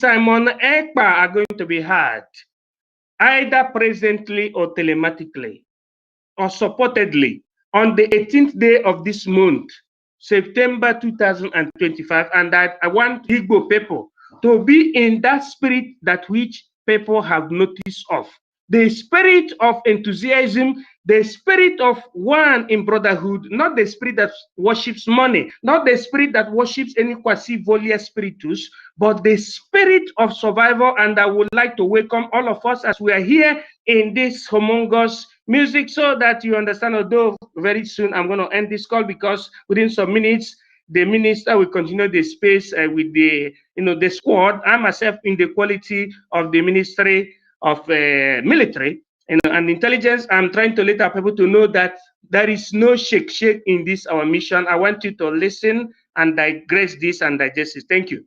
Simon Ekpa are going to be heard, either presently or telematically, or supportedly, on the 18th day of this month, September 2025, and that I want Igbo people to be in that spirit that which people have notice of. The spirit of enthusiasm, the spirit of one in brotherhood, not the spirit that worships money, not the spirit that worships any quasi volia spiritus, but the spirit of survival. And I would like to welcome all of us as we are here in this humongous music, so that you understand, although very soon I'm going to end this call, because within some minutes the minister will continue the space with the the squad. I myself, in the quality of the Ministry of Military and Intelligence, I'm trying to let our people to know that there is no shake in this our mission. I want you to listen and digress this and digest it. Thank you.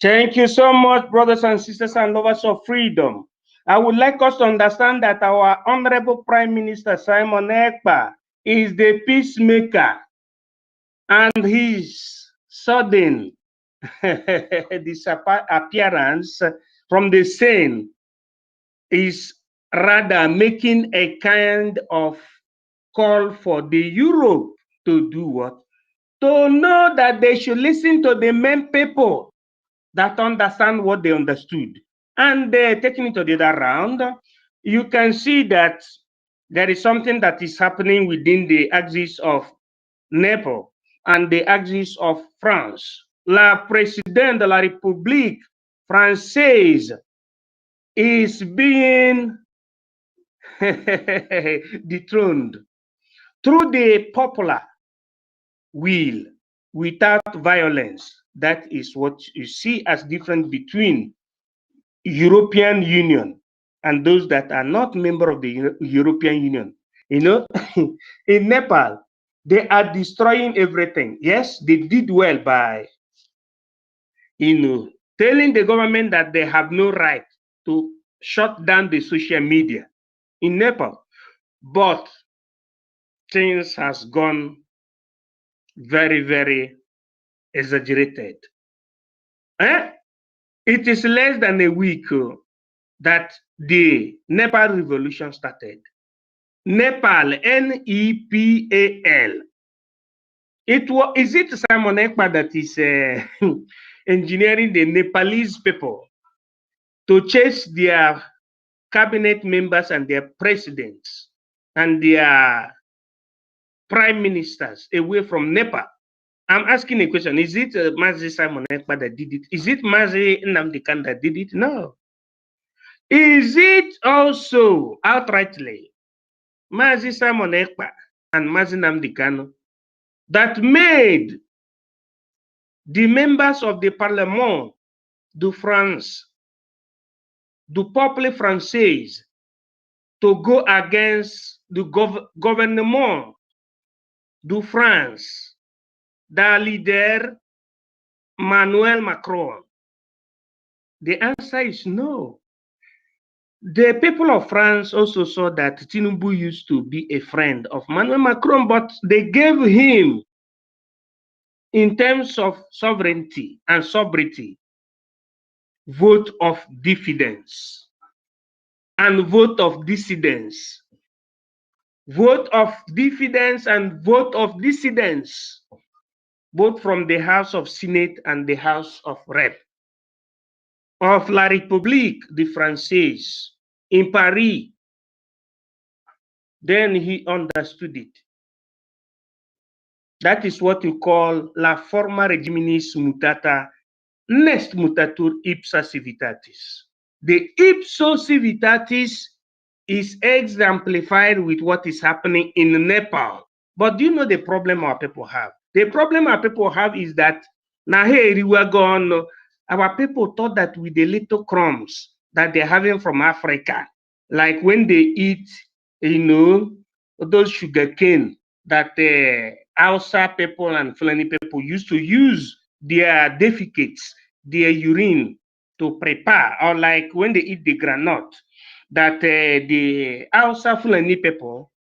Thank you so much, brothers and sisters and lovers of freedom. I would like us to understand that our Honorable Prime Minister Simon Ekpa is the peacemaker, and his sudden disappearance from the scene is rather making a kind of call for the Europe to do what? To know that they should listen to the main people that understand what they understood. And taking it to the other round, you can see that there is something that is happening within the axis of Nepal and the axis of France. La Présidente de la République Française is being dethroned through the popular will, without violence. That is what you see as different between European Union and those that are not member of the European Union. You know, in Nepal, they are destroying everything. Yes, they did well by, telling the government that they have no right to shut down the social media in Nepal. But things has gone very, very exaggerated. It is less than a week that the Nepal revolution started. Nepal, Nepal. Is it Simon Ekpa that is engineering the Nepalese people to chase their cabinet members and their presidents and their prime ministers away from Nepal? I'm asking a question. Is it Mazi Simon Ekpa that did it? Is it Mazi Nnamdi Kanu that did it? No. Is it also outrightly Mazi Simon Ekpa and Mazi Nnamdi Kanu that made the members of the Parlement de France, du peuple français, to go against the gouvernement de France, the leader Emmanuel Macron? The answer is no. The people of France also saw that Tinubu used to be a friend of Emmanuel Macron, but they gave him, in terms of sovereignty and sobriety, vote of diffidence and vote of dissidence. vote of diffidence and vote of dissidence, both from the House of Senate and the House of Rep of La République de Française in Paris. Then he understood it. That is what you call la forma regiminis mutata, nest mutatur ipsa civitatis. The ipso civitatis is exemplified with what is happening in Nepal. But do you know the problem our people have? The problem our people have is that now here we are gone. Our people thought that with the little crumbs that they're having from Africa, like when they eat, those sugar cane that Hausa people and Fulani people used to use their defecates, their urine to prepare, or like when they eat the granite, that the Hausa Fulani people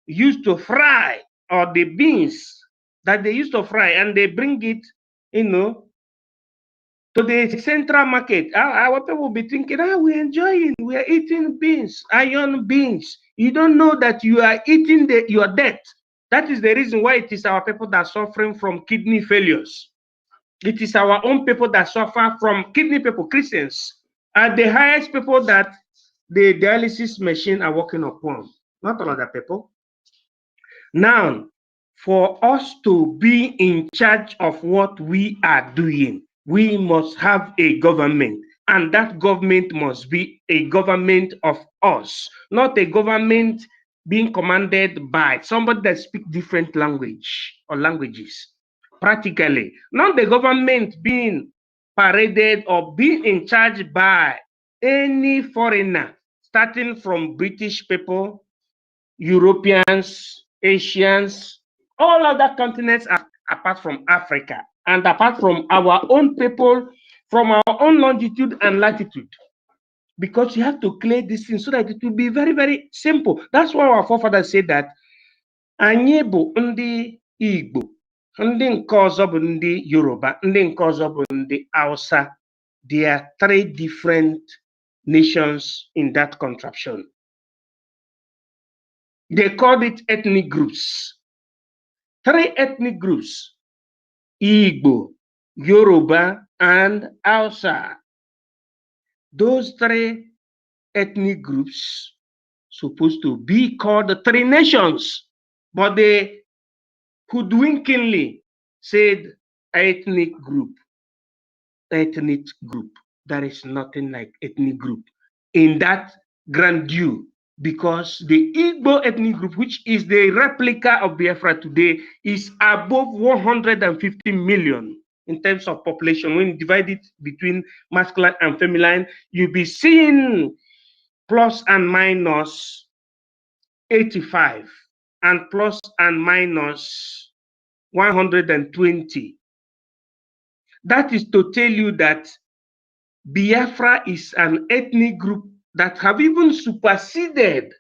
used to fry, or the beans that they used to fry, and they bring it, to the central market. Our people will be thinking, we're enjoying, we are eating beans, iron beans. You don't know that you are eating your debt. That is the reason why it is our people that are suffering from kidney failures. It is our own people that suffer from kidney people. Christians are the highest people that the dialysis machine are working upon, not all other people. Now, for us to be in charge of what we are doing, we must have a government, and that government must be a government of us, not a government being commanded by somebody that speaks different language or languages. Practically, not the government being paraded or being in charge by any foreigner, starting from British people, Europeans, Asians, all other continents apart from Africa, and apart from our own people, from our own longitude and latitude. Because you have to clear this thing so that it will be very, very simple. That's why our forefathers said that anyị bụ ndị Igbo, ndị nke ọzọ bụ ndị Yoruba, ndị nke ọzọ bụ ndị Hausa. There are three different nations in that contraption. They called it ethnic groups. Three ethnic groups: Igbo, Yoruba, and Hausa. Those three ethnic groups supposed to be called the three nations, but they hoodwinkingly said ethnic group. Ethnic group. There is nothing like ethnic group in that grandeur, because the Igbo ethnic group, which is the replica of Biafra today, is above 150 million in terms of population. When you divide it between masculine and feminine, you'll be seeing plus and minus 85 and plus and minus 120. That is to tell you that Biafra is an ethnic group that have even superseded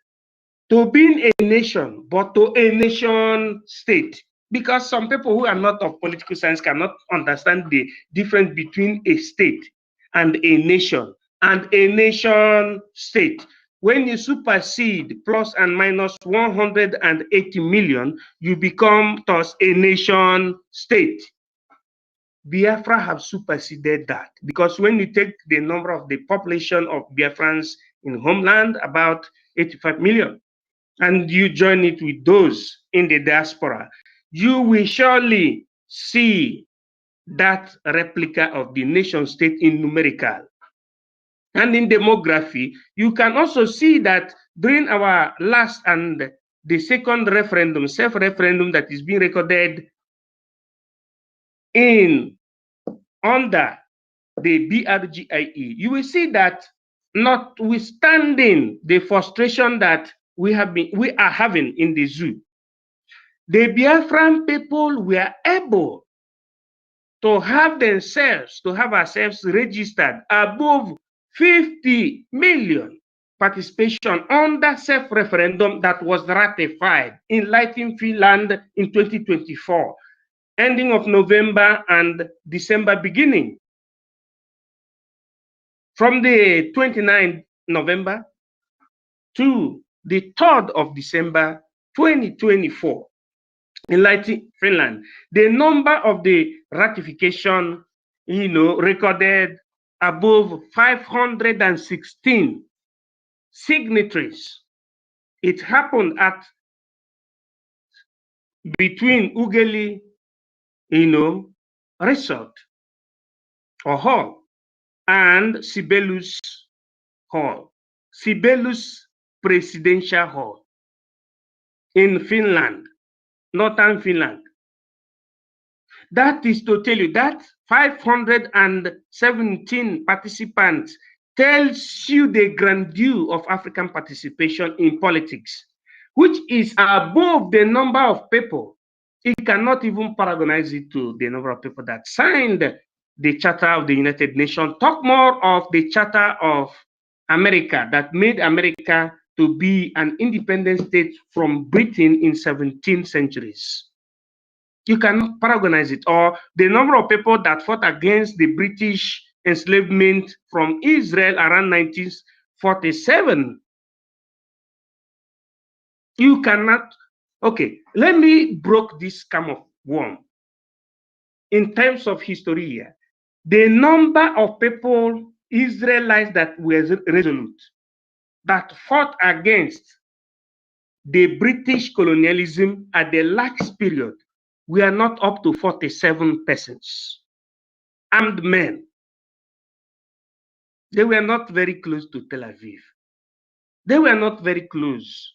to being a nation, but to a nation state. Because some people who are not of political science cannot understand the difference between a state and a nation state. When you supersede plus and minus 180 million, you become thus a nation state. Biafra have superseded that, because when you take the number of the population of Biafrans in homeland, about 85 million, and you join it with those in the diaspora, you will surely see that replica of the nation state in numerical. And in demography, you can also see that during our last and the second referendum, self-referendum that is being recorded in under the BRGIE, you will see that notwithstanding the frustration that we are having in the zoo, the Biafran people were able to have ourselves registered above 50 million participation under self-referendum that was ratified in Finland in 2024, ending of November and December beginning. From the 29th November to the 3rd of December 2024 in Finland, the number of the ratification, recorded above 516 signatories. It happened at between Ugeli, resort or hall and Sibelius Hall, Sibelius Presidential Hall in Finland, northern Finland. That is to tell you that 517 participants tells you the grandeur of African participation in politics, which is above the number of people. It cannot even paragonize it to the number of people that signed the Charter of the United Nations. Talk more of the Charter of America that made America to be an independent state from Britain in 17th centuries. You cannot paragonize it. Or the number of people that fought against the British enslavement from Israel around 1947. You cannot. Okay, let me break this can of worm. In terms of history here, the number of people, Israelites that were resolute, that fought against the British colonialism at the last period, we are not up to 47 persons, armed men. They were not very close to Tel Aviv. They were not very close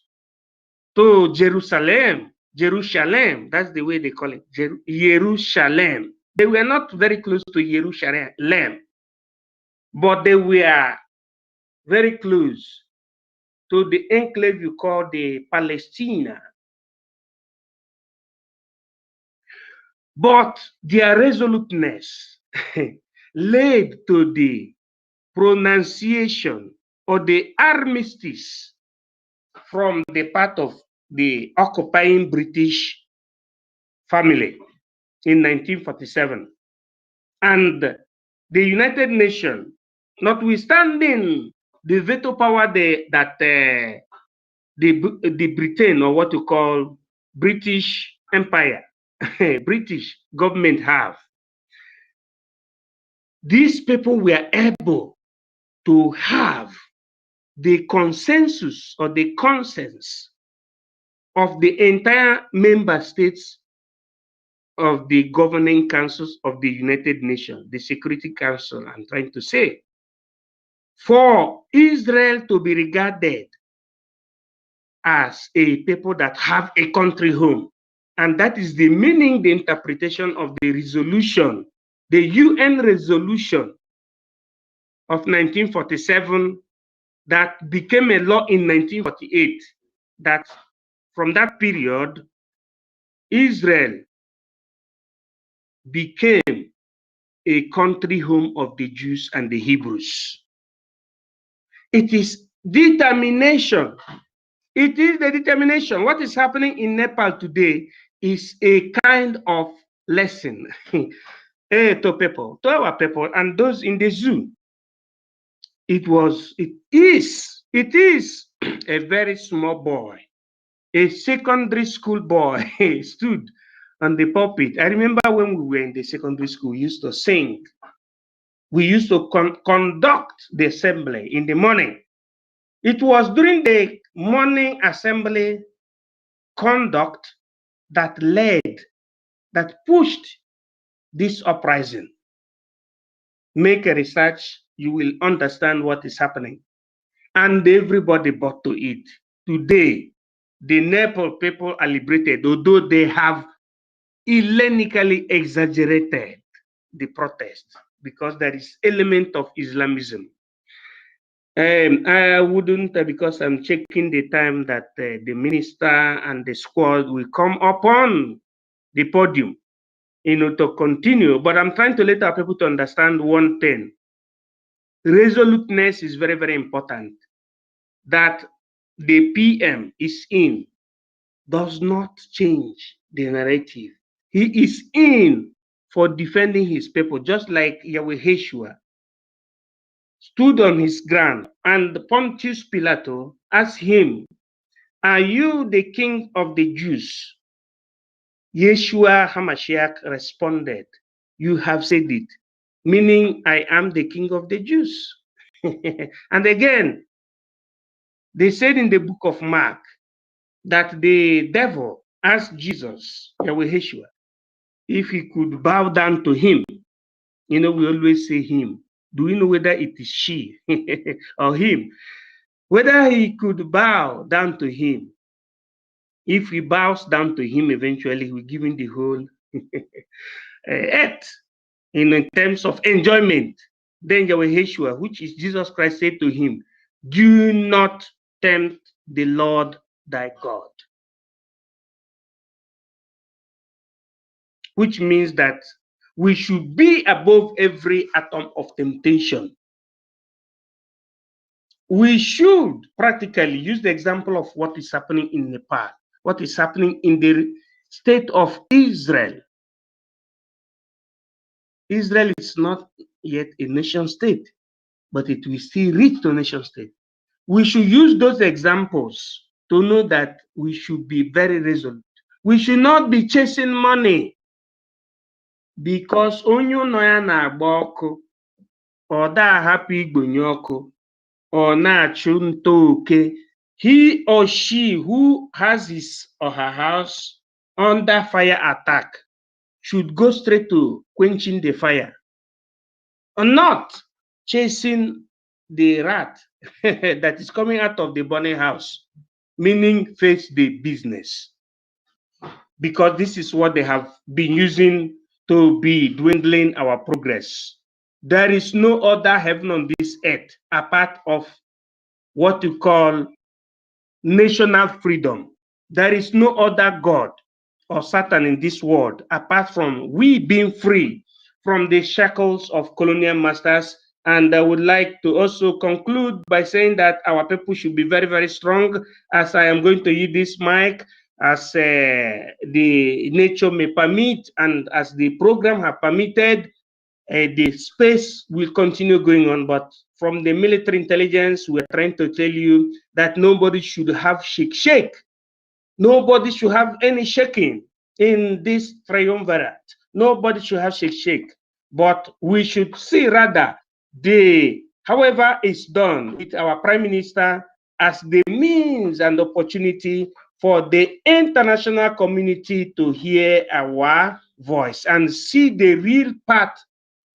to Jerusalem. Jerusalem, that's the way they call it, Jerusalem. They were not very close to Jerusalem, but they were very close to the enclave you call the Palestina. But their resoluteness led to the pronunciation or the armistice from the part of the occupying British family in 1947. And the United Nations, notwithstanding the veto power that the Britain, or what you call British Empire, British government have, these people were able to have the consensus or the consensus of the entire member states of the governing councils of the United Nations, the Security Council, I'm trying to say, for Israel to be regarded as a people that have a country home. And that is the meaning, the interpretation of the resolution, the UN resolution of 1947 that became a law in 1948, that from that period, Israel became a country home of the Jews and the Hebrews. It is determination. It is the determination. What is happening in Nepal today is a kind of lesson to people, to our people, and those in the zoo. It is a very small boy, a secondary school boy stood on the pulpit. I remember when we were in the secondary school, we used to sing. We used to conduct the assembly in the morning. It was during the morning assembly conduct that pushed this uprising. Make a research, you will understand what is happening. And everybody bought to it. Today, the Nepal people are liberated, although they have Hellenically exaggerated the protest because there is element of Islamism. I wouldn't, because I'm checking the time that the minister and the squad will come upon the podium, to continue. But I'm trying to let our people to understand one thing. Resoluteness is very, very important. That the PM is in does not change the narrative. He is in for defending his people, just like Yahweh Yeshua stood on his ground, and Pontius Pilate asked him Are you the king of the Jews? Yeshua HaMashiach responded, you have said it, meaning I am the king of the Jews. And again, they said in the book of Mark that the devil asked Jesus, Yahweh Yeshua, if he could bow down to him. You know, we always say him. Do we know whether it is she or him? Whether he could bow down to him. If he bows down to him, eventually he will give him the whole earth in terms of enjoyment. Then Yahweh Yeshua, which is Jesus Christ, said to him, do not tempt the Lord thy God. Which means that we should be above every atom of temptation. We should practically use the example of what is happening in Nepal, what is happening in the state of Israel. Israel is not yet a nation state, but it will still reach to nation state. We should use those examples to know that we should be very resolute. We should not be chasing money because onye ụlọ ya na-agba ọkụ, ọ da ahapụ igbonye ọkụ, ọ na-achụ nta oke. He or she who has his or her house under fire attack should go straight to quenching the fire, or not chasing the rat that is coming out of the burning house, meaning face the business. Because this is what they have been using to be dwindling our progress. There is no other heaven on this earth apart of what you call national freedom. There is no other God or Satan in this world apart from we being free from the shackles of colonial masters. And I would like to also conclude by saying that our people should be very, very strong. As I am going to use this mic, as the nature may permit, and as the program have permitted, the space will continue going on. But from the military intelligence, we're trying to tell you that nobody should have shake. Nobody should have any shaking in this triumvirate. Nobody should have shake. But we should see rather however it's done with our Prime Minister as the means and opportunity for the international community to hear our voice and see the real part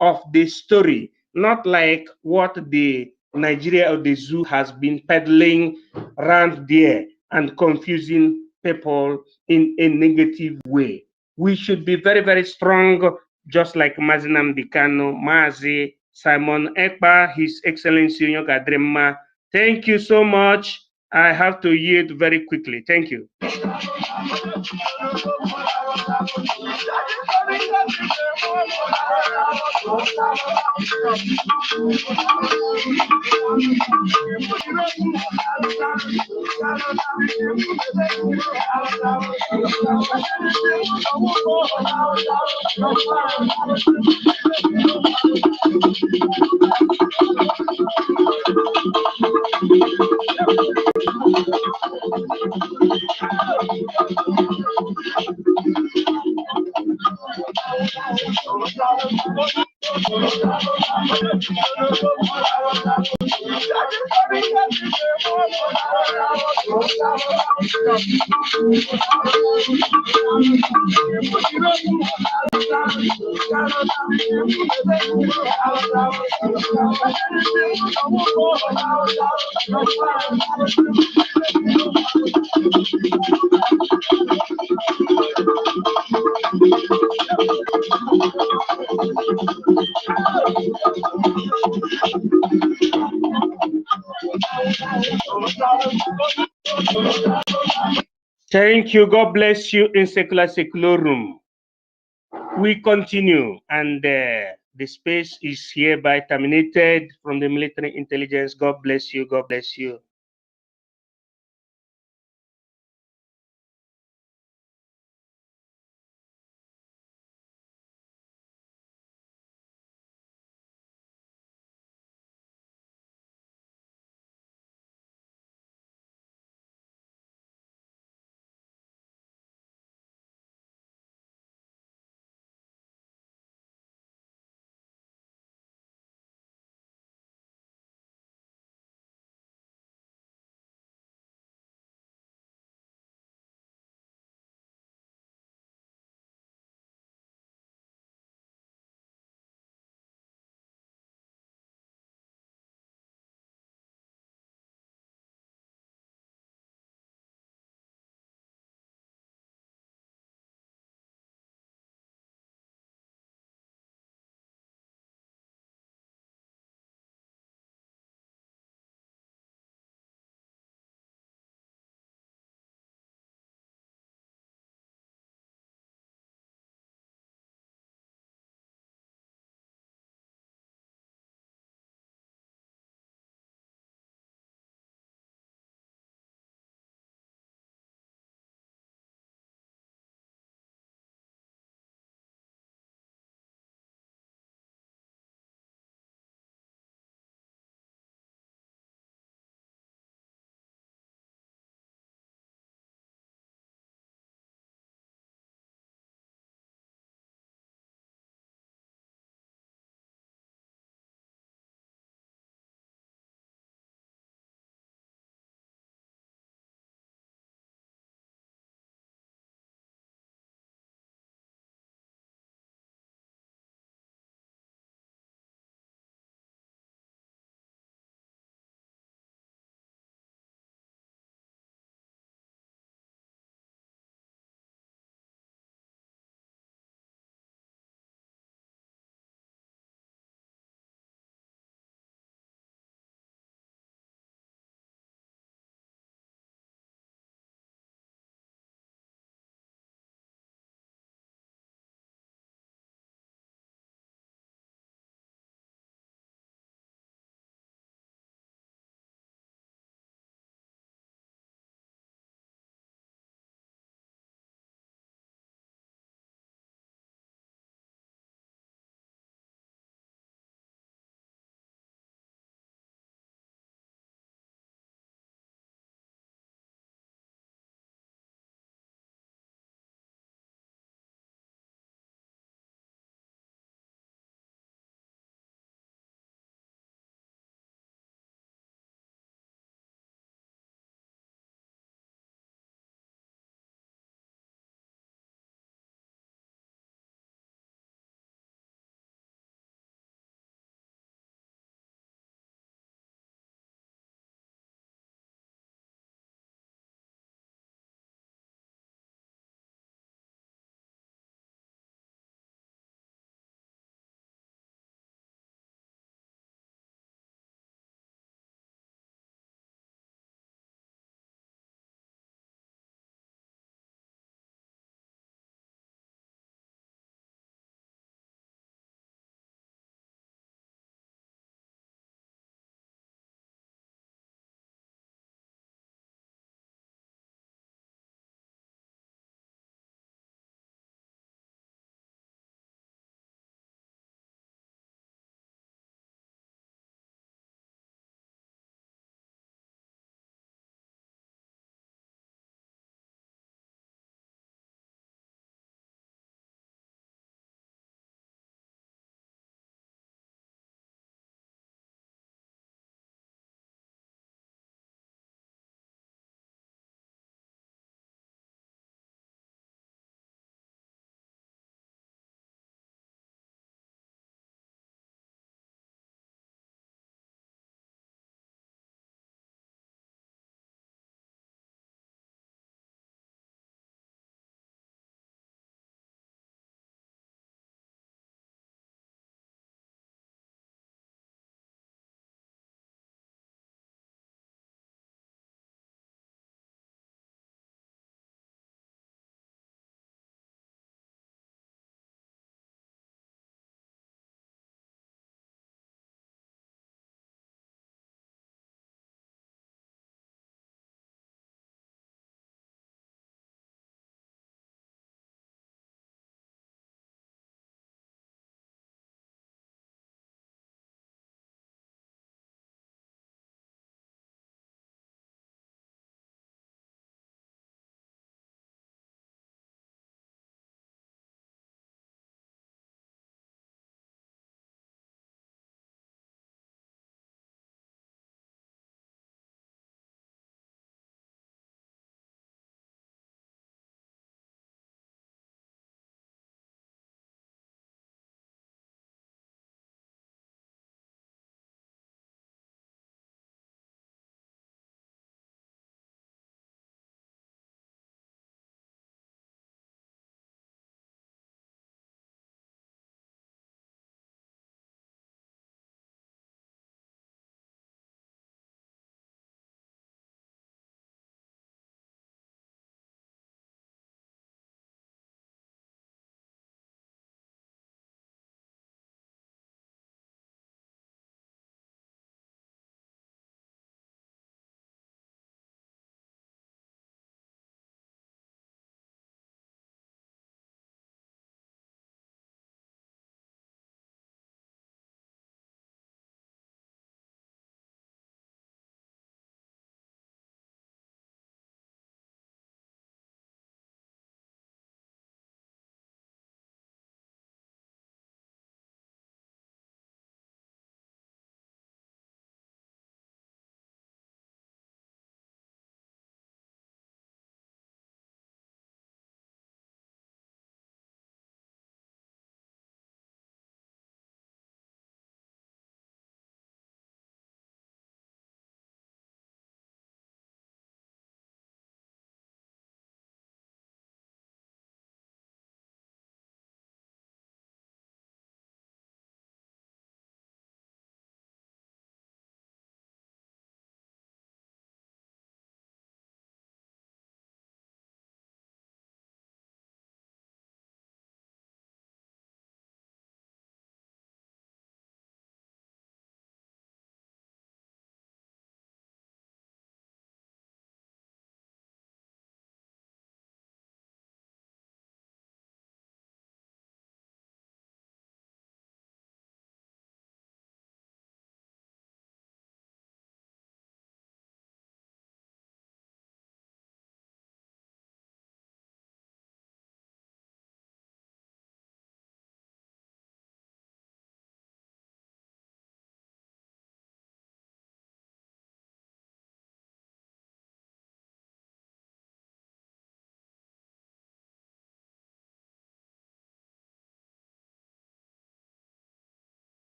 of the story, not like what the Nigeria or the zoo has been peddling around there and confusing people in a negative way. We should be very, very strong, just like Mazinam Dikano, Mazi, Simon Ekpa, His Excellency Gadrema. Thank you so much. I have to yield very quickly. Thank you. Thank you. God bless you in secularum. We continue, and the space is hereby terminated from the military intelligence. God bless you. God bless you.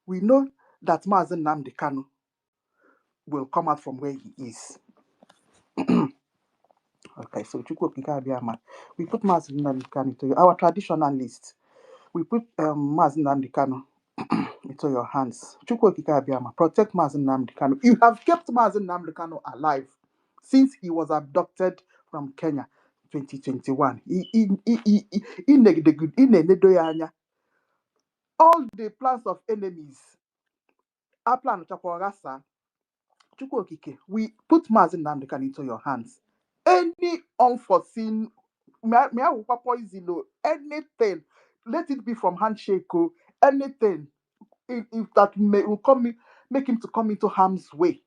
We know that Mazen Nnamdi Kanu will come out from where he is. Okay, so Chukwu Okike Abịama, we put Mazen Nnamdi Kanu into our traditional list. We put Mazen Nnamdi Kanu into your hands. Chukwu Okike Abịama, protect Mazen Nnamdi Kanu. You have kept Mazen Nnamdi Kanu alive since he was abducted from Kenya 2021. All the plans of enemies are plan Chakwagasa. Chukwu Okike, we put Mazen Nnamdi Kanu into your hands. Any unforeseen, poison, anything, let it be from handshake, anything if that will make him to come into harm's way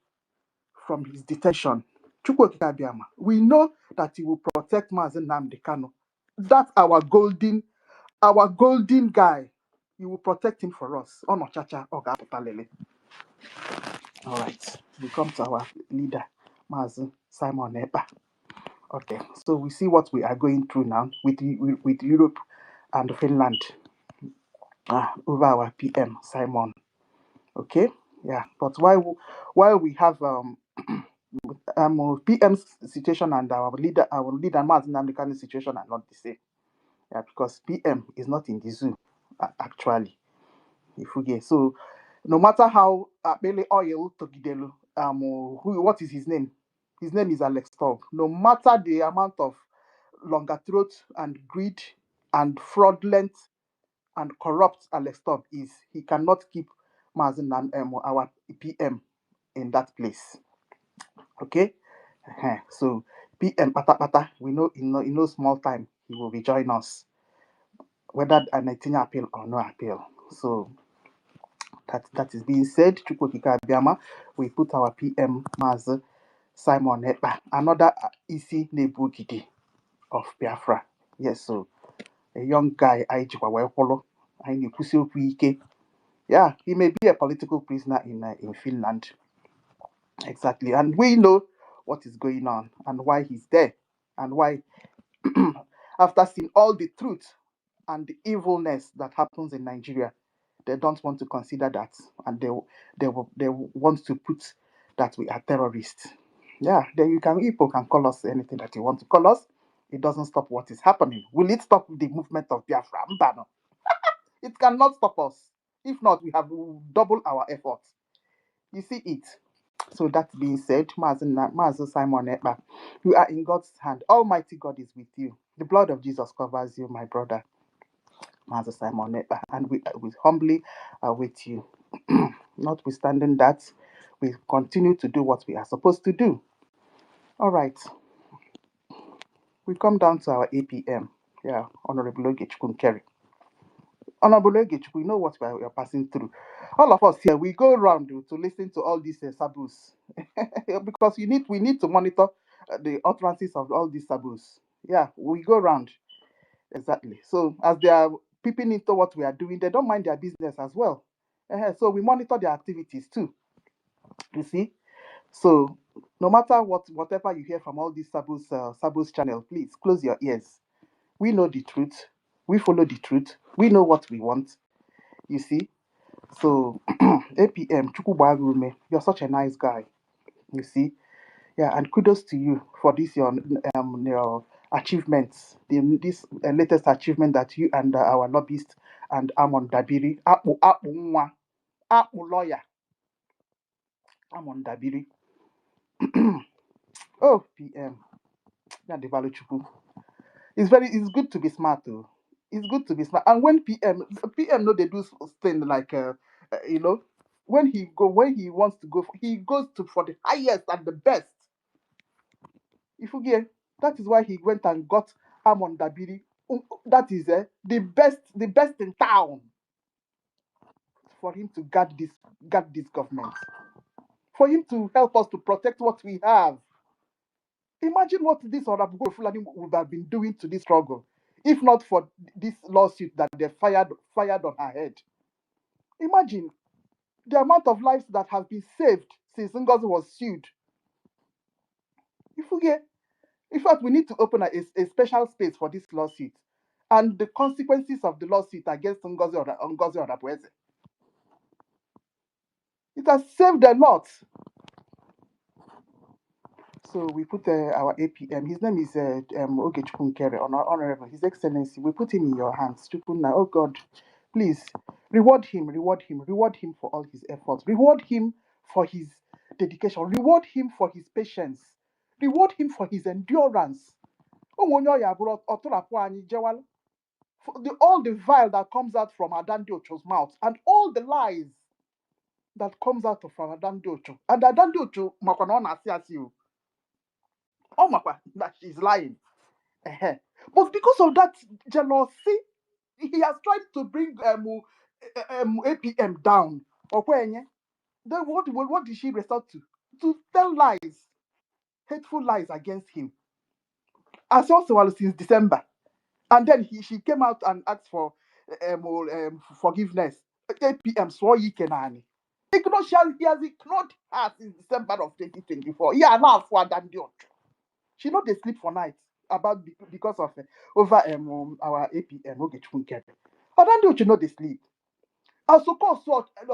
from his detention. Chukwu Okike Abịama, we know that he will protect Mazen Nnamdi Kanu. That's our golden guy. He will protect him for us. Oh no, Chacha, Oga Putalele. All right, we come to our leader, Mazen Simon Ekpa. Okay, so we see what we are going through now with Europe and Finland over our PM Simon. Okay, yeah, but while we have PM's situation and our leader Mazen Nnamdi Kanu's situation are not the same. Yeah, because PM is not in the zoo actually. If we get so, no matter how Bele Oil Togidelu, what is his name? His name is Alex Tog. No matter the amount of longer throat and greed and fraudulent and corrupt Alex Tog is, he cannot keep Mazen our PM in that place. Okay, so PM pata pata, we know in no small time he will be joining us, whether an 18 appeal or no appeal. So that is being said. Chukwu Okike Abịama, we put our PM Mazen Simon Ekpa, another Isi Nebugidi of Biafra. Yes, so a young guy, I yeah, he may be a political prisoner in Finland. Exactly. And we know what is going on and why he's there and why, after seeing all the truth and the evilness that happens in Nigeria, they don't want to consider that, and they want to put that we are terrorists. Yeah, then people can call us anything that you want to call us. It doesn't stop what is happening. Will it stop the movement of Biafra? Mbano. It cannot stop us. If not, we have double our efforts. You see it. So that being said, Mazen Simon Ekpa, you are in God's hand. Almighty God is with you. The blood of Jesus covers you, my brother, Mazen Simon Ekpa, and we humbly await you. Notwithstanding that, we continue to do what we are supposed to do. All right. We come down to our APM. Yeah, Honorable Ogechukwu Kerry. Honorable Ogechukwu, we know what we are passing through. All of us here, we go around to listen to all these sabus. Because we need to monitor the utterances of all these sabus. Yeah, we go around. Exactly. So as they are peeping into what we are doing, they don't mind their business as well. So we monitor their activities too. You see? So no matter whatever you hear from all these sabus channel, please close your ears. We know the truth. We follow the truth. We know what we want. You see? So APM Chukwu, you're such a nice guy. You see? Yeah, and kudos to you for your achievements. This latest achievement that you and our lobbyist and Amon Dabiri, lawyer, Amon Dabiri. Oh, PM, it's good to be smart too. It's good to be smart. And when PM know they do thing like when he wants to go, he goes for the highest and the best. If you get, that is why he went and got Amon Dabiri. That is the best in town for him to guard this government, for him to help us to protect what we have. Imagine what this Honorable Fulani would have been doing to this struggle, if not for this lawsuit that they fired on her head. Imagine the amount of lives that have been saved since Ngozi was sued. If we get, in fact, we need to open a special space for this lawsuit and the consequences of the lawsuit against Ngozi Odabueze. It has saved a lot. So we put our APM. His name is Ogechukwu Nkere, Honorable, His Excellency. We put him in your hands. Chukwuna, oh God, please reward him for all his efforts. Reward him for his dedication. Reward him for his patience. Reward him for his endurance. All the vile that comes out from Adandi Ocho's mouth and all the lies that comes out of Adandi Ocho. And Adandi Ocho, that she's lying. But because of that jealousy, he has tried to bring APM down. Then what did she resort to? To tell lies, hateful lies against him. As also since December. And then she came out and asked for forgiveness. APM swore he can. He has ignored her since December of 2024. Yeah, now for that. She not they sleep for night because of over our APM Ogechukwu Nkere. Adandi she not they sleep. Asuko and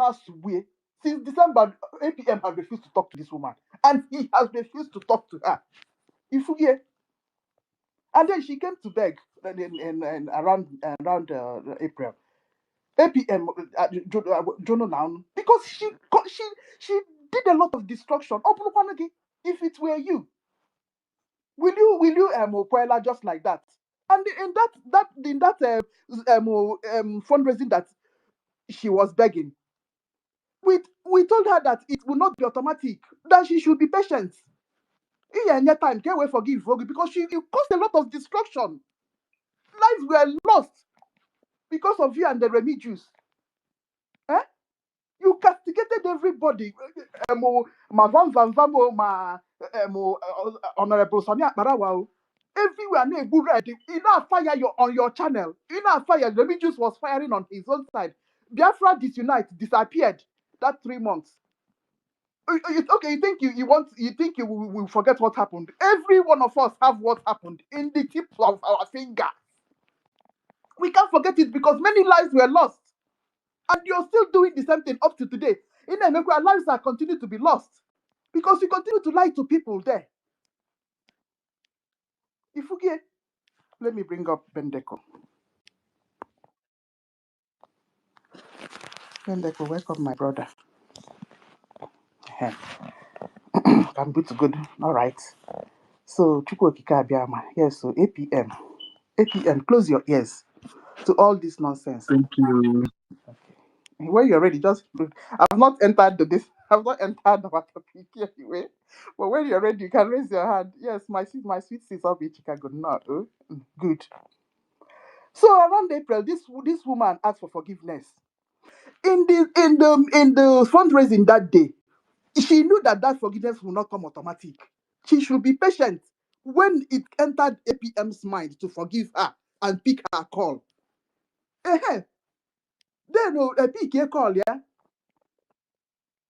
Asubwe since December APM has refused to talk to this woman and he has refused to talk to her. If you hear, and then she came to beg in around April. APM Jono now because she did a lot of destruction. If it were you, will you Okwela just like that? And in that fundraising that she was begging, we told her that it will not be automatic, that she should be patient. In your time, can't wait forgive because it caused a lot of destruction. Lives were lost because of you and the Remi Jews. You castigated everybody. Honorable Sonia Barawa. Everywhere fire on your channel. Fire. Remi Jews was firing on his own side. Biafra disappeared that 3 months. Okay, you think you will forget what happened. Every one of us have what happened in the tips of our finger. We can't forget it because many lives were lost. And you're still doing the same thing up to today. In America, lives are continue to be lost. Because you continue to lie to people there. If you get, let me bring up Bendeko. Bendeko, welcome my brother. I'm good to good. All right. So Chukwu Okike Abiama. Yes, so APM, close your ears to all this nonsense. Thank you. When you're ready, just I've not entered our topic anyway. But when you're ready, you can raise your hand. Yes, my sweet sis of Chicago. No, good. So around April, this woman asked for forgiveness. In the fundraising that day, she knew that forgiveness will not come automatic. She should be patient. When it entered APM's mind to forgive her and pick her call, then pick a call, yeah.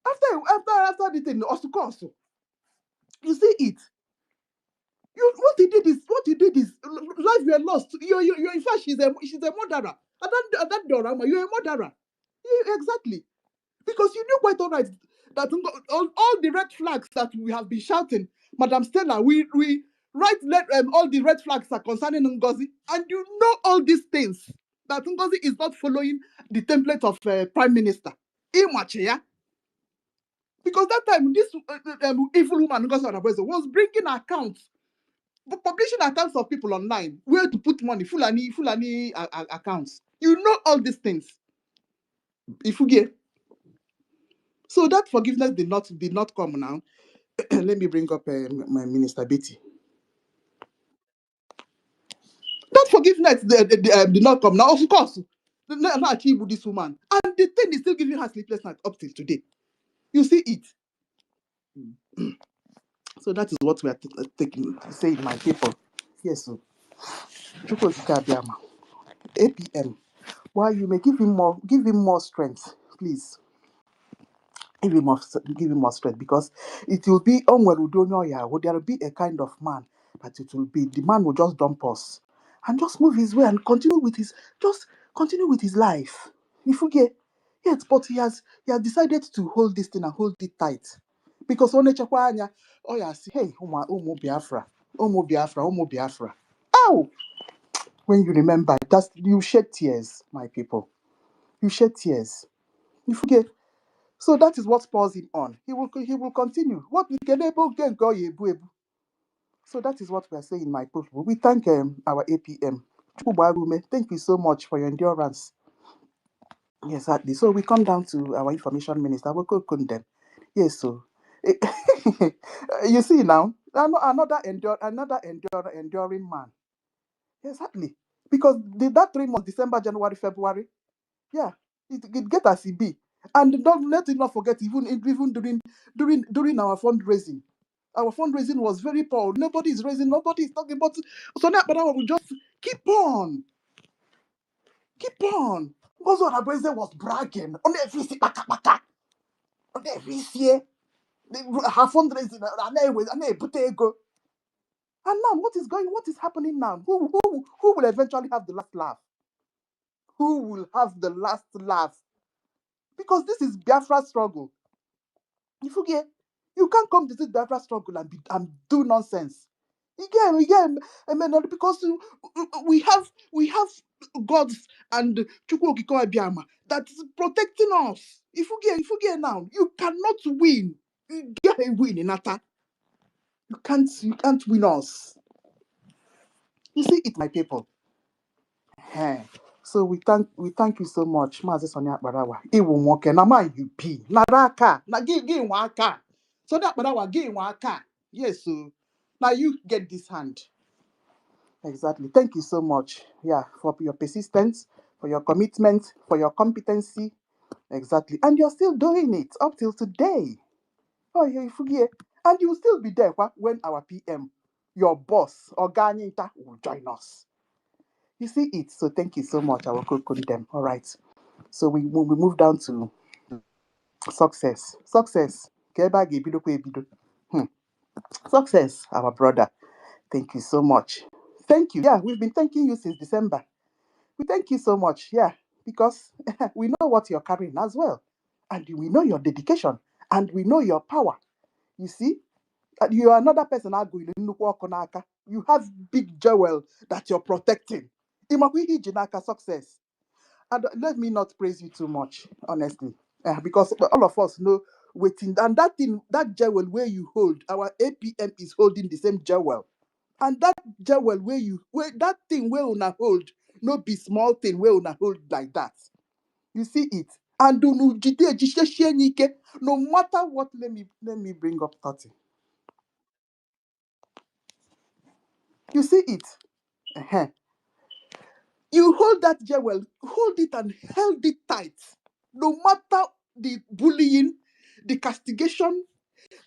After the thing, also, you see it. What you did is life were lost. You in fact she's a murderer. That Dorama, you're a murderer. Exactly. Because you knew quite all right that all the red flags that we have been shouting, Madam Stella, we all the red flags are concerning Ngozi, and you know all these things that Ngozi is not following the template of Prime Minister. Yeah? Because that time this evil woman Ngozi was bringing accounts, publishing accounts of people online, where to put money, Fulani accounts. You know all these things. If you get so that forgiveness did not come now. Let me bring up my Minister Betty. That forgiveness did not come now. Of course, not achieve with this woman, and the thing is still giving her sleepless nights up till today. You see it. So that is what we are taking saying, my people. Yes, so Chukwu Okike Abiama, APM. Why you may give him more strength, please. Give him more strength, because it will be there will be a kind of man that it will be. The man will just dump us and just move his way and continue with his life. If you get, Yes, but he has decided to hold this thing and hold it tight. Because onechekwa anya, oh yeah, see, hey, umu Biafra, umu Biafra, umu Biafra. Ow! When you remember, you shed tears, my people. You shed tears. You forget. So that is what spurs him on. He will continue. What we can able get go yebu ebu. So that is what we are saying, my people. We thank our APM. Chukwubarume, thank you so much for your endurance. Yes, exactly. So we come down to our information minister, Woko Kundem. Yes, so you see now, enduring man. Exactly. Because that 3 months, December, January, February, yeah, it get as it be. And don't let it not forget, even during our fundraising. Our fundraising was very poor. Nobody is raising, nobody is talking about. So now, but I will just keep on. Keep on. Because what our president was bragging on every on every year. Her fundraising and put ego. And now what is happening now? Who will eventually have the last laugh? Who will have the last laugh? Because this is Biafra struggle. You forget, you can't come to this Biafra struggle and do nonsense. Again, I mean, because we have gods and Chukwu Okike Abiama that is protecting us. If you get now, you cannot win. You get a win in Ata. You can't win us. You see it, my people. Hey. So we thank you so much, Mazi Sonia Barawa. Iwu nwoke na ma you be na aka na gị nwa aka. So that Barawa gị nwa aka. Yes, so now you get this hand. Exactly. Thank you so much. Yeah, for your persistence, for your commitment, for your competency. Exactly. And you're still doing it up till today. Oh, yeah, you forget. And you'll still be there when our PM, your boss, Organita, will join us. You see it. So thank you so much. I will cook them. All right. So we move down to success. Success. Keba gebido kwe ebido. Success, our brother. Thank you so much. Thank you. Yeah, we've been thanking you since December. We thank you so much. Yeah, because we know what you're carrying as well. And we know your dedication. And we know your power. You see? And you are another person arguing. You have big jewel that you're protecting. Imakwi Jinaka success. And let me not praise you too much, honestly, because all of us know waiting. And that thing, that jewel where you hold, our APM is holding the same jewel. And that jewel where that thing where una hold, no be small thing where una hold like that. You see it. And no matter what, let me bring up 30. You see it. Uh-huh. You hold that jewel, hold it and held it tight. No matter the bullying, the castigation,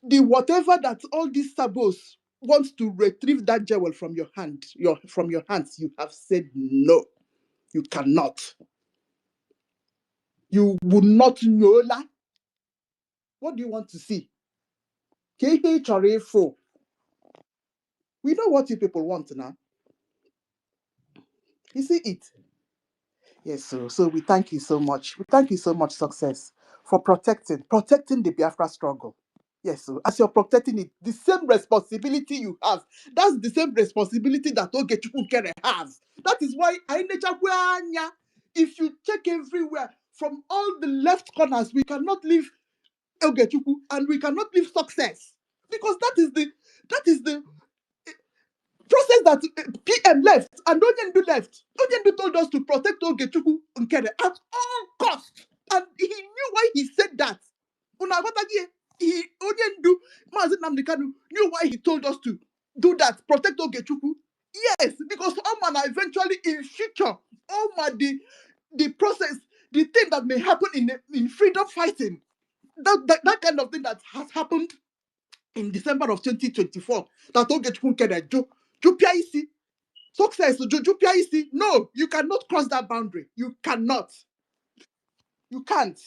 the whatever that all these sabos wants to retrieve that jewel from your hand, from your hands, you have said no. You cannot. You would not know that. What do you want to see? KH4. We know what you people want now. You see it. Yes, so we thank you so much. We thank you so much, Success, for protecting the Biafra struggle. Yes, so as you're protecting it, the same responsibility you have, that's the same responsibility that Ogechukwu Kere has. That is why if you check everywhere, from all the left corners, we cannot leave Ogechukwu and we cannot leave Success. Because that is the process that PM left and Onyendu left. Onyendu told us to protect Ogechukwu Nkere at all costs. And he knew why he said that. Onyendu, Mazi Nnamdi Kanu, knew why he told us to do that, protect Ogechukwu. Yes, because Oman are eventually in future, Oman the process, the thing that may happen in freedom fighting, that kind of thing that has happened in December of 2024, that Ogechukwu Nkere Jupiaisi. Success, Jupiaisi. No, you cannot cross that boundary. You cannot. You can't.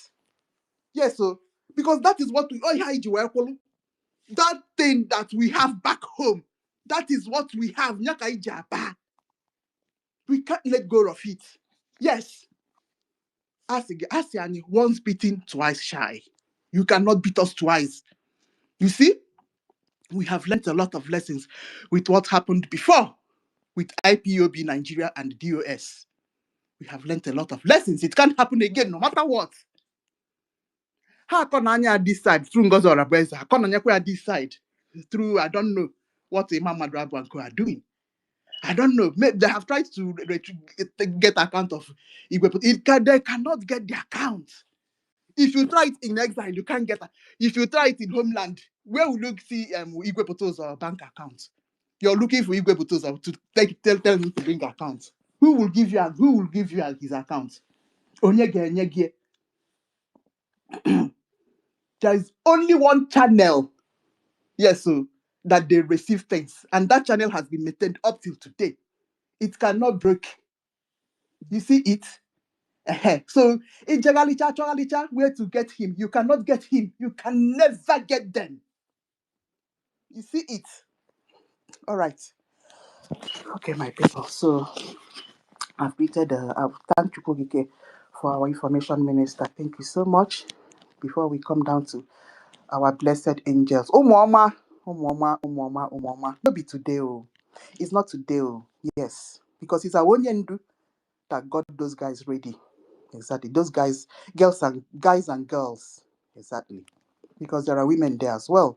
Yes, so because that is what that thing that we have back home. That is what we have. We can't let go of it. Yes. Once beaten, twice shy. You cannot beat us twice. You see, we have learned a lot of lessons with what happened before with IPOB Nigeria and DOS. We have learned a lot of lessons. It can't happen again, no matter what. How can Anya this side through Ngozi Orabeza? How can Anya this side through, I don't know what Imam Madrabu and Co are doing. I don't know. Maybe they have tried to get account of Igwe. They cannot get the account. If you try it in exile, you can't get it. If you try it in homeland, where will you see Igwe Poto's bank account? You're looking for Igwe Poto's to tell him to bring account. Who will give you his account? Onyege. There is only one channel, yes, so that they receive things, and that channel has been maintained up till today. It cannot break. You see it? So in Jagalicha, where to get him? You cannot get him. You can never get them. You see it? All right. Okay, my people. So I've thanked Chukwugike for our information minister. Thank you so much. Before we come down to our blessed angels. Umuoma. No be today. Oh. It's not today. Oh. Yes. Because it's our own yendu that got those guys ready. Exactly. Those guys, guys and girls. Exactly. Because there are women there as well.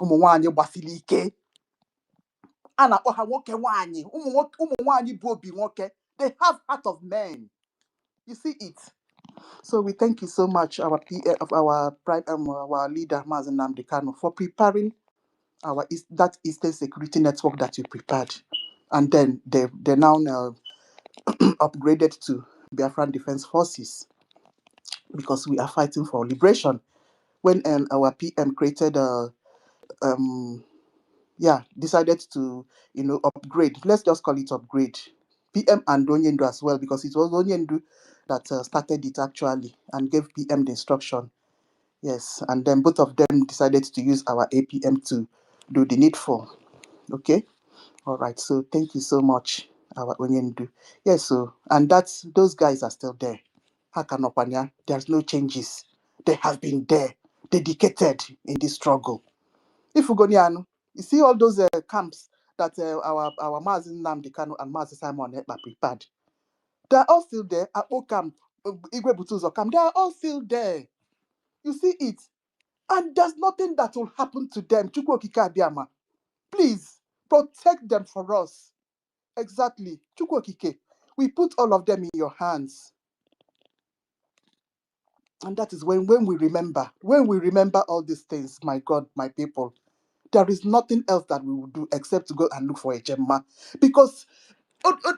Ụmụnwaanyị gbasiri ike. A na-akpọ ha nwoke nwaanyị. Ụmụnwaanyị bụ obi nwoke. They have heart of men. You see it. So we thank you so much, our our leader, Mazen Nnamdi Kanu, for preparing that Eastern Security Network that you prepared, and then they now upgraded to Biafran Defense Forces because we are fighting for liberation. When our PM created decided to upgrade. Let's just call it upgrade. PM and Onyendu as well, because it was Onyendu that started it actually and gave PM the instruction. Yes, and then both of them decided to use our APM to do the needful. Okay, all right. So thank you so much, our Onyendu. Yes, so and those guys are still there. Hakanopanya, there's no changes. They have been there, dedicated in this struggle. If Ugoniano, you see all those camps that our Mazen Nnamdi Kanu and Mazen Simon Ekpa prepared. They are all still there. Akpo camp, Igwe Butuzo camp, they are all still there. You see it. And there's nothing that will happen to them. Chukwu Okike Abiyama, please protect them for us. Exactly. Chukwu Okike, we put all of them in your hands. And that is when we remember all these things, my God, my people. There is nothing else that we will do except to go and look for a Gemma. Because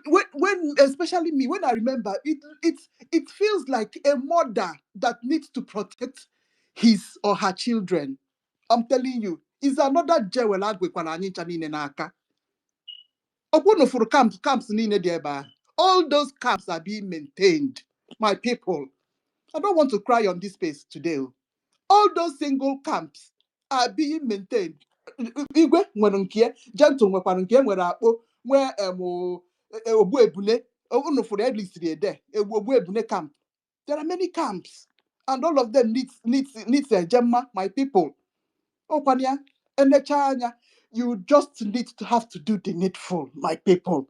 when especially me, when I remember, it feels like a mother that needs to protect his or her children. I'm telling you, is another jewel agwekwana anyị ncha niile n'aka. Ọkwụnụ fụrụ camps niile dị ebe ahụ. All those camps are being maintained, my people. I don't want to cry on this space today. All those single camps are being maintained. Igwe nwere nke, Gentle nwekwara nke, nwere akpọ, nwee Ogbu Ebune. Unu fụrụ Edlis dị ede, Ogbu Ebune camp. There are many camps, and all of them needs a Gemma, my people. Okwanya, Enechanya, you just need to have to do the needful, my people.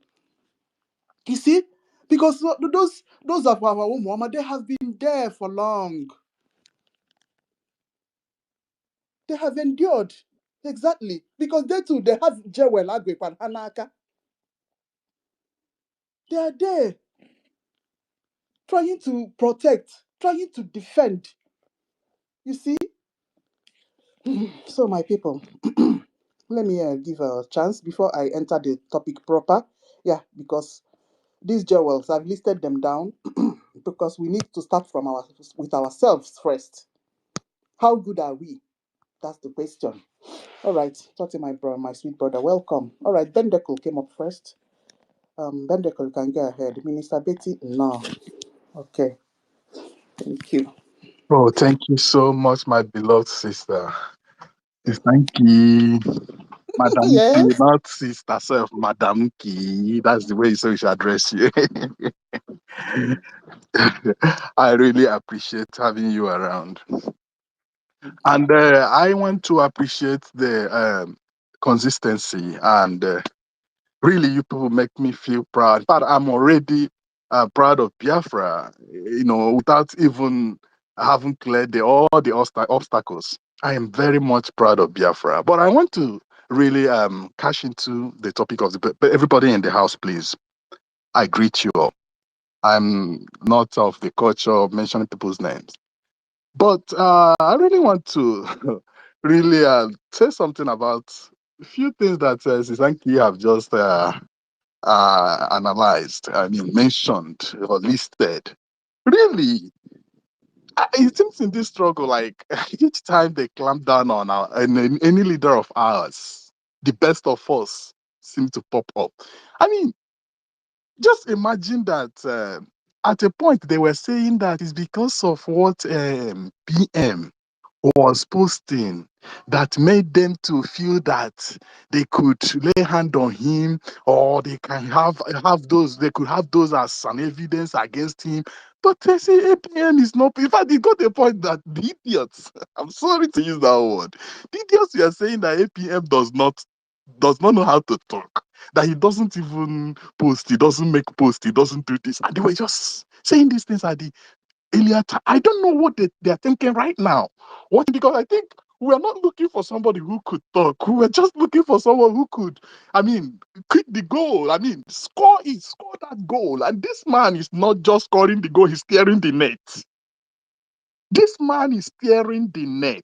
You see? Because those of our Umuama, they have been there for long. They have endured. Exactly. Because they too, they have Jewel Agwepan Hanaka. They are there trying to protect, trying to defend. You see? So, my people, let me give a chance before I enter the topic proper. Yeah, because these jewels, I've listed them down because we need to start with ourselves first. How good are we? That's the question. All right, Toti, my sweet brother, welcome. All right, Bendekel came up first. Bendekel, can go ahead. Minister Betty, no. Okay, thank you. Oh, thank you so much, my beloved sister. Yes, thank you. Madam Yes. Key, not sister self, Madam Key. That's the way you should address you. I really appreciate having you around. And I want to appreciate the consistency and really you people make me feel proud. But I'm already proud of Biafra, without even having cleared all the obstacles. I am very much proud of Biafra. But I want to really cash into the topic of everybody in the house, please. I greet you all. I'm not of the culture of mentioning people's names. But I really want to really say something about a few things that Sisanki have just analyzed, mentioned or listed. Really, it seems in this struggle, like each time they clamp down on any leader of ours, the best of us seem to pop up. I mean, just imagine that at a point they were saying that it's because of what PM was posting that made them to feel that they could lay hand on him, or they can have those, they could have those as an evidence against him. But they say APM is not. In fact, it got the point that the idiots, I'm sorry to use that word, the idiots were saying that APM does not know how to talk, that he doesn't even post, he doesn't make post, he doesn't do this. And they were just saying these things at the earlier time. I don't know what they're thinking right now. What, because I think we're not looking for somebody who could talk. We were just looking for someone who could, kick the goal. Score that goal. And this man is not just scoring the goal, he's steering the net. This man is steering the net.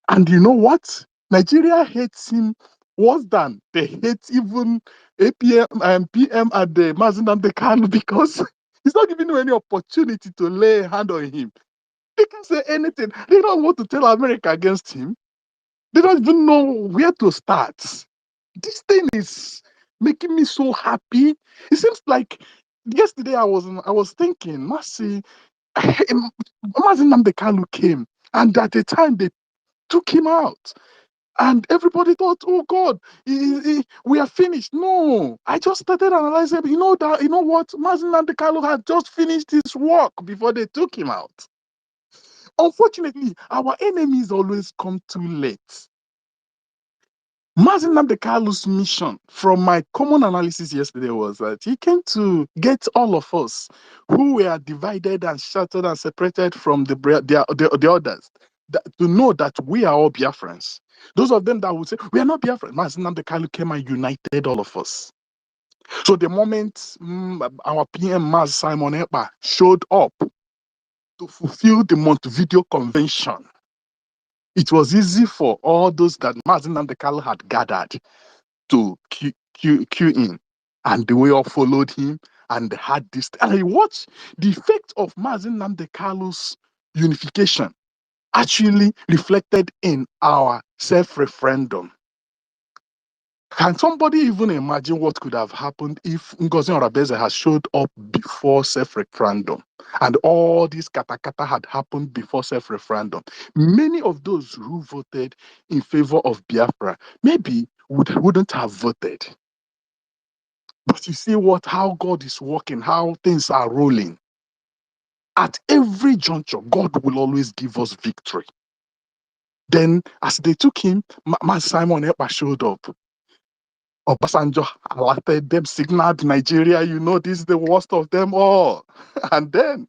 And you know what? Nigeria hates him worse than they hate even APM and PM at the Mazinam Kanu, because he's not giving you any opportunity to lay a hand on him. They can say anything. They don't want to tell America against him. They don't even know where to start. This thing is making me so happy. It seems like yesterday I was thinking, Mercy, Mazinam Kanu came, and at the time they took him out. And everybody thought, oh God, we are finished. No, I just started analyzing. You know what? Mazin Nandekalo had just finished his work before they took him out. Unfortunately, our enemies always come too late. Mazin Nandekalo's mission, from my common analysis yesterday, was that he came to get all of us who were divided and shattered and separated from the others, to know that we are all Biafrans. Those of them that would say, we are not Biafrans, Mazin Nandekalo came and united all of us. So the moment our PM Maz Simon Ekpa showed up to fulfill the Montevideo Convention, it was easy for all those that Mazin Nandekalo had gathered to queue in, and we all followed him and had this. And I watched the effect of Mazin Nandekalo's unification actually reflected in our self-referendum. Can somebody even imagine what could have happened if Ngozi Orabeze had showed up before self-referendum and all this katakata had happened before self-referendum? Many of those who voted in favor of Biafra maybe wouldn't have voted. But you see how God is working, how things are rolling. At every juncture, God will always give us victory. Then, as they took him, Simon Ekpa showed up. Obasanjo alerted them, signaled Nigeria, this is the worst of them all. And then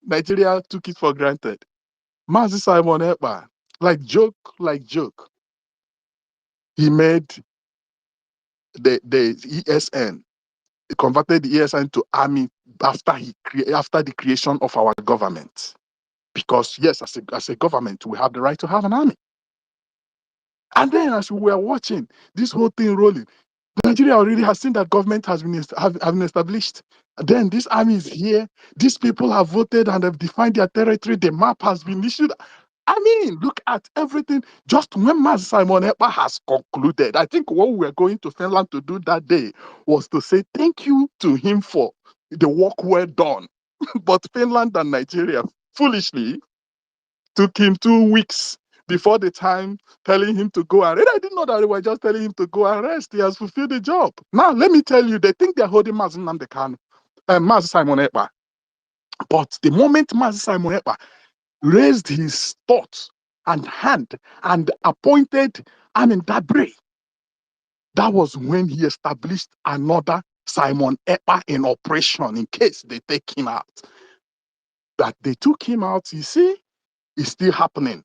Nigeria took it for granted. Mazi Simon Ekpa, like joke, he made the ESN, he converted the ESN to army after the creation of our government. Because yes, as a government, we have the right to have an army. And then as we were watching this whole thing rolling, Nigeria already has seen that government has been established. Then this army is here. These people have voted and have defined their territory. The map has been issued. Look at everything. Just when Mazi Simon Ekpa has concluded, I think what we were going to Finland to do that day was to say thank you to him for the work well done. But Finland and Nigeria foolishly took him 2 weeks before the time telling him to go and rest. I didn't know that they were just telling him to go and rest. He has fulfilled the job. Now, let me tell you, they think they're holding Mazi Simon Ekpa. But the moment Mazi Simon Ekpa raised his thoughts and hand and appointed Dabre, that was when he established another Simon Ekpa in operation in case they take him out. That they took him out, you see, it's still happening.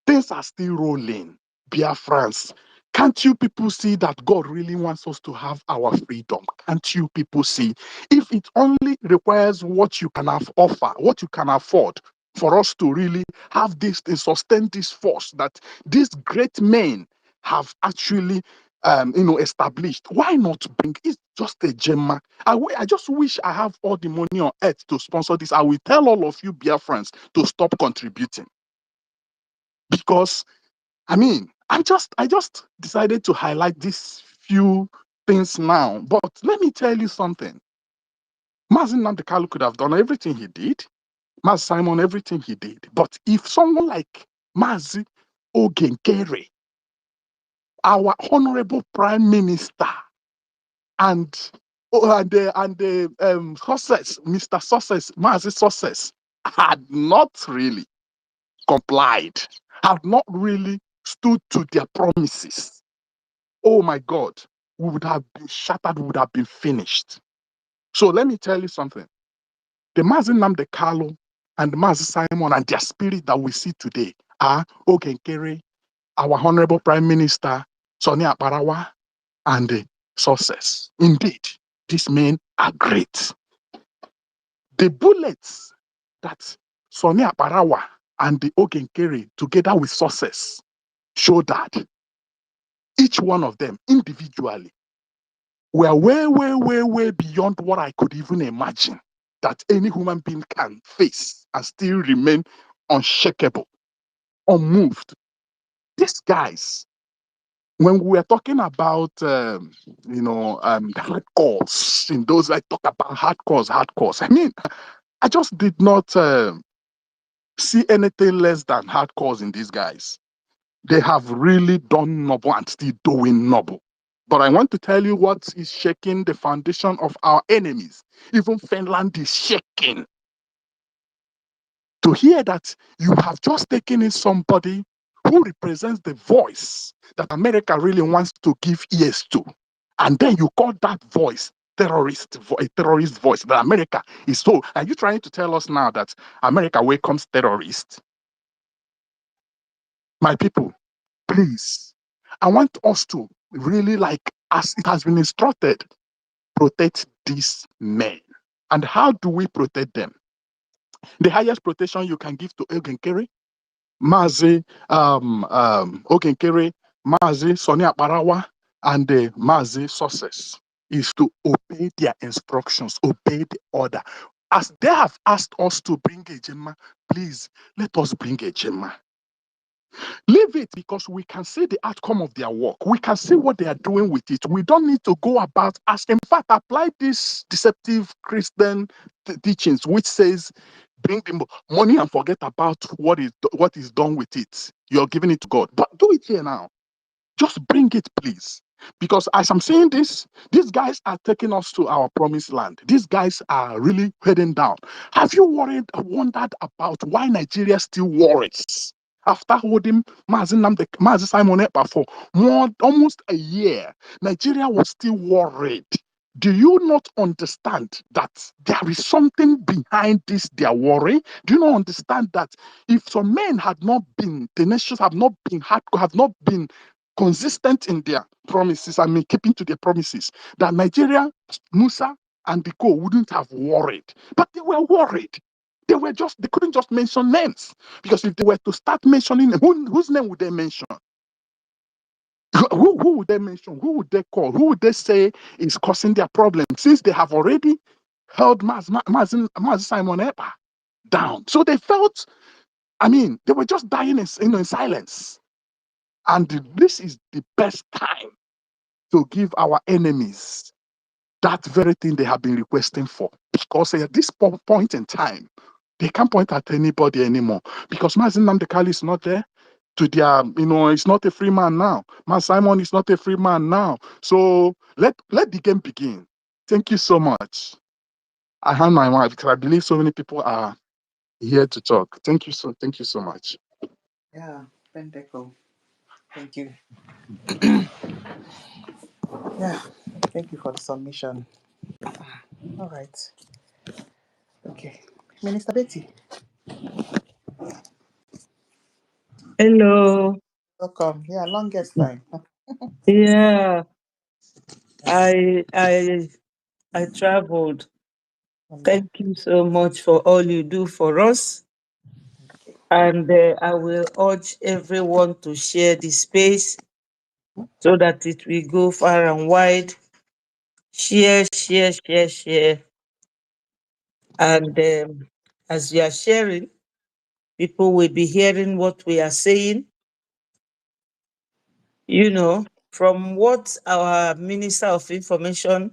Things are still rolling. Biafrans, can't you people see that God really wants us to have our freedom? Can't you people see? If it only requires what you can offer, what you can afford, for us to really have this and sustain this force that these great men have actually established, why not bring it's just a gem? I just wish I have all the money on earth to sponsor this. I will tell all of you Biafrans to stop contributing, because I just decided to highlight these few things now. But let me tell you something. Mazin Namdekalu could have done everything he did. Maz Simon, everything he did. But if someone like Mazi Ogenkere, our Honorable Prime Minister, and the success, Mr. Success, Mazi Success, had not really complied, had not really stood to their promises, oh my God, we would have been shattered, we would have been finished. So let me tell you something. The Mazi Namdekalu and Mazi Simon and their spirit that we see today are Ogenkere, our Honorable Prime Minister, Sonny Akparawa, and the Success. Indeed, these men are great. The bullets that Sonny Akparawa and the Ogenkere, together with Success, show that each one of them individually were way, way, way, way beyond what I could even imagine that any human being can face and still remain unshakable, unmoved. These guys, when we were talking about, hardcores, in those I talk about hardcores, I just did not see anything less than hardcores in these guys. They have really done noble and still doing noble. But I want to tell you what is shaking the foundation of our enemies. Even Finland is shaking. To hear that you have just taken in somebody who represents the voice that America really wants to give ears to, and then you call that voice a terrorist voice that America is so. Are you trying to tell us now that America welcomes terrorists? My people, please, I want us to really, like, as it has been instructed, protect these men. And how do we protect them? The highest protection you can give to Ogenkere, Mazi Ogenkere, Mazi Sonny Akparawa, and the Mazi Success is to obey their instructions, obey the order. As they have asked us to bring a Gemma, please let us bring a Gemma. Leave it, because we can see the outcome of their work. We can see what they are doing with it. We don't need to go about asking. In fact, apply this deceptive Christian teachings, which says, bring the money and forget about what is done with it. You're giving it to God. But do it here now. Just bring it, please. Because as I'm saying this, these guys are taking us to our promised land. These guys are really heading down. Have you wondered about why Nigeria still worries? After holding Mazi Simon Ekpa for almost a year, Nigeria was still worried. Do you not understand that there is something behind this, their worry? Do you not understand that if some men had not been, the nations have not been hardcore, have not been consistent in their promises, keeping to their promises, that Nigeria, Musa, and the co wouldn't have worried. But they were worried. They couldn't just mention names, because if they were to start mentioning, whose name would they mention? Who would they mention? Who would they call? Who would they say is causing their problem? Since they have already held Mazi Simon Ekpa down. So they felt, they were just dying in silence. And this is the best time to give our enemies that very thing they have been requesting for. Because at this point in time, they can't point at anybody anymore. Because Mazi Namdekali is not there. To their, he's not a free man now. Mazi Simon is not a free man now. So let the game begin. Thank you so much. I hand my mic because I believe so many people are here to talk. Thank you so much. Yeah, Penteco. Thank you. Yeah, thank you for the submission. All right. Okay. Minister Betty, Hello. welcome. Yeah, longest time. Yeah, I I I traveled. Wonderful. Thank you so much for all you do for us. And I will urge everyone to share the space so that it will go far and wide. Share, share, share, share. And as we are sharing, people will be hearing what we are saying. You know, from what our Minister of Information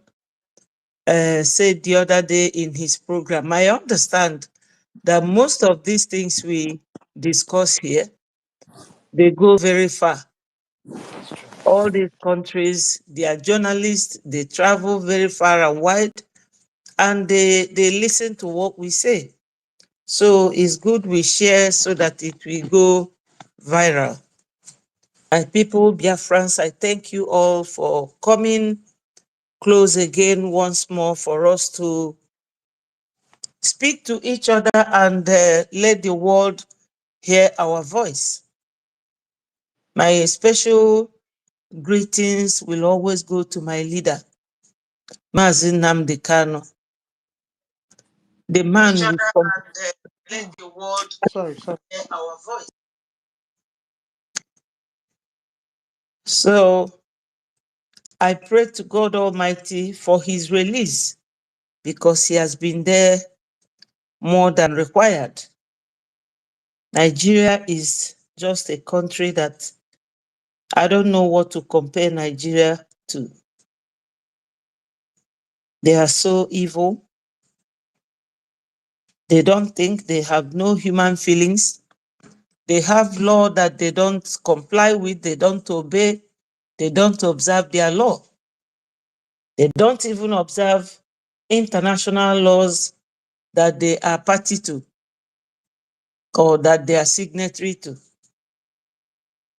said the other day in his program, I understand that most of these things we discuss here, they go very far. All these countries, they are journalists, they travel very far and wide, and they listen to what we say. So it's good we share so that it will go viral. And people, Biafrans, I thank you all for coming close again once more for us to speak to each other and let the world hear our voice. My special greetings will always go to my leader, Mazi Nnamdi Kanu, the man with let the world Sorry. hear our voice. So I pray to God Almighty for his release because he has been there more than required. Nigeria is just a country that I don't know what to compare Nigeria to. They are so evil. They don't think, they have no human feelings. They have law that they don't comply with, they don't obey, they don't observe their law. They don't even observe international laws that they are party to or that they are signatory to.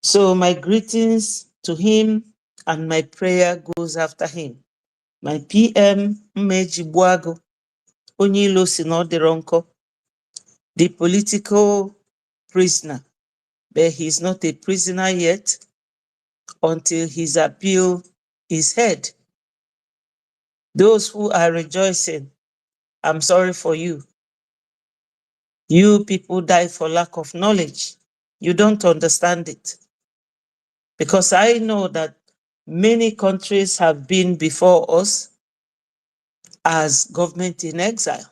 So my greetings to him and my prayer goes after him. My PM, Mmeji Buago, Onyilo Sinodironko, the political prisoner, but he's not a prisoner yet until his appeal is heard. Those who are rejoicing, I'm sorry for you. You people die for lack of knowledge. You don't understand it. Because I know that many countries have been before us as government in exile.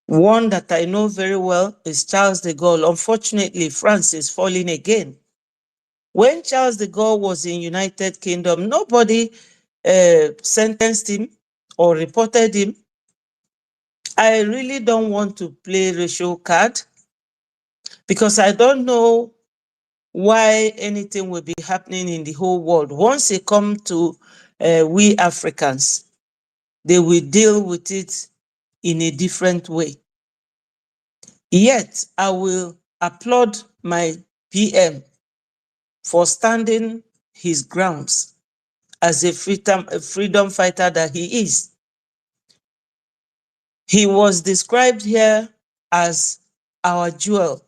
One that I know very well is Charles de Gaulle. Unfortunately, France is falling again. When Charles de Gaulle was in United Kingdom, nobody sentenced him or reported him. I really don't want to play racial card because I don't know why anything will be happening in the whole world. Once it comes to we Africans, they will deal with it in a different way. Yet, I will applaud my PM for standing his grounds as a freedom fighter that he is. He was described here as our jewel.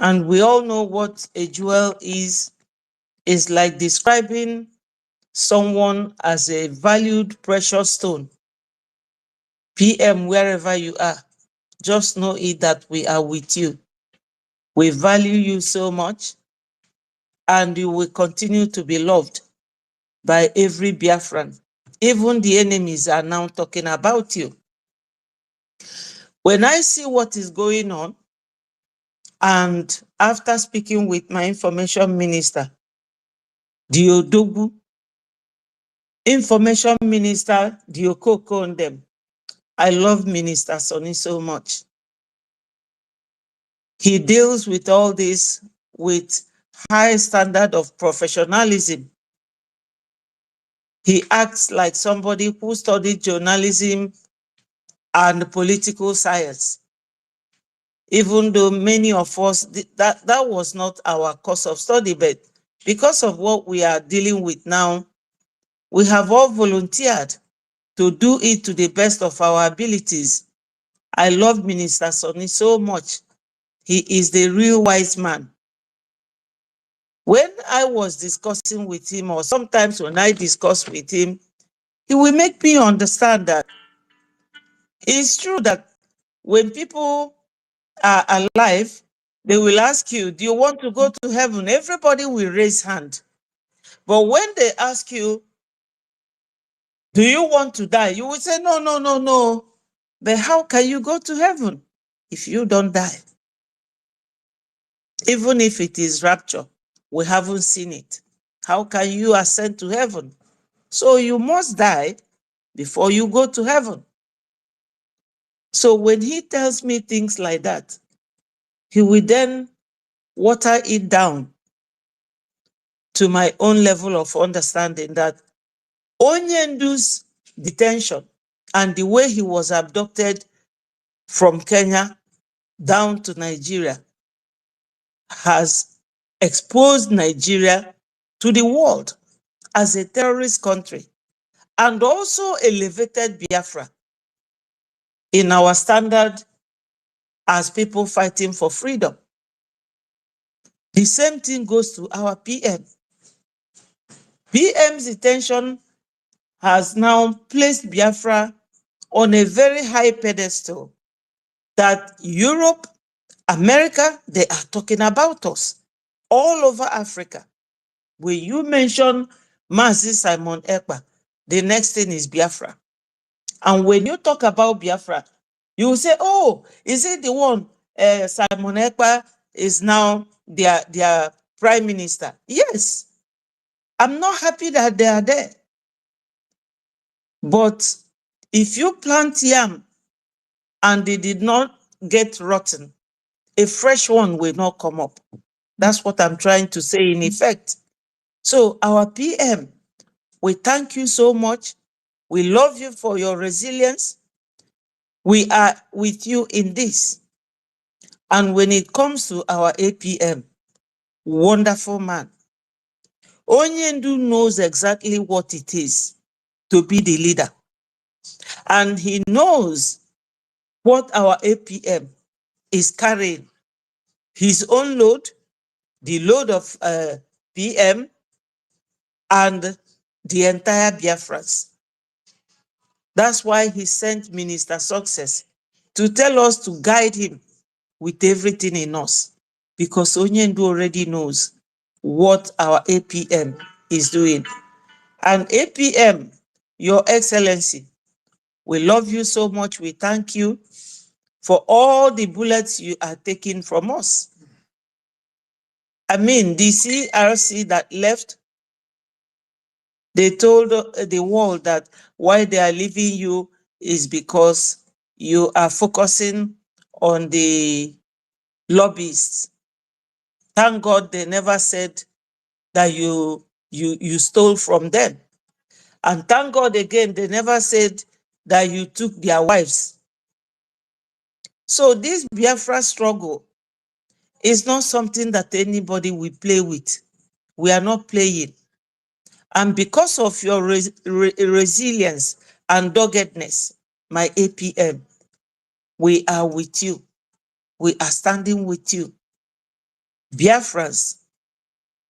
And we all know what a jewel is. It's like describing someone as a valued precious stone. PM, wherever you are, just know it that we are with you. We value you so much, and you will continue to be loved by every Biafran. Even the enemies are now talking about you. When I see what is going on, and after speaking with my information minister, Diodogu, information minister Diokoko and them, I love Minister Sonny so much. He deals with all this with high standard of professionalism. He acts like somebody who studied journalism and political science. Even though many of us, that was not our course of study, but because of what we are dealing with now, we have all volunteered to do it to the best of our abilities. I love Minister Sonny so much. He is the real wise man. When I was discussing with him, or sometimes when I discuss with him, he will make me understand that it's true that when people are alive, they will ask you, do you want to go to heaven? Everybody will raise hand. But when they ask you, do you want to die? You will say, no, no, no, no. But how can you go to heaven if you don't die? Even if it is rapture, we haven't seen it. How can you ascend to heaven? So you must die before you go to heaven. So when he tells me things like that, he will then water it down to my own level of understanding that Onyendu's detention and the way he was abducted from Kenya down to Nigeria has exposed Nigeria to the world as a terrorist country, and also elevated Biafra in our standard as people fighting for freedom. The same thing goes to our PM. PM's detention has now placed Biafra on a very high pedestal that Europe, America, they are talking about us all over Africa. When you mention Mazi Simon Ekpa, the next thing is Biafra. And when you talk about Biafra, you will say, oh, is it the one Simon Ekpa is now their prime minister? Yes. I'm not happy that they are there. But if you plant yam and they did not get rotten, a fresh one will not come up. That's what I'm trying to say in effect. So our PM, we thank you so much. We love you for your resilience. We are with you in this. And when it comes to our APM, wonderful man, Onyendu knows exactly what it is to be the leader. And he knows what our APM is carrying. His own load, the load of PM, and the entire Biafrans. That's why he sent Minister Success to tell us to guide him with everything in us, because Onyendu already knows what our APM is doing. And APM, Your Excellency, we love you so much. We thank you for all the bullets you are taking from us. I mean, the CRC that left, they told the world that why they are leaving you is because you are focusing on the lobbyists. Thank God they never said that you stole from them. And thank God again, they never said that you took their wives. So this Biafra struggle is not something that anybody will play with. We are not playing. And because of your resilience and doggedness, my APM, we are with you. We are standing with you. Biafrans,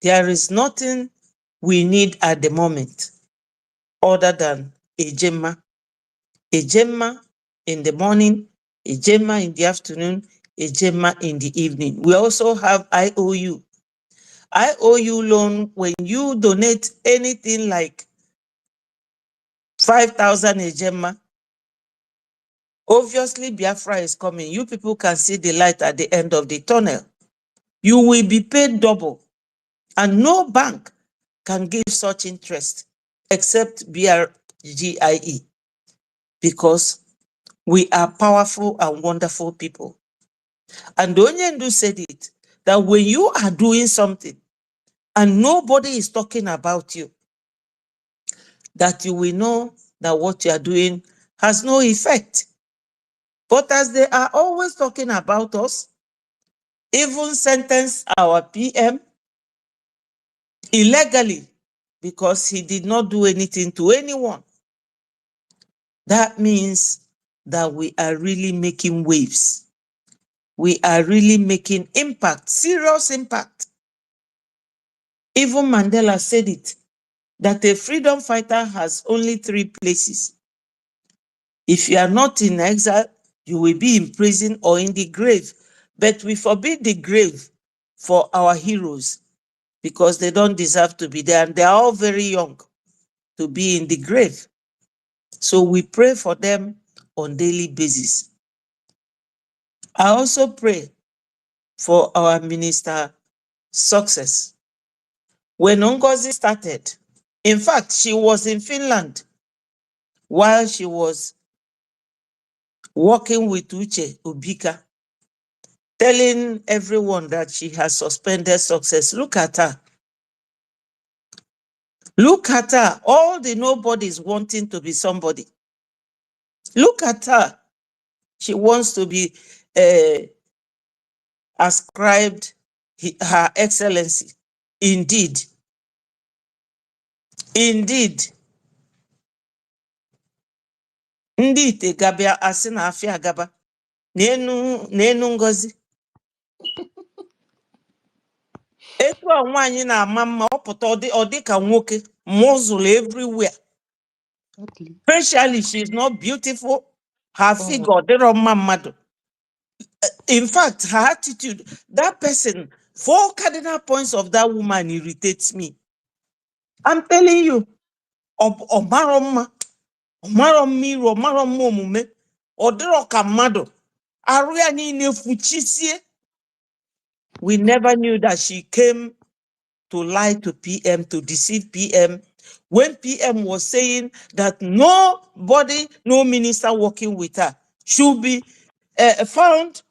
there is nothing we need at the moment other than a gemma. A gemma in the morning, a gemma in the afternoon, a gemma in the evening. We also have IOU. IOU loan, when you donate anything like 5,000 a gemma, obviously Biafra is coming. You people can see the light at the end of the tunnel. You will be paid double. And no bank can give such interest except BRGIE, because we are powerful and wonderful people. And Onyendu said it, that when you are doing something and nobody is talking about you, that you will know that what you are doing has no effect. But as they are always talking about us, even sentence our PM illegally because he did not do anything to anyone. That means that we are really making waves. We are really making impact, serious impact. Even Mandela said it, that a freedom fighter has only 3 places. If you are not in exile, you will be in prison or in the grave. But we forbid the grave for our heroes because they don't deserve to be there and they are all very young to be in the grave. So we pray for them on daily basis. I also pray for our minister success. When Ngozi started, in fact, she was in Finland while she was working with Uche Obika, telling everyone that she has suspended success. Look at her. Look at her. All the nobodies wanting to be somebody. Look at her. She wants to be ascribed her excellency. Indeed. Indeed. Ndị ite gabịa asị na afịa agaba n'enu Ngozi. Etu a nwaanyị na-ama mma ọpụta ọ dị ka nwoke muzzle everywhere. Facially, she is not beautiful. Her figure, dịrọ mma mmadụ. In fact, her attitude, that person, 4 cardinal points of that woman irritates me. I'm telling you, ọmarọ mma, ọmarọ mma iru, ọmarọ mma omume, ọ dịrọ ka mmadụ, arụ ya niile fuchisie. We never knew that she came to lie to PM, to deceive PM, when PM was saying that nobody, no minister working with her should be found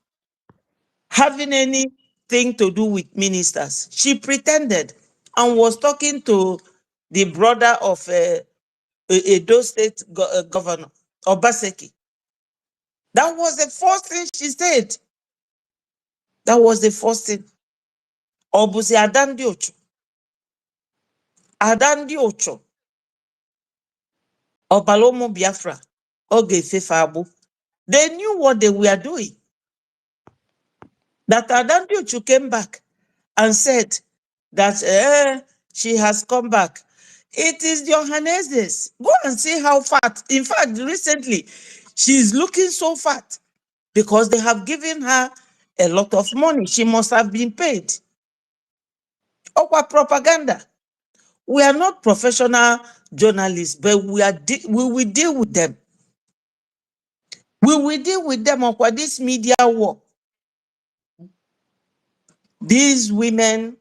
having anything to do with ministers. She pretended and was talking to the brother of Edo State Governor, Obaseki. That was the first thing she said. That was the first thing. Obusi Adandi Ocho. Adandi Ocho. Obalomo Biafra. Oge Fefabo. They knew what they were doing. That Adandi Ocho came back and said that she has come back. It is the Johannes's. Go and see how fat. In fact, recently, she's looking so fat because they have given her a lot of money. She must have been paid. Our propaganda. We are not professional journalists, but we will deal with them. We will deal with them on this media war. These women,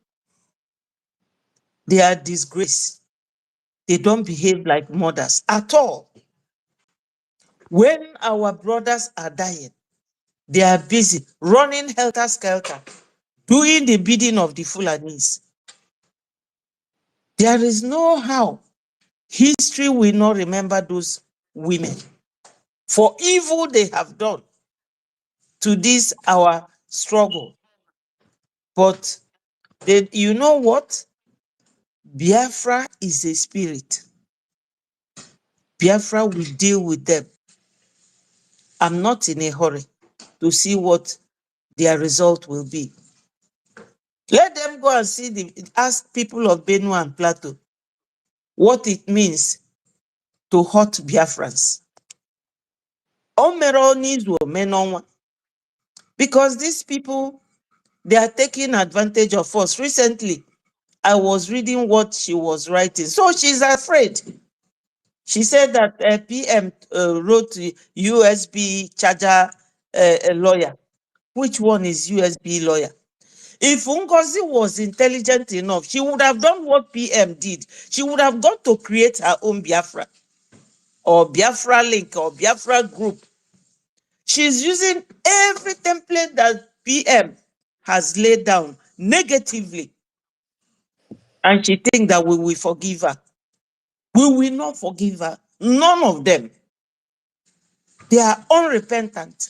they are disgraced. They don't behave like mothers at all. When our brothers are dying, they are busy running helter-skelter, doing the bidding of the Fulanis. There is no how history will not remember those women for evil they have done to this our struggle. But you know what? Biafra is a spirit. Biafra will deal with them. I'm not in a hurry to see what their result will be. Let them go and ask people of Benue and Plateau what it means to hurt Biafrans. Because these people, they are taking advantage of us. Recently, I was reading what she was writing. So she's afraid. She said that PM wrote USB charger lawyer. Which one is USB lawyer? If Ngozi was intelligent enough, she would have done what PM did. She would have got to create her own Biafra or Biafra link or Biafra group. She's using every template that PM has laid down negatively. And she thinks that we will forgive her. We will not forgive her. None of them. They are unrepentant.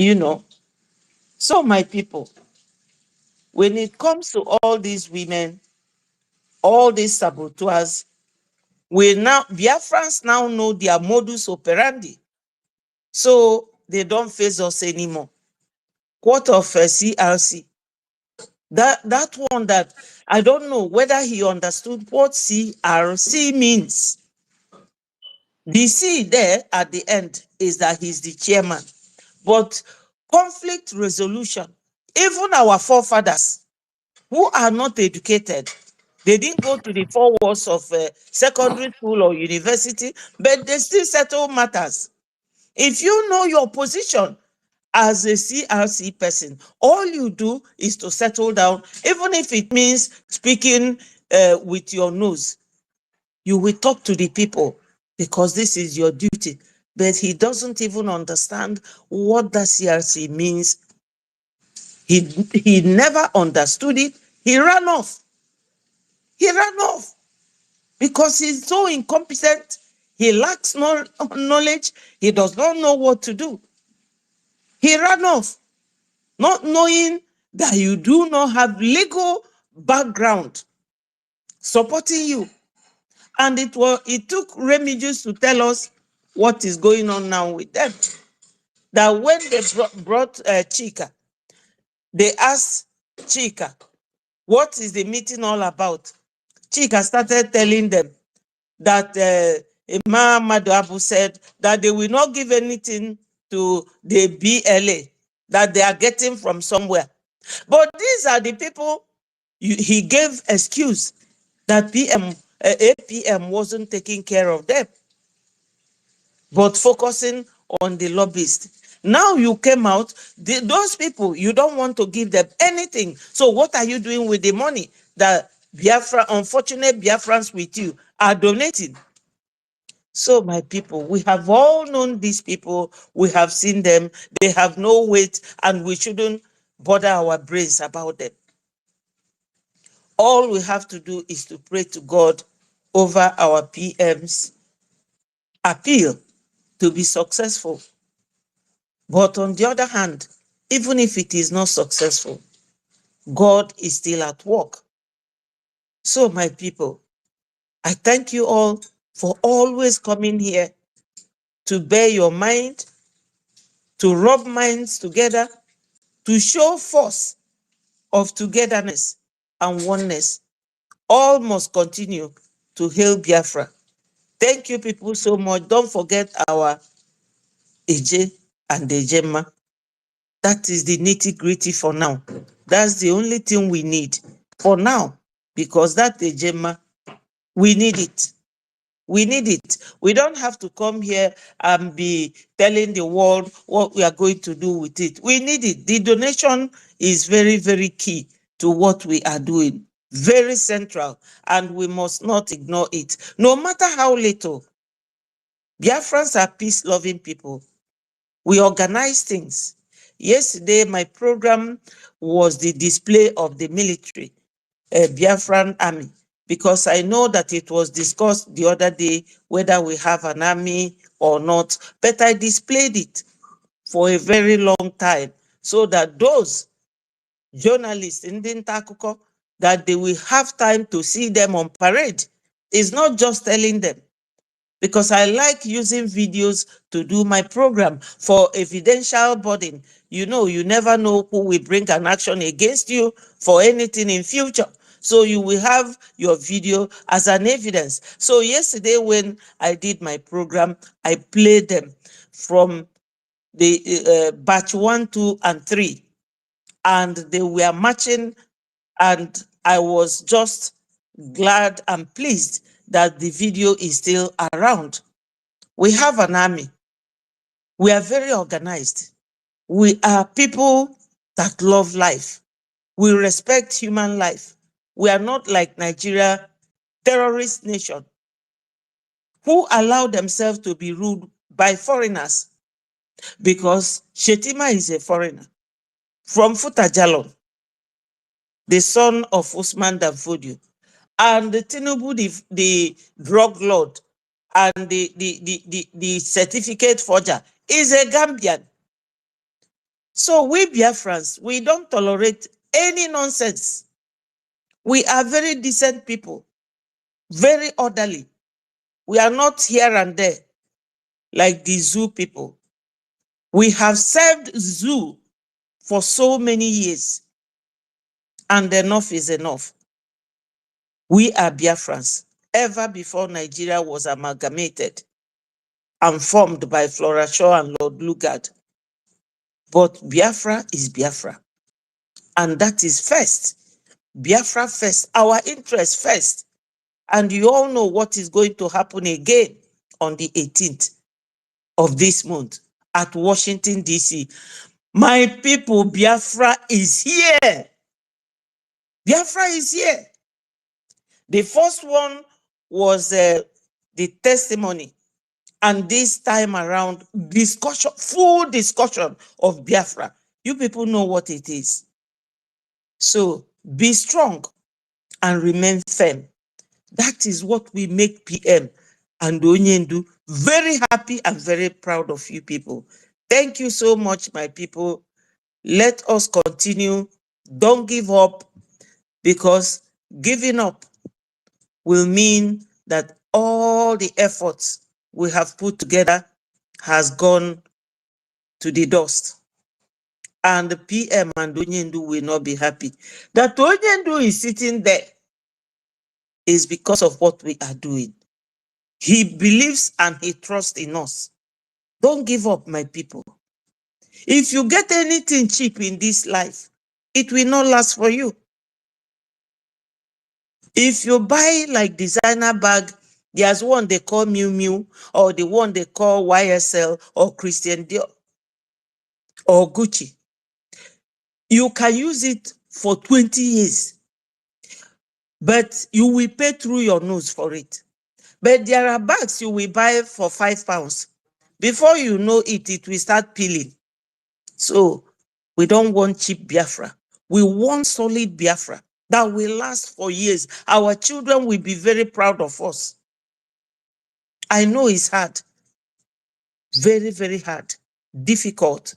you know. So my people, when it comes to all these women, all these saboteurs, Biafrans now know their modus operandi. So they don't face us anymore. What of CRC? That one that I don't know whether he understood what CRC means. The C there at the end is that he's the chairman. But conflict resolution, even our forefathers who are not educated, they didn't go to the 4 walls of secondary school or university, but they still settle matters. If you know your position as a CRC person, all you do is to settle down, even if it means speaking with your nose. You will talk to the people because this is your duty. But he doesn't even understand what the CRC means. He never understood it. He ran off. He ran off because he's so incompetent. He lacks knowledge. He does not know what to do. He ran off, not knowing that you do not have legal background supporting you. And it took Remigius to tell us what is going on now with them. That when they brought Chika, they asked Chika, what is the meeting all about? Chika started telling them that Imam Madu said that they will not give anything to the BLA that they are getting from somewhere. But these are the people he gave excuse that APM wasn't taking care of them, but focusing on the lobbyists. Now you came out, those people, you don't want to give them anything. So what are you doing with the money that unfortunate Biafrans with you are donating? So my people, we have all known these people. We have seen them. They have no weight and we shouldn't bother our brains about them. All we have to do is to pray to God over our PM's appeal to be successful. But on the other hand, even if it is not successful, God is still at work. So my people, I thank you all for always coming here to bear your mind, to rub minds together, to show force of togetherness and oneness. All must continue to hail Biafra. Thank you people so much. Don't forget our Eje and Ejema. That is the nitty-gritty for now. That's the only thing we need for now, because that Ejema, we need it. We need it. We don't have to come here and be telling the world what we are going to do with it. We need it. The donation is very, very key to what we are doing. Very central, and we must not ignore it. No matter how little, Biafrans are peace-loving people. We organize things. Yesterday, my program was the display of the military, Biafran army, because I know that it was discussed the other day whether we have an army or not, but I displayed it for a very long time so that those journalists in the Ntakuko, that they will have time to see them on parade. It's not just telling them, because I like using videos to do my program for evidential burden. You know, you never know who will bring an action against you for anything in future. So you will have your video as an evidence. So yesterday when I did my program, I played them from the batch 1, 2, and 3. And they were marching, and I was just glad and pleased that the video is still around. We have an army. We are very organized. We are people that love life. We respect human life. We are not like Nigeria, terrorist nation, who allow themselves to be ruled by foreigners, because Shetima is a foreigner from Futajalon, the son of Usman Danfodio, and the Tinubu, the drug lord, and the certificate forger is a Gambian. So we Biafrans, we don't tolerate any nonsense. We are very decent people, very orderly. We are not here and there like the zoo people. We have served zoo for so many years, and enough is enough. We are Biafrans, ever before Nigeria was amalgamated and formed by Flora Shaw and Lord Lugard. But Biafra is Biafra, and that is first. Biafra first, our interest first. And you all know what is going to happen again on the 18th of this month at Washington, D.C. My people, Biafra is here. Biafra is here. The first one was the testimony, and this time around, discussion, full discussion of Biafra. You people know what it is. So be strong and remain firm. That is what we make PM and Onyendu very happy and very proud of you people. Thank you so much, my people. Let us continue. Don't give up, because giving up will mean that all the efforts we have put together has gone to the dust. And the PM and Onyendu will not be happy. That Onyendu is sitting there is because of what we are doing. He believes and he trusts in us. Don't give up, my people. If you get anything cheap in this life, it will not last for you. If you buy like designer bag, there's one they call Miu Miu, or the one they call YSL, or Christian Dior, or Gucci. You can use it for 20 years, but you will pay through your nose for it. But there are bags you will buy for £5. Before you know it, it will start peeling. So we don't want cheap Biafra. We want solid Biafra that will last for years. Our children will be very proud of us. I know it's hard. Very, very hard. Difficult.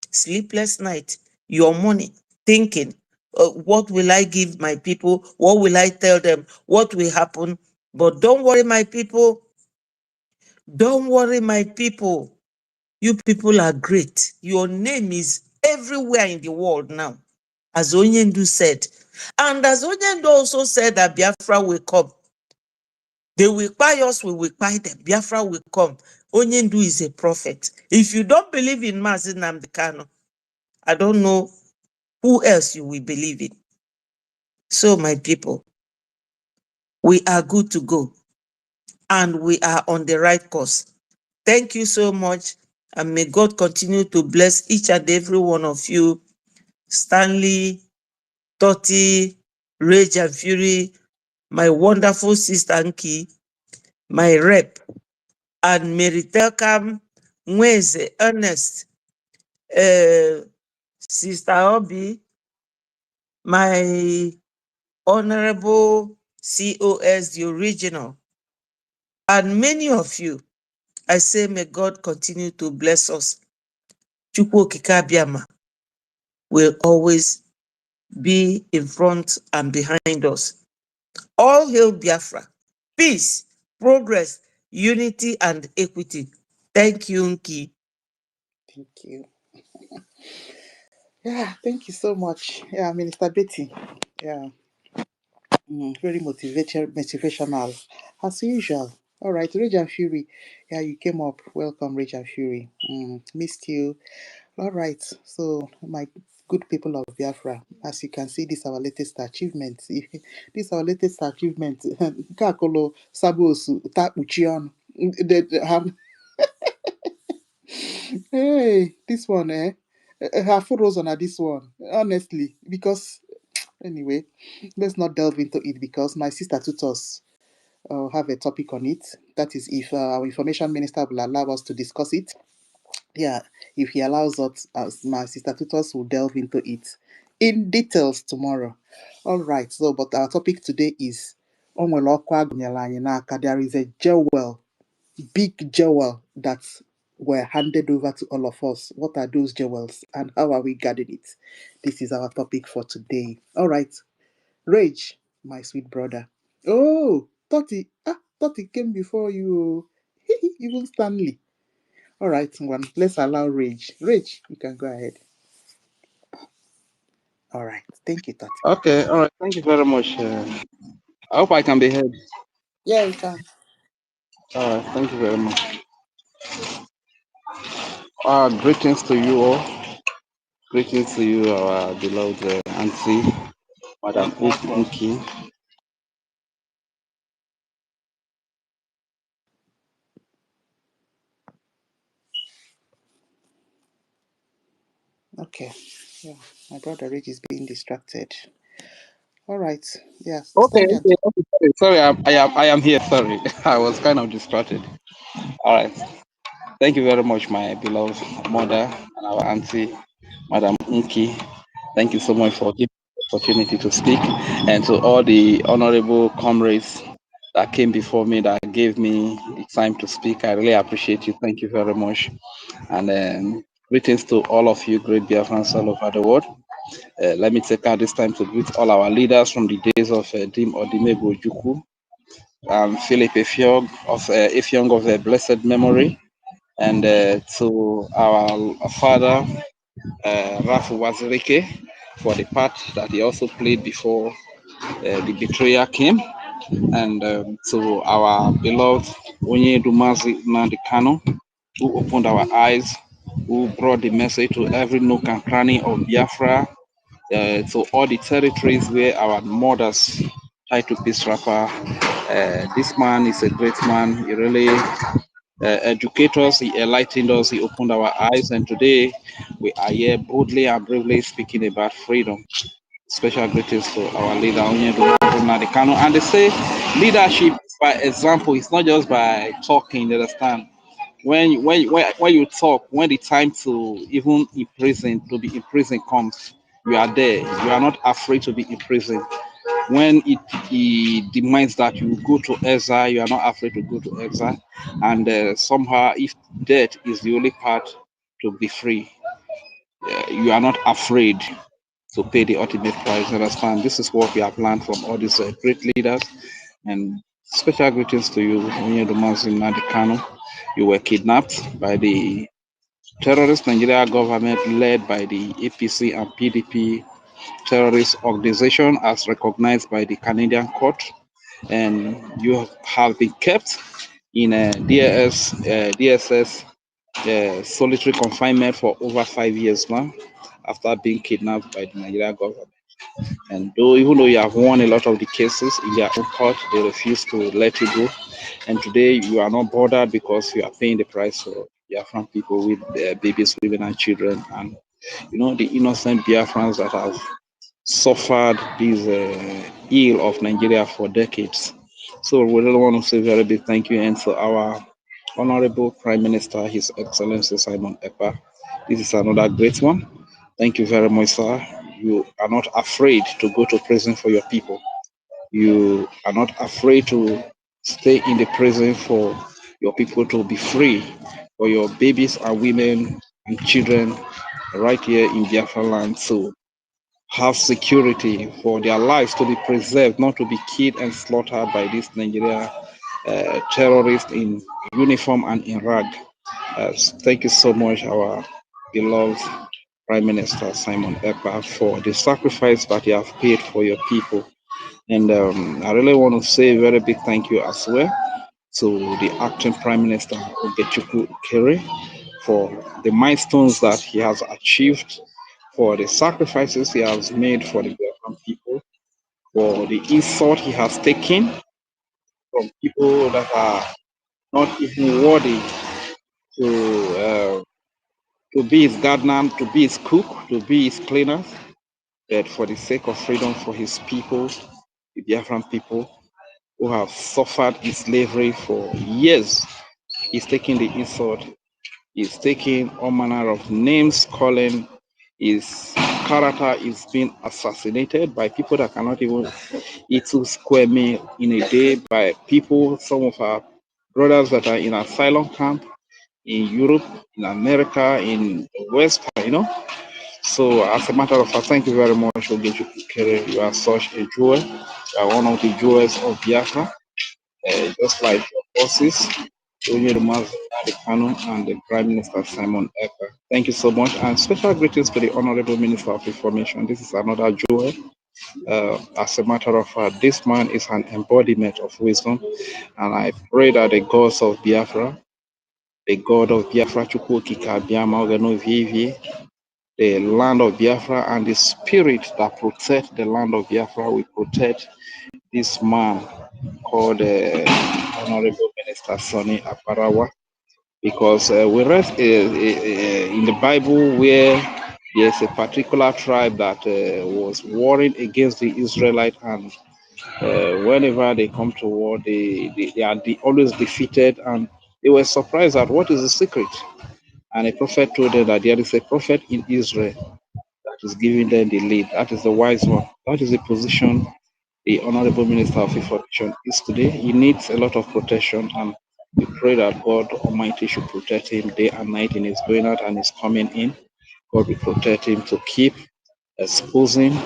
Sleepless night. Your money. Thinking. What will I give my people? What will I tell them? What will happen? But don't worry, my people. Don't worry, my people. You people are great. Your name is everywhere in the world now, as Onyendu said. And as Onyendu also said that Biafra will come. They will buy us, we will buy them. Biafra will come. Onyendu is a prophet. If you don't believe in Mazi Nnamdi Kanu, I don't know who else you will believe in. So, my people, we are good to go. And we are on the right course. Thank you so much. And may God continue to bless each and every one of you. Stanley, Toti, Rage and Fury, my wonderful sister Nki, my rep, and Mary Telkam, Mweze, Ernest, Sister Obi, my honorable COS, the original, and many of you. I say, may God continue to bless us. Chukwu Okike Abiama will always be in front and behind us. All hail Biafra. Peace, progress, unity, and equity. Thank you, Nki. Thank you. Yeah, thank you so much. Yeah, Minister Betty. Yeah, very motivational, as usual. All right, Rage and Fury. Yeah, you came up. Welcome, Rage and Fury. Missed you. All right, so my good people of Biafra, as you can see, this is our latest achievement. This is our latest achievement. Kakolo Sabosu Takuchion. Hey, this one, her photos on this one, honestly, because anyway, let's not delve into it because my sister tutors have a topic on it. That is, if our information minister will allow us to discuss it. Yeah, if he allows us, as my sister tutors will delve into it in details tomorrow. All right, so but our topic today is there is a jewel, big jewel that were handed over to all of us. What are those jewels and how are we guarding it? This is our topic for today. All right. Rage, my sweet brother. Oh, Toti. Toti came before you. Even Stanley. All right, let's allow Rage. Rage, you can go ahead. All right. Thank you, Toti. Okay, all right. Thank you very much. I hope I can be heard. Yeah, you can. All right. Thank you very much. Greetings to you all. Greetings to you, our beloved Auntie, Madam Uki. Okay. Yeah, my brother Rage is being distracted. All right. Yes, Okay, Stanley. okay, okay. Sorry, I am here. Sorry, I was kind of distracted. All right. Thank you very much, my beloved mother and our auntie, Madam Unki. Thank you so much for giving me the opportunity to speak, and to all the honorable comrades that came before me that gave me the time to speak. I really appreciate you. Thank you very much. And greetings to all of you, great Biafrans all over the world. Let me take out this time to greet all our leaders from the days of Dim Odimego Juku and Philip Effiong of blessed memory, and to our father, Rafu Wazirike, for the part that he also played before the betrayer came, and to our beloved Onye Dumazi Nandikano, who opened our eyes, who brought the message to every nook and cranny of Biafra, to all the territories where our mothers tried to peace wrapper. This man is a great man. He really educated us, he enlightened us, he opened our eyes, and today we are here boldly and bravely speaking about freedom. Special greetings to our leader, Onyedu Nadikano. And they say leadership is by example, it's not just by talking, you understand? When you talk, when the time to even to be in prison comes, you are there. You are not afraid to be in prison. When it demands that you go to exile, you are not afraid to go to exile. And somehow, if death is the only path to be free, you are not afraid to pay the ultimate price. Understand? This is what we have learned from all these great leaders. And special greetings to you, Onyedumazi Nadikano. You were kidnapped by the terrorist Nigeria government led by the APC and PDP terrorist organization as recognized by the Canadian court. And you have been kept in a DSS solitary confinement for over 5 years now after being kidnapped by the Nigerian government. And even though you have won a lot of the cases in their own court, they refuse to let you go. And today you are not bothered because you are paying the price for Biafran people with their babies, women, and children. And the innocent Biafrans that have suffered this ill of Nigeria for decades. So we really want to say a very big thank you and to our Honorable Prime Minister, His Excellency Simon Ekpa. This is another great one. Thank you very much, sir. You are not afraid to go to prison for your people. You are not afraid to stay in the prison for your people to be free, for your babies and women and children right here in Biafra land to have security, for their lives to be preserved, not to be killed and slaughtered by these Nigeria terrorists in uniform and in rag. Thank you so much, our beloved Prime Minister Simon Ekpa, for the sacrifice that you have paid for your people. And I really want to say a very big thank you as well to the acting Prime Minister Ogechukwu Kere for the milestones that he has achieved, for the sacrifices he has made for the Biafran people, for the insult he has taken from people that are not even worthy to be his gardener, to be his cook, to be his cleaner, but for the sake of freedom for his people, the Biafran people who have suffered in slavery for years. He's taking the insult. He's taking all manner of names calling. His character is being assassinated by people that cannot even eat 2 square meal in a day, by people, some of our brothers that are in asylum camp, in Europe, in America, in the West, you know. So as a matter of fact, thank you very much, Ogechi. You are such a jewel. You are one of the jewels of Biafra, just like your bosses, Kanu and the Prime Minister Simon Ekpa. Thank you so much, and special greetings to the Honorable Minister of Information. This is another jewel. As a matter of fact, this man is an embodiment of wisdom, and I pray that the gods of Biafra, the God of Biafra, Chukwukika, Biama, Ogenovivi, the land of Biafra, and the spirit that protects the land of Biafra will protect this man called Honorable Minister Sonny Aparawa, because we read in the Bible where there's a particular tribe that was warring against the Israelites, and whenever they come to war, they are always defeated, and they were surprised at what is the secret. And a prophet told them that there is a prophet in Israel that is giving them the lead. That is the wise one. That is the position the Honorable Minister of Information is today. He needs a lot of protection, and we pray that God Almighty should protect him day and night in his going out and his coming in. God will protect him to keep exposing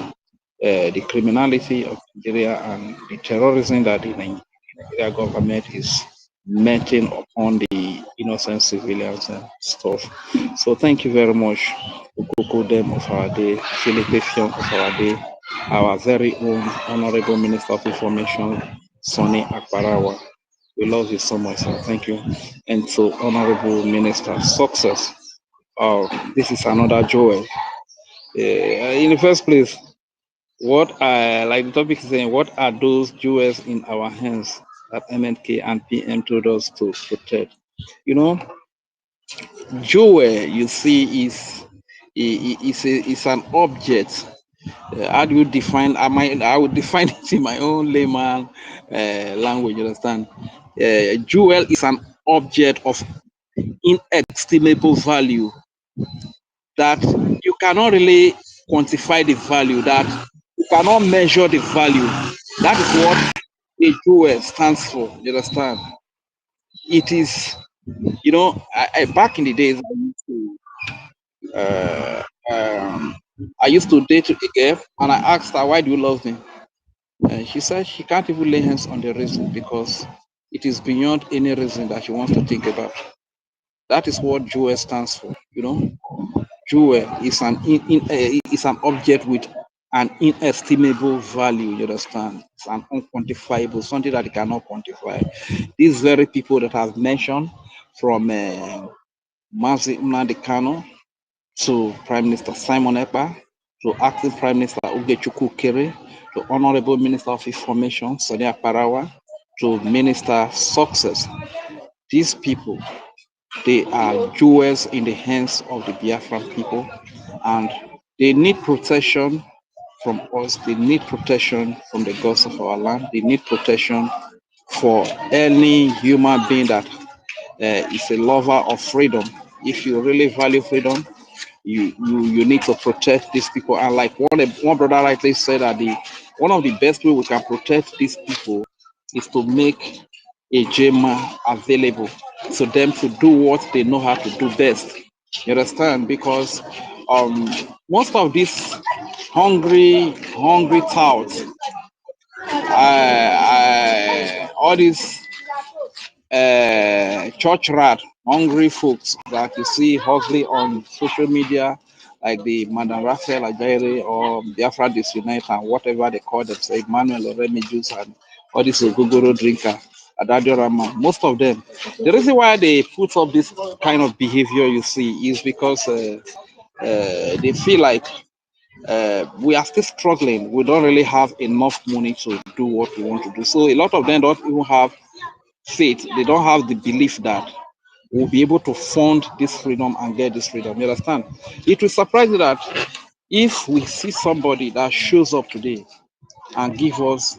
the criminality of Nigeria and the terrorism that the Nigeria government is meting upon the innocent civilians and stuff. So thank you very much, Dem of our day, Philippe Fion of our day, our very own Honorable Minister of Information, Sonny Akbarawa. We love you so much, sir. Thank you. And so, Honorable Minister, success. This is another joy. In the first place, what I like the topic is saying, what are those jewels in our hands that MNK and PM told us to protect? You know, jewel, you see, is an object. How do you define? I would define it in my own layman language. You understand? Jewel is an object of inestimable value that you cannot really quantify the value, that you cannot measure the value. That is what a jewel stands for. You understand? It is, you know, back in the days, I used to date a girl, and I asked her, "Why do you love me?" And she said she can't even lay hands on the reason because it is beyond any reason that she wants to think about. That is what jewel stands for. You know, jewel is is an object with an inestimable value. You understand? It's an unquantifiable, something that you cannot quantify. These very people that I've mentioned, from Mazi Nnamdi Kanu to Prime Minister Simon Ekpa, to Acting Prime Minister Ogechukwu Kere, to Honorable Minister of Information Sonny Akbarawa, to Minister Success. These people, they are jewels in the hands of the Biafran people, and they need protection from us. They need protection from the gods of our land. They need protection for any human being that is a lover of freedom. If you really value freedom, you need to protect these people. And like one brother rightly said, that one of the best way we can protect these people is to make a JMA available to them to do what they know how to do best. You understand? Because most of these hungry touts, all these church rat, hungry folks that you see hustling on social media, like the Madam Raphael Ajaire or Biafra Disunite and whatever they call themselves, Emmanuel Remedios and all these Ogogoro drinker, Adadio Rama, most of them. The reason why they put up this kind of behavior you see is because they feel like we are still struggling. We don't really have enough money to do what we want to do. So a lot of them don't even have faith. They don't have the belief that we'll be able to fund this freedom and get this freedom. You understand? It will surprise you that if we see somebody that shows up today and give us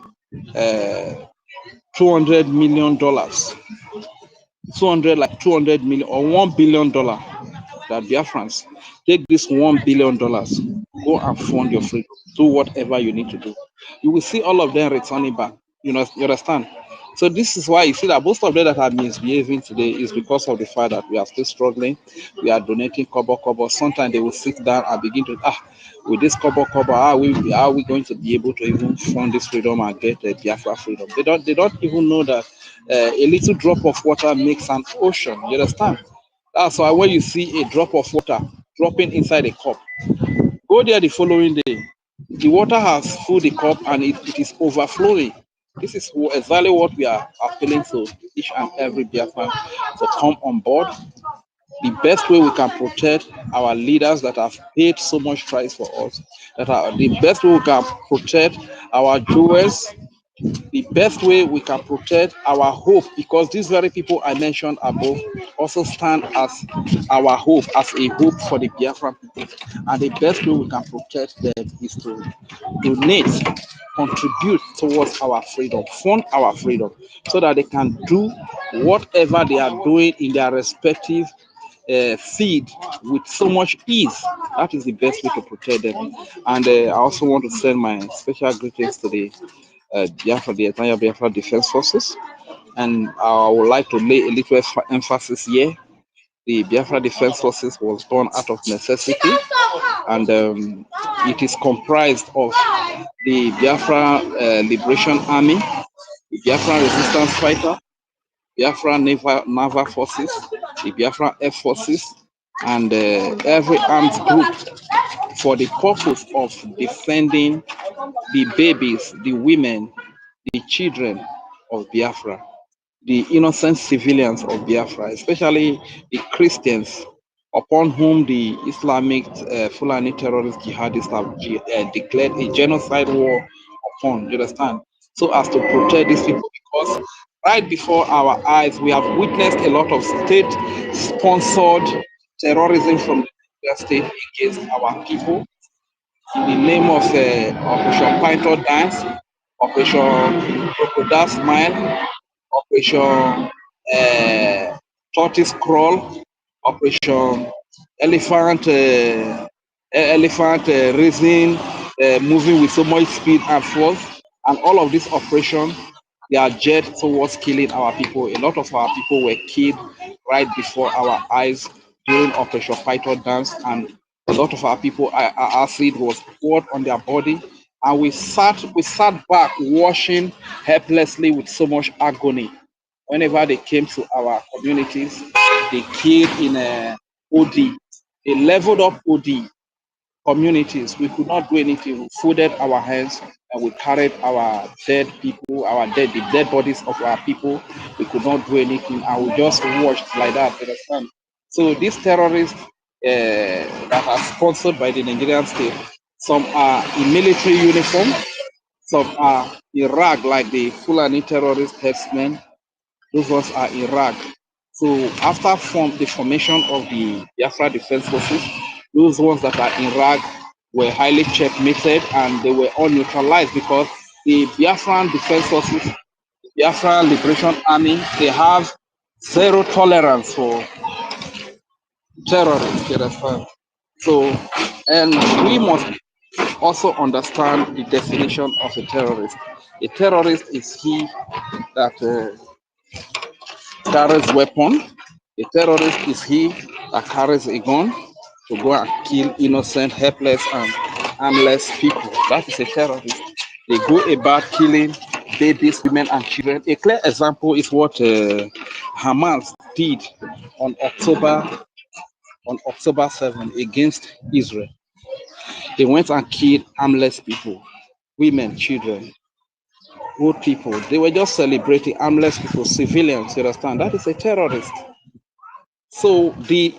$200 million, 200 million or $1 billion, that Biafrans take this $1 billion, go and fund your freedom, do whatever you need to do. You will see all of them returning back. You know, you understand? So this is why you see that most of them that are misbehaving today is because of the fact that we are still struggling. We are donating kobo. Sometimes they will sit down and begin to with this kobo, how are we going to be able to even fund this freedom and get the Biafra freedom? They don't even know that a little drop of water makes an ocean. You understand? That's why when you see a drop of water dropping inside a cup, go there the following day, the water has filled the cup and it is overflowing. This is exactly what we are appealing to each and every Biafran to come on board. The best way we can protect our leaders that have paid so much price for us, the best way we can protect our jewels, the best way we can protect our hope, because these very people I mentioned above also stand as our hope, as a hope for the Biafran people. And the best way we can protect them is to donate, contribute towards our freedom, fund our freedom, so that they can do whatever they are doing in their respective feed with so much ease. That is the best way to protect them. And I also want to send my special greetings to the entire Biafra Defense Forces. And I would like to lay a little emphasis here. The Biafra Defense Forces was born out of necessity, and it is comprised of the Biafra Liberation Army, the Biafra Resistance Fighter, Biafra Naval Forces, the Biafra Air Forces, and every armed group for the purpose of defending the babies, the women, the children of Biafra, the innocent civilians of Biafra, especially the Christians upon whom the Islamic Fulani terrorist jihadists have declared a genocide war upon, you understand? So as to protect these people, because right before our eyes, we have witnessed a lot of state-sponsored terrorism from the state against our people in the name of Operation Python Dance, Operation Crocodile Smile, Operation Tortoise Crawl, Operation Elephant Racing, moving with so much speed and force, and all of these operations, they are geared towards killing our people. A lot of our people were killed right before our eyes during Operation Python Dance, and a lot of our people, acid was poured on their body, and we sat back watching helplessly with so much agony. Whenever they came to our communities, they killed in a OD. They leveled up OD communities. We could not do anything. We folded our hands and we carried our dead people, the dead bodies of our people. We could not do anything, and we just watched like that. You understand? So these terrorists that are sponsored by the Nigerian state, some are in military uniform, some are in rag like the Fulani terrorist herdsmen. Those ones are in rag. So after the formation of the Biafra Defense Forces, those ones that are in rag were highly checkmated and they were all neutralized, because the Biafran Defense Forces, the Biafra Liberation Army, they have zero tolerance for terrorists. You understand? So, and we must also understand the definition of a terrorist. A terrorist is he that carries weapon. A terrorist is he that carries a gun to go and kill innocent, helpless, and harmless people. That is a terrorist. They go about killing babies, women, and children. A clear example is what Hamas did on October 7 against Israel. They went and killed harmless people, women, children, old people. They were just celebrating harmless people, civilians. You understand? That is a terrorist. So the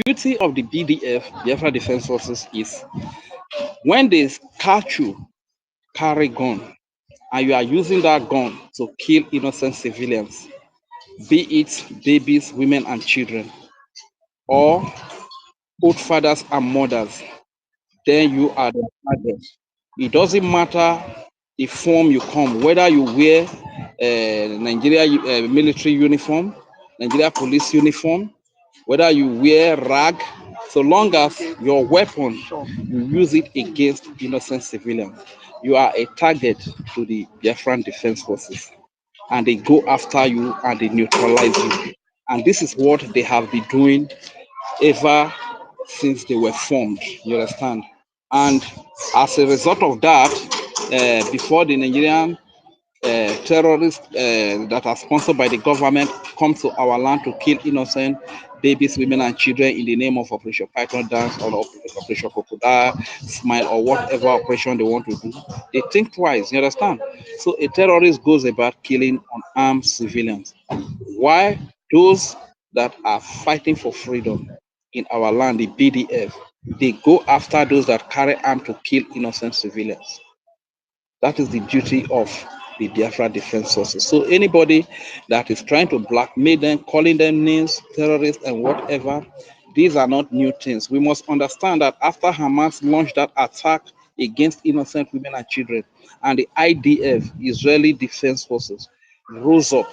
duty of the BDF, Biafra Defense Forces, is when they catch you, carry gun, and you are using that gun to kill innocent civilians, be it babies, women, and children, or old fathers and mothers, then you are the target. It doesn't matter the form you come, whether you wear Nigeria military uniform, Nigeria police uniform, whether you wear rag, so long as your weapon, you use it against innocent civilians, you are a target to the Biafran Defense Forces. and they go after you and they neutralize you. And this is what they have been doing ever since they were formed. You understand? And as a result of that, before the Nigerian terrorists that are sponsored by the government come to our land to kill innocent babies, women, and children in the name of Operation Python Dance or Operation Crocodile Smile or whatever operation they want to do, they think twice. You understand? So a terrorist goes about killing unarmed civilians. Why? Those that are fighting for freedom in our land, the BDF, they go after those that carry arms to kill innocent civilians. That is the duty of the Biafra Defense Forces. So anybody that is trying to blackmail them, calling them names, terrorists, and whatever, these are not new things. We must understand that after Hamas launched that attack against innocent women and children, and the IDF, Israeli Defense Forces, rose up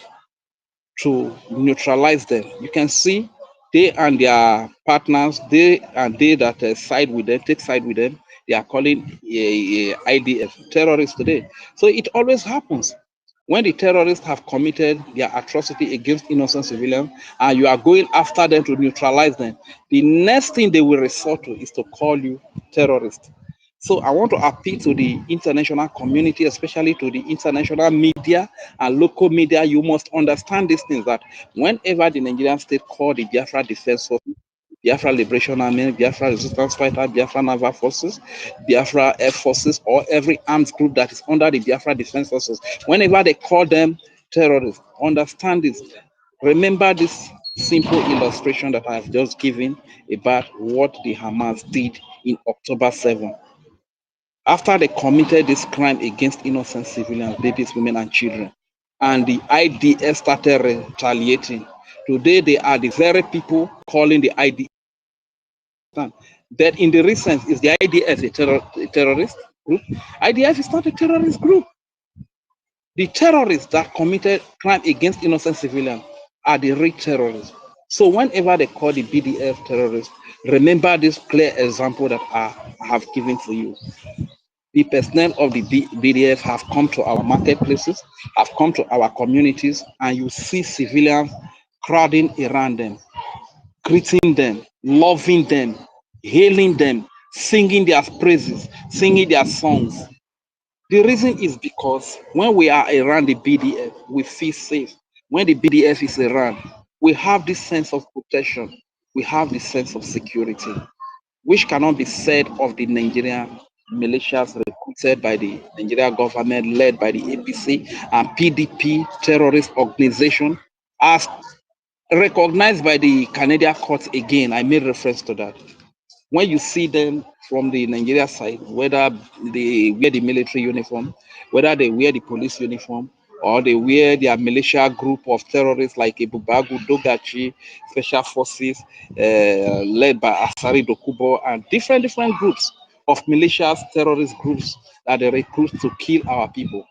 to neutralize them. You can see they and their partners, they that side with them, take side with them, they are calling IDF terrorists today. So it always happens. When the terrorists have committed their atrocity against innocent civilians and you are going after them to neutralize them, the next thing they will resort to is to call you terrorist. So I want to appeal to the international community, especially to the international media and local media. You must understand these things, that whenever the Nigerian state call the Biafra Defense Force, Biafra Liberation Army, Biafra Resistance Fighter, Biafra Naval Forces, Biafra Air Forces, or every armed group that is under the Biafra Defense Forces, whenever they call them terrorists, understand this. Remember this simple illustration that I have just given about what the Hamas did in October 7. After they committed this crime against innocent civilians, babies, women, and children, and the IDF started retaliating, today they are the very people calling the IDF. That in the recent, is the IDF a terrorist group? IDF is not a terrorist group. The terrorists that committed crime against innocent civilians are the real terrorists. So whenever they call the BDF terrorists, remember this clear example that I have given to you. The personnel of the BDF have come to our marketplaces, have come to our communities, and you see civilians crowding around them, greeting them, loving them, hailing them, singing their praises, singing their songs. The reason is because when we are around the BDF, we feel safe. When the BDF is around, we have this sense of protection. We have this sense of security, which cannot be said of the Nigerian militias recruited by the Nigerian government, led by the APC and PDP terrorist organization, as recognized by the Canadian courts. Again, I made reference to that. When you see them from the Nigeria side, whether they wear the military uniform, whether they wear the police uniform, or they wear their militia group of terrorists like Ebubagu, Dogachi, Special Forces, led by Asari Dokubo, and different groups of militias, terrorist groups that they recruit to kill our people.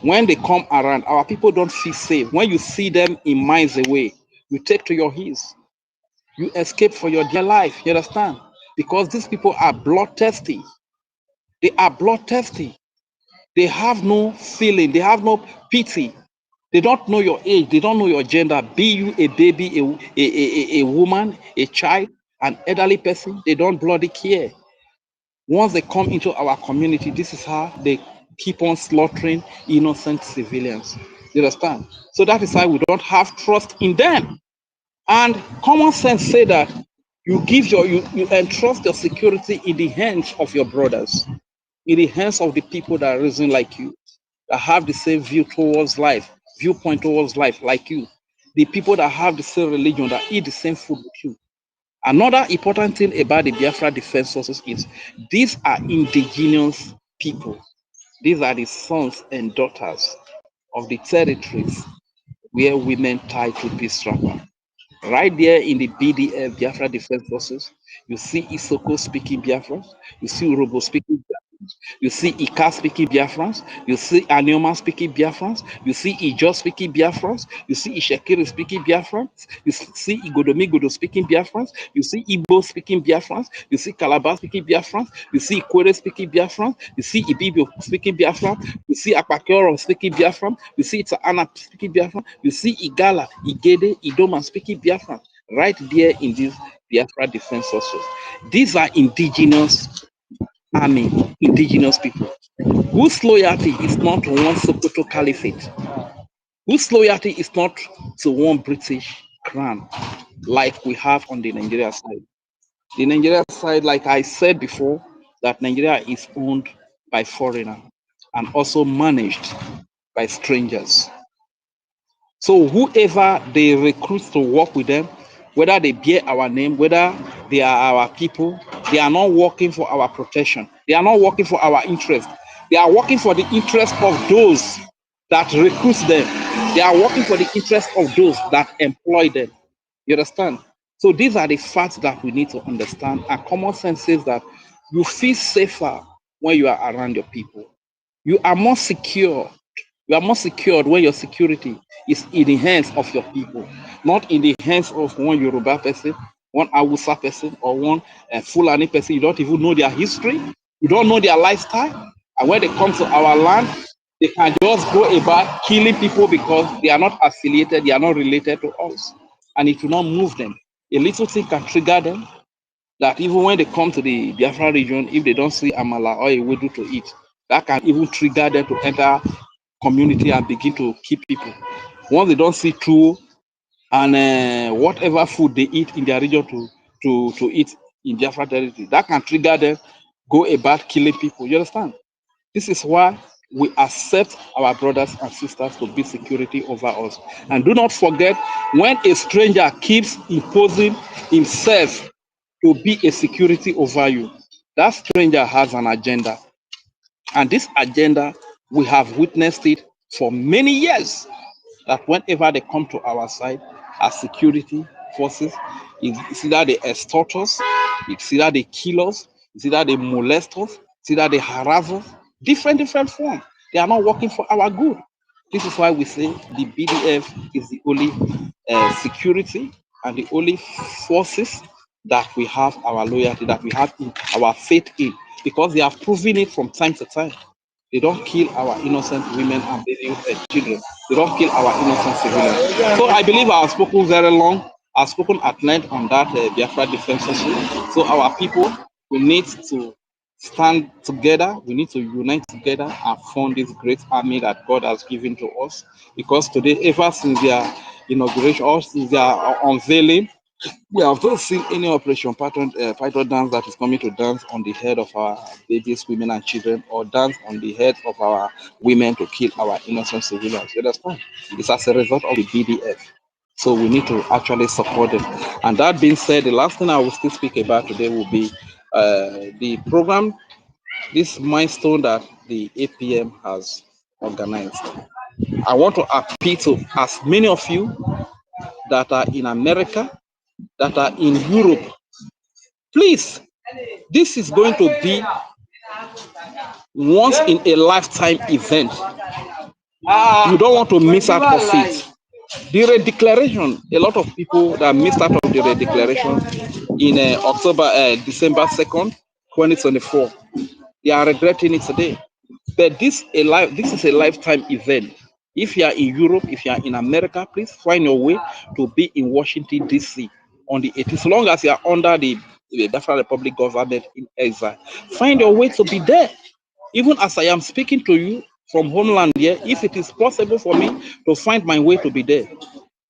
When they come around, our people don't feel safe. When you see them in miles away, you take to your heels. You escape for your dear life. You understand? Because these people are bloodthirsty. They are bloodthirsty. They have no feeling. They have no pity. They don't know your age. They don't know your gender. Be you a baby, a woman, a child, an elderly person, they don't bloody care. Once they come into our community, this is how they keep on slaughtering innocent civilians. You understand? So that is why we don't have trust in them. And common sense say that you entrust your security in the hands of your brothers, in the hands of the people that are reason like you, that have the same viewpoint towards life like you, the people that have the same religion, that eat the same food with you. Another important thing about the Biafra Defense Forces is these are indigenous people. These are the sons and daughters of the territories where women tie to peace wrapper. Right there in the BDF, Biafra Defense Forces, you see Isoko speaking Biafra, you see Urobo speaking Biafra, You see Ika speaking Biafrans. You see Anioma speaking Biafrans. You see Ijo speaking Biafrans. You see Ishekiri speaking Biafrans. You see Igodomigodo speaking Biafrans. You see Igbo speaking Biafrans. You see Calabar speaking Biafrans. You see Ikwere speaking Biafrans. You see Ibibio speaking Biafrans. You see Akpakoro speaking Biafran. You see Itaana speaking Biafran. You see Igala, Igede, Idoma speaking Biafran. Right there in these Biafra defense forces. These are indigenous army, indigenous people whose loyalty is not to one Sokoto Caliphate, whose loyalty is not to one British crown, like we have on the Nigeria side. The Nigeria side, like I said before, that Nigeria is owned by foreigners and also managed by strangers. So whoever they recruit to work with them, whether they bear our name, whether they are our people, they are not working for our protection. They are not working for our interest. They are working for the interest of those that recruit them. They are working for the interest of those that employ them. You understand? So these are the facts that we need to understand. And common sense says that you feel safer when you are around your people. You are more secure. You are more secured when your security is in the hands of your people, not in the hands of one Yoruba person, one Hausa person, or one Fulani person. You don't even know their history. You don't know their lifestyle. And when they come to our land, they can just go about killing people because they are not affiliated, they are not related to us. And it will not move them. A little thing can trigger them that even when they come to the Biafra region, if they don't see Amala or a Wedu to eat, that can even trigger them to enter community and begin to keep people. Once they don't see true and whatever food they eat in their region to eat in Biafra territory, that can trigger them go about killing people. You understand? This is why we accept our brothers and sisters to be security over us. And do not forget, when a stranger keeps imposing himself to be a security over you, that stranger has an agenda. And this agenda, we have witnessed it for many years, that whenever they come to our side as security forces, it's either they extort us, it's either they kill us, it's either they molest us, it's either they harass us, different forms. They are not working for our good. This is why we say the BDF is the only security and the only forces that we have our loyalty, that we have our faith in, because they have proven it from time to time. They don't kill our innocent women and baby children. They don't kill our innocent civilians. So I believe I have spoken very long. I've spoken at length on that Biafra defense issue. So our people, we need to stand together. We need to unite together and form this great army that God has given to us. Because today, ever since their inauguration or since their unveiling, we have not seen any operation python dance that is coming to dance on the head of our babies, women, and children, or dance on the head of our women to kill our innocent civilians. You understand? It's as a result of the BDF. So we need to actually support them. And that being said, the last thing I will still speak about today will be the program, this milestone that the APM has organized. I want to appeal to as many of you that are in America, that are in Europe. Please, this is going to be once in a lifetime event. You don't want to miss out of it. The redeclaration, a lot of people that missed out of the redeclaration in December 2nd, 2024, they are regretting it today. But this is a lifetime event. If you are in Europe, if you are in America, please find your way to be in Washington, D.C. on the 18th. So long as you are under the Biafra Republic government in exile, find your way to be there. Even as I am speaking to you from homeland here, if it is possible for me to find my way to be there,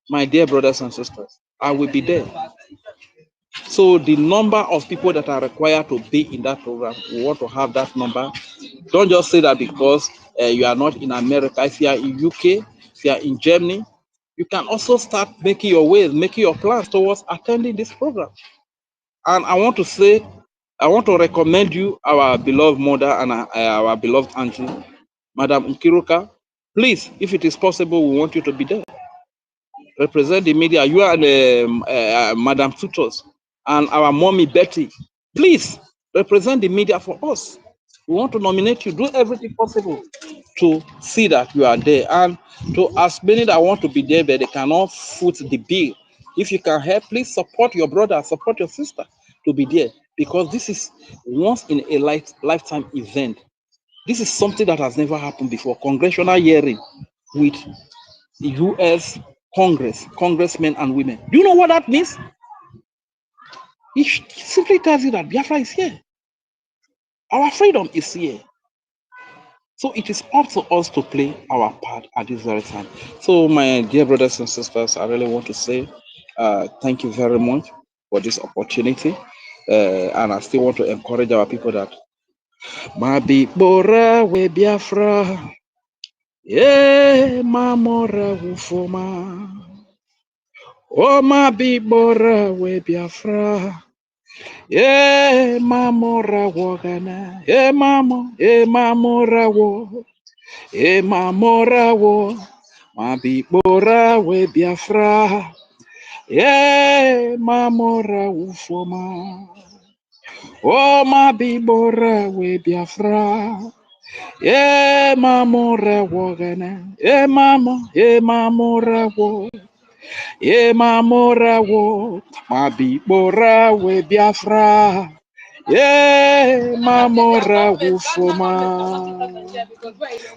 my dear brothers and sisters, I will be there. So the number of people that are required to be in that program, we want to have that number. Don't just say that because you are not in America. If you are in UK, if you are in Germany, you can also start making your ways, making your plans towards attending this program. And I want to recommend you our beloved mother and our beloved auntie, Madam Nkiruka. Please, if it is possible, we want you to be there. Represent the media. You and Madam Tutos and our mommy Betty. Please represent the media for us. We want to nominate you. Do everything possible to see that you are there. And to as many that want to be there, but they cannot foot the bill. If you can help, please support your brother, support your sister to be there. Because this is once in a lifetime event. This is something that has never happened before. Congressional hearing with U.S. Congress, congressmen and women. Do you know what that means? It simply tells you that Biafra is here. Our freedom is here. So it is up to us to play our part at this very time. So my dear brothers and sisters, I really want to say thank you very much for this opportunity. And I still want to encourage our people that Mabi Bora we Biafra, yeah, Mamora Wufoma. Oh, Mabi Bora we Biafra, yeah, Mamora Wogana, yeah, Mamora Wo. E mamorawo, mabibora we Biafra. E mamorawo foma. O mabibora we Biafra. E mamorawo gana. E mamorawo. E mamorawo, mabibora we Biafra. Yeah, Mamora Wufoma.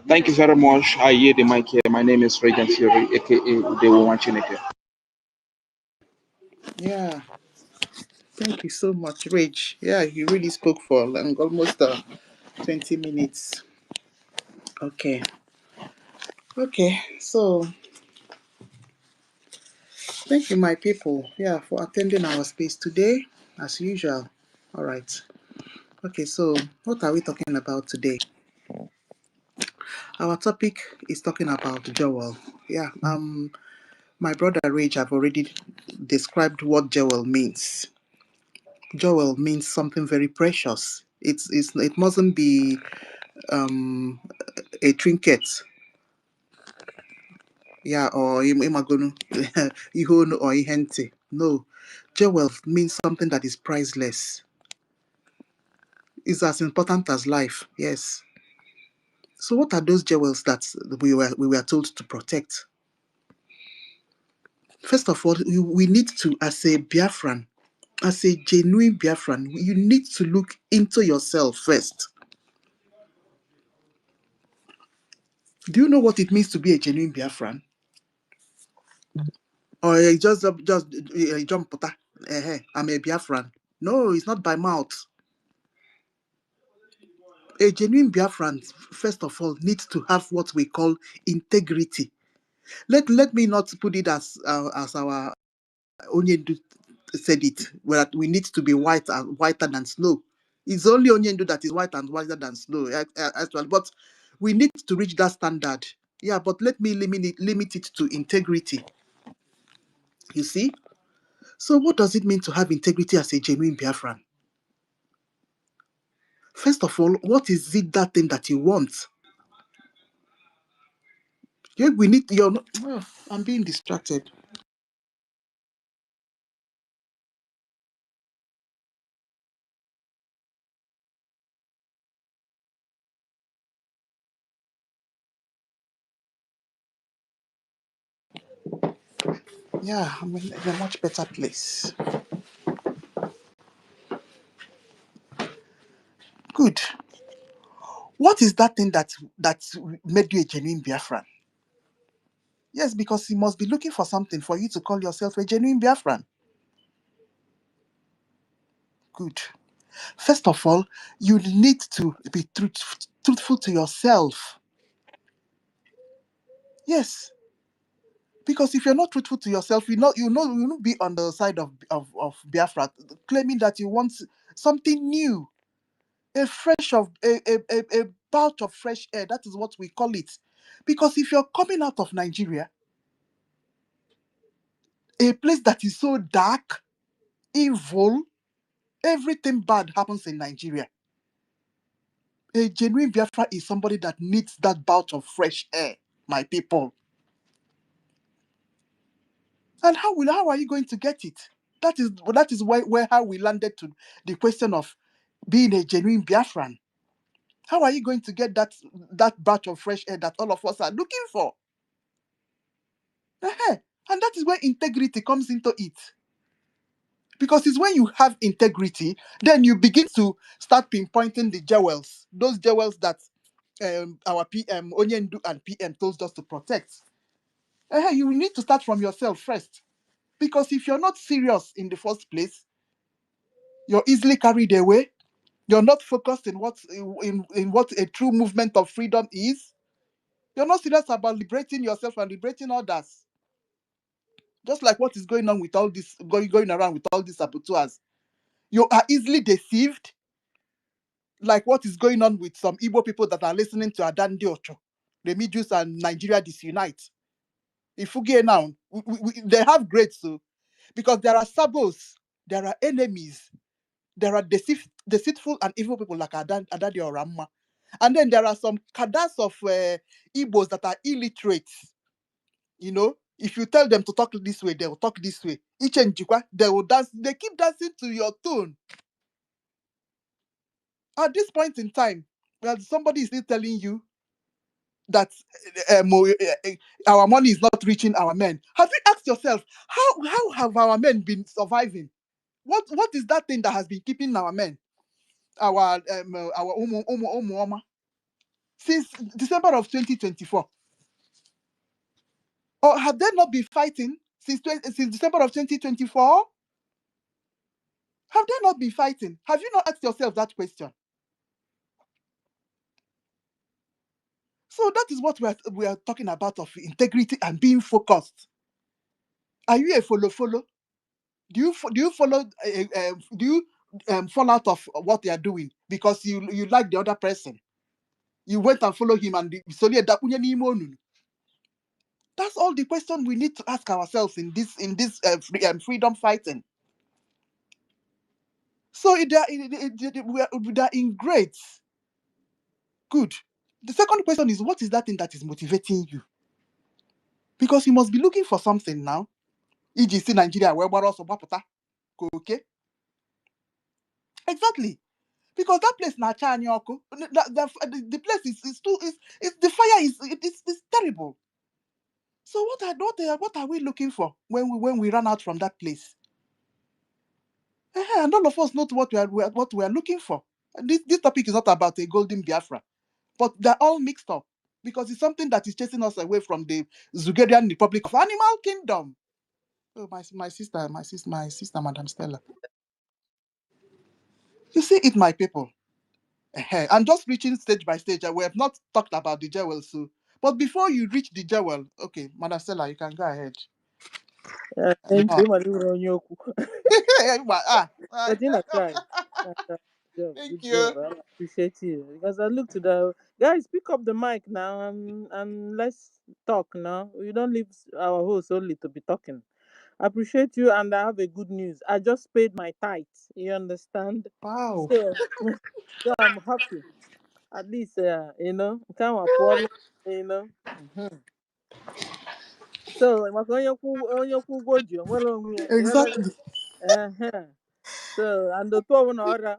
Thank you very much. I hear the mic here. My name is Regan Fury, aka the Woman Chineke. Yeah, thank you so much, Rich. Yeah, you really spoke for like almost 20 minutes. Okay. Okay, so thank you, my people, yeah, for attending our space today, as usual. All right. Okay, so what are we talking about today? Our topic is talking about Joel. Yeah, my brother Rage have already described what Joel means. Joel means something very precious. It mustn't be a trinket, yeah, or imagonu, ihonu or ihente. No, Joel means something that is priceless. It's as important as life. Yes. So what are those jewels that we were told to protect? First of all, we need to, as a Biafran, as a genuine Biafran, you need to look into yourself first. Do you know what it means to be a genuine Biafran? Or just jump puta, I'm a Biafran. No, it's not by mouth. A genuine Biafran, first of all, needs to have what we call integrity. Let me not put it as our Onyendu said it, where we need to be white and whiter than snow. It's only Onyendu that is white and whiter than snow, actually. But we need to reach that standard. Yeah, but let me limit it to integrity. You see? So what does it mean to have integrity as a genuine Biafran? First of all, what is it that thing that you want? Yeah, we need your. Oh, I'm being distracted. Yeah, I'm in a much better place. Good. What is that thing that made you a genuine Biafran? Yes, because you must be looking for something for you to call yourself a genuine Biafran. Good. First of all, you need to be truthful to yourself. Yes, because if you're not truthful to yourself, you will be on the side of Biafra, claiming that you want something new, a fresh of a bout of fresh air. That is what we call it. Because if you're coming out of Nigeria, a place that is so dark, evil, everything bad happens in Nigeria. A genuine Biafra is somebody that needs that bout of fresh air, my people. And how are you going to get it? That is where how we landed to the question of being a genuine Biafran. How are you going to get that batch of fresh air that all of us are looking for? And that is where integrity comes into it. Because it's when you have integrity, then you begin to start pinpointing the jewels, those jewels that our PM, Onyendu and PM told us to protect. You need to start from yourself first. Because if you're not serious in the first place, you're easily carried away. You're not focused in what a true movement of freedom is. You're not serious about liberating yourself and liberating others. Just like what is going on with all this, going around with all these saboteurs. You are easily deceived, like what is going on with some Igbo people that are listening to Adandi Ocho. The Midus and Nigeria disunite. Ifuge now, they have grades, so because there are sabos, there are enemies, there are deceitful and evil people like Adadi or Ramma. And then there are some cadres of Igbos that are illiterate. If you tell them to talk this way, they will talk this way. Each and Jikwa, they will dance, they keep dancing to your tune. At this point in time, well, somebody is still telling you that our money is not reaching our men. Have you asked yourself, how have our men been surviving? What is that thing that has been keeping our men, our Oma, since December of 2024? Or have they not been fighting since December of 2024? Have they not been fighting? Have you not asked yourself that question? So that is what we are talking about, of integrity and being focused. Are you a follow? Do you follow? Do you fall out of what they are doing because you like the other person? You went and follow him, and that's all the question we need to ask ourselves in this freedom fighting. So we are in grades. Good. The second question is, what is that thing that is motivating you? Because you must be looking for something now. EGC Nigeria, where also okay? Exactly. Because that place na Chanyoko, the place is too is the fire is terrible. So what are we looking for when we run out from that place? And all of us know what we are looking for. This topic is not about a golden Biafra, but they're all mixed up because it's something that is chasing us away from the Zugerian Republic of Animal Kingdom. Oh, my sister, Madam Stella. You see it, my people. I'm just reaching stage by stage. We have not talked about the jewel, so. But before you reach the jewel, okay, Madam Stella, you can go ahead. Thank No. you, Malibronyoku. But you know, try. Good Thank you. job. I appreciate you because I look to the guys. Pick up the mic now and let's talk now. We don't leave our host only to be talking. I appreciate you, and I have a good news. I just paid my tithes. You understand? Wow. So, so I'm happy. At least, come up, Mhm. So, onye kwụ ụgwọ ji onwere onwe ya. Exactly. Uh-huh. So, and the two of order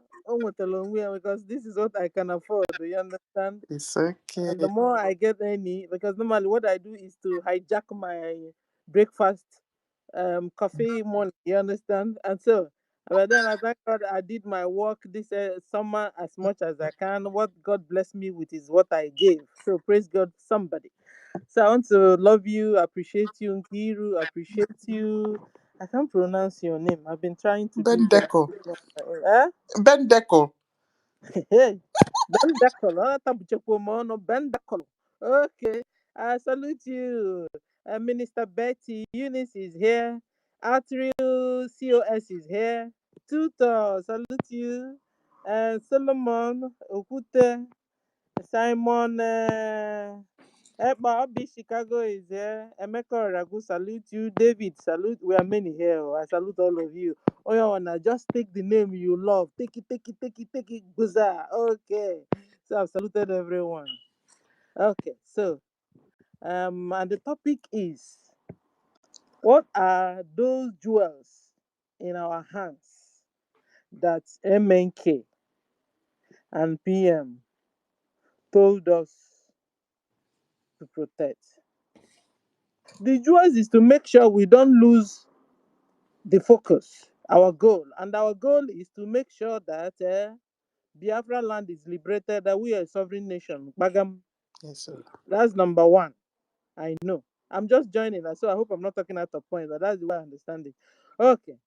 because this is what I can afford. Do you understand? It's okay. And the more I get any, because normally what I do is to hijack my breakfast coffee money. You understand? And so, but then I thank God I did my work this summer as much as I can. What God blessed me with is what I gave. So praise God, somebody. So I want to love you, appreciate you, Nkiru, appreciate you. I can't pronounce your name. I've been trying to do Ben that. Deco. Eh? Ben Deco. Hey, Ben Dakolo. No Ben Dakolo. Okay, I salute you. Minister Betty Eunice is here. Atrial COS is here. Tutor, salute you. Solomon Okute, Simon Ekpa Obi Chicago is here. Emeka Ragu, salute you. David, salute. We are many here. I salute all of you. Oh, yeah, wanna just take the name you love. Take it, take it, Guza. Okay. So I've saluted everyone. Okay, so and the topic is, what are those jewels in our hands that MNK and PM told us to protect. The jewels is to make sure we don't lose the focus, our goal. And our goal is to make sure that Biafra land is liberated, that we are a sovereign nation. Bagam, Yes, sir. that's number one. I know. I'm just joining, so I hope I'm not talking out of point, but that's the way I understand it. Okay.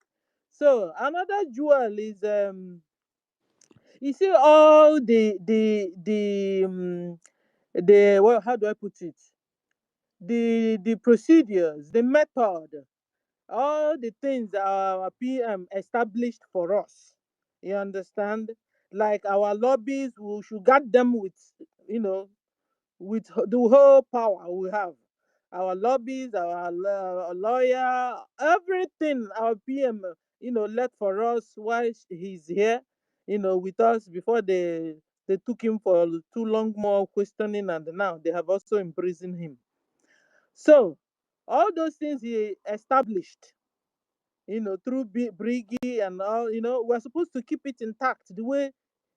So another jewel is you see all the well, how do I put it? The procedures, the method, all the things our PM established for us. You understand? Like our lobbies, we should guard them with, you know, with the whole power we have. Our lobbies, our lawyer, everything our PM, led for us while he's here, with us before they took him for too long more questioning, and now they have also imprisoned him. So all those things he established, through Brigi and all, we're supposed to keep it intact the way,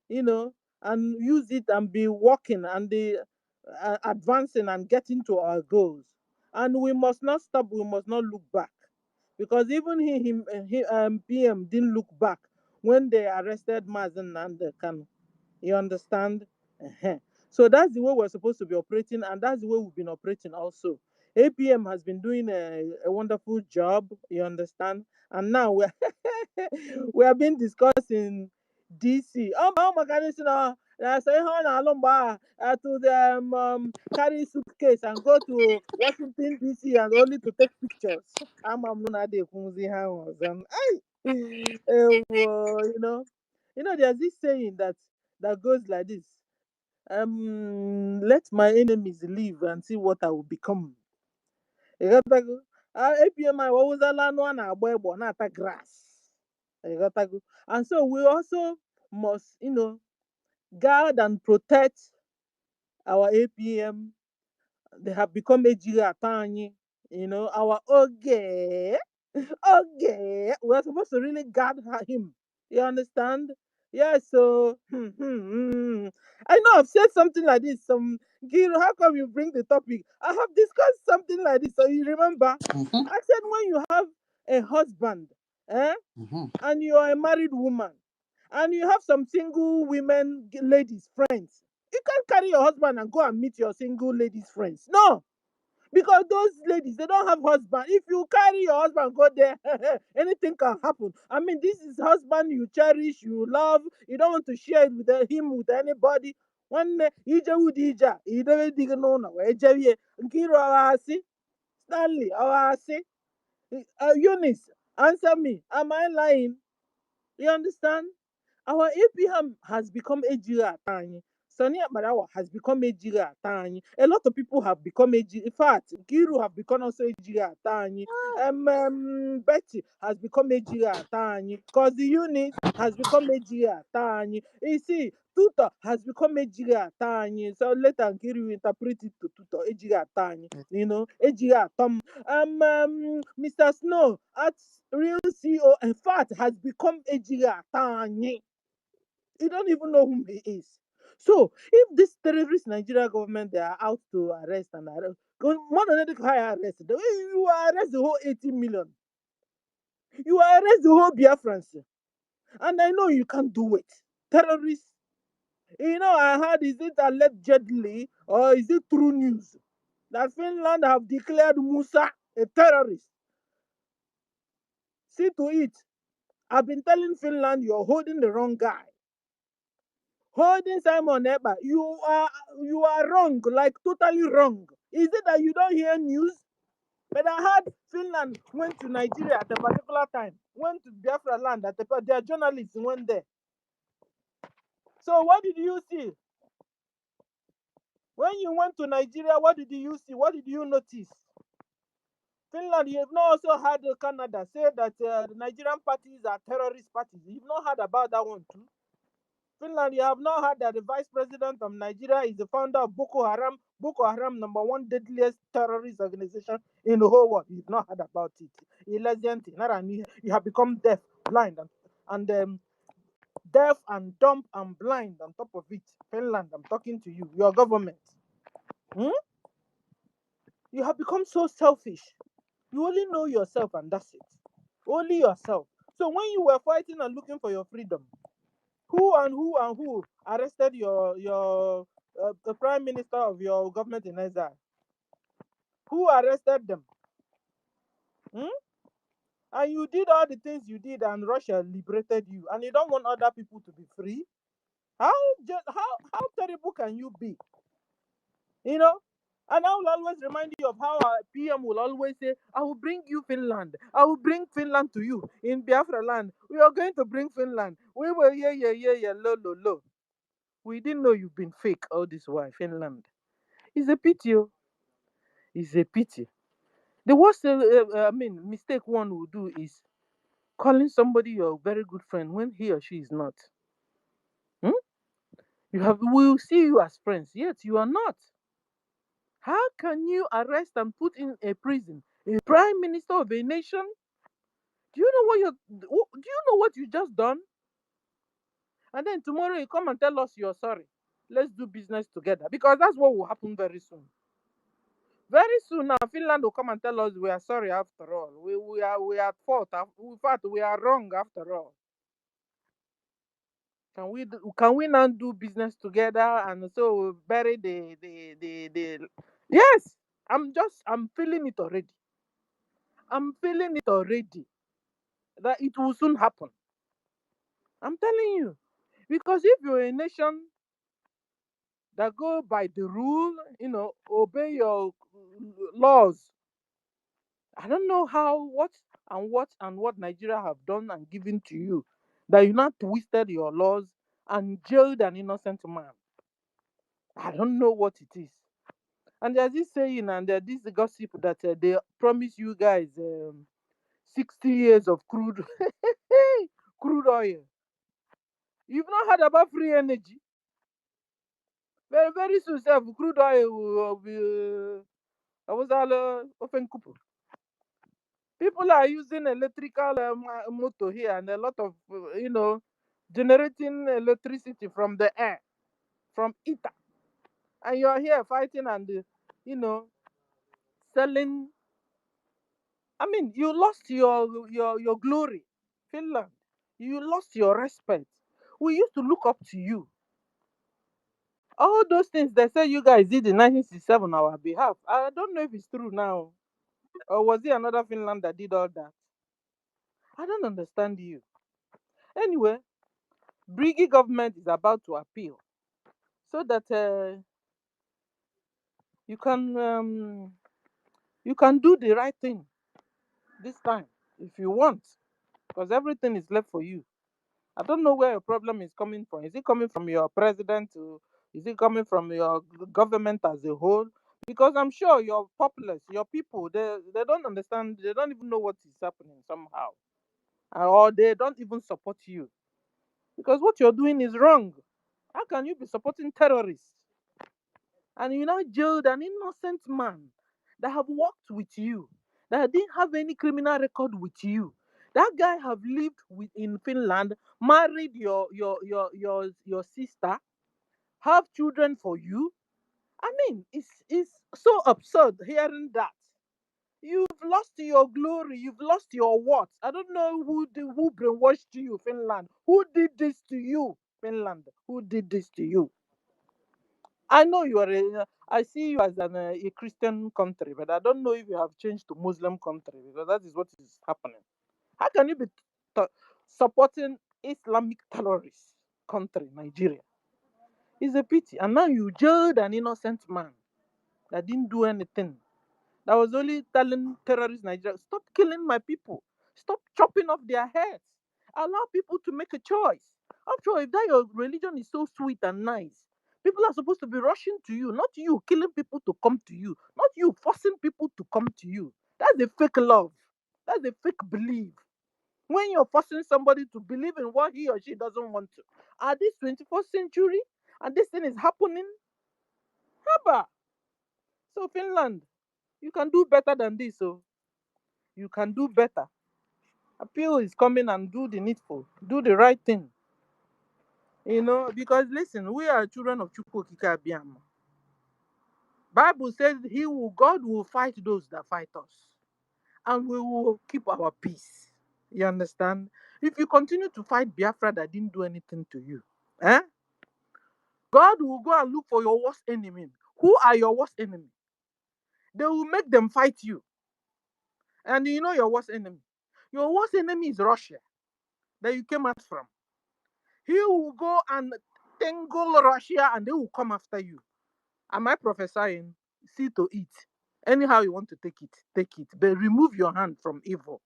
you know, and use it and be working and the advancing and getting to our goals. And we must not stop. We must not look back, because even PM didn't look back when they arrested Mazen and Kanu. You understand? Ehen. So that's the way we're supposed to be operating, and that's the way we've been operating also. APM has been doing a wonderful job, you understand? And now we have been discussing DC. Oh my goodness, say to the carry suitcase and go to Washington DC and only to take pictures. There's this saying that goes like this. Let my enemies live and see what I will become. Ịghọtago? APM wawụzala anụ a na-agba egbe ọ na-ata grass. Ịghọtago? And so we also must, guard and protect our APM. They have become ejiri atọ anyị. Our oge. Okay, we're supposed to really guard him. You understand? Yeah, so I know I've said something like this. Gil, how come you bring the topic? I have discussed something like this. So you remember? Mm-hmm. I said when you have a husband, Mm-hmm. and you are a married woman, and you have some single women, ladies, friends, you can't carry your husband and go and meet your single ladies' friends. No, because those ladies, they don't have husband. If you carry your husband go there, anything can happen. I mean, this is husband you cherish, you love, you don't want to share it with him with anybody. One ije with ija, you don't dig no no. Nkiro awasi, Stanley awasi, Eunice, answer me. Am I lying? You understand? Our APM has become Ejira Atani. Sani Marawa has become Ejira Atani. A lot of people have become Ejira. In fact, Giru have become also Ejira Atani. Betty has become Ejira Atani. Because the unit has become Ejira Atani. You see, Tutor has become Ejira Atani. So later Giru interpret it to Tutor Ejira Atani. Ejira Tom. Mr. Snow at Real CEO, in fact, has become Ejira Atani. You don't even know whom he is. So if this terrorist Nigeria government, they are out to arrest and arrest, more than anything, high arrest, you arrest the whole 80 million. You arrest the whole Biafrans. And I know you can't do it. Terrorists. I heard, is it allegedly or is it true news that Finland have declared Musa a terrorist? See to it. I've been telling Finland you're holding the wrong guy. Holding Simon Ekpa, you are wrong, like totally wrong. Is it that you don't hear news? But I heard Finland went to Nigeria at a particular time, went to Biafra land their journalists went there. So what did you see? When you went to Nigeria, what did you see? What did you notice? Finland, you have not also heard Canada say that the Nigerian parties are terrorist parties. You've not heard about that one too. Finland, you have not heard that the vice president of Nigeria is the founder of Boko Haram. Boko Haram, number one deadliest terrorist organization in the whole world. You've not heard about it. You have become deaf, blind, and deaf and dumb and blind on top of it. Finland, I'm talking to you, your government. Hmm? You have become so selfish. You only know yourself and that's it. Only yourself. So when you were fighting and looking for your freedom, who arrested your the prime minister of your government in exile? Who arrested them? Hmm? And you did all the things you did, and Russia liberated you, and you don't want other people to be free. How terrible can you be? You know. And I will always remind you of how our PM will always say, "I will bring you Finland. I will bring Finland to you in Biafra land. We are going to bring Finland. We will, yeah, low. We didn't know you've been fake all this while, Finland. It's a pity. Oh. It's a pity. The worst, mistake one will do is calling somebody your very good friend when he or she is not. Hmm? We will see you as friends, yet you are not. How can you arrest and put in a prison a prime minister of a nation? Do you know what you just done? And then tomorrow you come and tell us you're sorry. Let's do business together, because that's what will happen very soon. Very soon now, Finland will come and tell us we are sorry after all. We are at fault. In fact, we are wrong after all. Can we now do business together and so bury the yes. I'm feeling it already. I'm feeling it already that it will soon happen. I'm telling you. Because if you're a nation that go by the rule, obey your laws, I don't know what Nigeria have done and given to you that you not twisted your laws and jailed an innocent man. I don't know what it is. And there's this saying and there's this gossip that they promise you guys 60 years of crude crude oil. You've not heard about free energy. Very, very soon, sef, crude oil will be. I was all open couple. People are using electrical motor here and a lot of, generating electricity from the air, from ether. And you're here fighting and, selling. I mean, you lost your glory, Finland. You lost your respect. We used to look up to you. All those things they say you guys did in 1967 on our behalf. I don't know if it's true now. Or was it another Finland that did all that? I don't understand you. Anyway, Brigi government is about to appeal so that you can do the right thing this time if you want, because everything is left for you. I don't know where your problem is coming from. Is it coming from your president? Is it coming from your government as a whole? Because I'm sure your populace, your people, they don't understand. They don't even know what is happening somehow, or they don't even support you because what you're doing is wrong. How can you be supporting terrorists and you now jailed an innocent man that have worked with you, that didn't have any criminal record with you? That guy have lived in Finland, married your sister, have children for you. I mean, it's so absurd hearing that. You've lost your glory. You've lost your what? I don't know who brainwashed you, Finland. Who did this to you, Finland? Who did this to you? I know you are. I see you as a Christian country, but I don't know if you have changed to Muslim country because that is what is happening. How can you be supporting Islamic terrorist country, Nigeria? It's a pity. And now you jailed an innocent man that didn't do anything. That was only telling terrorists Nigeria, stop killing my people. Stop chopping off their heads. Allow people to make a choice. After all, if that your religion is so sweet and nice, people are supposed to be rushing to you, not you killing people to come to you, not you forcing people to come to you. That's a fake love. That's a fake belief. When you're forcing somebody to believe in what he or she doesn't want to. At this 21st century, and this thing is happening, haba. So Finland, you can do better than this. So you can do better. Appeal is coming and do the needful. Do the right thing. You know, because listen, we are children of Chukwu Okike Abiama. Bible says God will fight those that fight us, and we will keep our peace. You understand? If you continue to fight Biafra that didn't do anything to you, eh? God will go and look for your worst enemy. Who are your worst enemy? They will make them fight you. And you know your worst enemy. Your worst enemy is Russia, that you came out from. He will go and tangle Russia and they will come after you. Am I prophesying? See to it. Anyhow you want to take it, take it. But remove your hand from evil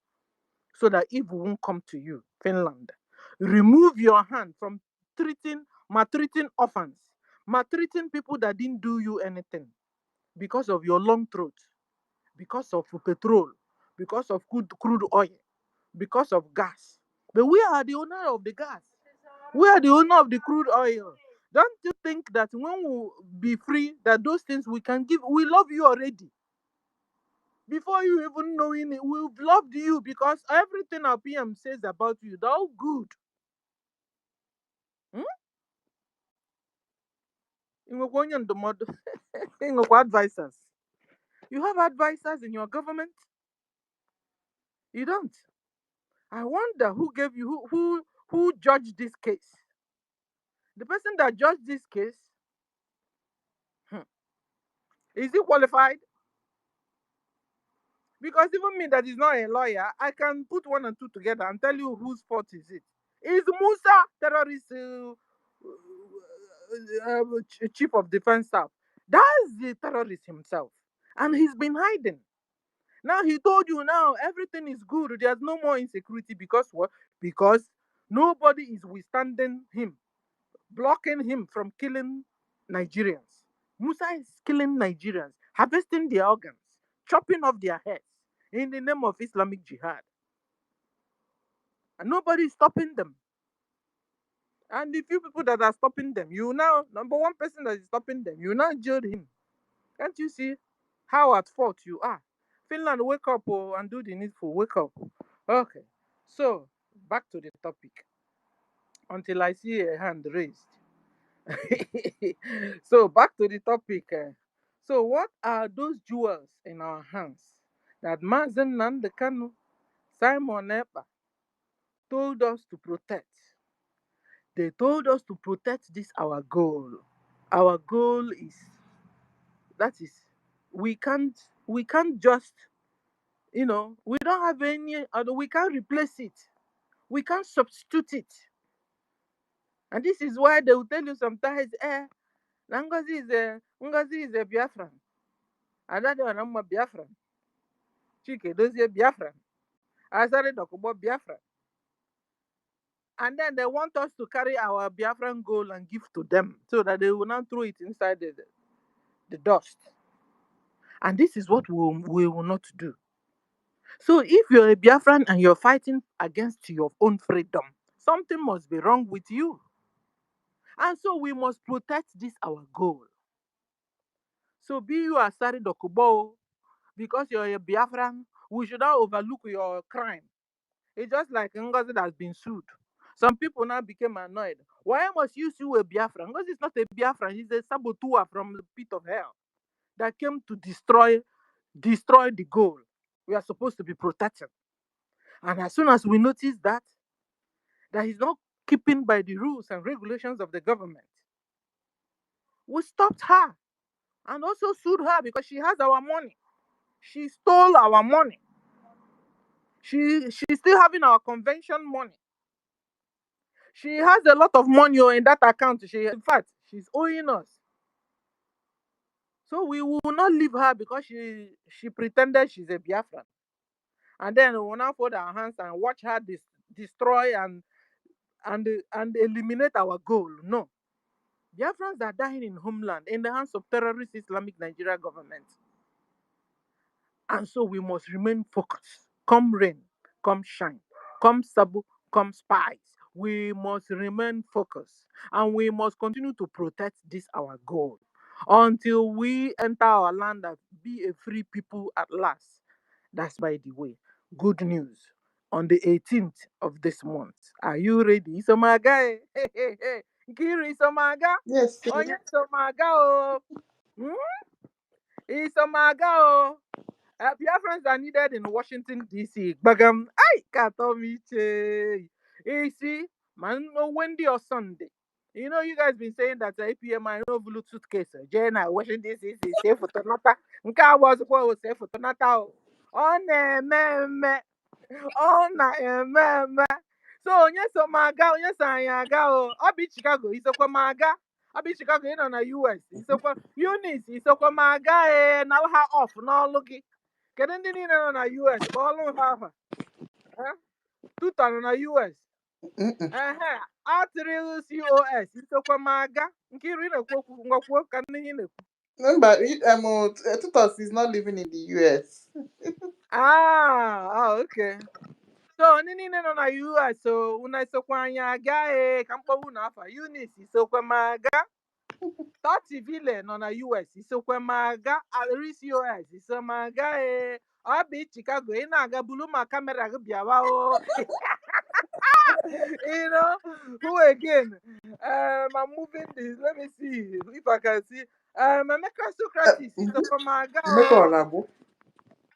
so that evil won't come to you. Finland. Remove your hand from maltreating orphans, maltreating people that didn't do you anything because of your long throat, because of petrol, because of crude oil, because of gas. But we are the owner of the gas. We are the owner of the crude oil. Don't you think that when we be free, that those things we can give, we love you already. Before you even knowing it, we've loved you because everything our PM says about you, they're all good. Hmm? Advisors. You have advisors in your government? You don't. I wonder who gave you who judged this case. The person that judged this case, hmm, is he qualified? Because even me that is not a lawyer, I can put one and two together and tell you whose fault is it. Is Musa terrorist chief of defense staff? That's the terrorist himself. And he's been hiding. Now he told you now everything is good. There's no more insecurity because what? Because nobody is withstanding him, blocking him from killing Nigerians. Musa is killing Nigerians, harvesting their organs, chopping off their heads in the name of Islamic Jihad. And nobody is stopping them. And the few people that are stopping them, you now, number one person that is stopping them, you now jail him. Can't you see how at fault you are? Finland, wake up and do the needful. Wake up. Okay. So, back to the topic. Until I see a hand raised. So, back to the topic. So, what are those jewels in our hands that Mazen Nandekanu, Simon Ekpa, told us to protect? They told us to protect this our goal. Our goal is that is we can't just we don't have any other, we can't replace it, we can't substitute it. And this is why they will tell you sometimes, Ngozi is a Biafran. Another one I'm a Biafran. Chike dozie Biafran. Azare Dokubo Biafran. And then they want us to carry our Biafran goal and give to them so that they will not throw it inside the dust. And this is what we will not do. So if you're a Biafran and you're fighting against your own freedom, something must be wrong with you. And so we must protect this our goal. So be you Asari Dokubo, because you're a Biafran, we should not overlook your crime. It's just like Ngozi that has been sued. Some people now became annoyed. Why must you sue a Biafran? Ngozi is not a Biafran, he's a saboteur from the pit of hell that came to destroy the goal we are supposed to be protecting. And as soon as we notice that he's not keeping by the rules and regulations of the government, we stopped her and also sued her because she has our money. She stole our money. She's still having our convention money. She has a lot of money in that account. In fact, she's owing us. So we will not leave her because she pretended she's a Biafran. And then we will now fold our hands and watch her destroy and eliminate our goal. No. Biafrans are dying in homeland in the hands of terrorist Islamic Nigeria government. And so we must remain focused. Come rain, come shine, come sabu, come spies. We must remain focused and we must continue to protect this our goal until we enter our land and be a free people at last. That's by the way. Good news. On the 18th of this month. Are you ready? So my guy, hey, hey, hey. Nkiri Isomaga. Yes. Onye Somaga o. Isomaga o. Biafrans are needed in Washington, D.C. Bagam, ay, katomiche. You see, man, no Wendy or Sunday. You know, you guys been saying that 8 p.m. I know blue suitcase. Jenna, Washington, D.C. is safe for Tonata. Nka was safe for Tonata. Oh, ne, me. Oh, na, so, yes, so maga, yes, I go. I'll be Chicago. He's a maga. I'll be Chicago in on the US. He's a Eunice. He's a maga. Now, how off? Now, looking. Kedu ndị niile nọ na US kpọọlụ ha aha tuta nọ na US atịrịlụ COS ntokwa m aga Nkiri na-ekwu okwu ngwakwuo ka ndị ihe na-ekwu Remember, Tutos is not living in the US. Okay. So ndị niile nọ na US so unu esokwa anyị aga ka mkpọgbu na afa Eunice isokwa m aga Toti Ville nọ na US isokwa m aga COS iso m aga ọ bụ Chicago ị na-aga bulu ma kamera gị bịawa o you know who again I'm moving this, let me see if I can see Emeka Socrates isokwa m aga o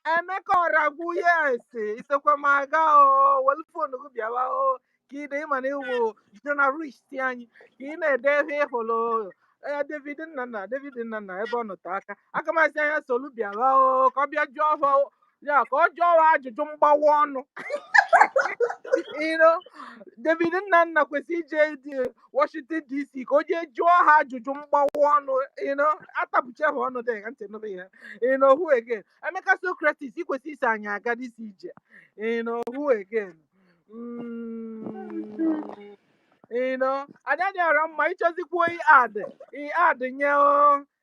Emeka Oragwu, yes isokwa m aga o welu fon gị bịawa o ka ị dị ịma na iwu journalist anyị ka ị na-ede ihe ịhụrụ David Nnanna ebe ọ nọte aka masị anya solu bịawa o ka ọ bịa jụọ ya ka ọ jụọ ajụjụ mgbawa ọnụ you know David Nnanna kwesịrị ije Washington DC ka o jee jụọ ha ajụjụ mgbawa ọnụ atapụcha ha ọnụ dị ka ntị nụrụ ya who again Emeka Socrates ikwesị isi anyị aga disi ije who again adadị ọra mma ịchọzikwu ad nye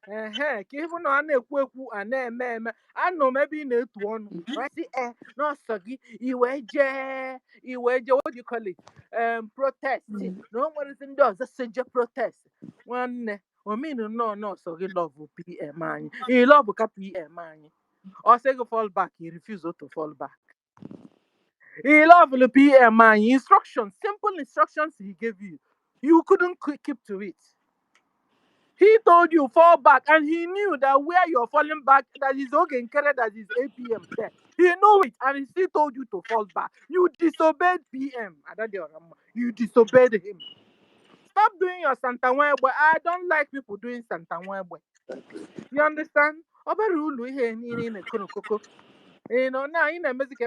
ka ịhụ na a na-ekwu ekwu a na-eme anọ m ebe ị na-etu ọnụ wasị n'ọsọ gị iwe jee what do you call it protest na o nwerezi ndị ọzọ si je protest nwanne ominu nọọsọ gị lọvụ PM anyị ịlọvụ ka PM anyị ọ sị gị fall back he refuse to fall back he love the PM anyị instructions, simple instructions he gave you couldn't keep to it. He told you fall back, and he knew that where you're falling back, that is okay, that is 8 p.m. there. He knew it, and he still told you to fall back. You disobeyed PM. You disobeyed him. Stop doing your Santa Webe. I don't like people doing Santa Webe. You understand? Now in a music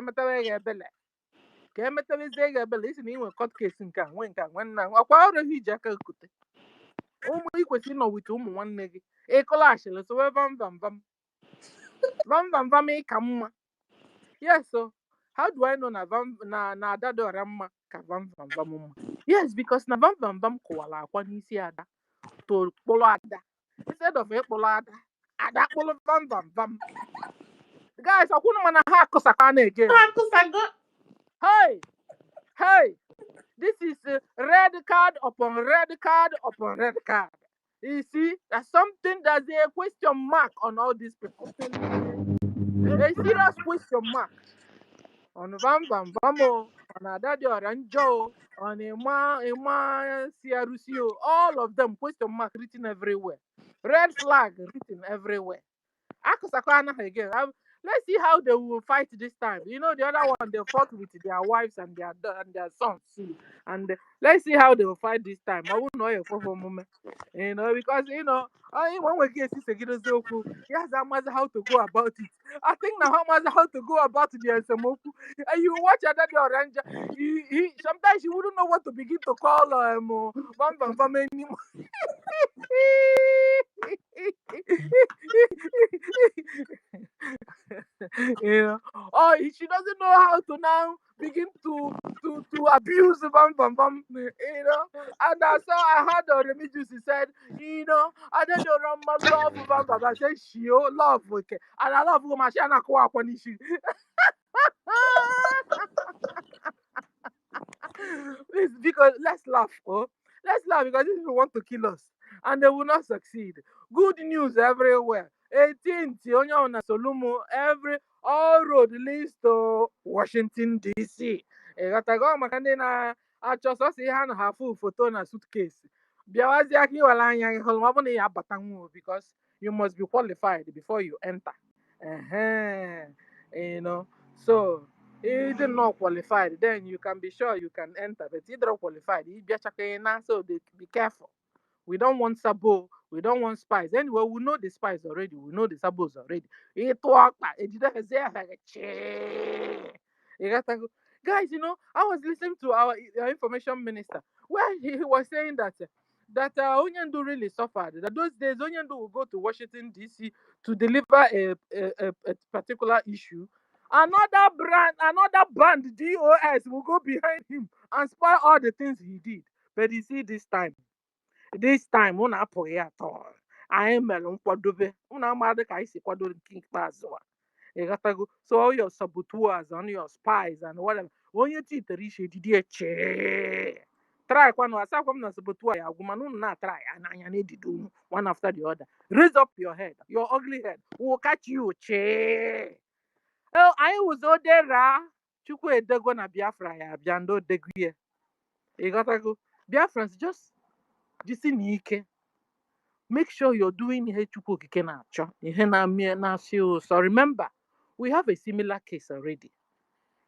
ka emetabezie gị ebele isi na inwe court case nke a nwe nwanne akwa ọrụ ihe iji aka ekute ụmụ ikwesị ịnọ wite ụmụ nwanne gị ịkọlashịrị sowe vam ịka mma yes so how do I know na ada dị ọra mma ka vam mma yes because na vam kụwara akwa n'isi ada to kpụrụ ada instead of ịkpụrụ ada kpụrụ vam guys ọkwụnụ mana ha akụsakwa na ege hey this is red card upon red card upon red card. You see, there's a question mark on all these people. A serious question mark on Vam, on Adadi Oranjo, on Ima Siarusio, all of them question mark written everywhere. Red flag written everywhere. Akosakwana again. Let's see how they will fight this time. The other one, they fought with their wives and their sons. And let's see how they will fight this time. I won't know it for a moment. Because, one way case is he has how to go about it. I think now how to go about the SMOku. And you watch another orange, sometimes you wouldn't know what to begin to call Vam anymore. She doesn't know how to now begin to abuse Bam. And I heard the Remigius said, I don't know love Bam. I said she love okay, and I love Mashana Kwa Panishi. Please, because let's laugh, because this people want to kill us, and they will not succeed. Good news everywhere. 18th, Onyaona Solumo, all road leads to Washington DC. Gatago makande na achọsọ si ha na ha full photo na suitcase. Biawaziaki walanya holmabuni ya batangu because you must be qualified before you enter. You know, so if you're not qualified, then you can be sure you can enter. But if you're qualified, you be so be careful. We don't want sabo. We don't want spies. Anyway, we know the spies already. We know the sabos already. It work. It didn't say like, you got to go. Guys, you know, I was listening to our information minister where he was saying that Onyandu really suffered. That those days Onyandu will go to Washington D.C. to deliver a particular issue. Another band DOS will go behind him and spoil all the things he did. But you see, this time unu apụghị ya atọ. Anyị mere nkwadobe unu amadị ka anyị si kwado nke ikpeazụ a. You gotta go. So all your saboteurs and your spies and whatever. When you cheat, you did it. Try one aside from the saboteur. Ya woman not try and I need to do one after the other. Raise up your head, your ugly head. We'll catch you. Che. Oh, I was all there. Chukwe dego na Biafra ya biando deguye. You gotta go. Biafrans just nike. Make sure you're doing ihe Chukwu okike na-achọ, ihe na-asị ụsọ. Remember, we have a similar case already,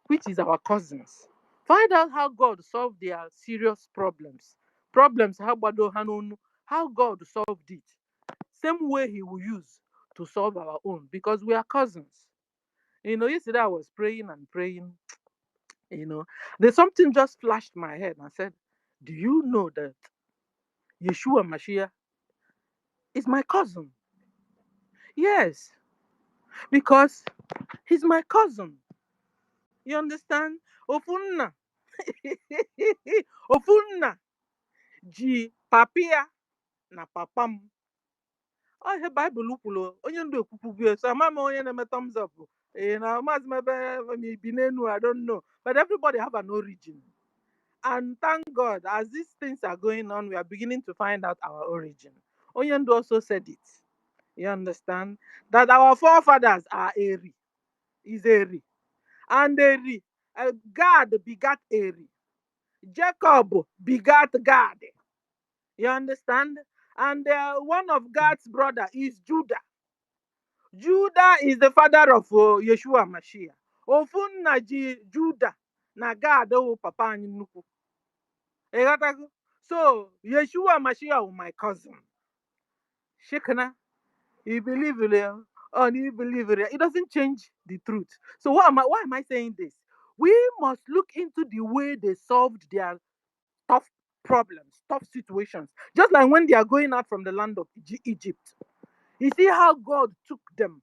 which is our cousins. Find out how God solved their serious problems. How gbado ha n'onu, how God solved it. Same way He will use to solve our own, because we are cousins. You know, yesterday I was praying and praying. You know, there's something just flashed my head and I said, do you know that Yeshua Mashiach is my cousin? Yes, because he's my cousin. You understand? Ofunna. Ofunna. Ji papia na papam. Oh, the Bible kwuru onye ndu ekwukwugwe. So mama onye na-eme thumbs up. You know, mas mebe binenu, I don't know. But everybody have an origin. And thank God, as these things are going on, we are beginning to find out our origin. Onyendu also said it. You understand? That our forefathers are Eri. Is Eri. And Eri, God begat Eri. Jacob begat God. You understand? And one of God's brother is Judah. Judah is the father of Yeshua Mashiach. Ofunna ji Judah na God papa anyị nnukwu. Ịghọtago? So Yeshua Mashiach is my cousin. Shekana, you believe it or you believe it, it doesn't change the truth. So why am I saying this? We must look into the way they solved their tough problems, tough situations. Just like when they are going out from the land of Egypt. You see how God took them.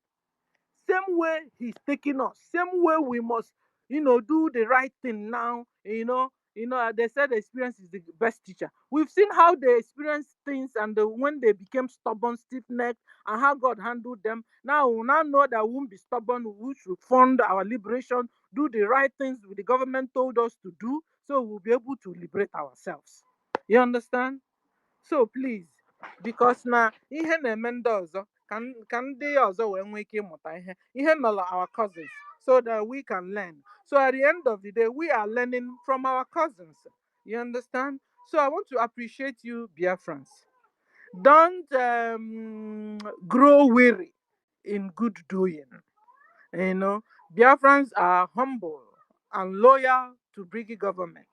Same way He's taking us. Same way we must, do the right thing now. They said experience is the best teacher. We've seen how they experienced things and when they became stubborn, stiff-necked, and how God handled them. Now we now know that we won't be stubborn. We should fund our liberation, do the right things the government told us to do, so we'll be able to liberate ourselves. You understand? So please, because na ihe na-eme ndị ọzọ ka ndị ọzọ wee nwee ike ịmụta ihe mere our cousins, so that we can learn. So at the end of the day, we are learning from our cousins. You understand? So I want to appreciate you, Biafrans. Don't grow weary in good doing. You know, Biafrans are humble and loyal to Brigi government.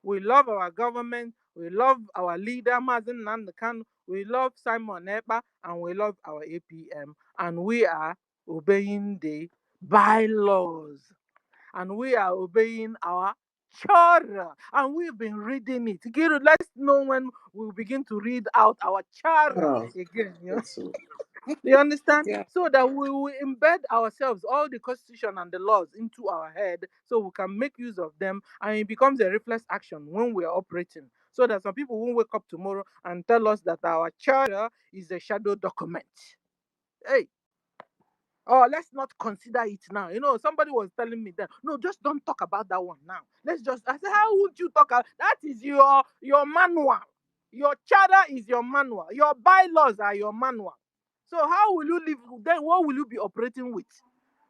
We love our government. We love our leader, Mazen Nandekan. We love Simon Ekpa, and we love our APM. And we are obeying the bylaws. And we are obeying our charter. And we've been reading it. Giru, let's know when we begin to read out our charter Oh, again. that's so. You understand? Yeah. So that we will embed ourselves, all the constitution and the laws into our head, so we can make use of them, and it becomes a reflex action when we are operating. So that some people won't wake up tomorrow and tell us that our charter is a shadow document. Hey, oh, let's not consider it now. Somebody was telling me that no, just don't talk about that one now. I said, how would you talk about that? Is your manual. Your charter is your manual. Your bylaws are your manual. So how will you live then? What will you be operating with?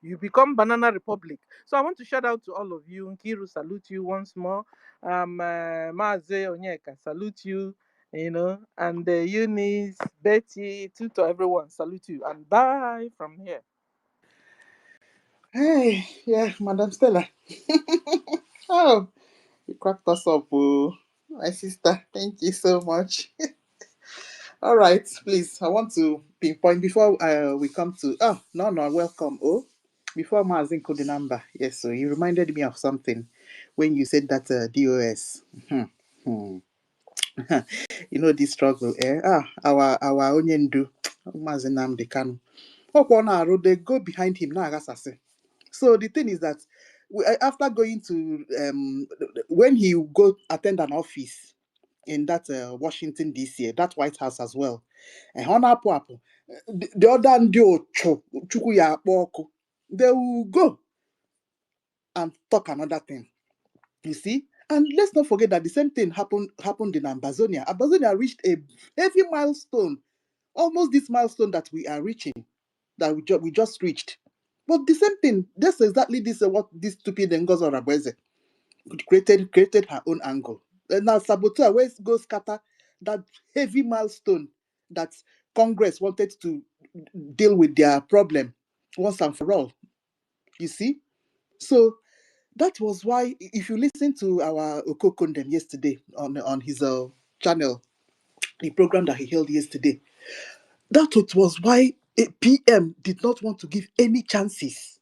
You become Banana Republic. So I want to shout out to all of you. Nkiru, salute you once more. Maze Onyeka, salute you. you know, and Eunice, Betty, to everyone, salute you, and bye from here. Hey, yeah, Madam Stella. Oh, you cracked us up, oh, my sister. Thank you so much. All right, please. I want to pinpoint before we come to. Oh, no, no, welcome. Oh, before Mazin called the number. Yes, so you reminded me of something when you said that DOS. Hmm. Hmm. You know this struggle, eh? Our onion do. Mazin Namde Kanu. They go behind him now. So the thing is that after going to when he go attend an office in that Washington DC, that White House as well, and the other ndio chukwu ya akpọ ọkụ, they will go and talk another thing. You see, and let's not forget that the same thing happened in Amazonia. Amazonia reached a heavy milestone, almost this milestone that we are reaching, that we just reached. But the same thing, that's exactly this what this stupid Ngozi Orazigwe created her own angle. And now Saboteur where go scatter that heavy milestone that Congress wanted to deal with their problem once and for all. You see? So that was why, if you listen to our Okokondem yesterday on his channel, the program that he held yesterday, that was why a PM did not want to give any chances.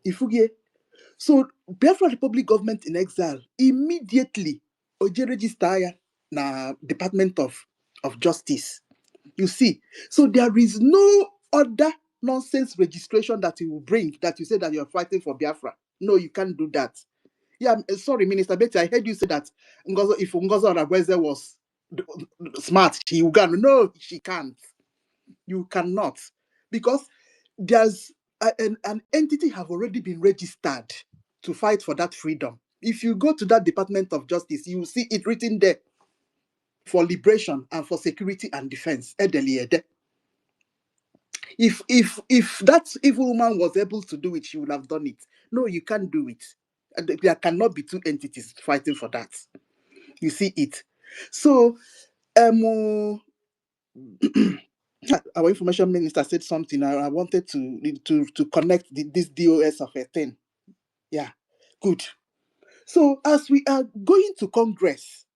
If you get so, Biafra Republic government in exile immediately oje register ya na Department of Justice. You see, so there is no other nonsense registration that you will bring that you say that you are fighting for Biafra. No, you can't do that. Yeah, sorry, Minister Betty, I heard you say that if Ngozi Orazigwe was smart, she would go. No, she can't. You cannot, because there's an entity have already been registered to fight for that freedom. If you go to that Department of Justice, you will see it written there for liberation and for security and defense. If that evil woman was able to do it, she would have done it. No, you can't do it. And there cannot be two entities fighting for that. You see it. So our information minister said something. I wanted to connect this DOS of a thing. Yeah, good. So as we are going to Congress,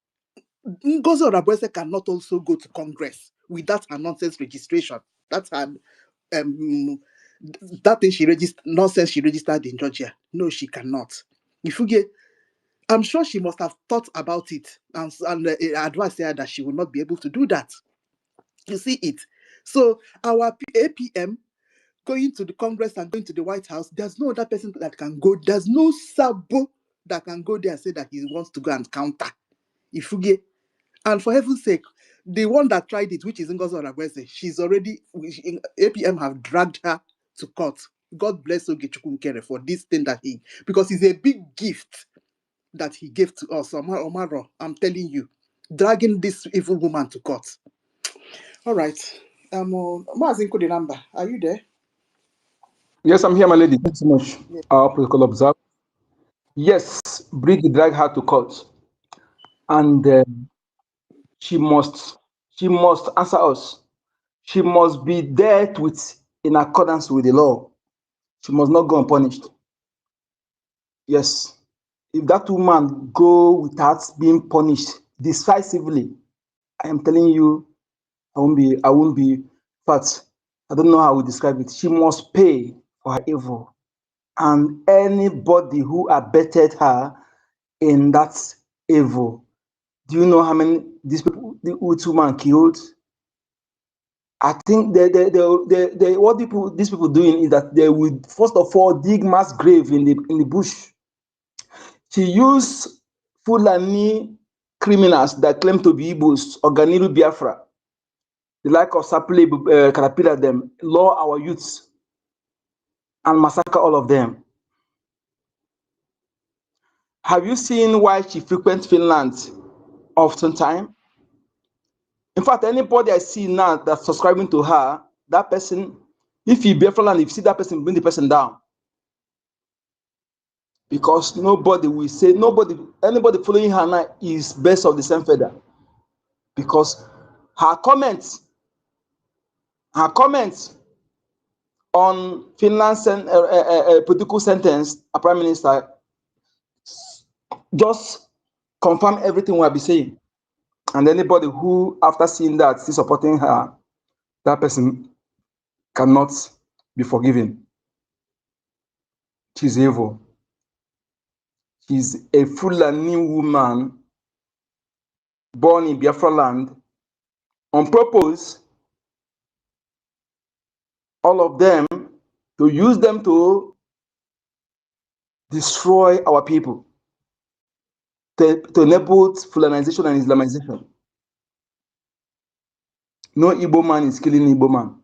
Ngozi Orazigwe cannot also go to Congress without her nonsense registration. That's her that thing nonsense she registered in Georgia. No, she cannot. If you get, I'm sure she must have thought about it and advised her that she will not be able to do that. You see it. So our APM going to the Congress and going to the White House, there's no other person that can go. There's no Sabo that can go there and say that he wants to go and counter. Ifuge. And for heaven's sake, the one that tried it, which is Ngozi Orazigwe, APM have dragged her to court. God bless Ogechukwu Nkere for this thing because it's a big gift that he gave to us. Omaro, I'm telling you, dragging this evil woman to court. All right. Mazinko the number. Are you there? Yes, I'm here, my lady. Thanks so much. Yeah. Our protocol observed. Yes, Bridget drag her to court, and she must answer us. She must be dealt with in accordance with the law. She must not go unpunished. Yes, if that woman go without being punished decisively, I am telling you, I won't be. But I don't know how we describe it. She must pay for her evil, and anybody who abetted her in that evil. Do you know how many these people, the woman killed? I think what these people doing is that they would first of all dig mass grave in the bush. She used Fulani criminals that claim to be Igbos, Oganiru Biafra, the like of Sapele, Caterpillar them, lure our youths and massacre all of them. Have you seen why she frequents Finland oftentimes? In fact, anybody I see now that's subscribing to her, that person, if you be Finland, if you see that person, bring the person down. Because nobody will say, anybody following her now is best of the same feather. because her comments on Finland's political sentence, a prime minister, just confirm everything we'll be saying. And anybody who, after seeing that, is supporting her, that person cannot be forgiven. She's evil. She's a Fulani woman born in Biafra land on purpose, all of them, to use them to destroy our people, to enable Fulanization and Islamization. No Igbo man is killing Igbo man.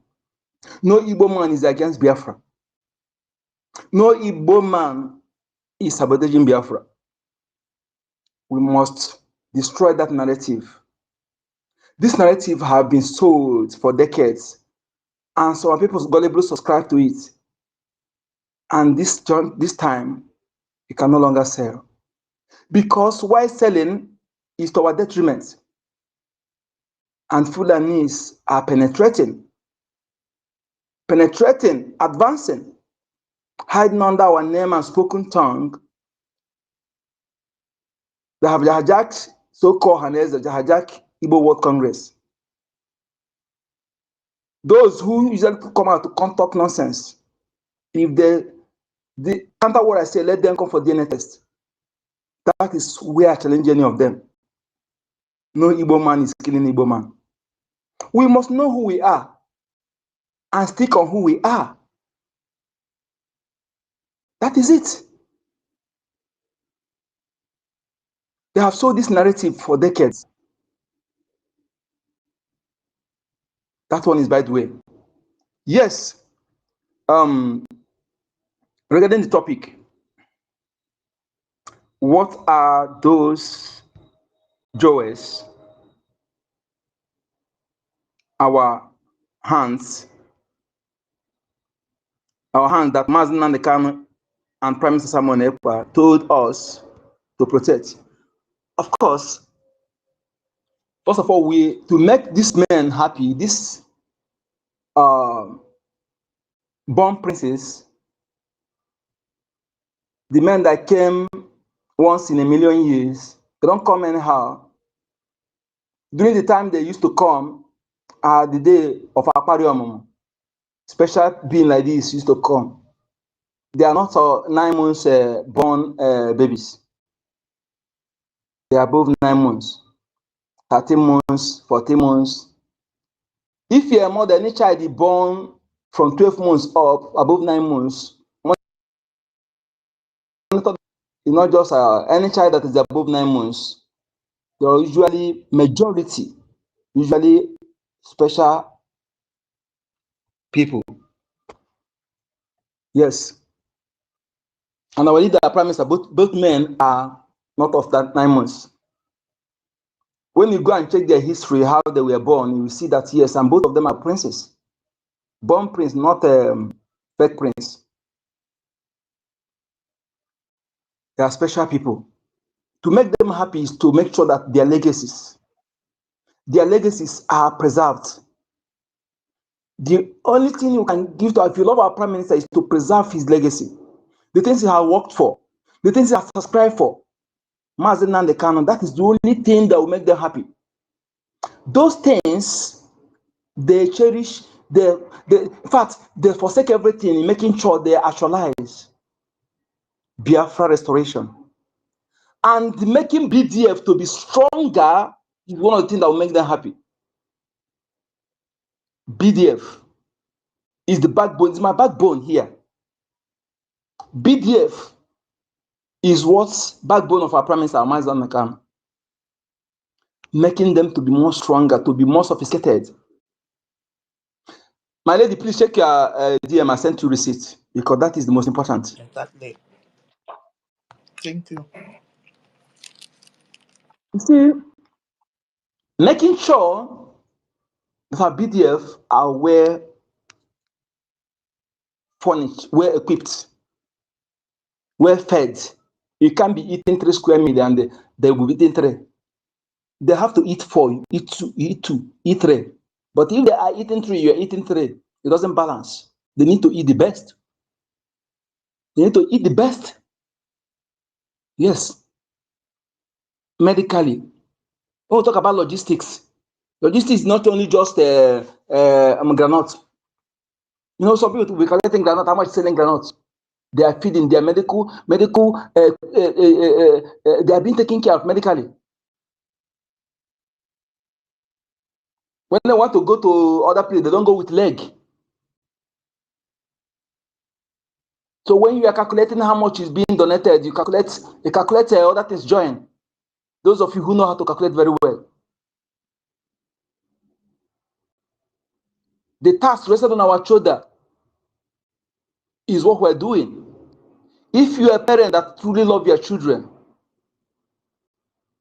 No Igbo man is against Biafra. No Igbo man is sabotaging Biafra. We must destroy that narrative. This narrative has been sold for decades, and some people gullible subscribe to it. And this time, it can no longer sell. Because why selling is to our detriment. And Fulanis are penetrating, advancing, hiding under our name and spoken tongue. They have hijacked so-called Hanese, they hijacked Igbo World Congress. Those who usually come out to talk nonsense, if they counter what I say, let them come for DNA test. That is where I challenge any of them. No Igbo man is killing Igbo man. We must know who we are and stick on who we are. That is it. They have sold this narrative for decades. That one is by the way. Yes. Regarding the topic, what are those joys, our hands that Mazen Nandekano and Prime Minister Simon Ekpa told us to protect? Of course, first of all, to make these men happy, these born princes, the men that came once in a million years, they don't come anyhow. During the time they used to come, the day of Aquarium, special being like this used to come. They are not 9 months born babies. They are above 9 months, 13 months, 14 months. If you are more than any child born from 12 months up, above 9 months, it's not just any child that is above 9 months. There are usually majority, usually special people. Yes. And our leader, Prime Minister, both men are not of that 9 months. When you go and check their history, how they were born, you will see that yes, and both of them are princes. Born prince, not fake prince. They are special people. To make them happy is to make sure that their legacies are preserved. The only thing you can give to, if you love our Prime Minister, is to preserve his legacy. The things he has worked for, the things he has subscribed for. Mazen Nandekano, that is the only thing that will make them happy. Those things, they cherish, in fact, they forsake everything in making sure they actualize Biafra restoration. And making BDF to be stronger is one of the things that will make them happy. BDF is the backbone, it's my backbone here. BDF is what's backbone of our Prime Minister, Mazen Nandekano. Making them to be more stronger, to be more sophisticated. My lady, please check your DM. I sent you receipt because that is the most important. Exactly. Thank you. You see, making sure that our BDF are well furnished, well equipped, well fed. You can't be eating 3 square meal and they will be eating 3. they have to eat 4, eat 2, eat 2, eat 3. But if they are eating 3, you're eating 3, it doesn't balance. They need to eat the best. They need to eat the best. Yes. Medically. When we talk about logistics, logistics is not only just granite. You know, some people will be collecting granite. How much selling granite? They are feeding. They are medical. They are being taken care of medically. When they want to go to other places, they don't go with leg. So when you are calculating how much is being donated, you calculate other things join. Those of you who know how to calculate very well. The task rested on our shoulder is what we're doing. If you're a parent that truly love your children,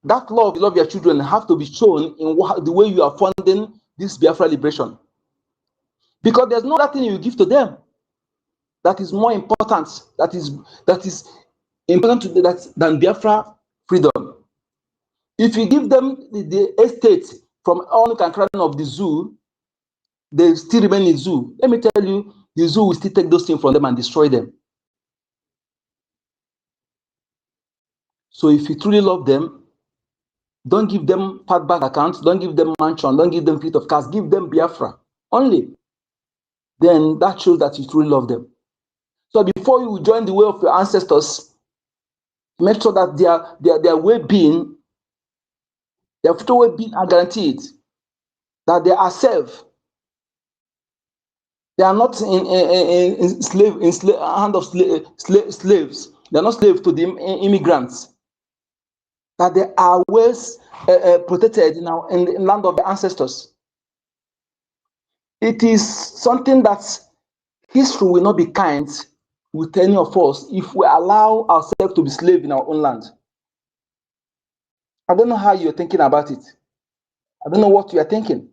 that love you love your children have to be shown in the way you are funding this Biafra liberation. Because there's no other thing you give to them that is more important, that is important to than Biafra freedom. If you give them the estate from all the of the zoo, they still remain in zoo. Let me tell you, the zoo will still take those things from them and destroy them. So if you truly love them, don't give them fat bank accounts, don't give them mansion, don't give them fleet of cars, give them Biafra only. Then that shows that you truly love them. So before you join the way of your ancestors, make sure that their well-being, their future well-being are guaranteed, that they are safe. They are not in hand of slaves. They are not slaves to the immigrants. That they are well protected in the land of the ancestors. It is something that history will not be kind with any of us if we allow ourselves to be slaves in our own land. I don't know how you're thinking about it. I don't know what you are thinking.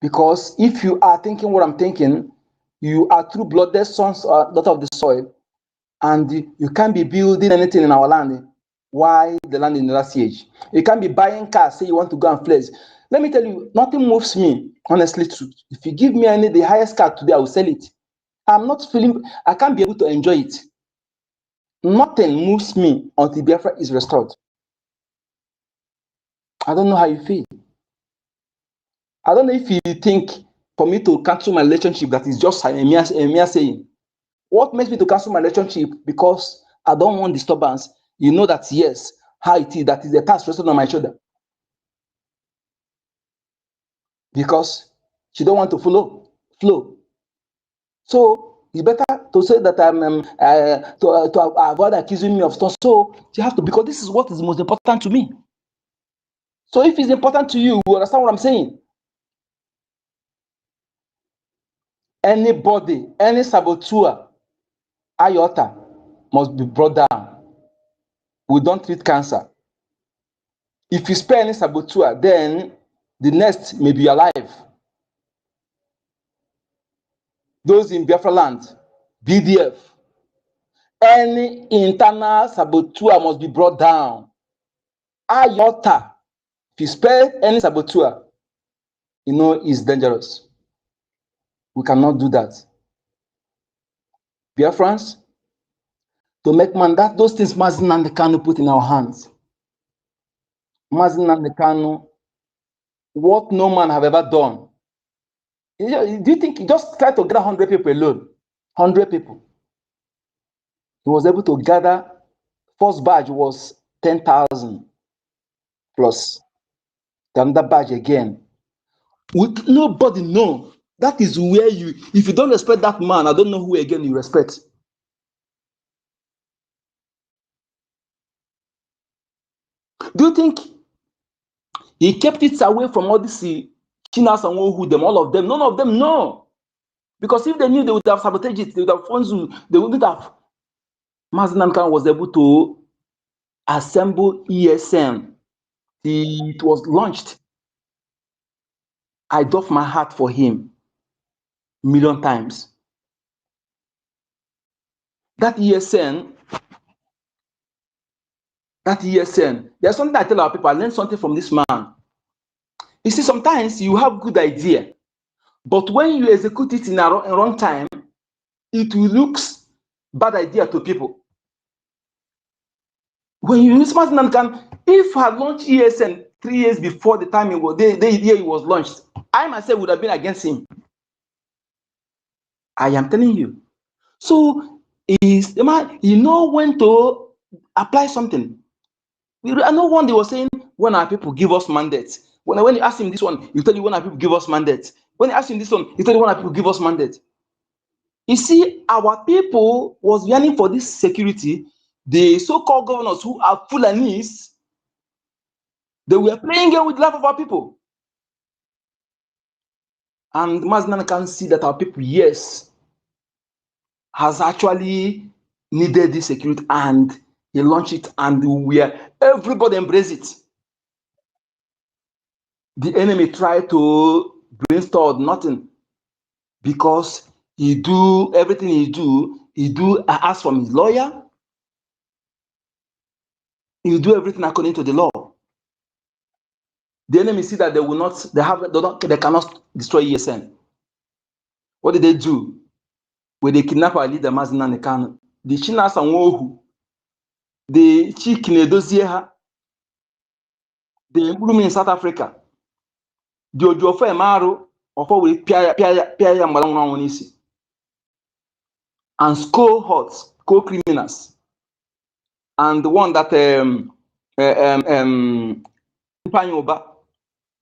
Because if you are thinking what I'm thinking, you are true-blooded sons or daughter of the soil, and you can't be building anything in our land while the land is in that siege. You can't be buying cars, say you want to go and flex. Let me tell you, nothing moves me, honestly. If you give me the highest car today, I will sell it. I can't be able to enjoy it. Nothing moves me until Biafra is restored. I don't know how you feel. I don't know if you think for me to cancel my relationship, that is just a mere saying. What makes me to cancel my relationship? Because I don't want disturbance. You know that, yes, how it is, that is the task resting on my shoulder. Because she don't want to flow. So it's better to say that I'm to avoid accusing me of stuff. So you have to, because this is what is most important to me. So if it's important to you, you understand what I'm saying? Anybody, any saboteur, iota, must be brought down. We don't treat cancer. If you spare any saboteur, then the next may be alive. Those in Biafra land, BDF, any internal saboteur must be brought down. Iota, if you spare any saboteur, you know it's dangerous. We cannot do that. Biafrans, to make man, that those things Mazin and the Kanu put in our hands. Mazin and the Kanu, what no man have ever done. Do you think he just tried to gather 100 people alone? 100 people. He was able to gather, first badge was 10,000 plus. Another badge again. With nobody know. That is where you, if you don't respect that man, I don't know who again you respect. Do you think he kept it away from all these Chinas and who them, all of them? None of them know. Because if they knew, they would have sabotaged it, they would have funds, they wouldn't have. Mazinan Khan was able to assemble ESN. It was launched. I doff my heart for him a million times. That ESN that ESN. There's something I tell our people. I learned something from this man. You see, sometimes you have good idea, but when you execute it in a wrong time, it will look bad idea to people. When you use Martin can, if I launched ESN 3 years before the time it was, the year it was launched, I myself would have been against him. I am telling you. So is the man, you know when to apply something. I know one day was saying, when our people give us mandates. When you ask him this one, you tell you when our people give us mandates. When you ask him this one, you tell you when our people give us mandates. You see, our people was yearning for this security. The so-called governors who are Fulanis, they were playing game with the life of our people. And Maznan can see that our people, yes, has actually needed this security, and he launched it, and everybody embraced it. The enemy tried to brainstorm nothing, because he do everything he do ask from his lawyer, he do everything according to the law. The enemy see that they cannot destroy ESN. What did they do? When they kidnap our leader Mazina Nekano, the China Sanwohu, the Chikinedozie, the Blue in South Africa, the Ojofa Emaro, or Pia Malanisi, and co-criminals, and the one that Ifanyoba.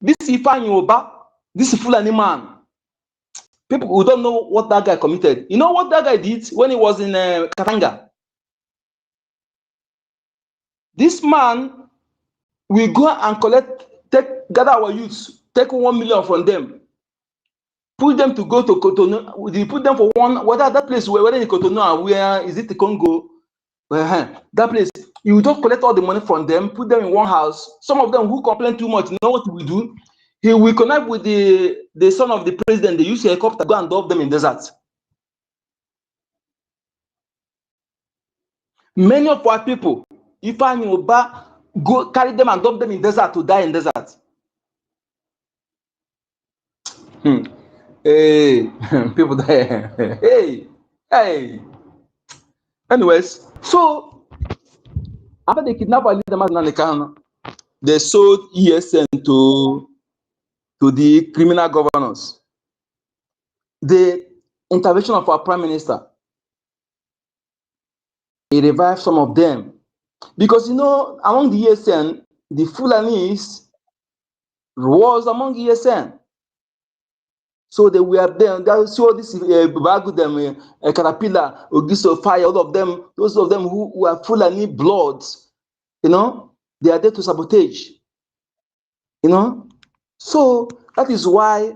This Ifanyoba, this Fulani man, people who don't know what that guy committed. You know what that guy did when he was in Katanga? This man will go and gather our youths, take 1 million from them, put them to go to Cotonou. They put them for that place where in Cotonou, where is it, the Congo? That place, you just collect all the money from them, put them in one house. Some of them who complain too much, you know what we do? He will connect with the son of the president. They use a helicopter, go and dump them in desert. Many of our people, if I knew go carry them and dump them in desert to die in desert. Hey, people there. Hey. Anyways, so after they kidnap our leader, they sold ESN to the criminal governors. The intervention of our Prime Minister, he revived some of them. Because, you know, among the ESN, the Fulanis was among ESN. So they were there. They saw this Bagudem, Caterpillar, Ogiso Fire, all of them, those of them who were Fulani bloods, you know, they are there to sabotage. You know? So that is why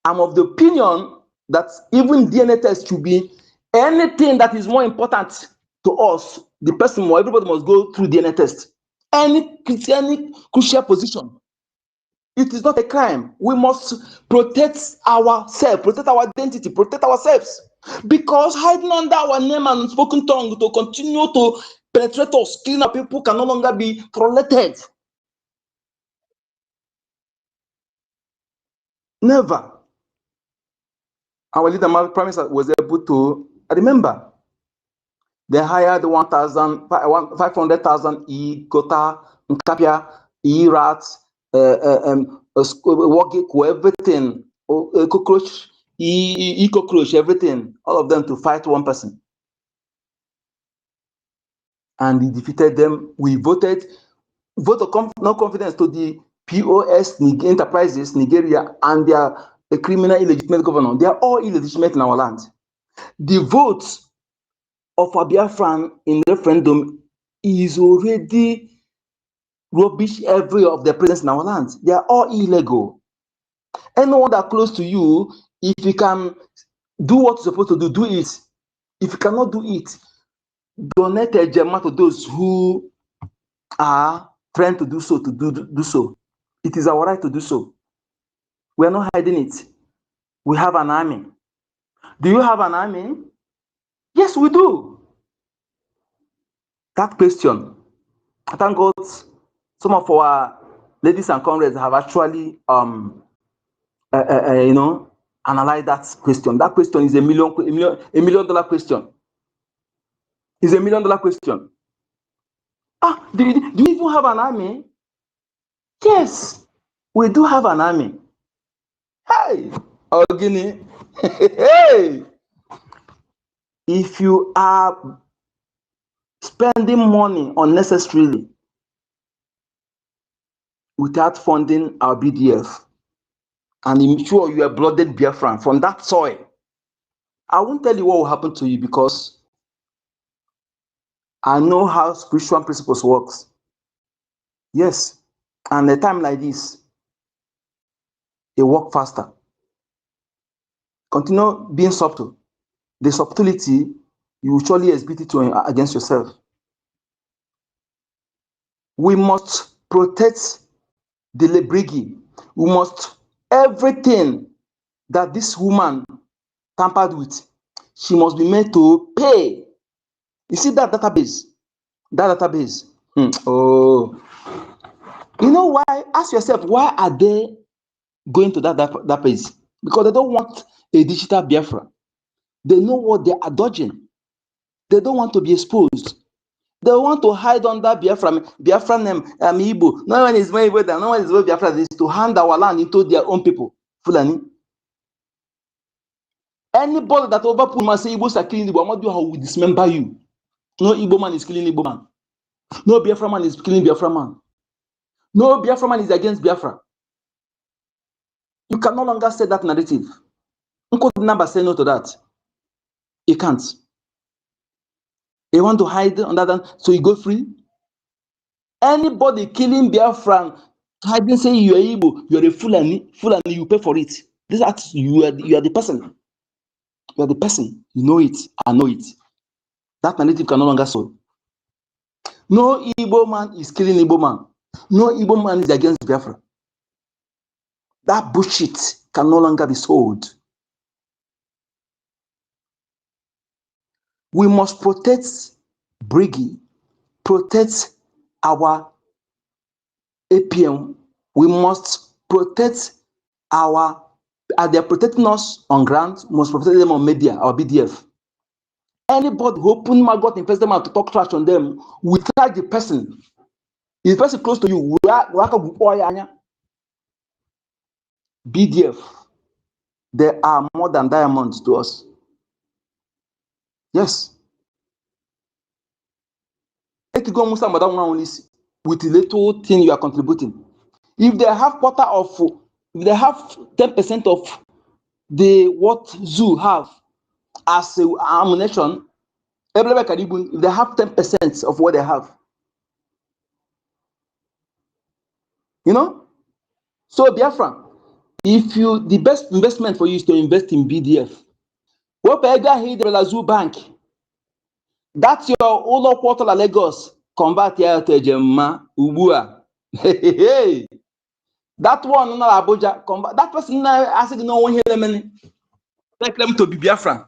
I'm of the opinion that even DNA test should be anything that is more important to us. The person, everybody must go through DNA test. Any crucial position. It is not a crime. We must protect ourselves, protect our identity, protect ourselves. Because hiding under our name and unspoken tongue to continue to penetrate us, killing our people can no longer be tolerated. Never. Our leader, Prime Minister, was able to, I remember, they hired 500,000 Kota, Nkapia, rats, everything, cockroach, cockroach, everything, all of them to fight one person. And he defeated them. We voted vote of no confidence to the POS enterprises, Nigeria, and their criminal illegitimate governor. They are all illegitimate in our land. The vote of a Biafran in referendum is already rubbish every of their presence in our land. They are all illegal. Anyone that close to you, if you can do what you're supposed to do, do it. If you cannot do it, donate a gem to those who are trying to do so, do so. It is our right to do so. We are not hiding it. We have an army. Do you have an army? Yes, we do. That question Thank God some of our ladies and comrades have actually, you know, analyzed that question. That question is $1 million question. It's $1 million question. Do you even have an army? Yes, we do have an army. Hey, Ogini. Hey, if you are spending money unnecessarily without funding our BDF, and ensure you are blooded Biafran from that soil, I won't tell you what will happen to you because I know how spiritual principles works. Yes, and at a time like this, they work faster. Continue being subtle. The subtlety, you will surely exhibit it against yourself. We must protect the Lebrigi. We must, everything that this woman tampered with, she must be made to pay. You see that database? That database. Oh, you know why? Ask yourself, why are they going to that database? Because they don't want a digital Biafra. They know what they are dodging. They don't want to be exposed. They want to hide under Biafra name, Igbo. No one is more Igbo than no one is more Biafra. This is to hand our land into their own people. Fulani. Anybody that over put say Igbos are killing Igbo, Amadu will dismember you. No Igbo man is killing Igbo man. No Biafra man is killing Biafra man. No Biafra man is against Biafra. You can no longer say that narrative. Uncle number say no to that. You can't. You want to hide under that so you go free? Anybody killing Biafran, hiding say you are Igbo, you are a Fulani, you pay for it. This is you are the person. You are the person. You know it. I know it. That narrative can no longer solve. No Igbo man is killing Igbo man. No Igbo man is against Biafra. That bullshit can no longer be sold. We must protect Brigi, protect our APM. We must protect our, they're protecting us on ground, must protect them on media, our BDF. Anybody who open my God invest them out to talk trash on them, we tag the person. If the person close to you, BDF, they are more than diamonds to us. Yes. With the little thing you are contributing. If they have quarter of, if they have 10% of the what zoo have as ammunition, if they have 10% of what they have. You know? So Biafra, if you, the best investment for you is to invest in BDF. What the zoo bank? That's your Olo Quarter Lagos. Convert here to Jemma Ubua. Hey. That one, no Abuja. That person I said no one here take them to be Biafran.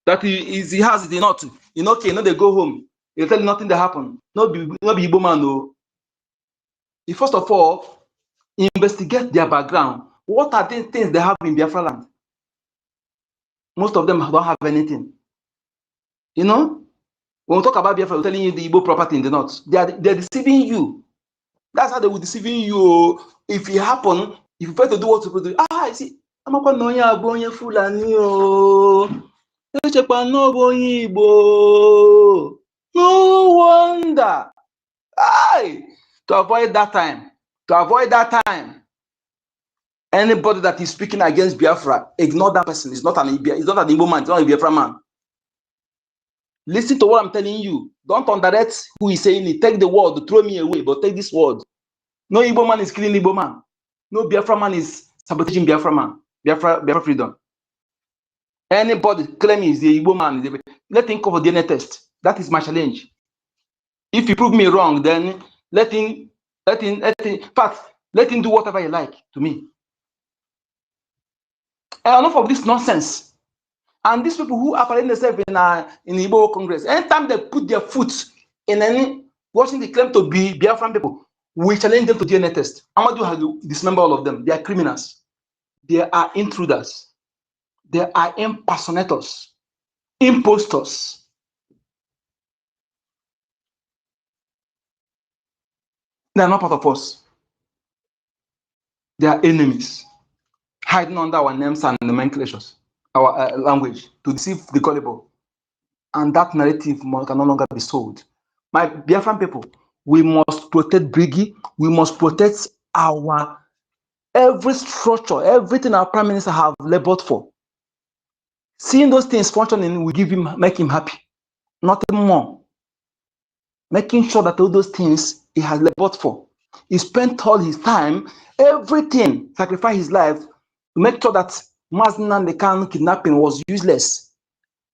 That he has it not. You know, okay, no, they go home. You tell you nothing that happen. No be Igbo man, no. You first of all investigate their background. What are the things they have in Biafra land? Most of them don't have anything. You know, when we talk about Biafra, we're telling you the Igbo property in the north. They're deceiving you. That's how they will deceiving you. If it happen, if you try to do what you do, I see. I'm not going to Fulani. No wonder. Aye. To avoid that time, anybody that is speaking against Biafra, ignore that person. It's not an Igbo man, it's not a Biafra man. Listen to what I'm telling you. Don't underrate who is saying it. Take the word, throw me away, but take this word. No Igbo man is killing Igbo man. No Biafra man is sabotaging Biafra man. Biafra freedom. Anybody claiming is the Igbo man, let him cover DNA test. That is my challenge. If you prove me wrong, then let him do whatever he like to me. And enough of this nonsense. And these people who are parading themselves in Igbo Congress, anytime they put their foot in any watching the claim to be Biafran people, we challenge them to DNA test. Amadou has dismembered all of them. They are criminals. They are intruders. They are impersonators, impostors. They are not part of us. They are enemies, hiding under our names and nomenclatures, our language, to deceive the gullible. And that narrative can no longer be sold. My Biafran people, we must protect Brigi. We must protect our every structure, everything our Prime Minister have labored for. Seeing those things functioning will make him happy. Nothing more. Making sure that all those things he has labored for. He spent all his time, everything, sacrificed his life to make sure that Mazen Nnamdi Kanu kidnapping was useless.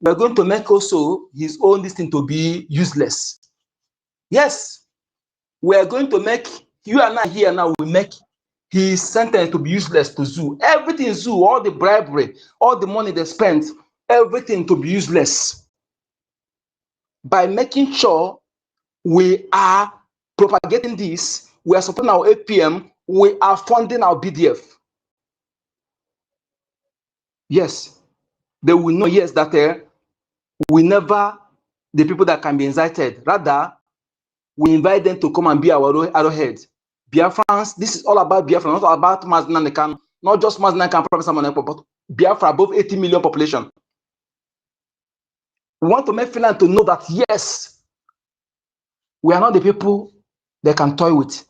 We are going to make also his own this thing to be useless. Yes, we are going to make, you and I here now, we make his sentence to be useless to Zoo. Everything Zoo, all the bribery, all the money they spent, everything to be useless. By making sure we are propagating this, we are supporting our APM, we are funding our BDF. Yes, they will know, yes, that we never, the people that can be incited, rather, we invite them to come and be our arrowhead. Biafrans, this is all about Biafra, not about Mazen Nnamdi Kanu, not just Mazen Nnamdi Kanu, Professor Simon Ekpa, but Biafra, above 80 million population. We want to make Finland to know that, yes, we are not the people they can toy with.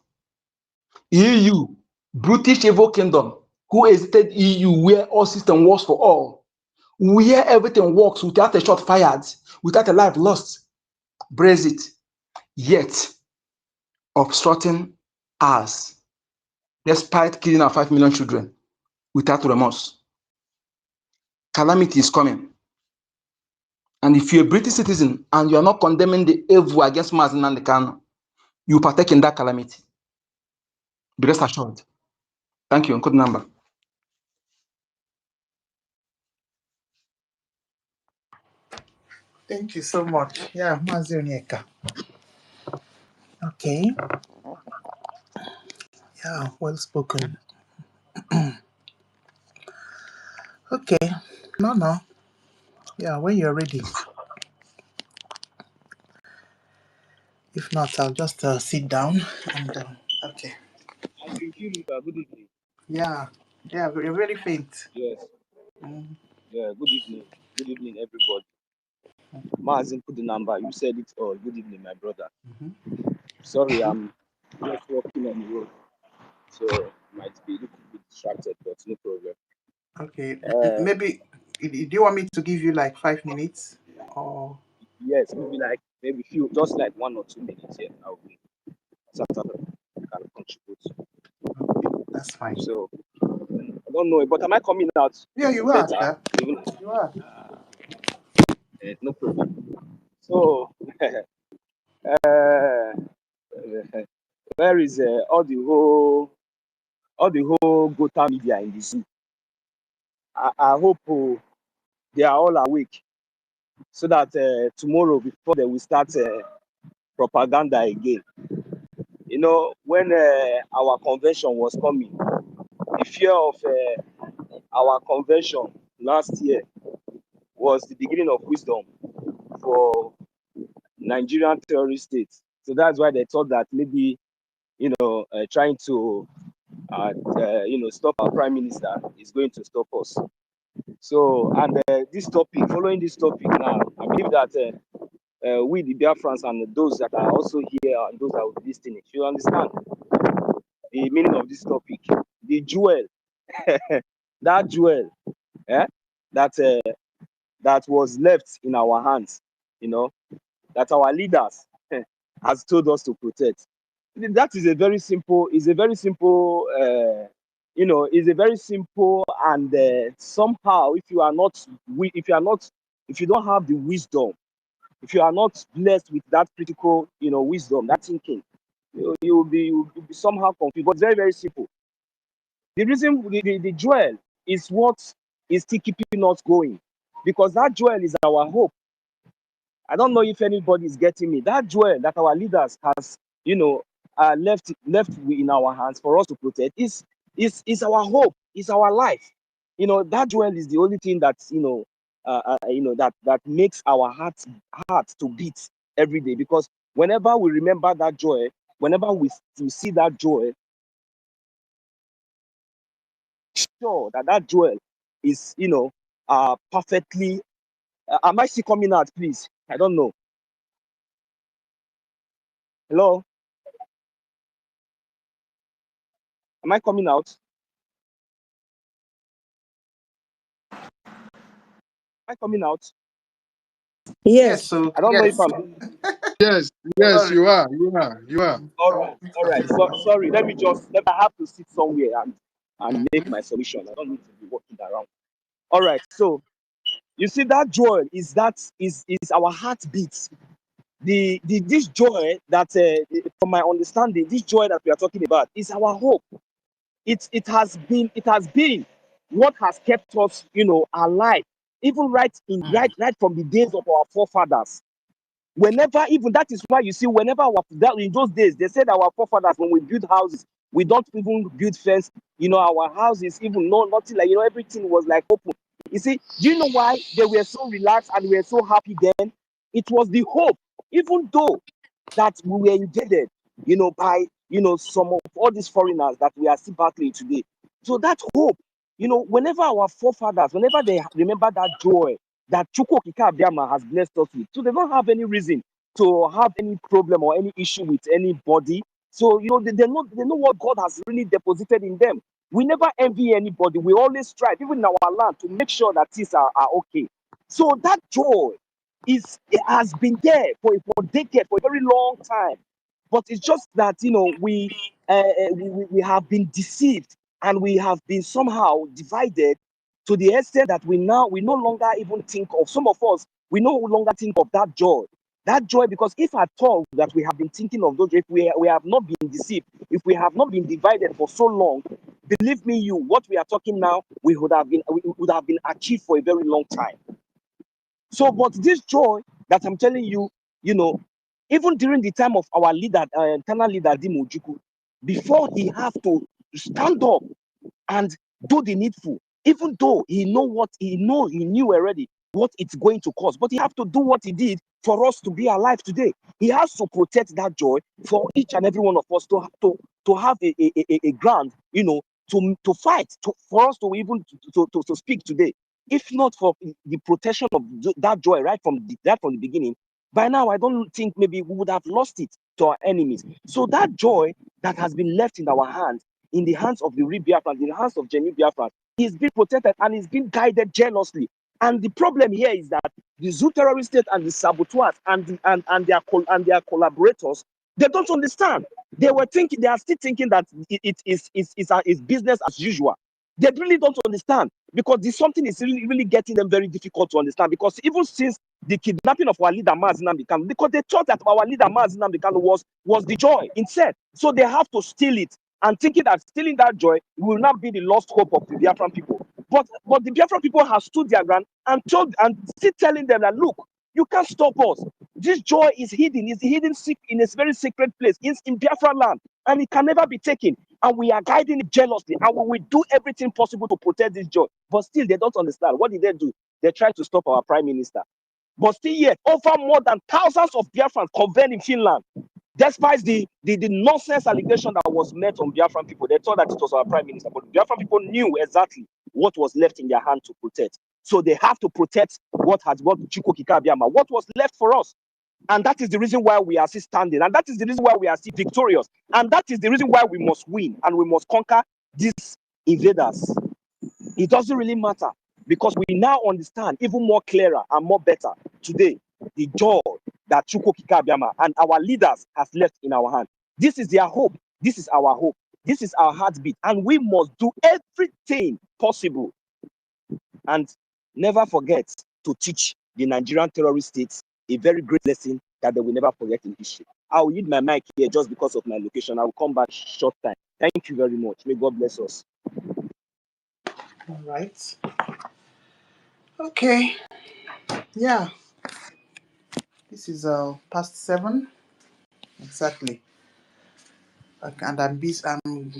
EU, British evil kingdom, who exited EU, where all system works for all, where everything works without a shot fired, without a life lost, Brexit, yet obstructing us, despite killing our 5 million children without remorse. Calamity is coming. And if you're a British citizen and you're not condemning the evil against Mazen Nnamdi Kanu, you partake in that calamity. Be rest assured. Thank you. Good number. Thank you so much. Yeah, Mazi Onyeka. Okay. Yeah, well spoken. Okay. No. Yeah, when you're ready. If not, I'll just sit down and okay. I can hear you. Good evening. Yeah, very, very faint. Yes. Mm. Yeah. Good evening. Good evening, everybody. Mazin put the number. You said it all. Good evening, my brother. Mm-hmm. Sorry, I'm just walking on the road, so might be a little bit distracted, but no problem. Okay. Maybe do you want me to give you like 5 minutes or? Yes, maybe few, just like 1 or 2 minutes. Yeah, I'll be can contribute. Okay, that's fine. So I don't know, but am I coming out? Yeah, you are. Better. Sir. Even You are. no problem. So where is all the whole Gota media in the zoo? I hope they are all awake so that tomorrow, before they will start propaganda again. You know, when our convention was coming, the fear of our convention last year was the beginning of wisdom for Nigerian terrorist states. So that's why they thought that maybe, trying to, stop our prime minister is going to stop us. So, and following this topic now, I believe that we, the Biafrans, and those that are also here and those that will be listening, you understand the meaning of this topic. The jewel, that jewel, that was left in our hands, that our leaders has told us to protect. That is a very simple, and somehow if you don't have the wisdom, if you are not blessed with that critical, wisdom, that thinking, you'll be somehow confused. But very, very simple. The reason the jewel is what is still keeping us going, because that jewel is our hope. I don't know if anybody is getting me. That jewel that our leaders has, left in our hands for us to protect is our hope, is our life. That jewel is the only thing that that makes our heart to beat every day. Because whenever we remember that joy, whenever we see that joy, sure that jewel is perfectly. Am I still coming out, please? I don't know. Hello, am I coming out? Am I coming out? Yes, Yes. so I don't know if yes. I'm. Yes, yes, Sorry. you are. You are. You are. All right. So sorry. I have to sit somewhere and make my submission. I don't need to be walking around. All right. So you see that joy is our heartbeat. This joy that, from my understanding, this joy that we are talking about is our hope. It has been what has kept us, alive, even right from the days of our forefathers. Whenever, even that is why you see, whenever in those days, they said our forefathers, when we build houses, we don't even build fence. Our houses, even nothing, like, everything was like open. You see, do you know why they were so relaxed and we were so happy then? It was the hope, even though that we were invaded, by, some of all these foreigners that we are still battling today. So that hope, whenever our forefathers, whenever they remember that joy that Chukwu Okike Abiama has blessed us with, so they don't have any reason to have any problem or any issue with anybody. So, they know what God has really deposited in them. We never envy anybody. We always strive, even in our land, to make sure that things are okay. So that joy it has been there for decades, for a very long time. But it's just that, we have been deceived, and we have been somehow divided to the extent that we no longer even think of, some of us, we no longer think of that joy. That joy, because if at all that we have been thinking of those, if we have not been deceived, if we have not been divided for so long, believe me, what we are talking now, we would have been achieved for a very long time. So, but this joy that I'm telling you, even during the time of our leader, internal leader, Dimo Ojukwu, before he have to stand up and do the needful, even though he knew already what it's going to cost, but he have to do what he did for us to be alive today. He has to protect that joy for each and every one of us to have a ground, to fight, for us to even to speak today. If not for the protection of that joy right from the beginning, by now I don't think maybe we would have lost it to our enemies. So that joy that has been left in our hands, in the hands of the real Biafran, in the hands of genuine Biafran, is being protected and is being guided jealously. And the problem here is that the Zoo terrorist state and the saboteurs and their collaborators, they don't understand. They are still thinking that it is business as usual. They really don't understand, because this something is really getting them very difficult to understand. Because even since the kidnapping of our leader Mazi Nnamdi Kanu, because they thought that our leader Mazi Nnamdi Kanu was the joy instead, so they have to steal it, and thinking that stealing that joy will not be the lost hope of the Biafran people. But the Biafran people have stood their ground and still telling them that, look, you can't stop us. This joy is hidden. It's hidden in a very secret place. It's in Biafra land, and it can never be taken. And we are guiding it jealously, and we will do everything possible to protect this joy. But still, they don't understand. What did they do? They tried to stop our prime minister. But still yet, over more than thousands of Biafrans convened in Finland. Despite the nonsense allegation that was met on Biafran people, they thought that it was our prime minister. But Biafran people knew exactly what was left in their hand to protect. So they have to protect what Chukwu Okike Abiama, what was left for us. And that is the reason why we are still standing. And that is the reason why we are still victorious. And that is the reason why we must win and we must conquer these invaders. It doesn't really matter, because we now understand even more clearer and more better today the joy that Chukwu Okike Abiama and our leaders have left in our hand. This is their hope. This is our hope. This is our heartbeat. And we must do everything possible. And never forget to teach the Nigerian terrorist states a very great lesson that they will never forget in history. I will use my mic here just because of my location. I will come back short time. Thank you very much. May God bless us. All right. Okay. Yeah. This is past 7 exactly. Okay, and I'm busy. I'm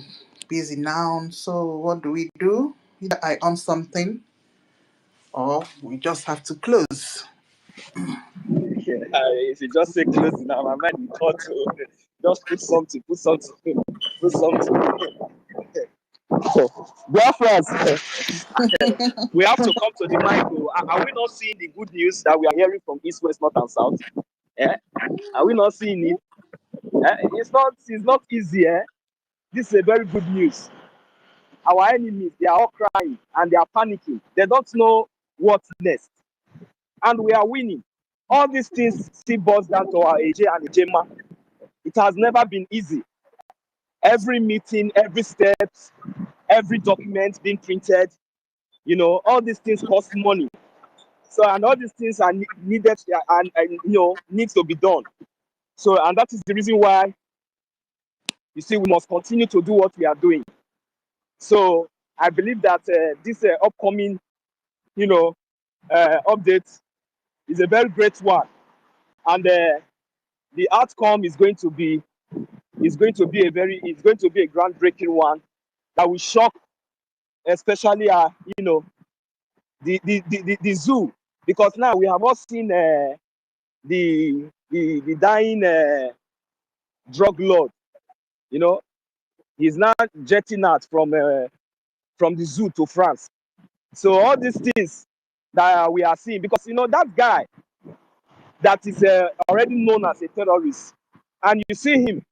busy now. So what do we do? Either I on something, or we just have to close. Yeah, if you just say closing now, my mind thought to just put something, put something. Biafrans, we have to come to the mic. Are we not seeing the good news that we are hearing from East, West, North, and South? Eh? Are we not seeing it? It's not easy. This is a very good news. Our enemies, they are all crying and they are panicking. They don't know what's next. And we are winning. All these things still boils down to our AJ and Ejema. It has never been easy. Every meeting, every step, every document being printed, all these things cost money. So, and all these things are needed and needs to be done. So, and that is the reason why, you see, we must continue to do what we are doing. So, I believe that this upcoming, update is a very great one, and the outcome is going to be a groundbreaking one that will shock, especially the zoo, because now we have all seen the dying drug lord. He's now jetting out from the zoo to France. So all these things that we are seeing, because that guy that is already known as a terrorist, and you see him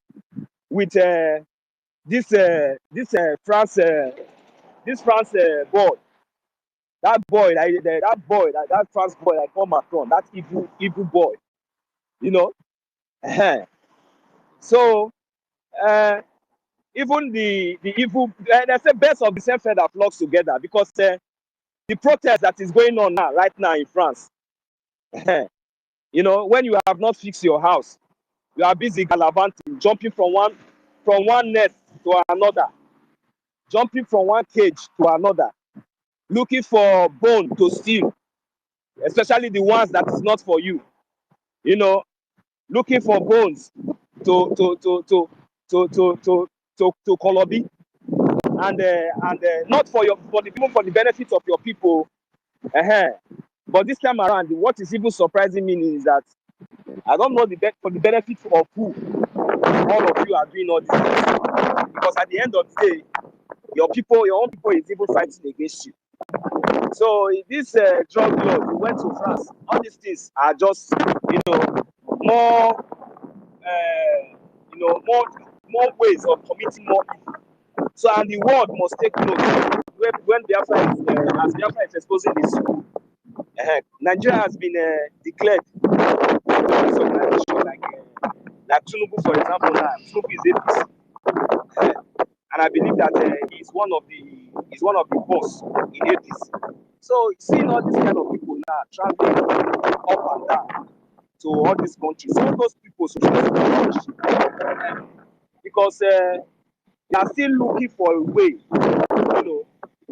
with this France boy, that France boy, like call Macron, that evil boy, So even the evil, they say best of the same feather flocks together, because the protest that is going on right now in France, when you have not fixed your house, you are busy gallivanting, jumping from one nest to another, jumping from one cage to another, looking for bone to steal, especially the ones that is not for you. Looking for bones to Kolobi, and not for even for the benefit of your people. But this time around, what is even surprising me is that I don't know for the benefit of who all of you are doing all this things. Because at the end of the day, your own people is even fighting against you. So this drug lord, we went to France. All these things are just more more ways of committing more evil. So, and the world must take note when Biafra is exposing this. Nigeria has been declared as an organization like Tinubu, for example. Now Tinubu is APC, and I believe that he's one of the boss in APC. So, seeing all these kind of people now traveling up and down to all these countries, all those people should be punished, because they are still looking for a way,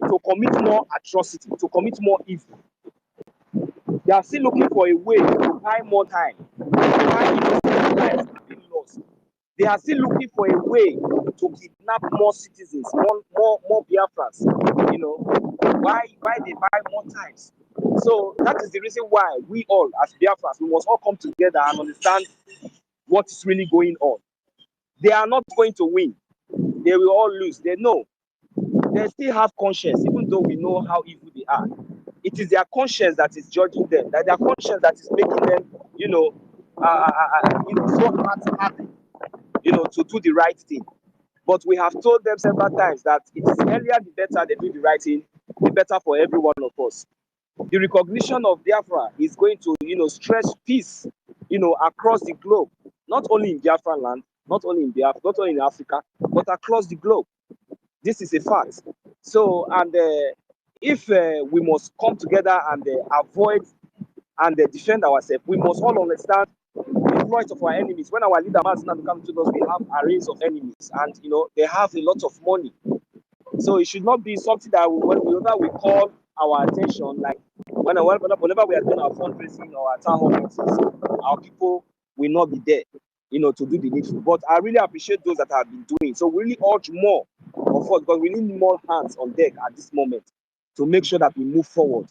to commit more atrocity, to commit more evil. They are still looking for a way to buy more time, why innocent lives are being lost. They are still looking for a way to kidnap more citizens, more Biafrans. Why they buy more times? So that is the reason why we all, as Biafrans, we must all come together and understand what is really going on. They are not going to win. They will all lose. They know. They still have conscience, even though we know how evil they are. It is their conscience that is judging them. That their conscience that is making them, so hard-hearted, to do the right thing. But we have told them several times that it is earlier the better they do the right thing, the better for every one of us. The recognition of Biafra is going to, stretch peace, across the globe, not only in Biafra land, not only in Biafra, not only in Africa, but across the globe. This is a fact. So, and if we must come together and avoid and defend ourselves, we must all understand the exploit of our enemies. When our leader has now come to us, we have arrays of enemies, and they have a lot of money. So it should not be something that whenever we call our attention, like whenever we are doing our fundraising or our town hall meetings, our people will not be there, to do the needful. But I really appreciate those that have been doing. So we really urge more of us, because we need more hands on deck at this moment to make sure that we move forward.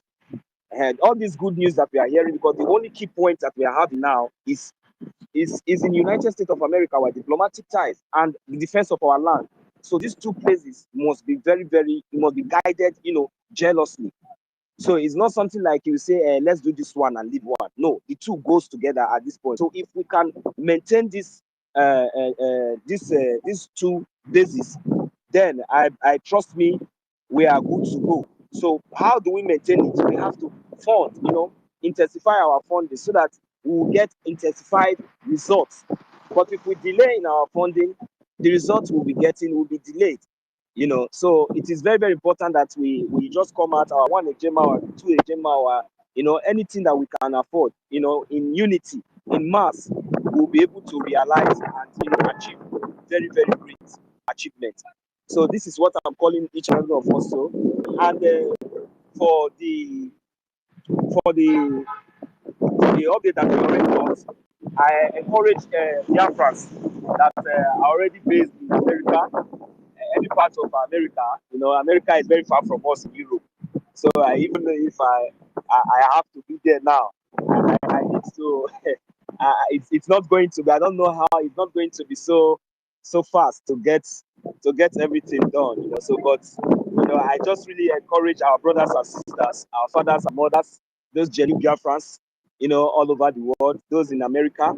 And all this good news that we are hearing, because the only key point that we are having now is in the United States of America, our diplomatic ties and the defense of our land. So these two places must be very, very, must be guided, jealously. So it's not something like you say, let's do this one and leave one. No, the two goes together at this point. So if we can maintain these two bases, then I trust me, we are good to go. So how do we maintain it? We have to fund, intensify our funding so that we will get intensified results. But if we delay in our funding, the results we'll be getting will be delayed. So it is very, very important that we just come out our 1 ejema, our 2 ejema, anything that we can afford, in unity, in mass, we'll be able to realize and achieve very, very great achievement. So this is what I'm calling each and every of us. So, and for the update that we already got, I encourage Biafrans that are already based in America, any part of America. America is very far from us in Europe. So even if I have to be there now, I need to. It's not going to be. I don't know how it's not going to be so fast to get everything done. So, but I just really encourage our brothers and sisters, our fathers and mothers, those genuine Biafrans, all over the world, those in America.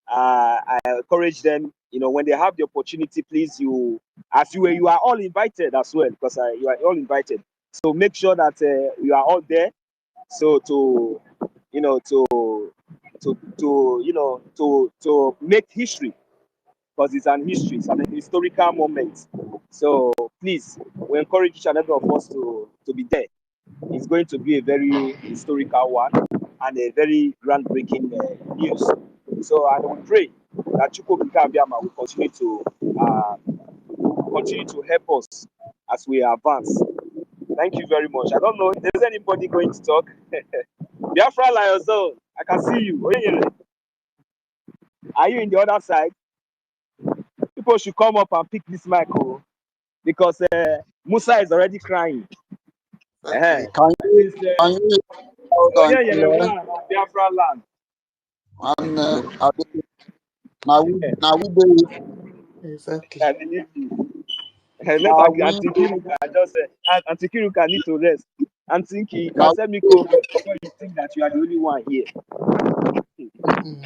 I encourage them, when they have the opportunity, please, you are all invited as well, because you are all invited. So make sure that you are all there. So to make history, because it's an historical moment. So please, we encourage each and every of us to be there. It's going to be a very historical one and a very groundbreaking news. So I will pray that Chukwuka Abiyama will continue to help us as we advance. Thank you very much. I don't know if there's anybody going to talk. Biafra Lion Zone, I can see you. Are you in the other side? People should come up and pick this mic, because Musa is already crying. Exactly. Can you can you hold on clear? Biafra land. And now we do Exactly. I believe you. Let now we Auntie Kiruka just Auntie Kiruka need to rest. Auntie Ki, you can now send me code before you think that you are the only one here. Mm-mm.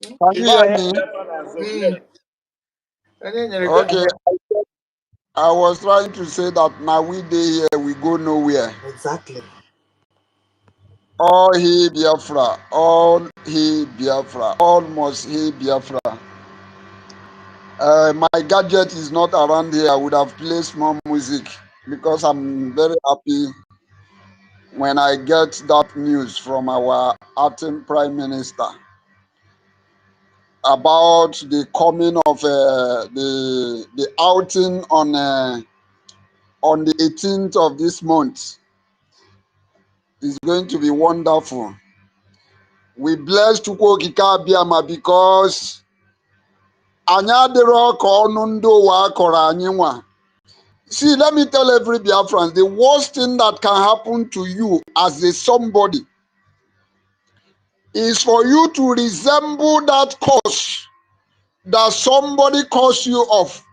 can you Go hear ahead, me? Biafra Zone. Mm. And then you're Okay, I was trying to say that now we day here we go nowhere. exactly. All he Biafra, all he Biafra, all must he Biafra. My gadget is not around here. I would have played more music because I'm very happy when I get that news from our acting Prime Minister about the coming of the outing on the 18th of this month. It's going to be wonderful. We bless Chukwuka Abiyama because anyị adịrọ ka ọnụ ndị ụwa akọrọ anyị nwa. See, let me tell every Biafran, the worst thing that can happen to you as a somebody is for you to resemble that cause that somebody caused you off.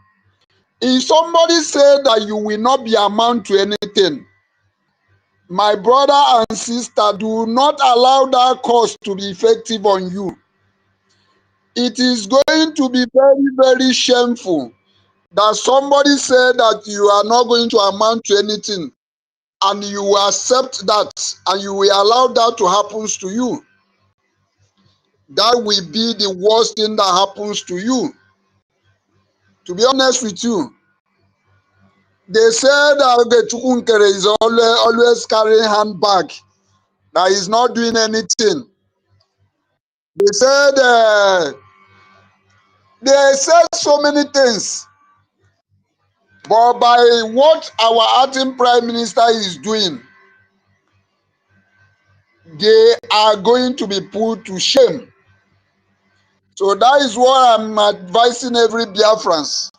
If somebody said that you will not be amount to anything, my brother and sister, do not allow that cause to be effective on you. It is going to be very, very shameful that somebody said that you are not going to amount to anything, and you will accept that and you will allow that to happen to you. That will be the worst thing that happens to you. To be honest with you, they said that the Chukwunkere is always carrying handbag, that he's not doing anything. They said so many things, but by what our acting Prime Minister is doing, they are going to be put to shame. So that is what I'm advising every Biafrans.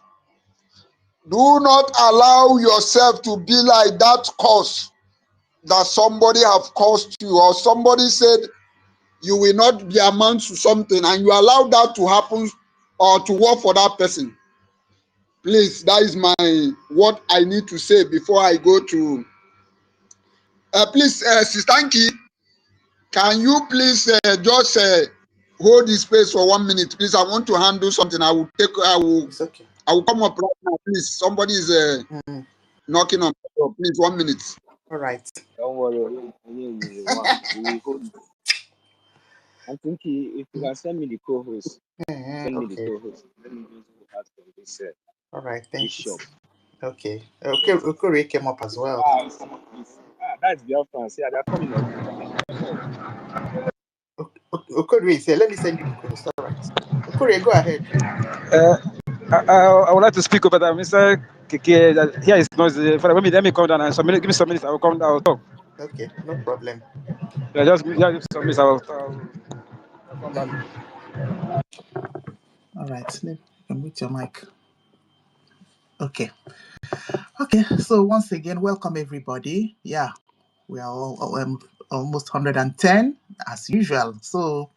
Do not allow yourself to be like that cause that somebody have caused you, or somebody said you will not be amount to something and you allow that to happen or to work for that person. Please, that is what I need to say before I go to please, Sister Anki, can you please just hold this space for 1 minute, please? I want to handle something. It's okay. I will come up right now, please. Somebody is knocking on the door. Please, 1 minute. All right. Don't worry, we hold it. I think if you can send me the co-host, send me the Okay. co-host. Let me just go out from this All right. this Thank you. shop. Okay. Okay. Okori came up as well. That's Biafra. See, they're coming up. Okori is here. Let me send you the code. All right. Okori, go ahead. I would like to speak over that, Mr. Kiki. Here is noisy. Let me come down and give me some minutes. I will come down. I will talk. Okay. No problem. Yeah, just give me some minutes. I'll come back. All right. Let me mute your mic. Okay. Okay. So once again, welcome everybody. Yeah, we are all almost 110 as usual. So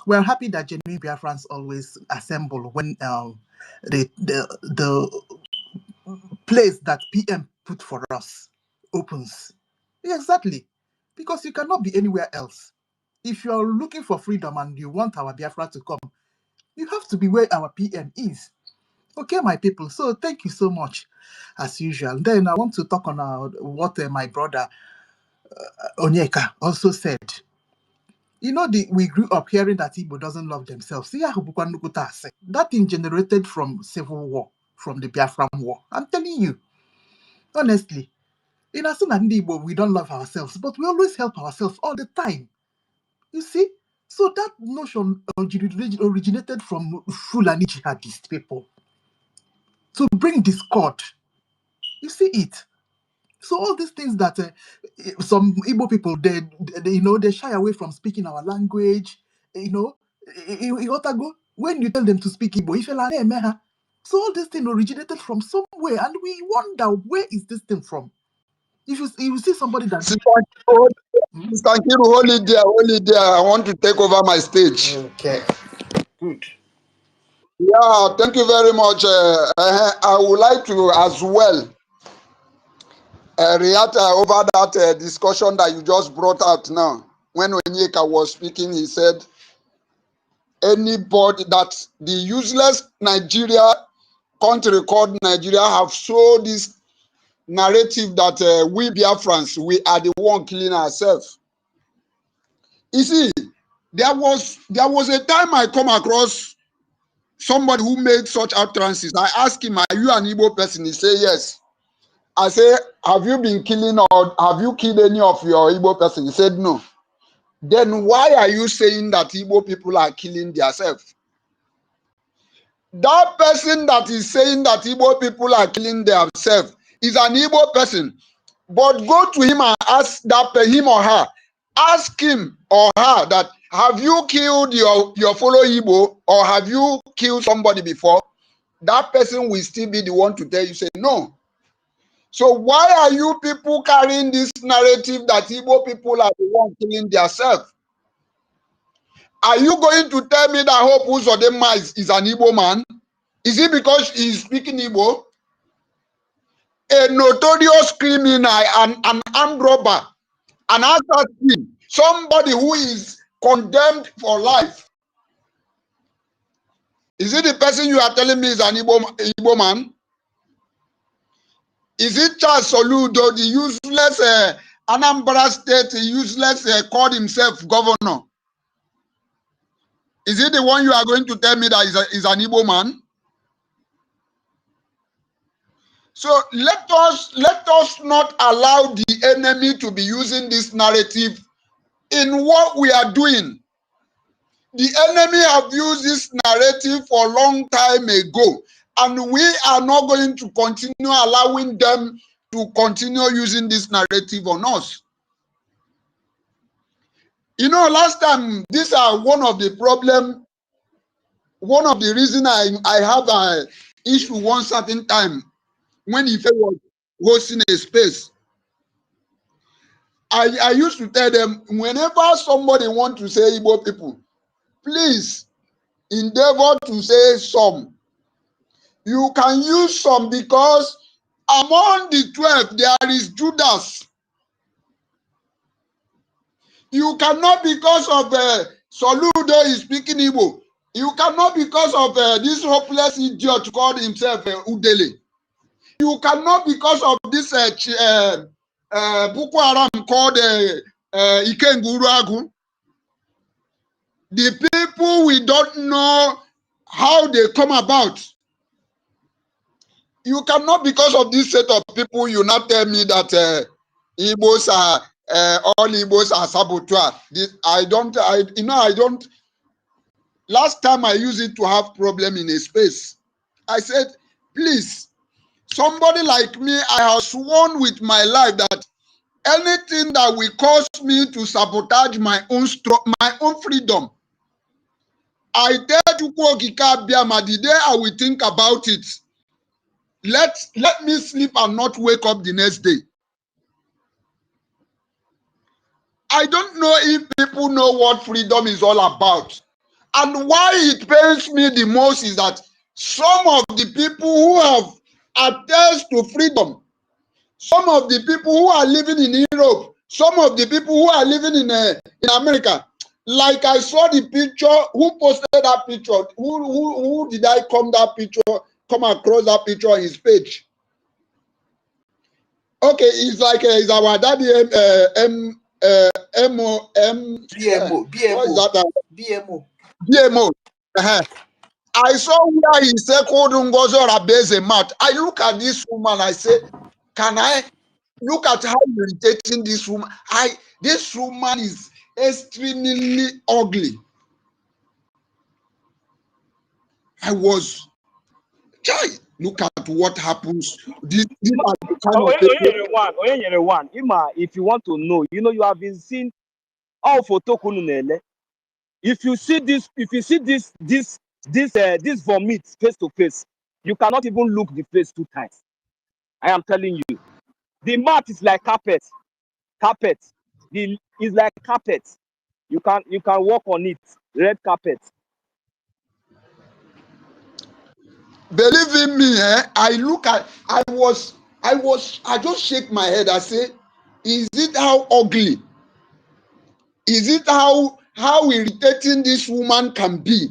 we're happy that genuine Biafrans always assemble when the place that PM put for us opens. Yeah, exactly. Because you cannot be anywhere else. If you're looking for freedom and you want our Biafra to come, you have to be where our PM is. Okay, my people. So thank you so much, as usual. Then I want to talk on what my brother Onyeka also said. You know, we grew up hearing that Igbo doesn't love themselves. That thing generated from civil war, from the Biafran war. I'm telling you, honestly. In Asuna and Igbo, we don't love ourselves, but we always help ourselves all the time. You see? So that notion originated from Fulani jihadist people to bring discord. You see it? So all these things that some Igbo people they shy away from speaking our language. When you tell them to speak Igbo, so all this thing originated from somewhere, and we wonder where is this thing from. If you see somebody that Sister Nkiru, hold it there. I want to take over my stage. okay, good. Yeah, thank you very much. I would like to as well react over that discussion that you just brought out now. When Onyeka was speaking, he said, anybody that the useless Nigeria, country called Nigeria, have sold this narrative that we Biafrans, we are the one killing ourselves. You see, there was a time I come across somebody who made such utterances. I asked him, are you an Igbo person? He said, yes. I say, have you been killing or have you killed any of your Igbo person? He said, no. Then why are you saying that Igbo people are killing themselves? That person that is saying that Igbo people are killing themselves is an Igbo person. But go to him and ask him or her, ask him or her that, have you killed your fellow Igbo or have you killed somebody before? That person will still be the one to tell you, say, no. So why are you people carrying this narrative that Igbo people are the one killing themselves? Are you going to tell me that Hope Uzodinma is an Igbo man? Is it because he's speaking Igbo? A notorious criminal, an armed robber, an assassin, somebody who is condemned for life. Is it the person you are telling me is an Igbo man? Is it Charles Soludo, the useless Anambra State, useless called himself governor? Is it the one you are going to tell me that is an Igbo man? So let us not allow the enemy to be using this narrative in what we are doing. The enemy have used this narrative for a long time ago, and we are not going to continue allowing them to continue using this narrative on us. You know, last time, these are one of the problem, one of the reason I have an issue one certain time when Ife was hosting a space. I used to tell them, whenever somebody want to say Igbo people, please endeavor to say some. You can use some because among the 12, there is Judas. You cannot, because of Soludo is speaking Igbo. You cannot, because of this hopeless idiot called himself Udele. You cannot, because of this Boko Haram called Ikenguru Agu. The people, we don't know how they come about. You cannot, because of this set of people, you not tell me that Igbos are all Igbos are saboteur. I don't. Last time I used it to have problem in a space. I said, please, somebody like me, I have sworn with my life that anything that will cause me to sabotage my own freedom, I tell Chukwu Okike Abiama, the day I will think about it, let me sleep and not wake up the next day. I don't know if people know what freedom is all about. And why it pains me the most is that some of the people who have attached to freedom, some of the people who are living in Europe, some of the people who are living in America, like I saw the picture, who posted that picture? Who did I come across that picture on his page? Okay, it's like it's our daddy BMO, what is that? BMO. BMO. I saw where he said Ngozo Rabeze mat. I look at this woman, I say, can I look at how irritating this woman? This woman is extremely ugly. I was look at what happens. These are the kind of people. If you want to know, you have been seen all photo kununele. If you see this vomit face to face, you cannot even look the face 2 times. I am telling you, the mat is like carpet. Carpet. Is like carpet. You can walk on it. Red carpet. Believe in me, I just shake my head. I say, is it how ugly? Is it how irritating this woman can be?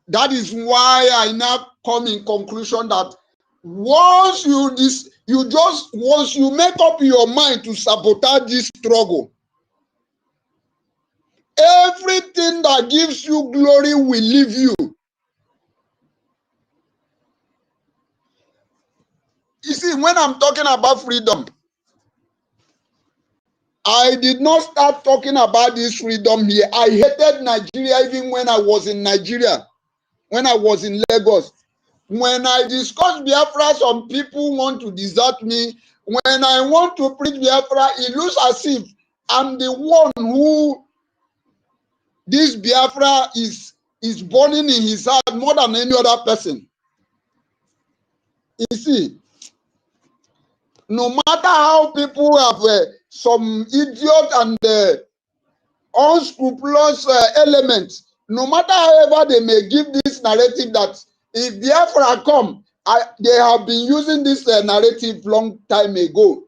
That is why I now come in conclusion that once you make up your mind to sabotage this struggle, everything that gives you glory will leave you. You see, when I'm talking about freedom, I did not start talking about this freedom here. I hated Nigeria even when I was in Nigeria, when I was in Lagos. When I discuss Biafra, some people want to desert me. When I want to preach Biafra, it looks as if I'm the one who this Biafra is burning in his heart more than any other person. You see, no matter how people have some idiot and unscrupulous elements, no matter however they may give this narrative that if Biafra come, they have been using this narrative long time ago,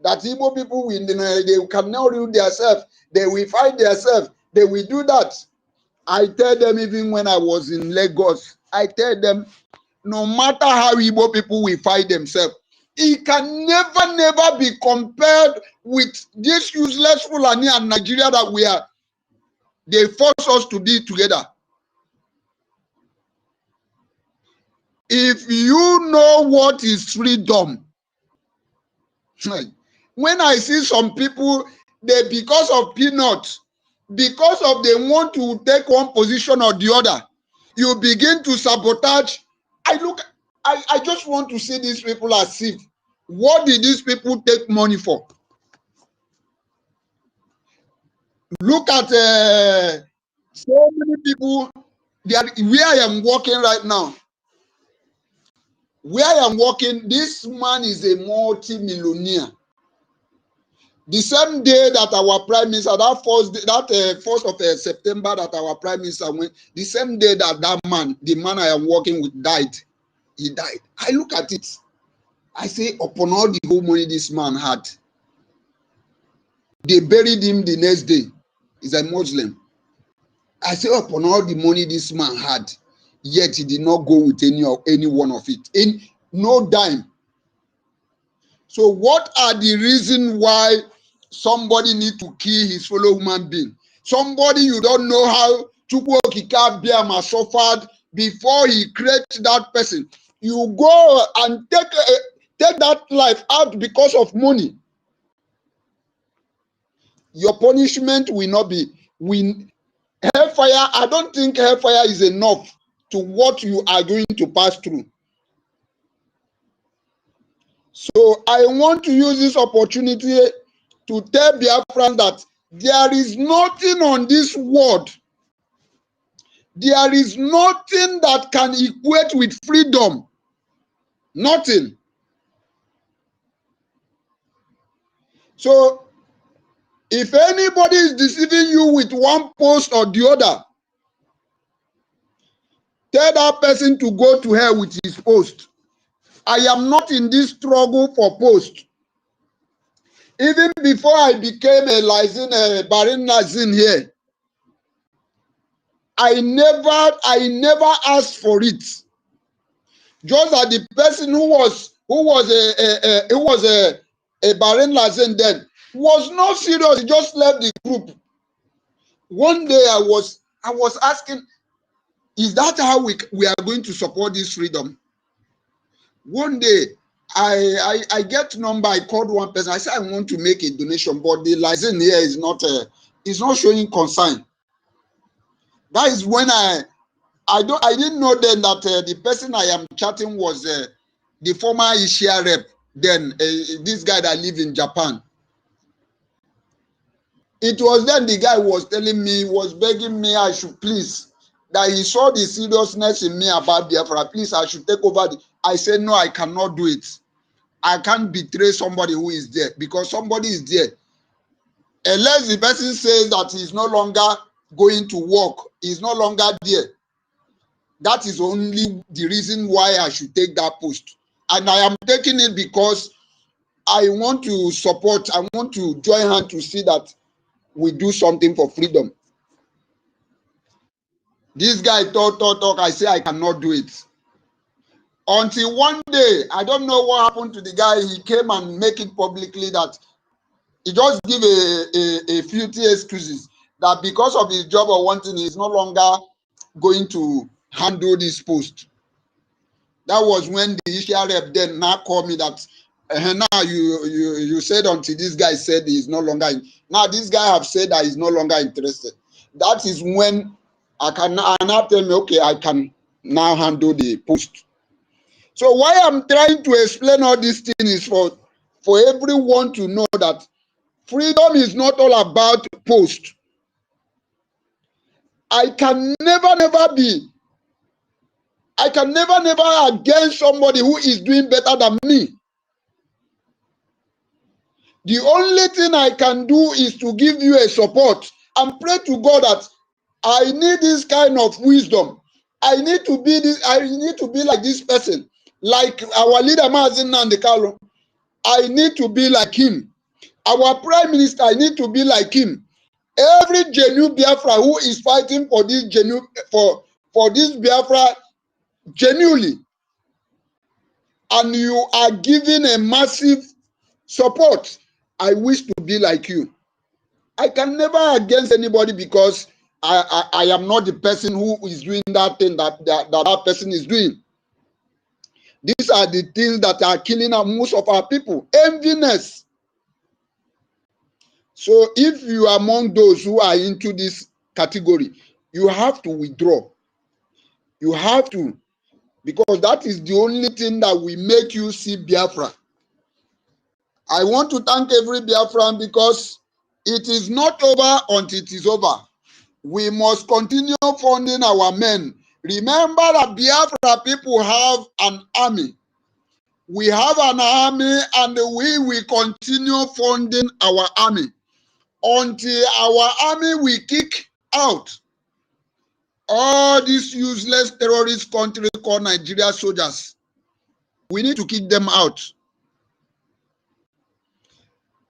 that Igbo people they cannot rule themselves, they will fight themselves, they will do that. I tell them, even when I was in Lagos, I tell them, no matter how Igbo people will fight themselves, it can never be compared with this useless Fulani and Nigeria that they force us to be together. If you know what is freedom, when I see some people, because of peanuts, because of they want to take one position or the other, you begin to sabotage. I just want to see these people as if, what did these people take money for? Look at so many people. Where I am working right now. Where I am working, this man is a multi-millionaire. The same day that our prime minister, that 1st of September, that our prime minister went, the same day that man, the man I am working with, died. He died. I look at it. I say, upon all the whole money this man had, they buried him the next day. He's a Muslim. I say, upon all the money this man had, yet he did not go with any one of it. No dime. So what are the reasons why somebody need to kill his fellow human being? Somebody you don't know how Chukwuokika Biama suffered before he created that person. You go and take that life out because of money. Your punishment will not be hellfire. I don't think hellfire is enough to what you are going to pass through. So I want to use this opportunity to tell Biafran that there is nothing on this world, there is nothing that can equate with freedom. Nothing. So if anybody is deceiving you with one post or the other, tell that person to go to hell with his post. I am not in this struggle for post. Even before I became a Barin Nazin here, I never asked for it. Just that the person who was a Barin Nazin then was not serious. He just left the group. One day I was asking, is that how we are going to support this freedom? One day I get number. I called one person. I said I want to make a donation, but the license here is not showing concern. That is when I didn't know then that the person I am chatting was the former Ishia rep. Then this guy that live in Japan. It was then the guy was telling me, was begging me I should please, that he saw the seriousness in me about Biafra. Please, I should take over. I said no, I cannot do it. I can't betray somebody who is there, because somebody is there. Unless the person says that he's no longer going to work, he's no longer there. That is only the reason why I should take that post. And I am taking it because I want to support, I want to join hands to see that we do something for freedom. This guy talk. I say I cannot do it. Until one day, I don't know what happened to the guy. He came and make it publicly that he just give a few excuses that because of his job or one thing, he's no longer going to handle this post. That was when the Ishia rep then now called me that now you said until this guy said he's no longer now this guy have said that he's no longer interested. That is when I now tell me, okay, I can now handle the post. So why I'm trying to explain all these things is for everyone to know that freedom is not all about post. I can never be against somebody who is doing better than me. The only thing I can do is to give you a support and pray to God that I need this kind of wisdom. I need to be like this person, like our leader Mazin Nandekalo. I need to be like him. Our prime minister, I need to be like him. Every genuine Biafra who is fighting for this for this Biafra genuinely, and you are giving a massive support, I wish to be like you. I can never against anybody because I am not the person who is doing that thing that person is doing. These are the things that are killing most of our people. Enviness. So if you are among those who are into this category, you have to withdraw. You have to, because that is the only thing that will make you see Biafra. I want to thank every Biafran because It is not over until it is over. We must continue funding our men. Remember that Biafra people have an army. We have an army, and we will continue funding our army until our army will kick out all these useless terrorist country called Nigeria soldiers. We need to kick them out.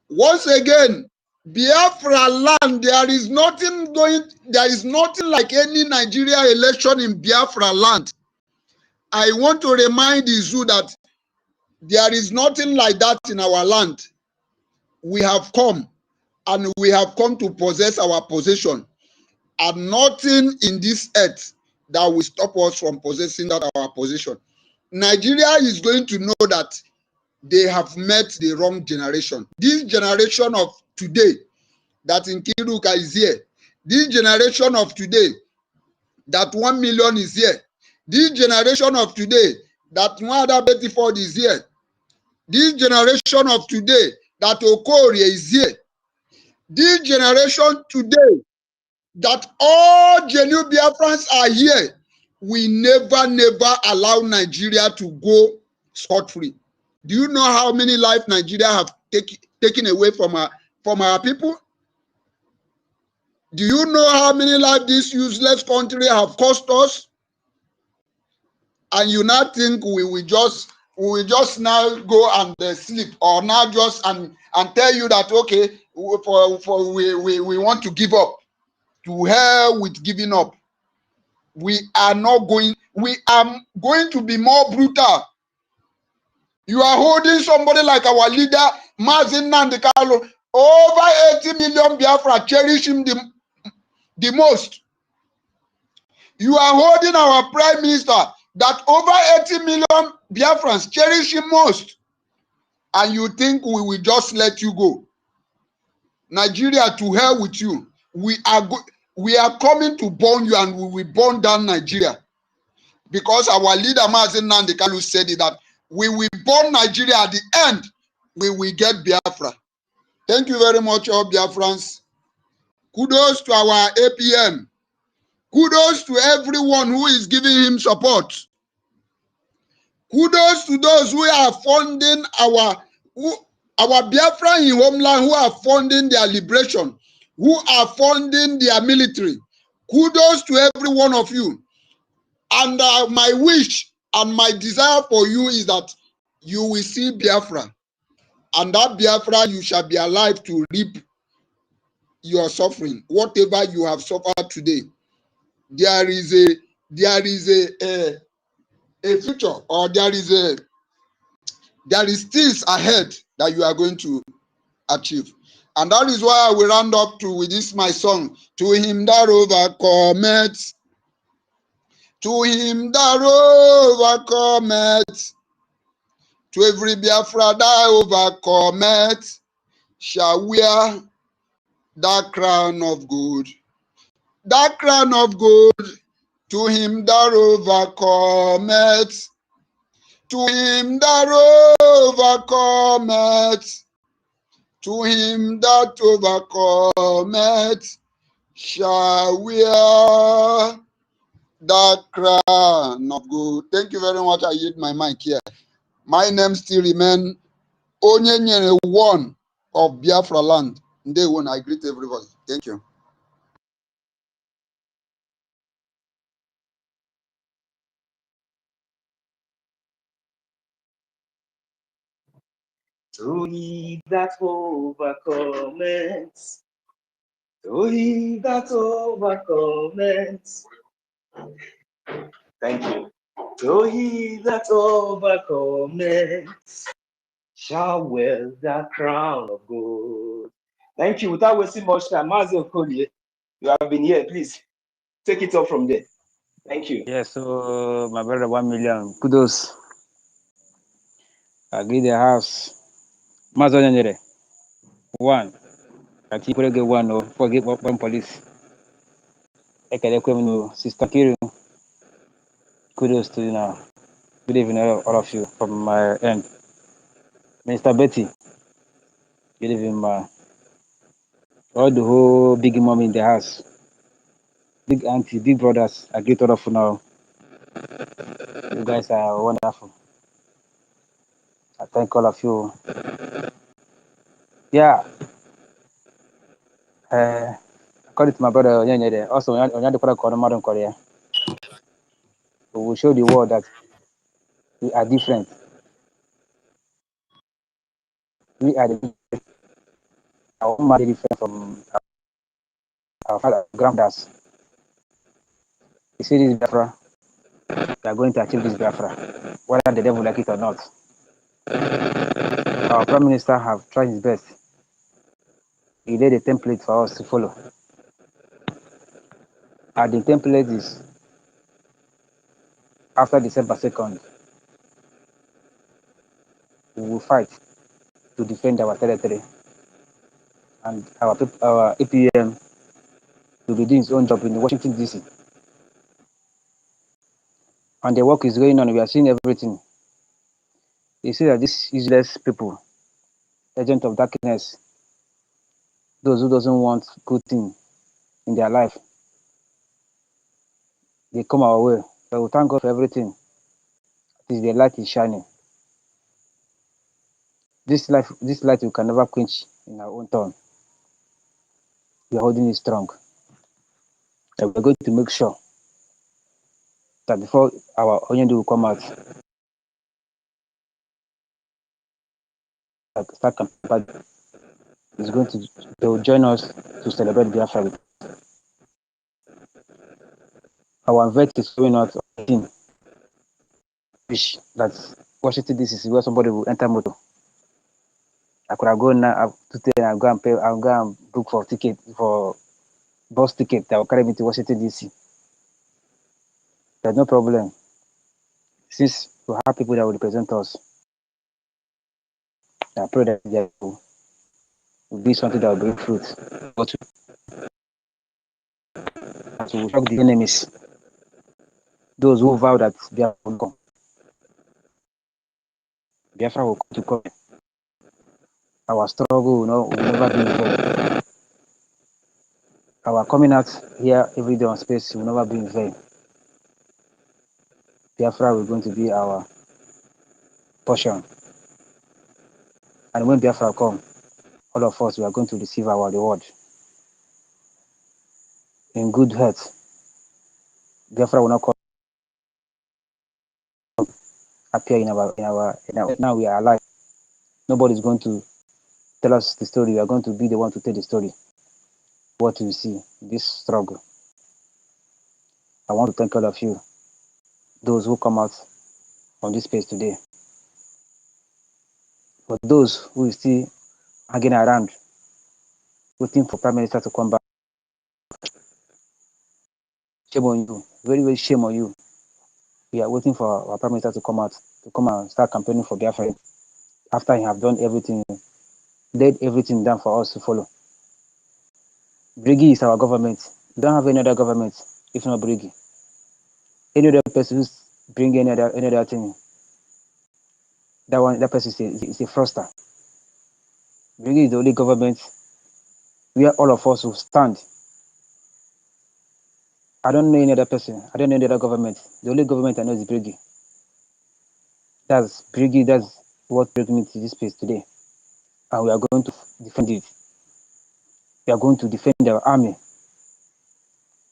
Once again, Biafra land, there is nothing like any Nigeria election in Biafra land. I want to remind the zoo that there is nothing like that in our land. We have come, and we have come to possess our possession, and nothing in this earth that will stop us from possessing that our possession. Nigeria is going to know that they have met the wrong generation. This generation of today that Nkiruka is here, this generation of today that 1 million is here, this generation of today that Mwada Bettiford is here, this generation of today that Okorie is here, this generation today that all genuine Biafrans are here, we never allow Nigeria to go scot-free. Do you know how many lives Nigeria have taken away from our people? Do you know how many lives this useless country have cost us? And you now think we will just now go and sleep, or now just and tell you that okay, we want to give up. To hell with giving up. We are not going. We are going to be more brutal. You are holding somebody like our leader, Mazin Nandekalo. Over 80 million Biafra cherish him the most. You are holding our Prime Minister that over 80 million Biafrans cherish him most. And you think we will just let you go. Nigeria, to hell with you. We are coming to burn you, and we will burn down Nigeria. Because our leader, Mazin Nandekalu, said it, that we will burn Nigeria. At the end, we will get Biafra. Thank you very much, all Biafrans. Kudos to our APM. Kudos to everyone who is giving him support. Kudos to those who are funding our Biafra in homeland, who are funding their liberation, who are funding their military. Kudos to every one of you. And my wish and my desire for you is that you will see Biafra. And that Biafra, you shall be alive to reap your suffering. Whatever you have suffered today, there is a future, or there is things ahead that you are going to achieve. And that is why I will round up with this my song. To him that overcometh, to him that overcometh, to every Biafra that overcometh, shall wear that crown of gold. That crown of gold, to him that overcometh, to him that overcometh, to him that overcometh, shall wear that crown of gold. Thank you very much. I yield my mic here. My name still remains Onyenyere, one of Biafra land. Day one, I greet everybody. Thank you. To he that overcometh, to he that overcometh. Thank you. To he that overcometh shall wear the crown of gold. Thank you. Without wasting much time, Mazi Okolie, you have been here. Please take it up from there. Thank you. Yes, so my brother, 1 million. Kudos. I agree the house. Mazonere. One. I think we get one or forget one police. I can recommend Sister Kiru. Kudos to you now. Good evening, all of you from my end. Minister Betty. Good evening, ma. all the whole big mommy in the house, big auntie, big brothers. I greet all of you now. You guys are wonderful. I thank all of you. Yeah. According to my brother Onyanyede, also Onyanyede Korea, we will show the world that we are different. We are our own man different from our father, granddads. You see this Biafra, we are going to achieve this Biafra, whether the devil like it or not. Our Prime Minister have tried his best. He laid a template for us to follow. And the template is after December 2nd, we will fight to defend our territory. And our APM will be doing its own job in Washington, D.C. And the work is going on. We are seeing everything. You see that these useless people, agent of darkness, those who doesn't want good thing in their life, they come our way. So we thank God for everything. The light is shining. This light we can never quench in our own turn. We are holding it strong. And we're going to make sure that before our onion will come out, start campaign is going to they will join us to celebrate Biafra. Our vet is going out on team. Wish that Washington DC is where somebody will enter motor. I could have gone now today and go and pay. I'll go and book for ticket for bus ticket that will carry me to Washington DC. There's no problem since we have people that will represent us. I pray that they will be something that will bring fruit. But we will shock the enemies, those who vow that Biafra will come. Biafra will come to come. Our struggle will never be in vain. Our coming out here every day on space will never be in vain. Biafra is going to be our portion. And when Biafra come, all of us we are going to receive our reward in good health. Biafra will not come appear in our now we are alive. Nobody is going to tell us the story. We are going to be the one to tell the story. What we see, this struggle. I want to thank all of you, those who come out on this space today. For those who are still hanging around, waiting for Prime Minister to come back, shame on you. Very, very shame on you. We are waiting for our Prime Minister to come out, to come and start campaigning for Biafra. After he have done everything, laid everything down for us to follow. Brigi is our government. We don't have any other government if not Brigi. Any other person who's bringing any other thing, that person is a fraudster. Brigi is the only government where all of us will stand. I don't know any other person. I don't know any other government. The only government I know is Brigi. That's Brigi. That's what brought me to this place today. And we are going to defend it. We are going to defend our army.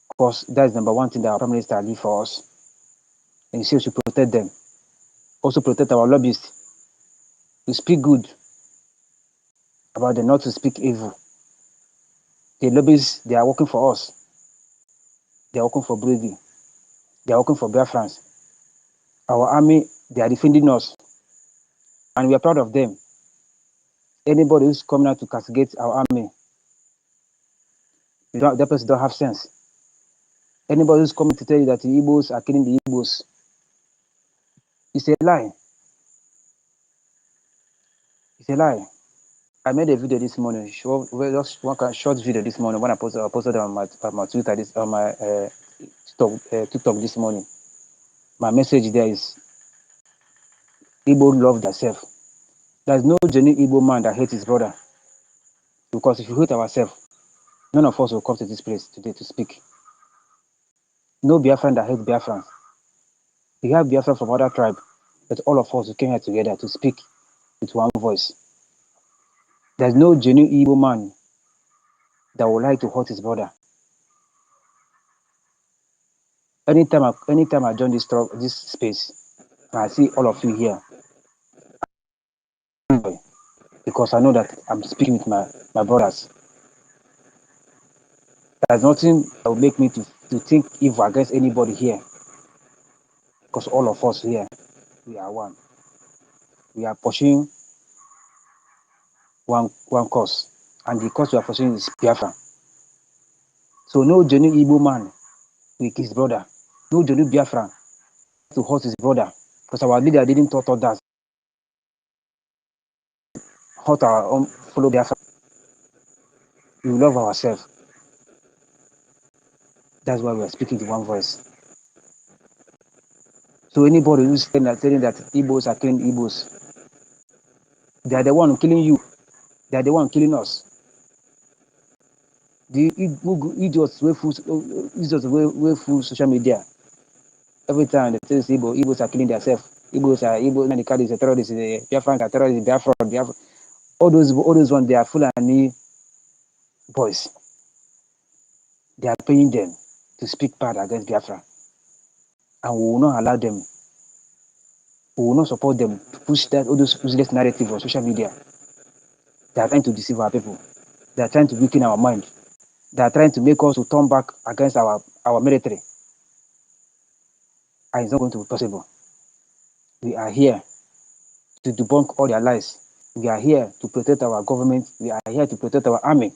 Because that's number one thing that our Prime Minister did for us. And he says we should protect them. Also protect our lobbyists. We speak good about them, not to speak evil. The lobbyists, they are working for us. They are working for Brigi. They are working for Biafrans. Our army, they are defending us. And we are proud of them. Anybody who's coming out to castigate our army, that person don't have sense. Anybody who's coming to tell you that the Igbos are killing the Igbos, it's a lie. It's a lie. I made a video this morning, just one kind of short video this morning when I posted it on my Twitter, on my TikTok this morning. My message there is, Igbo love themselves. There's no genuine Igbo man that hates his brother. Because if you hate ourselves, None of us will come to this place today to speak. No Biafran that hates Biafran. We have Biafran from other tribe, but all of us who came here together to speak with one voice. There's no genuine Igbo man that would like to hurt his brother. Anytime I join this space, and I see all of you here, because I know that I'm speaking with my brothers. There's nothing that will make me to think evil against anybody here, because all of us here, we are one. We are pursuing one cause, and the cause we are pursuing is Biafra. So no genuine Igbo man will kill his brother. No genuine Biafra to hurt his brother, because our leader didn't taught us that. Hurt our own fellow Biafra. We love ourselves. That's why we are speaking to one voice. So anybody who's saying that Igbos are killing Igbos, they are the one killing you. They are the one killing us. The idiots way full social media. Every time they say Igbos are killing themselves. Igbos is a terrorist. Biafran are terrorists. Biafra. All those ones, they are Fulani boys. They are paying them to speak bad against Biafra, and we will not allow them. We will not support them to push all those useless narrative on social media. They are trying to deceive our people. They are trying to weaken our mind. They are trying to make us to turn back against our military. And it's not going to be possible. We are here to debunk all their lies. We are here to protect our government. We are here to protect our army.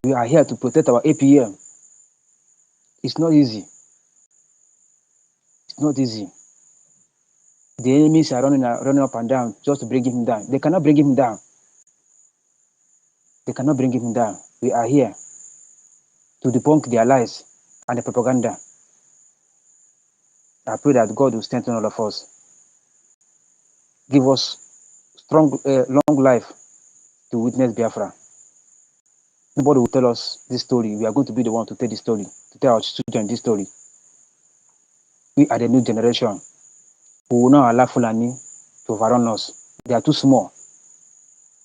We are here to protect our APM. It's not easy. It's not easy. The enemies are running up and down just to bring him down. They cannot bring him down. They cannot bring him down. We are here to debunk their lies and the propaganda. I pray that God will strengthen all of us. Give us strong, long life to witness Biafra. Nobody will tell us this story. We are going to be the one to tell this story, to tell our children this story. We are the new generation. We will not allow Fulani to overrun us. They are too small.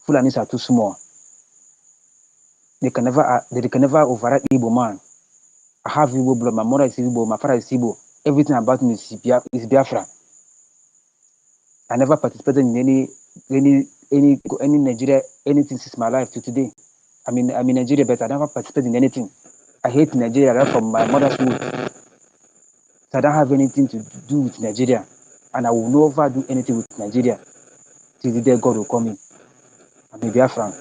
Fulanis are too small. They can never override Igbo man. I have Igbo blood. My mother is Igbo. My father is Igbo. Everything about me is Biafra. I never participated in any Nigeria anything since my life to today. I'm in Nigeria, but I never participated in anything. I hate Nigeria right from my mother's womb. So I don't have anything to do with Nigeria, and I will never do anything with Nigeria till the day God will come in. I'm a Biafran,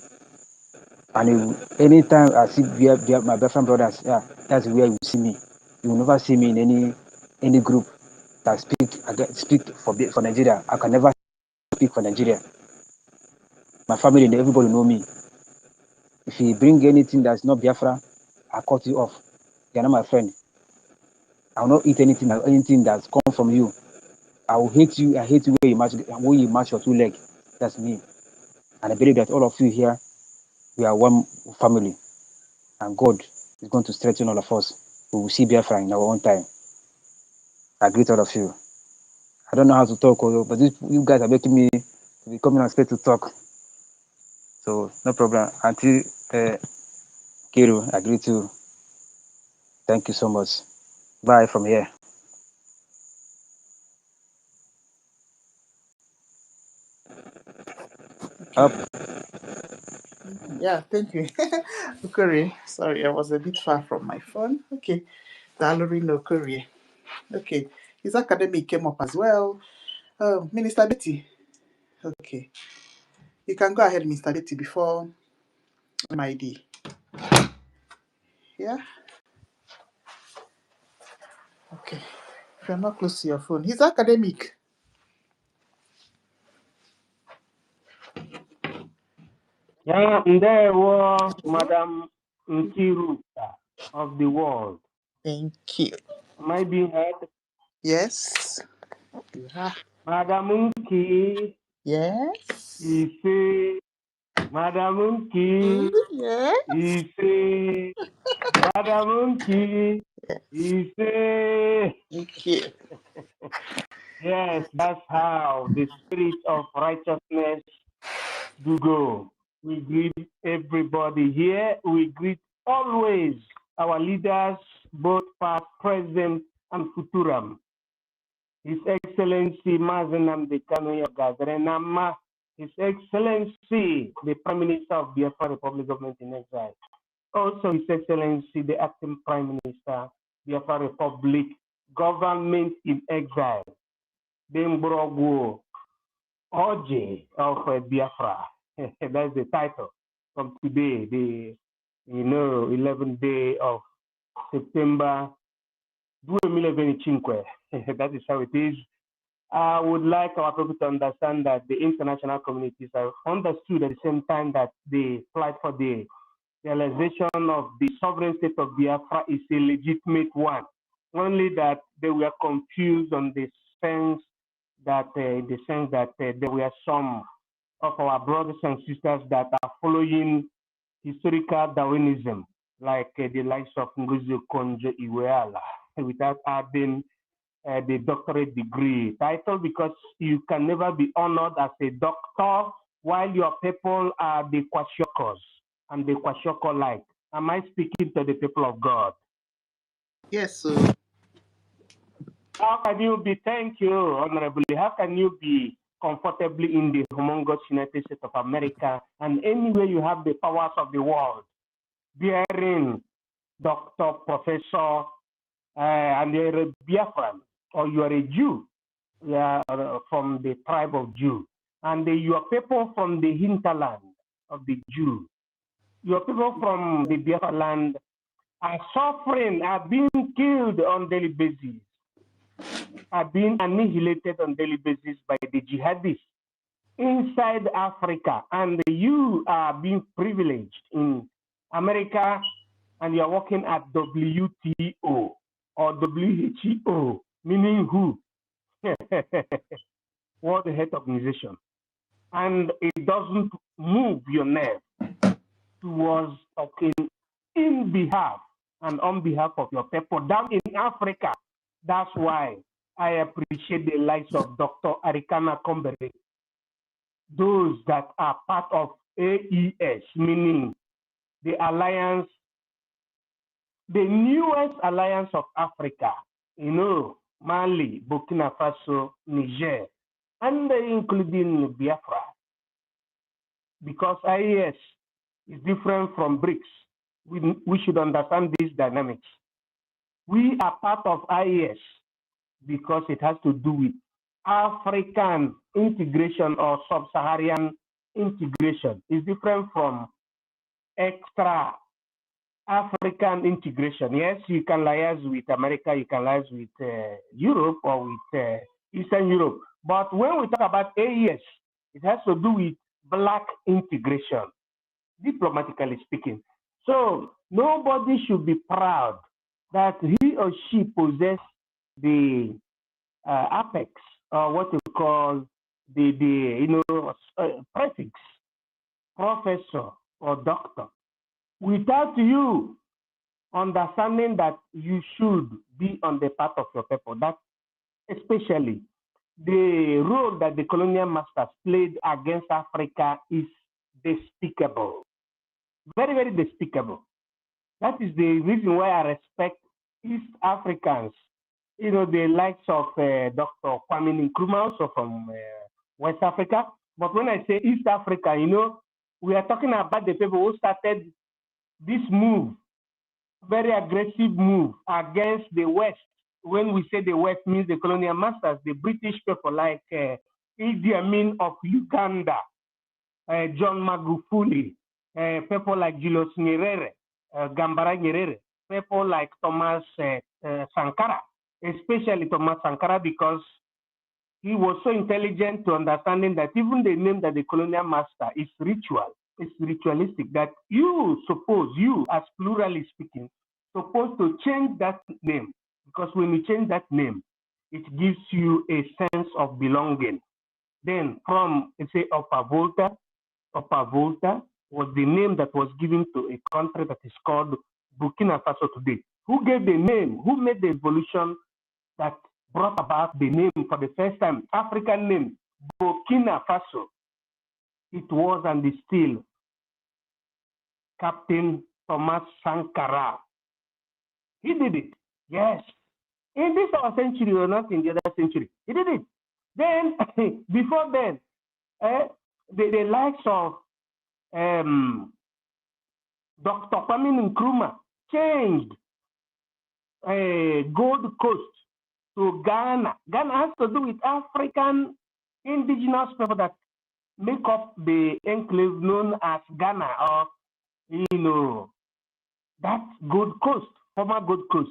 and anytime I see my Biafran brothers, yeah, that's where you see me. You will never see me in any group that speak for Nigeria. I can never speak for Nigeria. My family and everybody know me. If you bring anything that's not Biafra, I cut you off. You're not my friend. I will not eat anything that's come from you. I will hate you. I hate you where you match your two legs. That's me. And I believe that all of you here, we are one family. And God is going to strengthen all of us. We will see Biafra in our own time. I greet all of you. I don't know how to talk, but you guys are making me to be coming on stage to talk. So no problem. Until Kiru, I greet you. Thank you so much. Bye from here. Up. Yeah, thank you. Okuri, sorry, I was a bit far from my phone. Okay, Dalori Okuri. Okay, his academic came up as well. Minister Betty. Okay, you can go ahead, Mr. Betty, before MID. Yeah, okay. If you're not close to your phone, his academic. Yeah, there were Oh, Madam Nkiruka of the world. thank you. Am I being heard? Yes. Madam Nki Yes. Ife Madam Unki, Yeah. he say, Madam Unki, he say. Okay. Yes, that's how the spirit of righteousness do go. We greet everybody here. We greet always our leaders, both past, present, and futurum. His Excellency Mazenam de Kanu His Excellency the Prime Minister of Biafra Republic Government in Exile. Also His Excellency the Acting Prime Minister, Biafra Republic Government in Exile. Dembrogwo Oje of Biafra. That's the title from today, the 11th day of September 2025. That is how it is. I would like our people to understand that the international communities have understood at the same time that the fight for the realization of the sovereign state of Biafra is a legitimate one. Only that they were confused on the sense that there were some of our brothers and sisters that are following historical Darwinism, like the likes of Nguzi Konjo Iweala, without adding the doctorate degree title, because you can never be honored as a doctor while your people are the Kwashokos and the Kwashoko like. Am I speaking to the people of God? Yes, sir. How can you be, thank you, Honorably, how can you be comfortably in the humongous United States of America and anywhere you have the powers of the world, bearing doctor, professor, and you're a Biafran, or you are a Jew, from the tribe of Jew, and you are people from the hinterland of the Jew. Your people from the Biafra land are suffering, are being killed on daily basis, are being annihilated on daily basis by the jihadists inside Africa, and you are being privileged in America, and you are working at WTO or WHO, meaning who? World Health Organization. And it doesn't move your nerve towards talking in behalf and on behalf of your people down in Africa. That's why I appreciate the likes of Dr. Arikana Kombere, those that are part of AES, meaning the alliance, the newest alliance of Africa, Mali, Burkina Faso, Niger, and including Biafra, because IES is different from BRICS. We should understand these dynamics. We are part of IES because it has to do with African integration or sub-Saharan integration. It's different from extra African integration. Yes, you can liaise with America, you can liaise with Europe or with Eastern Europe. But when we talk about AES, it has to do with black integration, diplomatically speaking. So nobody should be proud that he or she possess the apex, or what you call the prefix, professor or doctor, without you understanding that you should be on the part of your people. That especially the role that the colonial masters played against Africa is despicable. Very, very despicable. That is the reason why I respect East Africans, the likes of Dr. Kwame Nkrumah, also from West Africa. But when I say East Africa, we are talking about the people who started this move, very aggressive move against the West. When we say the West, means the colonial masters, the British people like Idi Amin of Uganda, John Magufuli, people like Julius Nyerere, Gambara Nyerere, people like Thomas Sankara, especially Thomas Sankara, because he was so intelligent to understanding that even the name that the colonial master is ritual, it's ritualistic, that you as plurally speaking, supposed to change that name, because when you change that name, it gives you a sense of belonging. Then from, say, Upper Volta, Upper Volta was the name that was given to a country that is called Burkina Faso today. Who gave the name? Who made the evolution that brought about the name for the first time? African name, Burkina Faso. It was and is still Captain Thomas Sankara. He did it. Yes. In this our century or not in the other century. He did it. Then, before then, the likes of Dr. Kwame Nkrumah changed Gold Coast to Ghana. Ghana has to do with African indigenous people that make up the enclave known as Ghana, or, you know, that Gold Coast, former Gold Coast.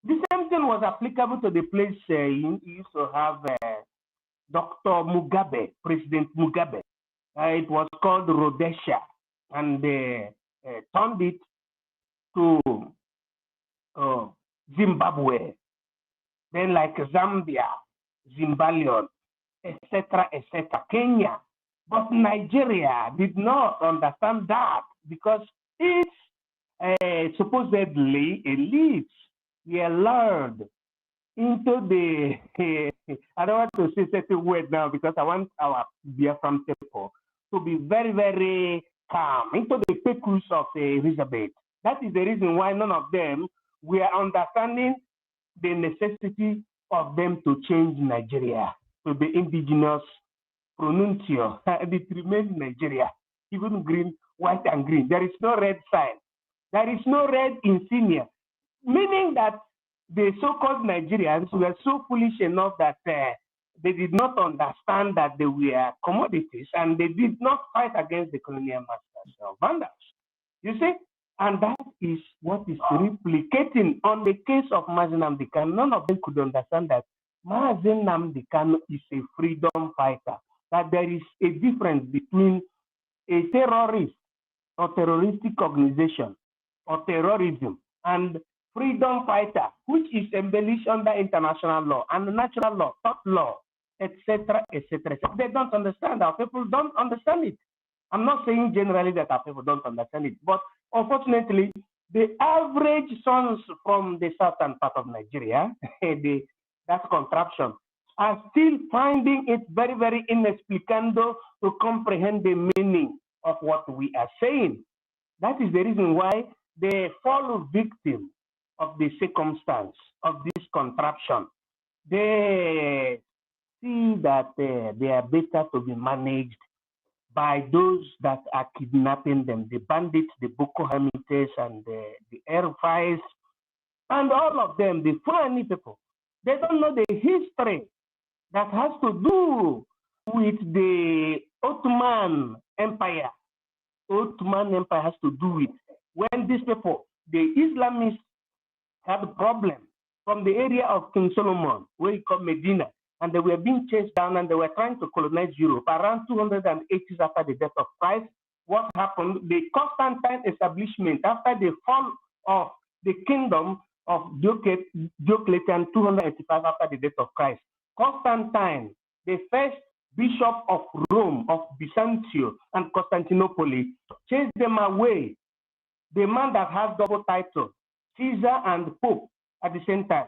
The same thing was applicable to the place you used to have Dr. Mugabe, President Mugabe. It was called Rhodesia, and they turned it to Zimbabwe, then like Zambia, Zimbabwe, etc., etc., Kenya. But Nigeria did not understand that because its supposedly elites were lured into the, I don't want to say certain word now because I want our Biafran people to be very, very calm, into the pecus of Elizabeth. That is the reason why none of them were understanding the necessity of them to change Nigeria to the indigenous pronunciation. It remains Nigeria, even green, white and green. There is no red sign. There is no red insignia, meaning that the so-called Nigerians were so foolish enough that they did not understand that they were commodities, and they did not fight against the colonial masters or vandals. You see? And that is what is replicating on the case of Mazi Nnamdi Kanu. None of them could understand that Mazi Nnamdi Kanu is a freedom fighter, that there is a difference between a terrorist or terroristic organization or terrorism and freedom fighter, which is embellished under international law and natural law, top law, etc., etc. They don't understand. Our people don't understand it. I'm not saying generally that our people don't understand it, but unfortunately, the average sons from the southern part of Nigeria, that contraption, are still finding it very, very inexplicable to comprehend the meaning of what we are saying. That is the reason why they fall victim of the circumstance of this contraption. They see that they are better to be managed by those that are kidnapping them, the bandits, the Boko Haramis, and the Air-Files, and all of them, the Fulani people. They don't know the history that has to do with the Ottoman Empire. Ottoman Empire has to do with when these people, the Islamists, had a problem from the area of King Solomon, where he called Medina, and they were being chased down, and they were trying to colonize Europe. Around 280 after the death of Christ, what happened? The Constantine establishment, after the fall of the kingdom of Diocletian, 285 after the death of Christ, Constantine, the first bishop of Rome, of Byzantium and Constantinople, chased them away. The man that has double title, Caesar and Pope at the same time,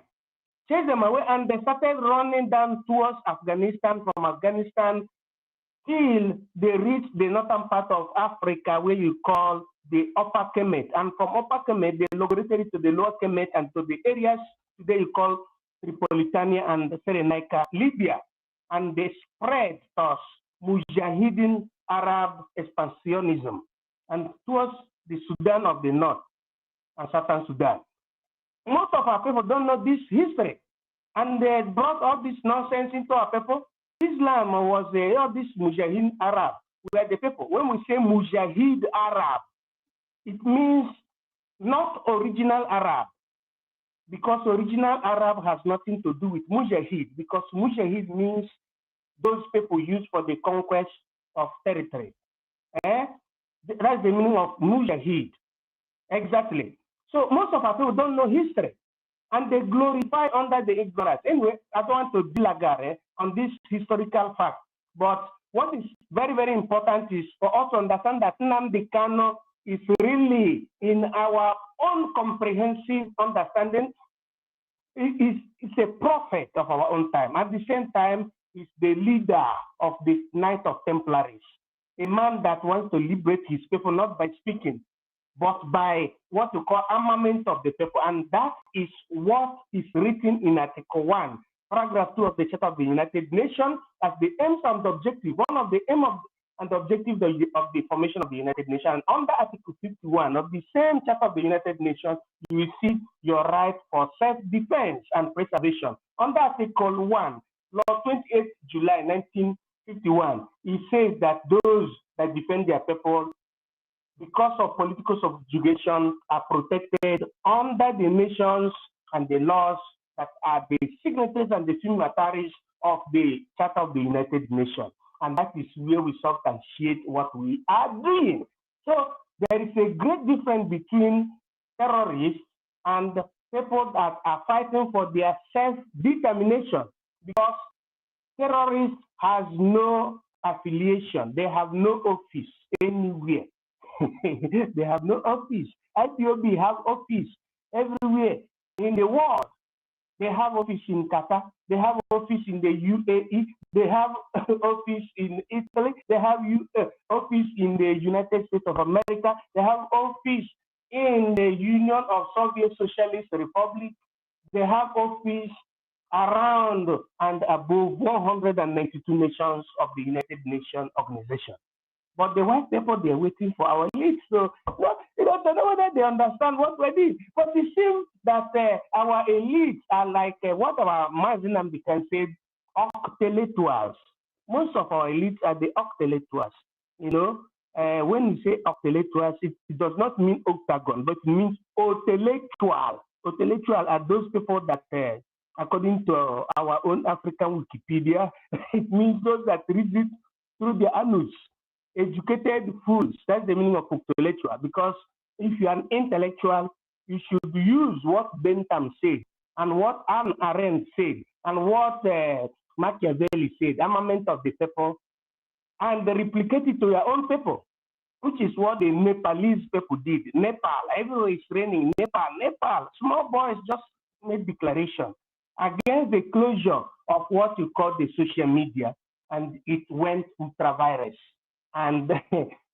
chased them away, and they started running down towards Afghanistan, from Afghanistan till they reached the northern part of Africa, where you call the Upper Kemet, and from Upper Kemet they migrated to the Lower Kemet and to the areas today you call Tripolitania and Cyrenaica, Libya, and they spread towards Mujahideen Arab expansionism and towards the Sudan of the North and Southern Sudan. Most of our people don't know this history, and they brought all this nonsense into our people. Islam was all this Mujahideen Arab, were the people. When we say Mujahid Arab, it means not original Arab, because original Arab has nothing to do with Mujahid, because Mujahid means those people used for the conquest of territory. That's the meaning of Mujahid. Exactly. So most of our people don't know history, and they glorify under the ignorance. Anyway, I don't want to dilagare on this historical fact, but what is very, very important is for us to understand that Nnamdi Kanu is really, in our own comprehensive understanding, is a prophet of our own time. At the same time, he's the leader of the Knight of Templaries, a man that wants to liberate his people not by speaking, but by what we call armament of the people. And that is what is written in Article 1, Paragraph 2 of the Charter of the United Nations as the aims and the objective, one of the aims and the objective of the formation of the United Nations. And under Article 51 of the same Charter of the United Nations, you will see your right for self-defense and preservation. Under Article 1, Law 28 July 1951, it says that those that defend their people because of political subjugation are protected under the nations and the laws that are the signatories and the signatories of the Charter of the United Nations. And that is where we substantiate what we are doing. So there is a great difference between terrorists and people that are fighting for their self-determination, because terrorists has no affiliation. They have no office anywhere. They have no office. IPOB have office everywhere in the world. They have office in Qatar. They have office in the UAE. They have office in Italy. They have office in the United States of America. They have office in the Union of Soviet Socialist Republic. They have office around and above 192 nations of the United Nations Organization. But the white people, they're waiting for our lead. So, you don't know whether they understand what we did. But it seems that our elites are like what our Mazinam can say, octelettuals. Most of our elites are the octelettuals. You know, when you say octelettuals, it does not mean octagon, but it means otelettual. Otelettual are those people that, according to our own African Wikipedia, it means those that read it through the annals. Educated fools, that's the meaning of intellectual, because if you are an intellectual, you should use what Bentham said, and what Anne Arendt said, and what Machiavelli said, armament of the people, and replicate it to your own people, which is what the Nepalese people did. Nepal, everywhere is raining. Nepal, small boys just made declaration against the closure of what you call the social media, and it went ultra-virus. And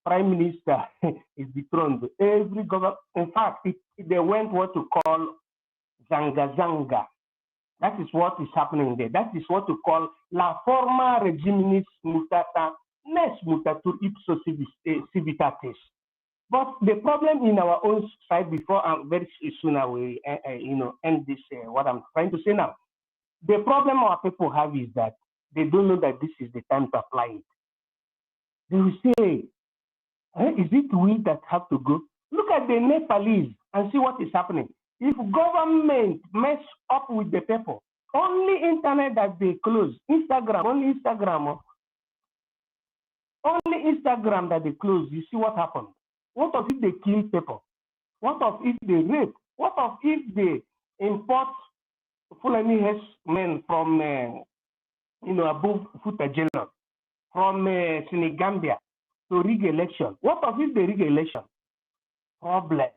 Prime Minister is dethroned. Every government, in fact, they went what to call zanga. That is what is happening there. That is what we call la forma regimis mutata, nes mutatur ipso civitatis. But the problem in our own side, before very soon I will end this, what I'm trying to say now. The problem our people have is that they don't know that this is the time to apply it. They will say, is it we that have to go? Look at the Nepalese and see what is happening. If government mess up with the people, only internet that they close, Instagram, only Instagram that they close, you see what happened. What of if they kill people? What of if they rape? What of if they import Fulani men from, above Futajelon, from Senegambia to rig election? What of if they rig election? Problem.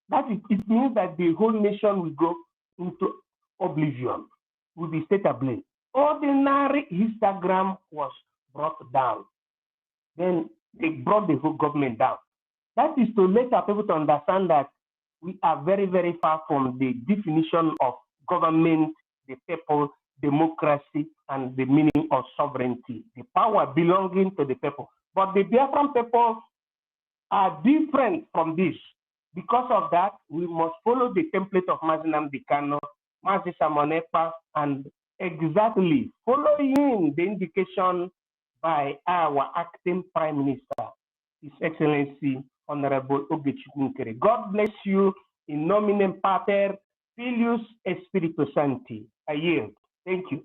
That is, it means that the whole nation will go into oblivion, will be state ablaze. Ordinary Instagram was brought down. Then they brought the whole government down. That is to let our people to understand that we are very, very far from the definition of government, the people, democracy, and the meaning of sovereignty, the power belonging to the people. But the Biafran people are different from this. Because of that, we must follow the template of Nnamdi Kanu, Mazi Simon Ekpa, and exactly following the indication by our acting Prime Minister, His Excellency Honorable Ogechukwu Nkere. God bless you in nomine Pater, Filius, et Spiritus Sancti. I yield. Thank you.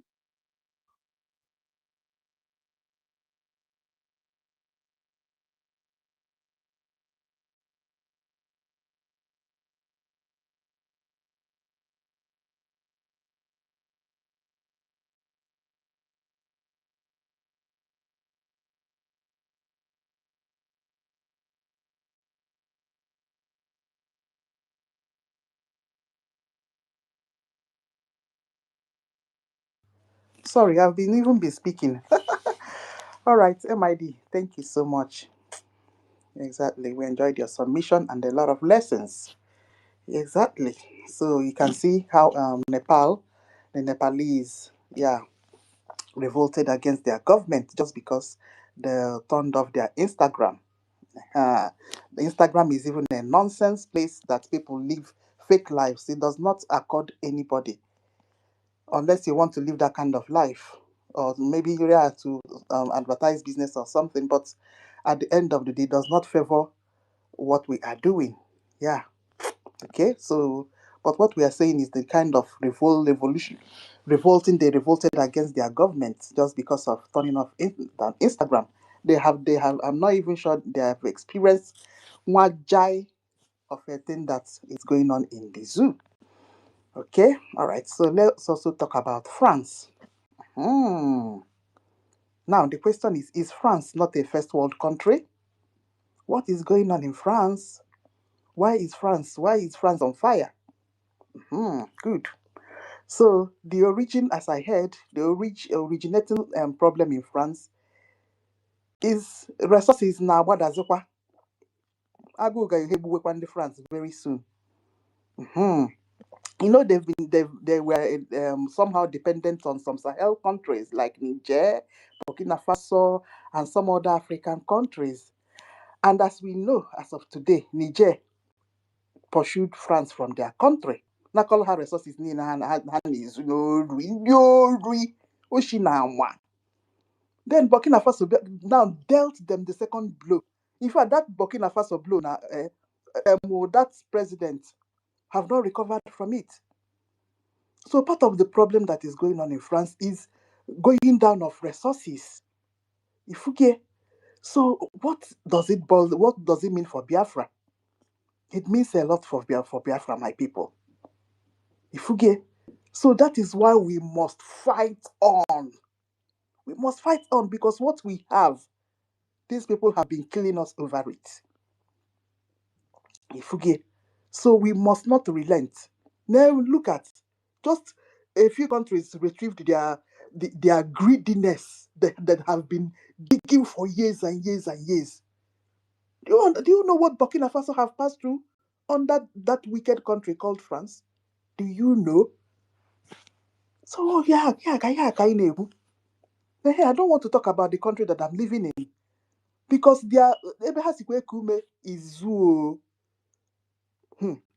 Sorry, I've been even been speaking. All right, MID, thank you so much. Exactly. We enjoyed your submission and a lot of lessons. Exactly. So you can see how Nepal, the Nepalese, yeah, revolted against their government just because they turned off their Instagram. The Instagram is even a nonsense place that people live fake lives. It does not accord anybody unless you want to live that kind of life, or maybe you have to advertise business or something. But at the end of the day, it does not favor what we are doing. Yeah. Okay. So, but what we are saying is the kind of revolting. They revolted against their government just because of turning off Instagram. They have. I'm not even sure they have experienced one jai of a thing that is going on in the zoo. Okay. All right. So let's also talk about France. Hmm. Now the question is France not a first world country? What is going on in France? Why is France on fire? Good. So the origin, as I heard, the originating problem in France is resources na agbadazikwa. Agụụ ga-ehegbuwekwa ndị France very soon. Hmm. They were somehow dependent on some Sahel countries like Niger, Burkina Faso, and some other African countries. And as we know, as of today, Niger pursued France from their country. Nakọlọ ha resources niile ha na-ezu n'ori ndị ori oshi na anwa. Then Burkina Faso now dealt them the second blow. In fact, that Burkina Faso blow now, that president have not recovered from it. So part of the problem that is going on in France is going down of resources. Ifuge. So what does it mean for Biafra? It means a lot for Biafra, my people. Ifuge. So that is why we must fight on. We must fight on because what we have, these people have been killing us over it. Ifuge. So we must not relent. Now look at just a few countries retrieved their greediness that have been digging for years and years and years. Do you know what Burkina Faso have passed through on that wicked country called France? Do you know? So yeah, I don't want to talk about the country that I'm living in because their ebe ha sikwa eku ume is zoo.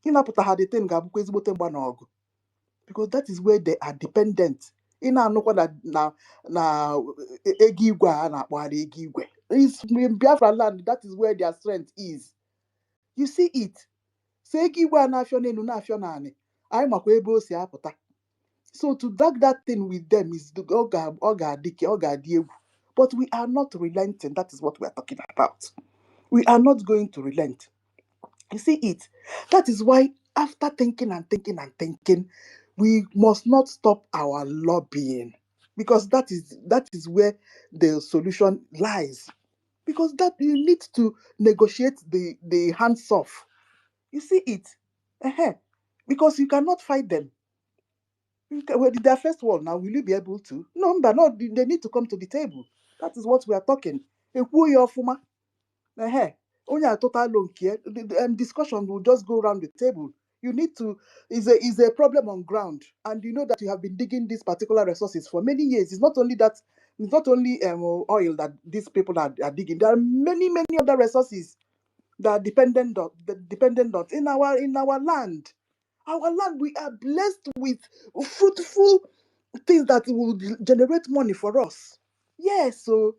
Ịnapụta ha the thing ga-abụkwa ezigbote mgba n'ọgụ because that is where they are dependent. Ị na-anụkwa na ego igwe a na-akpọgharị ego igwe. It's in Biafra land, that is where their strength is. You see it. So ego igwe a na-afịọ n'elu na-afịọ n'anị. Anyị makwa ebe o si apụta. So to drag that thing with them is ọ ga-adị egwu. But we are not relenting. That is what we are talking about. We are not going to relent. You see it. That is why after thinking and thinking and thinking, we must not stop our lobbying because that is where the solution lies. Because that you need to negotiate the hands off. You see it. Because you cannot fight them. Well, their first wall now, will you be able to? No, but no, they need to come to the table. That is what we are talking. Ekwuo ya ọfụma. Only a total loan care. The discussion will just go around the table. You need to is a problem on ground, and you know that you have been digging these particular resources for many years. It's not only that. It's not only oil that these people are digging. There are many other resources that are dependent on in our land. Our land, we are blessed with fruitful things that will generate money for us. Yes, so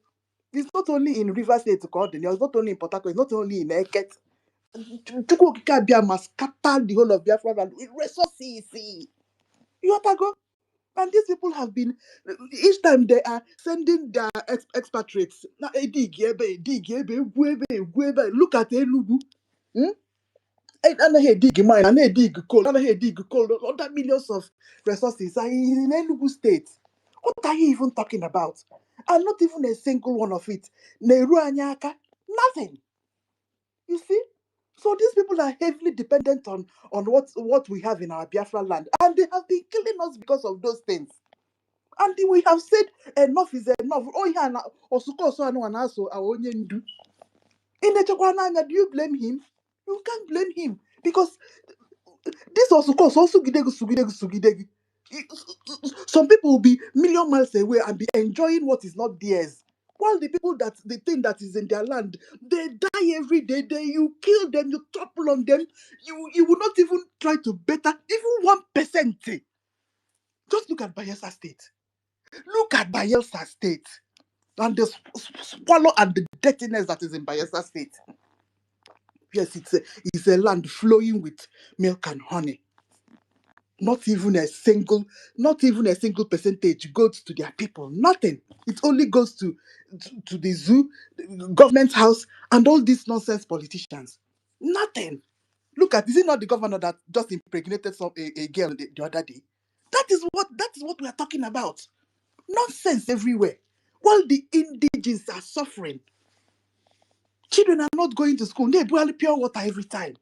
it's not only in River State to Cordon, it's not only in Port Harcourt, it's not only in Eket. Chukwu Okike Abia must scatter the whole of Biafra land with resources. You have to go. And these people have been, each time they are sending their expatriates. Now, dig ebe, egwu ebe, egwu ebe. Look at Enugu. Anaghị dig mine, anaghị dig coal, anaghị dig coal. Other millions of resources are in Enugu State. What are you even talking about? And not even a single one of it. Na-eru anyị aka. Nothing. You see? So these people are heavily dependent on what we have in our Biafra land. And they have been killing us because of those things. And we have said enough is enough. Oh, yeah, do you blame him? You can't blame him because this also cause also sugidegu. Some people will be million miles away and be enjoying what is not theirs. While the people that the thing that is in their land, they die every day. You kill them, you topple on them. You will not even try to better even 1%. Just look at Bayelsa State. Look at Bayelsa State and the swallow and the dirtiness that is in Bayelsa State. Yes, it's a land flowing with milk and honey. Not even a single percentage goes to their people. Nothing. It only goes to the zoo, the government house, and all these nonsense politicians. Nothing. Look at, is it not the governor that just impregnated a girl the other day? That is what we are talking about. Nonsense everywhere. While the indigenes are suffering. Children are not going to school. They boil pure water every time.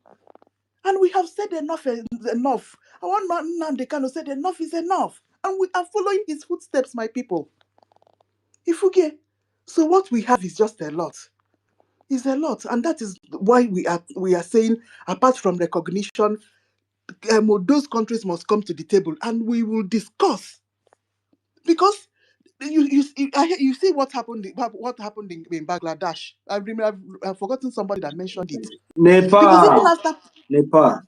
And we have said enough is enough. Our man Nnamdi Kanu said enough is enough. And we are following his footsteps, my people. If we get, so what we have is just a lot. It's a lot. And that is why we are saying, apart from recognition, those countries must come to the table and we will discuss. Because you see what happened in Bangladesh. I've forgotten somebody that mentioned it. Because even Nepal, after Nepal,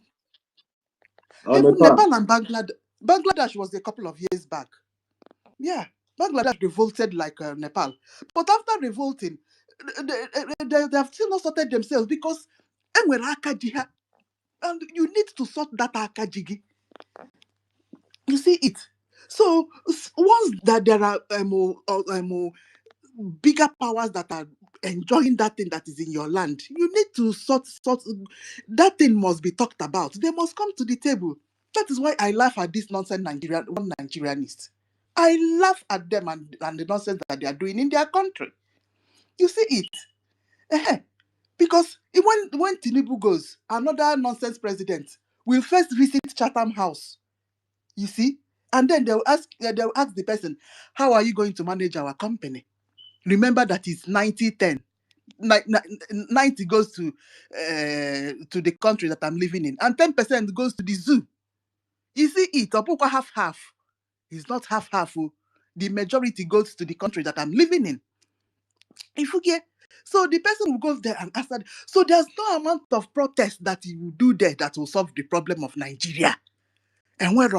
or even Nepal. Nepal and Bangladesh was a couple of years back. Yeah, Bangladesh revolted like Nepal. But after revolting, they have still not sorted themselves because enwere akaji ha, and you need to sort that akajigi. You see it. So once that there are bigger powers that are enjoying that thing that is in your land, you need to sort that thing must be talked about. They must come to the table. That is why I laugh at this nonsense Nigerianist. I laugh at them and the nonsense that they are doing in their country. You see it. Because when Tinubu goes, another nonsense president will first visit Chatham House. You see? And then they'll ask the person, how are you going to manage our company? Remember that it's 90-10. 90 goes to the country that I'm living in, and 10% goes to the zoo. You see it, Opokwa half. It's not half. Oh. The majority goes to the country that I'm living in. If you get, so the person will go there and ask that. So there's no amount of protest that you will do there that will solve the problem of Nigeria. And where?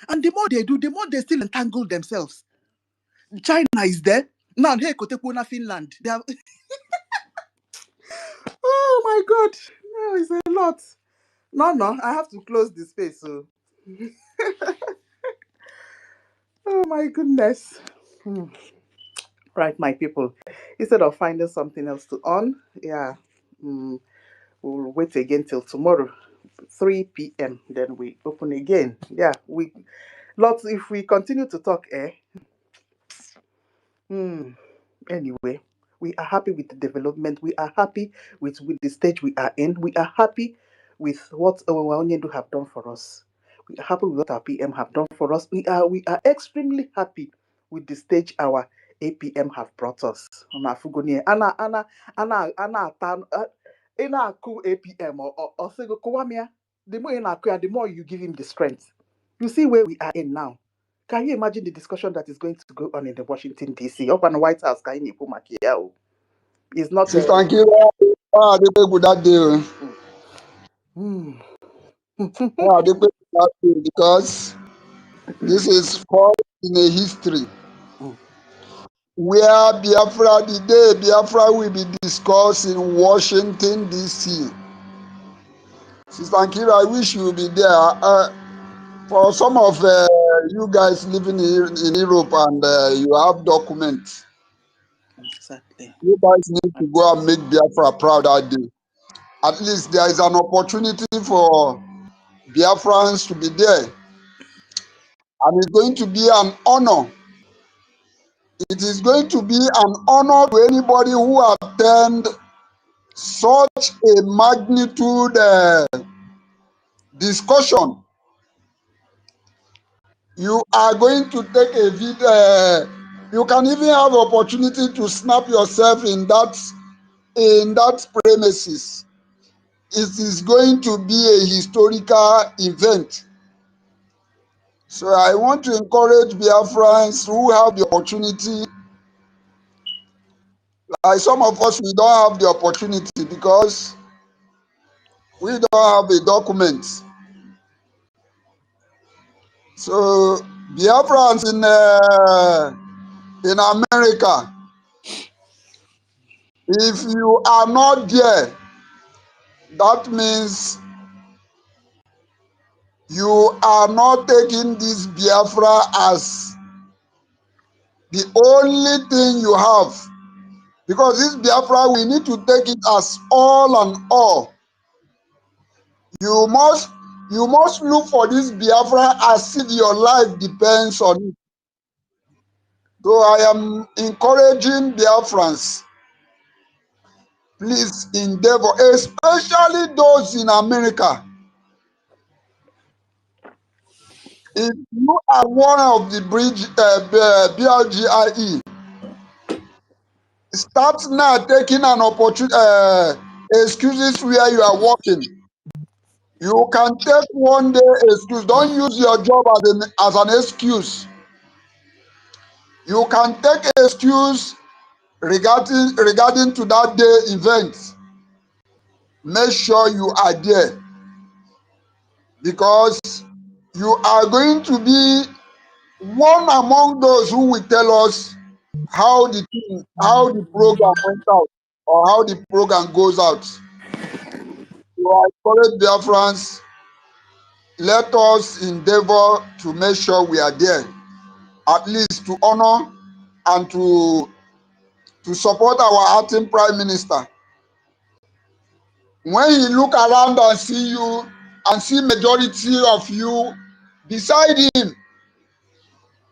And the more they do, the more they still entangle themselves. China is there. Now, hey, Kotekuna, Finland. They have, oh my God. No, it's a lot. No, I have to close the space. So. Oh my goodness. Right, my people. Instead of finding something else to on, yeah, we'll wait again till tomorrow, 3 p.m. Then we open again. Yeah, if we continue to talk, anyway, we are happy with the development. We are happy with the stage we are in. We are happy with what Onyendu have done for us. We are happy with what our PM have done for us. We are extremely happy with the stage our APM have brought us. APM or say the more the more you give him the strength. You see where we are in now. Can you imagine the discussion that is going to go on in the Washington D.C. up on the White House? Can you It's not Sister Nkira, how are they pay with that deal? Hmm. How are they pay with that deal? Because this is called in a history where Biafra, the day Biafra will be discussed in Washington, D.C. Sister Nkira, I wish you would be there. For some of you guys living in Europe and you have documents, Exactly. you guys need to go and make Biafra proud that day. At least there is an opportunity for Biafrans to be there. And it's going to be an honor. It is going to be an honor to anybody who attend such a magnitude discussion You are going to take a video. You can even have opportunity to snap yourself in that premises. It is going to be a historical event. So I want to encourage Biafrans who have the opportunity. Like some of us, we don't have the opportunity because we don't have a document. So Biafrans in America, if you are not there, that means you are not taking this Biafra as the only thing you have. Because this Biafra, we need to take it as all and all. You must look for this Biafra as if your life depends on it. So I am encouraging Biafrans, please endeavor, especially those in America. If you are one of the BLGIE, start now taking an opportunity, excuses where you are working. You can take one day excuse. Don't use your job as an excuse. You can take excuse regarding to that day event. Make sure you are there, because you are going to be one among those who will tell us how the program went out or how the program goes out. So I encourage Biafrans, let us endeavor to make sure we are there, at least to honor and to support our acting Prime Minister. When he look around and see you and see majority of you beside him,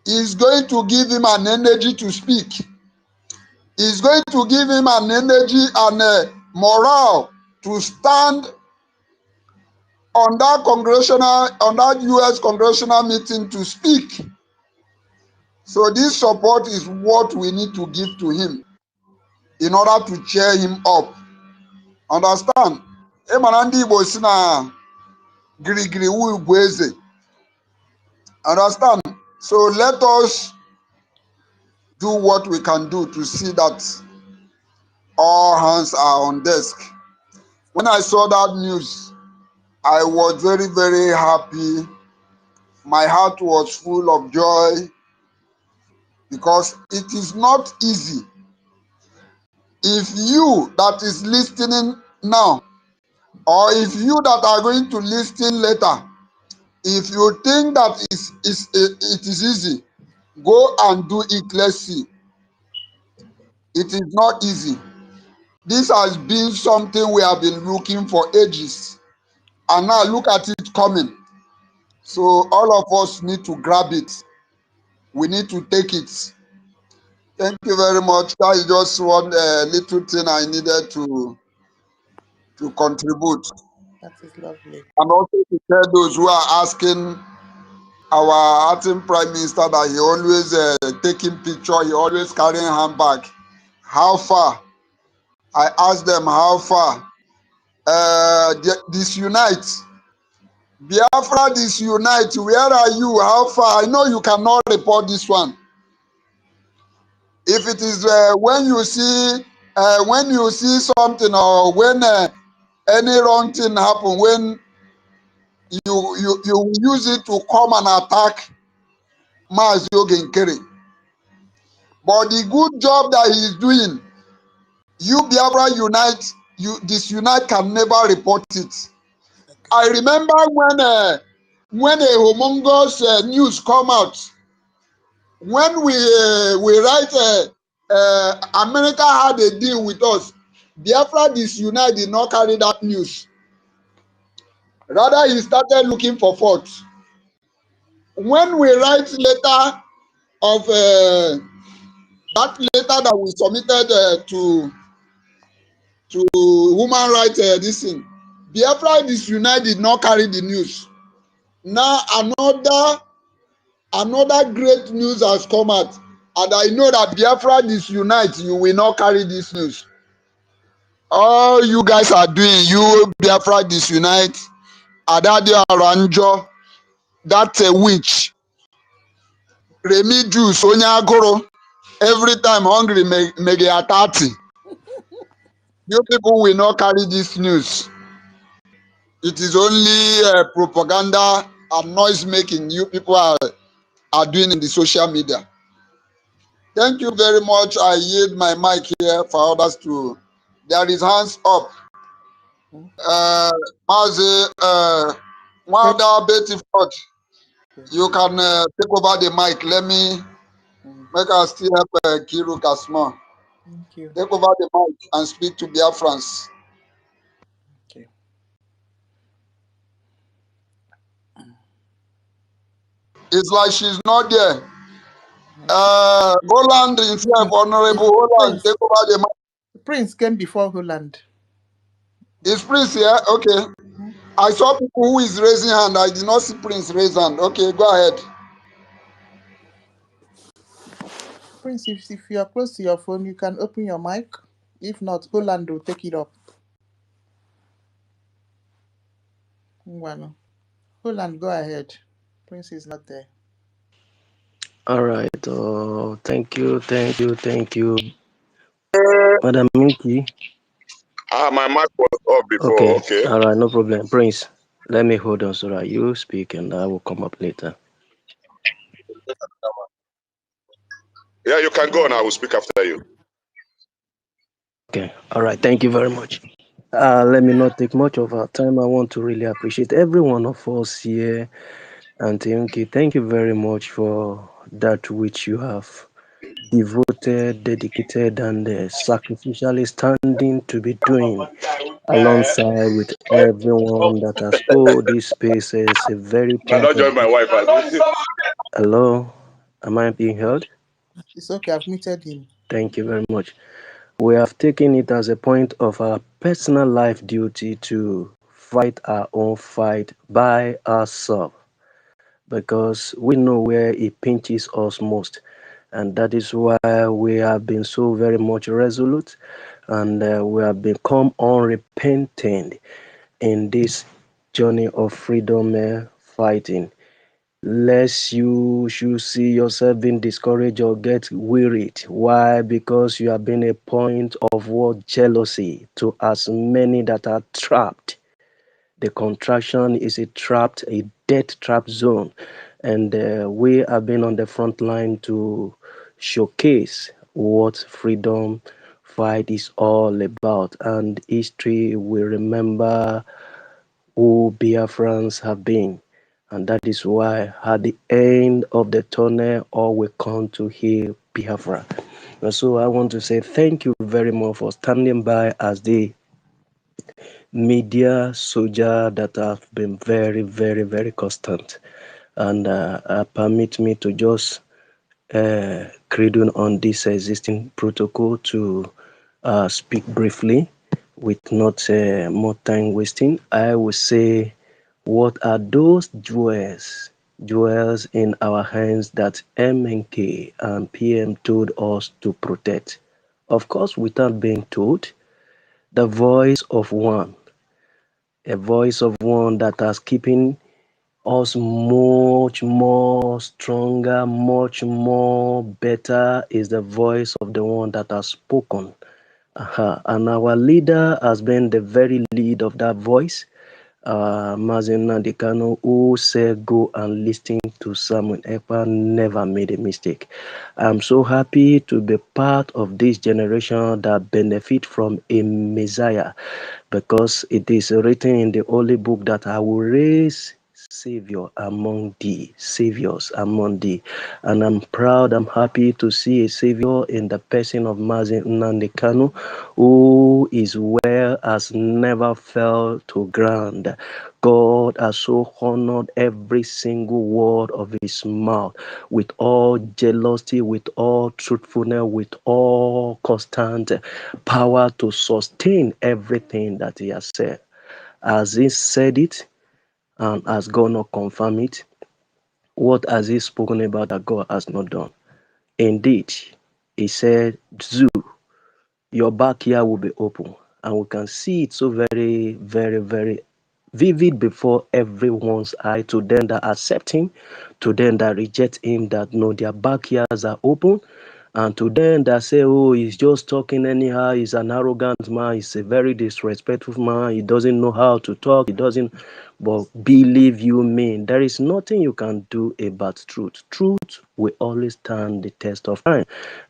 is going to give him an energy to speak. Is going to give him an energy and a morale to stand on that US congressional meeting to speak. So this support is what we need to give to him in order to cheer him up. Understand? Emanandi Igbo si na girigiri wu Igbo eze. Understand? So let us do what we can do to see that all hands are on desk. When I saw that news, I was very, very happy. My heart was full of joy, because it is not easy. If you that is listening now, or if you that are going to listen later, if you think that it is easy, go and do it. Let's see. It is not easy. This has been something we have been looking for ages, and now look at it coming. So all of us need to grab it. We need to take it. Thank you very much. That is just one little thing I needed to contribute. That is lovely. And also to tell those who are asking our acting Prime Minister that he always taking picture, he always carrying handbag. How far? I asked them how far. Disunite. Biafra disunite. Where are you? How far? I know you cannot report this one. If it is when you see something, or when any wrong thing happen, when you use it to come and attack Mazi Ogenkere. But the good job that he is doing, you Biafra Unite, Disunite can never report it. I remember when a humongous news come out, when we write America had a deal with us, Biafra Disunite did not carry that news. Rather, he started looking for faults. When we write letter of that letter that we submitted to human rights, this thing, Biafra Disunite did not carry the news. Now another great news has come out, and I know that Biafra disunite, you will not carry this news. All you guys are doing, you Biafra disunite, Adadi Aranjo, that's a witch. Remi Juice, Onyagoro, every time hungry, make a 30. You people will not carry this news. It is only propaganda and noise making you people are doing in the social media. Thank you very much. I yield my mic here for others to. There is hands up. Mazi, Thank Wanda Betty Ford, you. you can take over the mic. Let me make us still help Kiru Kasma. Thank you. Take over the mic and speak to Biafrans. Okay. It's like she's not there. Okay. Holland himself, Honorable Holland, Prince. take over the mic. Prince came before Holland. Is Prince here? Okay. I saw people who is raising hand. I did not see Prince raise hand. Okay, go ahead. Prince, if you are close to your phone, you can open your mic. If not, Holland will take it up. Well, Holland, go ahead. Prince is not there. All right. Thank you, Madam Minky. My mic was up before. Okay. All right, no problem. Prince, let me hold on so that you speak and I will come up later. Yeah, you can go and I will speak after you. Okay. All right. Thank you very much. Let me not take much of our time. I want to really appreciate every one of us here. And thank you very much for that which you have devoted, dedicated, and sacrificially standing to be doing alongside with everyone that has hold this space is a very I point don't of. join my wife. Hello, am I being heard? It's okay, I've muted him. Thank you very much. We have taken it as a point of our personal life duty to fight our own fight by ourselves because we know where it pinches us most. And that is why we have been so very much resolute and we have become unrepentant in this journey of freedom fighting. Lest you should see yourself being discouraged or get wearied. Why? Because you have been a point of what jealousy to as many that are trapped. The contraction is a death trap zone. And we have been on the front line to showcase what freedom fight is all about. And history will remember who Biafrans have been. And that is why at the end of the tunnel, all will come to hear Biafra. And so I want to say thank you very much for standing by as the media soldier that have been very, very, very constant. And permit me to just cradle on this existing protocol to speak briefly with not more time wasting. I will say, what are those jewels in our hands that MNK and PM told us to protect? Of course, without being told, the voice of one, a voice of one that has keeping us much more stronger, much more better is the voice of the one that has spoken. And our leader has been the very lead of that voice. Mazen Nandekano, who said go and listen to Simon Ekpa, never made a mistake. I'm so happy to be part of this generation that benefit from a Messiah, because it is written in the Holy Book that I will raise saviors among thee. And I'm proud, I'm happy to see a savior in the person of Mazen Nandekano, who is well as never fell to ground. God has so honored every single word of his mouth with all jealousy, with all truthfulness, with all constant power to sustain everything that he has said. As he said it, and as God not confirm it, What has he spoken about that God has not done? Indeed, he said, Zoo, your backyard will be open. And we can see it so very, very, very vivid before everyone's eye, to them that accept him, to them that reject him, that know their backyards are open, and to them that say, oh, he's just talking anyhow, he's an arrogant man, he's a very disrespectful man, he doesn't know how to talk, he doesn't. But believe you me, there is nothing you can do about truth. Truth will always stand the test of time.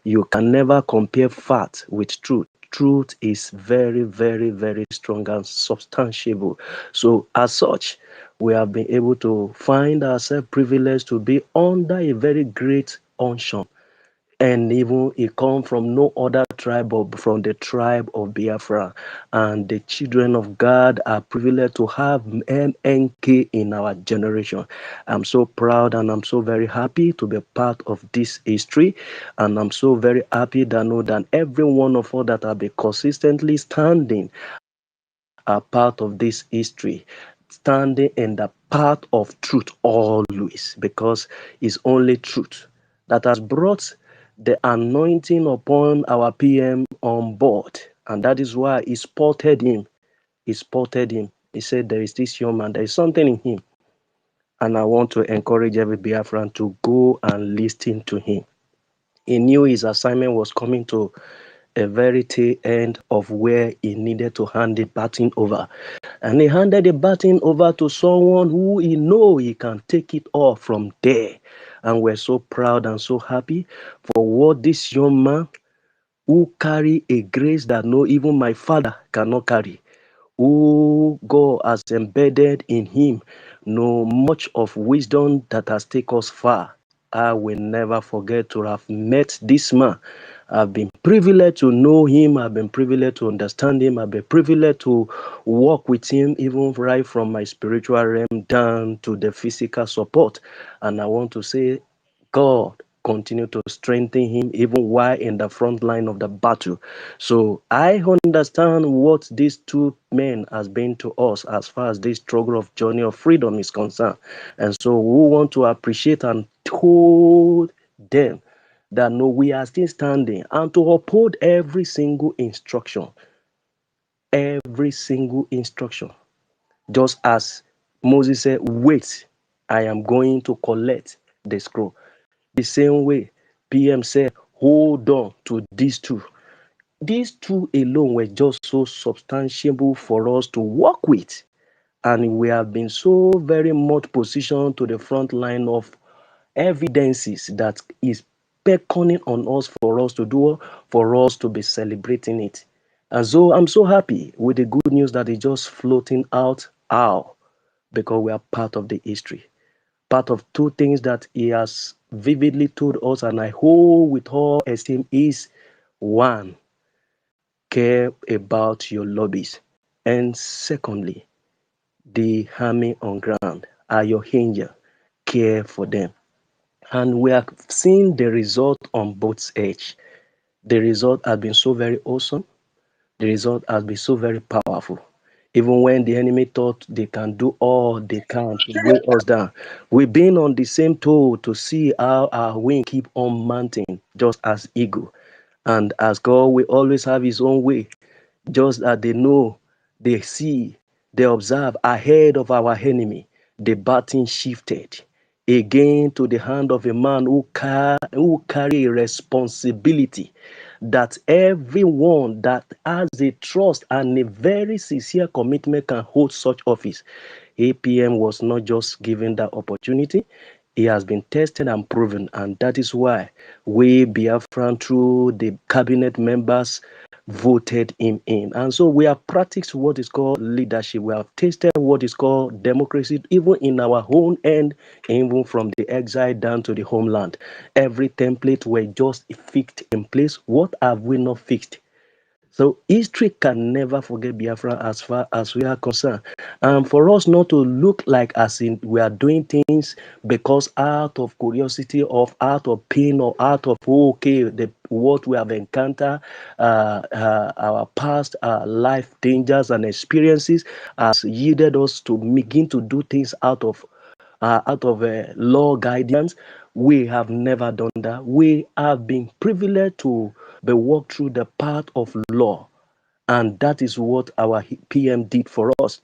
You can never compare fact with truth. Truth is very, very, very strong and substantiable. So, as such, we have been able to find ourselves privileged to be under a very great unction. And even it come from no other tribe but from the tribe of Biafra. And the children of God are privileged to have MNK in our generation. I'm so proud and I'm so very happy to be part of this history. And I'm so very happy that I know that every one of us that have been consistently standing are part of this history, standing in the path of truth always, because it's only truth that has brought the anointing upon our PM on board. And that is why he spotted him. He spotted him. He said, there is this young man, there is something in him. And I want to encourage every Biafran to go and listen to him. He knew his assignment was coming to a very tail end of where he needed to hand the baton over. And he handed the baton over to someone who he know he can take it all from there. And we're so proud and so happy for what this young man who carry a grace that no even my father cannot carry, who God has embedded in him, know much of wisdom that has taken us far. I will never forget to have met this man. I've been privileged to know him. I've been privileged to understand him. I've been privileged to walk with him, even right from my spiritual realm down to the physical support. And I want to say, God continue to strengthen him even while in the front line of the battle. So I understand what these two men has been to us as far as this struggle of journey of freedom is concerned. And so we want to appreciate and told them that no, we are still standing, and to uphold every single instruction. Every single instruction. Just as Moses said, wait, I am going to collect the scroll. The same way PM said, hold on to these two. These two alone were just so substantiable for us to work with. And we have been so very much positioned to the front line of evidences that is beckoning on us for us to do, for us to be celebrating it. And so I'm so happy with the good news that is just floating out, because we are part of the history. Part of two things that he has vividly told us, and I hold with all esteem, is one, care about your lobbies. And secondly, the army on ground are your angel, care for them. And we have seen the result on both edge. The result has been so very awesome. The result has been so very powerful. Even when the enemy thought they can do all they can to weigh us down, we've been on the same toe to see how our wing keep on mounting, just as eagle. And as God will always have his own way, just as they know, they see, they observe ahead of our enemy, the baton shifted again to the hand of a man who carry a responsibility that everyone that has a trust and a very sincere commitment can hold such office. APM was not just given that opportunity. He has been tested and proven, and that is why we Biafran, through the cabinet members, voted him in. And so we have practiced what is called leadership. We have tasted what is called democracy, even in our own end, even from the exile down to the homeland. Every template were just fixed in place. What have we not fixed? So history can never forget Biafra as far as we are concerned. And for us not to look like as in we are doing things because out of curiosity, of out of pain, or out of what we have encountered, our past life dangers and experiences has yielded us to begin to do things out of out of law guidance. We have never done that. We have been privileged to be walked through the path of law, and that is what our PM did for us.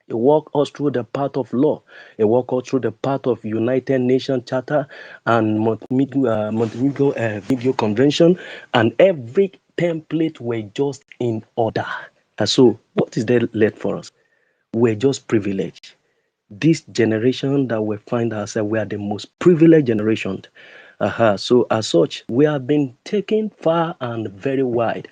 He walked us through the path of law. He walked us through the path of United Nations Charter and Montenegro Video Convention, and every template were just in order. And so, what is there left for us? We're just privileged. This generation that we find ourselves, we are the most privileged generation. So as such, we have been taken far and very wide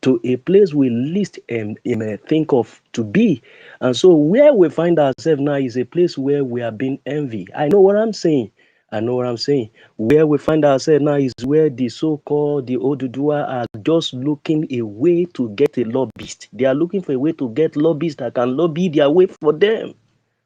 to a place we least think of to be. And so where we find ourselves now is a place where we are being envied. I know what I'm saying. I know what I'm saying. Where we find ourselves now is where the so-called the Odudua are just looking a way to get a lobbyist. They are looking for a way to get lobbyists that can lobby their way for them.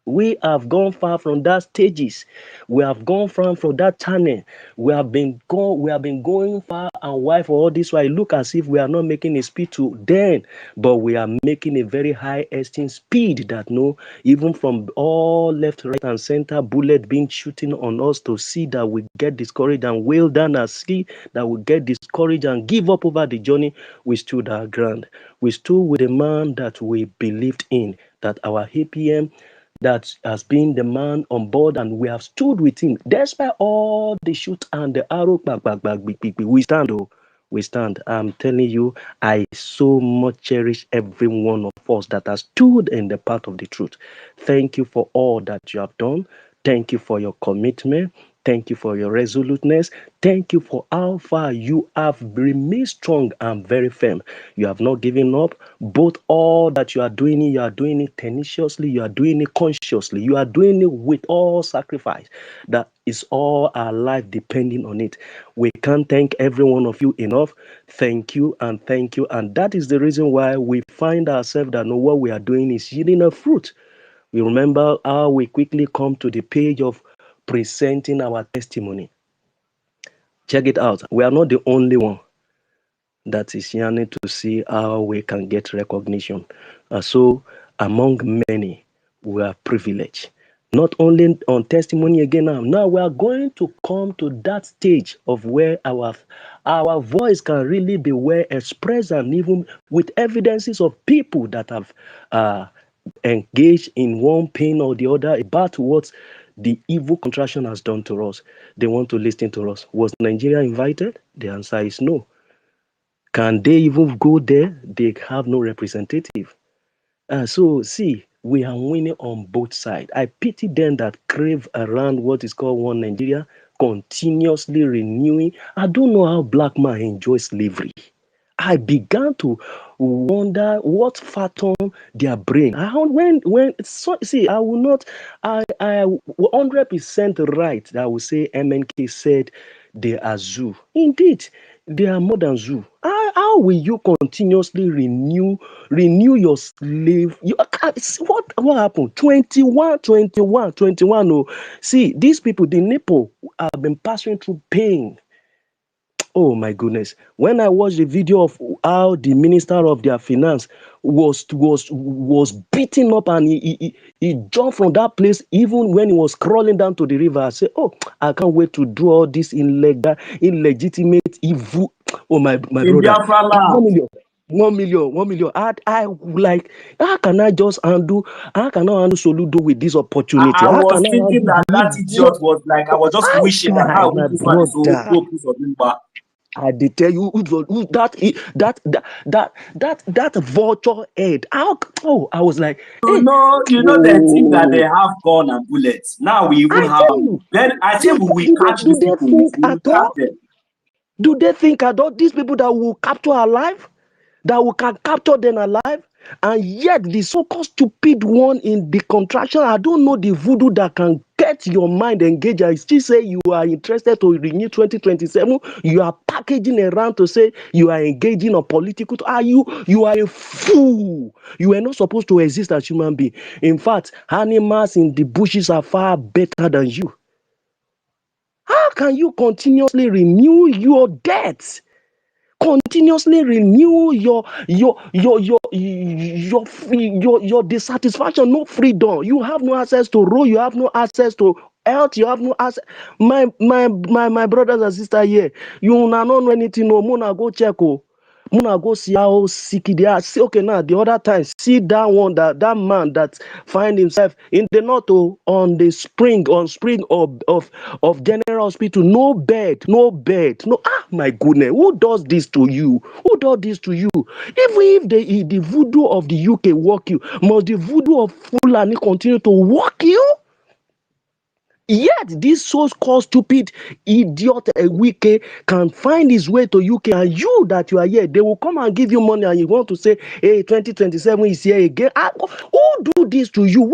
We have gone far from that stages. We have gone from that channel. We have been going far and wide for all this. Why it look as if we are not making a speed to them, but we are making a very high esteem speed that no, even from all left, right, and center, bullet being shooting on us to see that we get discouraged and wail down our ski, that we get discouraged and give up over the journey. We stood our ground. We stood with a man that we believed in, that our APM that has been the man on board, and we have stood with him despite all the shoot and the arrow. We stand, oh, we stand. I'm telling you, I so much cherish every one of us that has stood in the path of the truth. Thank you for all that you have done. Thank you for your commitment. Thank you for your resoluteness. Thank you for how far you have remained strong and very firm. You have not given up. Both all that you are doing it tenaciously, you are doing it consciously, you are doing it with all sacrifice. That is all our life depending on it. We can't thank every one of you enough. Thank you and thank you. And that is the reason why we find ourselves that know what we are doing is yielding a fruit. We remember how we quickly come to the page of presenting our testimony. Check it out. We are not the only one that is yearning to see how we can get recognition. So among many, we are privileged. Not only on testimony again now we are going to come to that stage of where our voice can really be well expressed, and even with evidences of people that have engaged in one pain or the other about what the evil contraction has done to us. They want to listen to us. Was Nigeria invited? The answer is no. Can they even go there? They have no representative. So see, we are winning on both sides. I pity them that crave around what is called one Nigeria, continuously renewing. I don't know how black man enjoys slavery. I began to wonder what fathom their brain. See, I will not. I 100% right that I will say MNK said they are zoo. Indeed, they are more than zoo. How will you continuously renew your slave? What happened? 21. Oh, see, these people, the Nepo, have been passing through pain. Oh my goodness. When I watched the video of how the minister of their finance was beaten up, and he jumped from that place even when he was crawling down to the river, I said, oh, I can't wait to do all this illegitimate evil. Oh my In brother. Biafra 1 land. million. 1 million. I like, how can I handle Soludo with this opportunity? I How was can I thinking handle that that what idiot was like, I was just how wishing that guy, how my this man is so brother? dope. I did tell you that vulture head. I was like, hey, You know they think that they oh, have gun and bullets. Now we even I have tell am. you, Then I say we will catch do these they people. think We will at catch all? them. Do they think at all? These people that will capture alive, that we can capture them alive, and yet the so-called stupid one in the contraction, I don't know the voodoo that can get your mind engaged. I still say you are interested to renew 2027. You are packaging around to say you are engaging on political. You are a fool. You are not supposed to exist as human being. In fact, animals in the bushes are far better than you. How can you continuously renew your debts? continuously renew your dissatisfaction, no freedom. You have no access to road, you have no access to health, you have no access. My brothers and sisters here, you not know anything, no, Mona go check. Muna go see how sick they are. See, okay, now the other time, see that one, that man that find himself in the north on the spring of General Hospital, no bed. No, my goodness, who does this to you? Who does this to you? Even if the voodoo of the UK work you, must the voodoo of Fulani continue to work you? Yet this so-called stupid idiot Wike can find his way to UK, and you that you are here, they will come and give you money, and you want to say, "Hey, 2027 is here again." Who do this to you?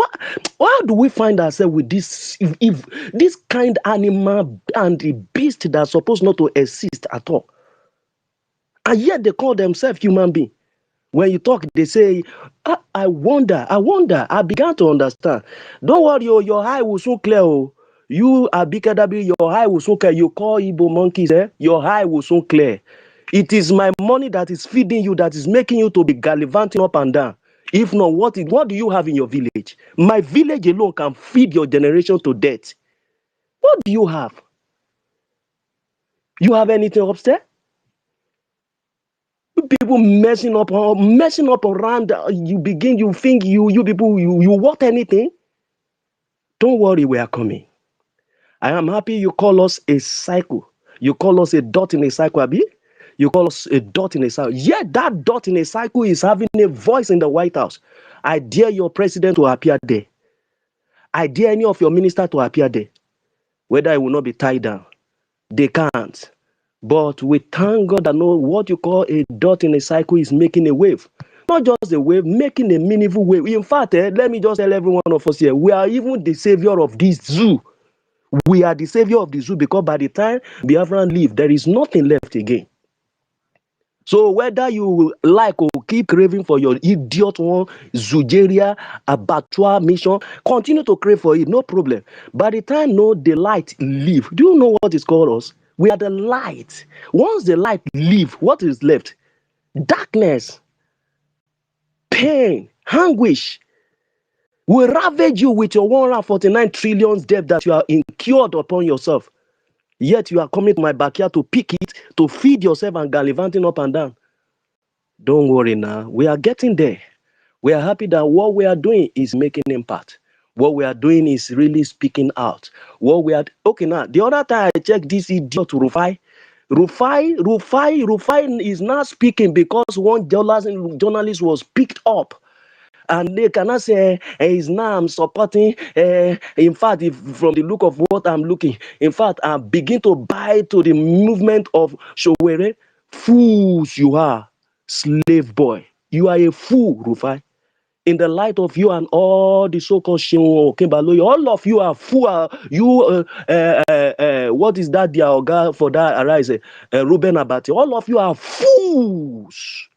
Why do we find ourselves with this? If this kind animal and the beast that's supposed not to exist at all, and yet they call themselves human beings. When you talk, they say, I wonder. I began to understand. Don't worry, your eye will soon clear. You are BKW, your eye will soon clear. You call Igbo monkeys, your eye will soon clear. It is my money that is feeding you, that is making you to be gallivanting up and down. If not, what do you have in your village? My village alone can feed your generation to death. What do you have? You have anything upstairs? People messing up around. You think you people want anything? Don't worry, we are coming. I am happy you call us a cycle. You call us a dot in a cycle, Abi. You call us a dot in a cycle. Yeah, that dot in a cycle is having a voice in the White House. I dare your president to appear there. I dare any of your ministers to appear there. Whether I will not be tied down. They can't. But we thank God that know what you call a dot in a cycle is making a wave. Not just a wave, making a meaningful wave. In fact, let me just tell every one of us here, we are even the savior of this zoo. We are the savior of the zoo because by the time Biafran leave, there is nothing left again. So whether you like or keep craving for your idiot one, Zugeria, abattoir mission, continue to crave for it, no problem. By the time the light leave, do you know what is called us? We are the light. Once the light leave, what is left? Darkness, pain, anguish. Will ravage you with your 149 trillion debt that you are incurred upon yourself. Yet you are coming to my backyard to pick it, to feed yourself and gallivanting up and down. Don't worry now. We are getting there. We are happy that what we are doing is making impact. What we are doing is really speaking out. Okay now. The other time I checked this idiot Rufai. Rufai is not speaking because one journalist was picked up. And they cannot say, he's now I'm supporting. In fact, from the look of what I'm looking, in fact, I begin to buy to the movement of Showere. Fools you are, slave boy. You are a fool, Rufai. In the light of you and all the so-called Shinwo, Kimbaloyi, all of you are fool. What is that, dear Oga, for that arise? Ruben Abati. All of you are fools.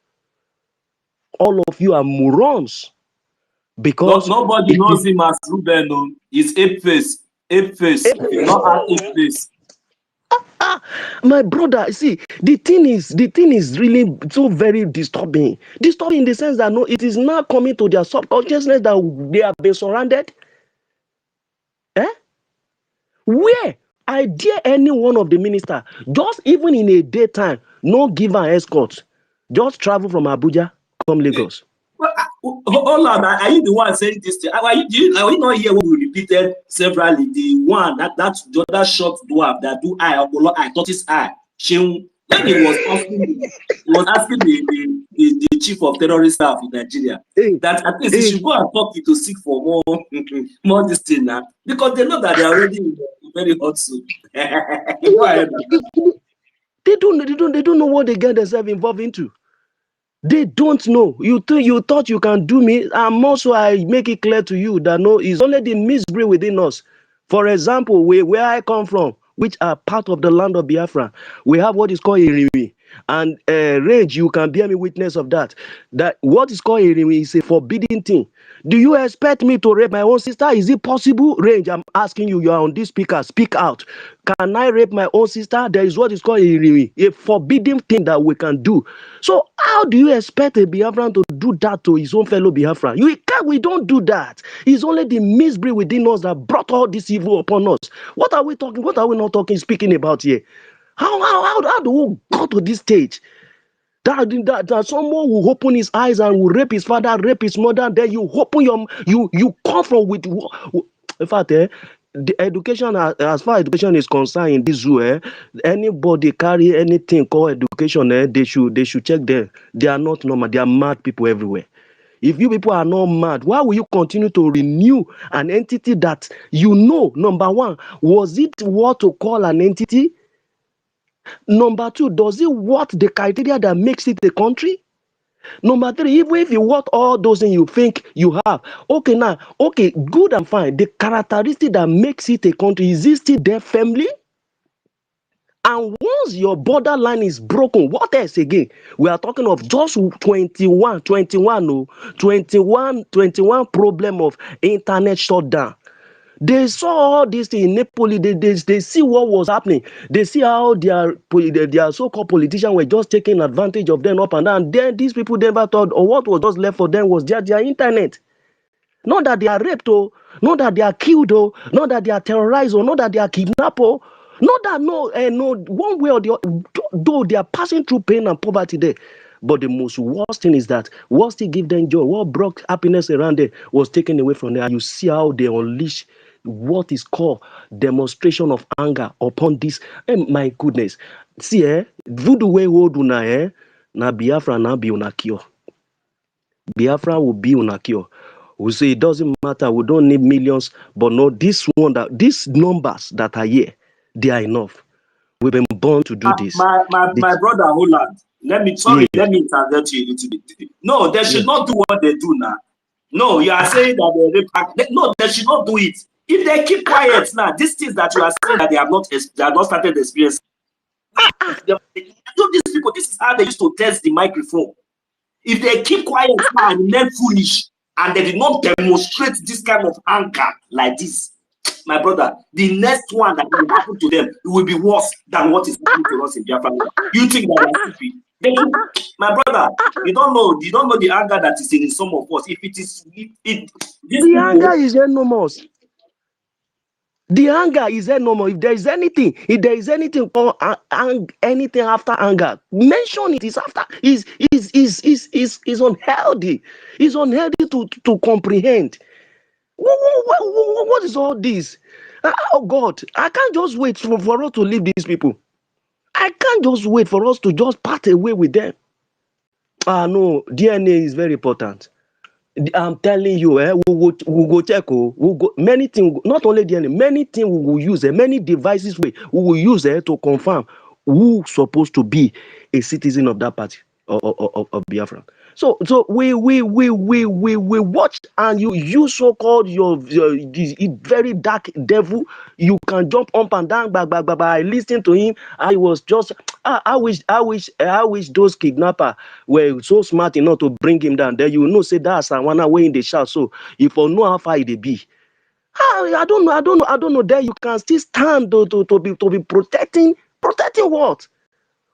All of you are morons. Because nobody knows him as Ruben. No. He's ape face. Ape face. Not ape face. My brother, see, the thing is really so very disturbing. Disturbing in the sense that it is now coming to their subconsciousness that they have been surrounded. Where? I dare any one of the minister, just even in a daytime, no give an escort. Just travel from Abuja, come Lagos. Well, hold on, are you the one saying this thing? Are you not hear what we repeated severally? The one the other short dwarf that do I tortoise eye. When he was asking the chief of terrorist staff in Nigeria that at least he should go and talk to seek for more this thing now, because they know that they are already in very hot soup. Go ahead. They don't know what they get themselves involved into. They don't know. You thought you can do me. And also I make it clear to you that it's only the misbreed within us. For example, where I come from, which are part of the land of Biafra, we have what is called Irimi. And Range, you can bear me witness of that. That what is called Irimi is a forbidden thing. Do you expect me to rape my own sister? Is it possible? Range, I'm asking you. You are on this speaker. Speak out. Can I rape my own sister? There is what is called Irimi, a forbidden thing that we can do. So how do you expect a Biafran to do that to his own fellow Biafran? You can't. We don't do that. It's only the misbreed within us that brought all this evil upon us. What are we talking? What are we not talking? Speaking about here? How do we go to this stage? That someone will open his eyes and will rape his father, rape his mother. Then you open you come from with. In fact, the education as far as education is concerned in this zoo, anybody carry anything called education, they should check them. They are not normal. They are mad people everywhere. If you people are not mad, why will you continue to renew an entity that you know? Number one, was it what to call an entity? Number two, does it what the criteria that makes it a country? Number three, even if you want all those things you think you have, okay, good and fine. The characteristic that makes it a country, is it still there firmly? And once your borderline is broken, what else again? We are talking of just 21 problem of internet shutdown. They saw all this in Napoli. They see what was happening. They see how their so-called politicians were just taking advantage of them up and down. Then these people never thought, or what was just left for them was their internet. Not that they are raped, not that they are killed, not that they are terrorized, or not that they are kidnapped, not that no one way or the other, though they are passing through pain and poverty there. But the most worst thing is that what still give them joy, what brought happiness around there was taken away from them. And you see how they unleash what is called demonstration of anger upon this. My goodness. See, voodoo way hold una, na Biafra na be una cure. Biafra will be una cure. We say it doesn't matter, we don't need millions, but no, these numbers that are here, they are enough. We've been born to do this. My brother Holland, let me interrupt you a little bit. No, they should not do what they do now. No, you are saying that they rape. No, they should not do it. If they keep quiet now, these things that you are saying that they have not started experiencing. These people, this is how they used to test the microphone. If they keep quiet now and remain foolish, and they did not demonstrate this kind of anger like this, my brother, the next one that will happen to them will be worse than what is happening to us in Biafra. You think that they are stupid? My brother, you don't know the anger that is in some of us. If it is, the anger is enormous. The anger is enormous. If there is anything called anything after anger, mention it. Is after is unhealthy. It's unhealthy to comprehend. What is all this? Oh God, I can't just wait for us to leave these people. I can't just wait for us to just part away with them. No, DNA is very important. I'm telling you, we will check. We go many things, not only DNA, many things we will use, many devices we will use to confirm who's supposed to be a citizen of that party of Biafra. So we watch, and you so-called your this very dark devil. You can jump up and down, by listening to him. I was just I wish those kidnappers were so smart enough to bring him down. Then you know say that's one way in the shout. So if you know how far it be. I don't know. There you can still stand to be protecting what?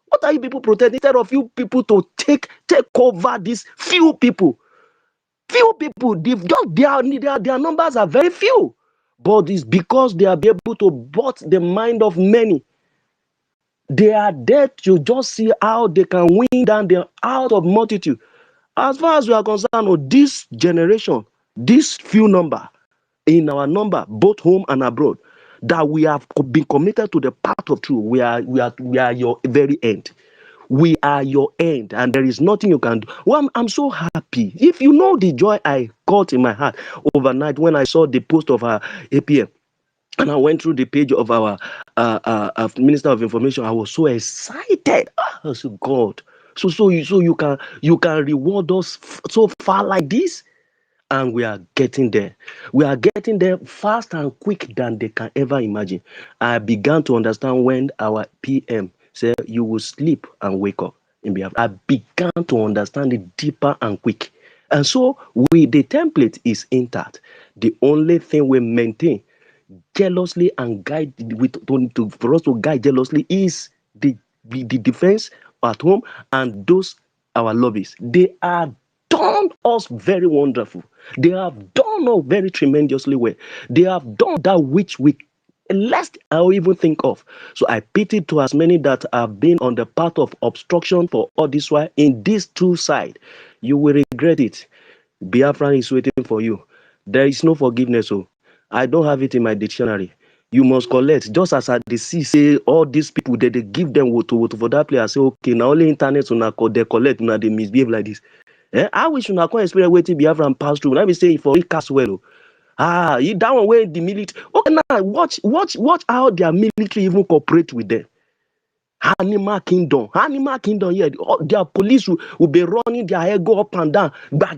What are you people protecting instead of you people to take over these few people? Few people, their numbers are very few, but it's because they are able to bot the mind of many. They are there to just see how they can win down them out of multitude. As far as we are concerned, this generation, this few number in our number, both home and abroad, that we have been committed to the path of truth. We are your very end. We are your end, and there is nothing you can do. Well, I'm so happy. If you know the joy I got in my heart overnight when I saw the post of our APM, and I went through the page of our Minister of Information, I was so excited. I said, God, so you can reward us so far like this. And we are getting there. We are getting there fast and quick than they can ever imagine. I began to understand when our PM say you will sleep and wake up in Biafra. I began to understand it deeper and quick. And so the template is intact. The only thing we maintain jealously and guide for us to guide jealously is the defense at home and those our lobbies. They are done us very wonderful. They have done us very tremendously well. They have done that which we lest I even think of. So I pity to as many that have been on the path of obstruction for all this while in these two sides. You will regret it. Biafra is waiting for you. There is no forgiveness. Oh, I don't have it in my dictionary. You must collect. Just as I see, say all these people that they give them vote for that player. I say, okay, now only internet they collect, now they misbehave like this. I wish you not experience waiting Biafra and pass through. Let me say for it cast well. You down where the military. Okay, now watch how their military even cooperate with them. Animal kingdom, yeah. Their police will be running their head go up and down, as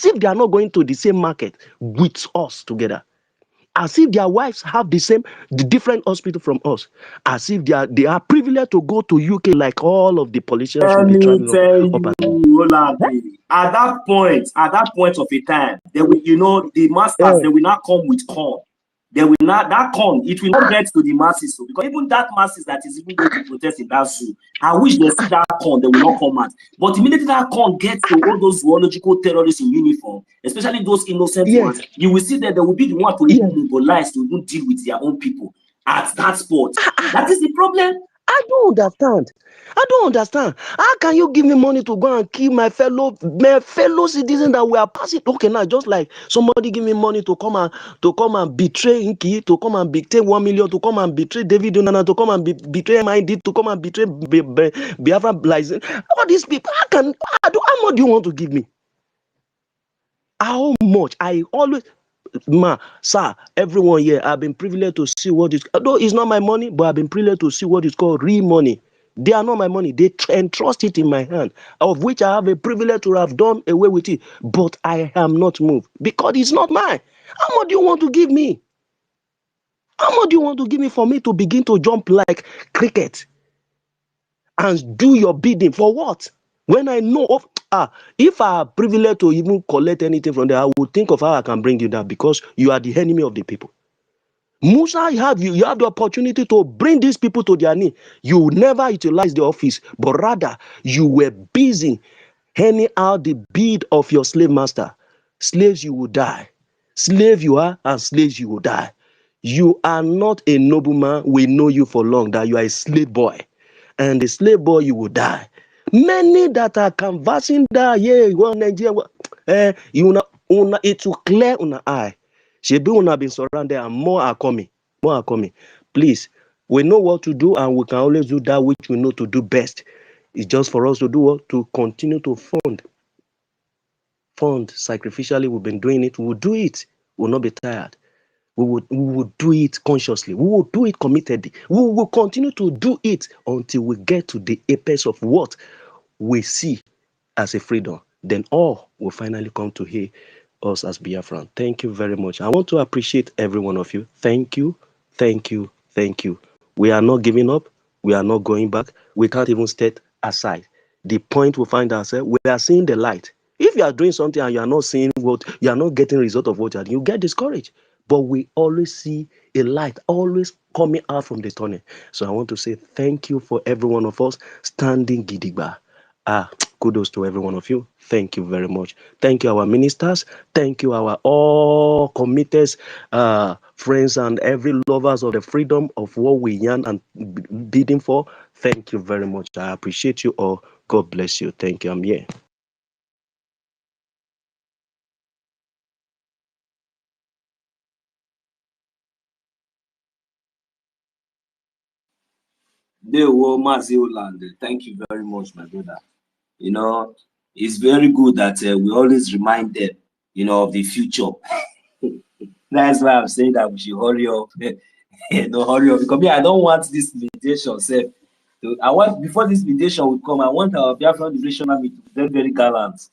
if they are not going to the same market with us together. As if their wives have the different hospital from us. As if they are privileged to go to UK like all of the politicians will Let be me traveling tell up and you, Olade, at that point of a time, they will, the masters, down. they will not come with corn. They will not, that corn, it will not get to the masses. So, because even that masses that is even going to protest in that zoo, I wish they see that corn, they will not come out. But immediately that corn gets to all those zoological terrorists in uniform, especially those innocent Yes, ones, you will see that they will be the one to yes. even mobilize, to even deal with their own people at that spot. That is the problem. I don't understand. How can you give me money to go and kill my fellow citizen that we are passing? Okay, now just like somebody give me money to come and betray Inky, to come and betray 1 million, to come and betray David Unana, to come and betray MID, to come and betray Biafra license. All these people, how much do you want to give me? How much? I always. Sir, everyone here, I've been privileged to see what is, although it's not my money, but I've been privileged to see what is called real money. They are not my money. They entrust it in my hand, of which I have a privilege to have done away with it. But I am not moved because it's not mine. How much do you want to give me? How much do you want to give me for me to begin to jump like cricket and do your bidding for what? When I know of if I are privileged to even collect anything from there, I will think of how I can bring you down because you are the enemy of the people. Musa, you have the opportunity to bring these people to their knee. You never utilize the office, but rather you were busy handing out the bid of your slave master. Slaves, you will die. Slave you are, and slaves you will die. You are not a nobleman. We know you for long that you are a slave boy, and the slave boy you will die. Many that are canvassing that, yeah, well, Nigeria, it will clear on the eye. Shebi have been surrounded and more are coming. More are coming. Please, we know what to do and we can always do that which we know to do best. It's just for us to do what? To continue to fund sacrificially. We've been doing it. We will do it. We will not be tired. We will do it consciously. We will do it committedly. We will continue to do it until we get to the apex of what we see as a freedom. Then all will finally come to hear us as Biafran. Thank you very much. I want to appreciate every one of you. Thank you. Thank you. Thank you. We are not giving up. We are not going back. We can't even step aside. The point we find ourselves, we are seeing the light. If you are doing something and you are not seeing what, you are not getting result of what you are doing, you get discouraged. But we always see a light, always coming out from the tunnel. So I want to say thank you for every one of us standing gidigba. Kudos to every one of you. Thank you very much. Thank you, our ministers. Thank you, our all committed friends and every lovers of the freedom of what we yearn and bidding for. Thank you very much. I appreciate you all. God bless you. Thank you. I'm here. Thank you very much, my brother. It's very good that we always remind them, of the future. That's why I'm saying that we should hurry up. Hurry up. Because I don't want this mediation, sir. I want, before this mediation will come, I want our Biafra Liberation Army to be very, very gallant.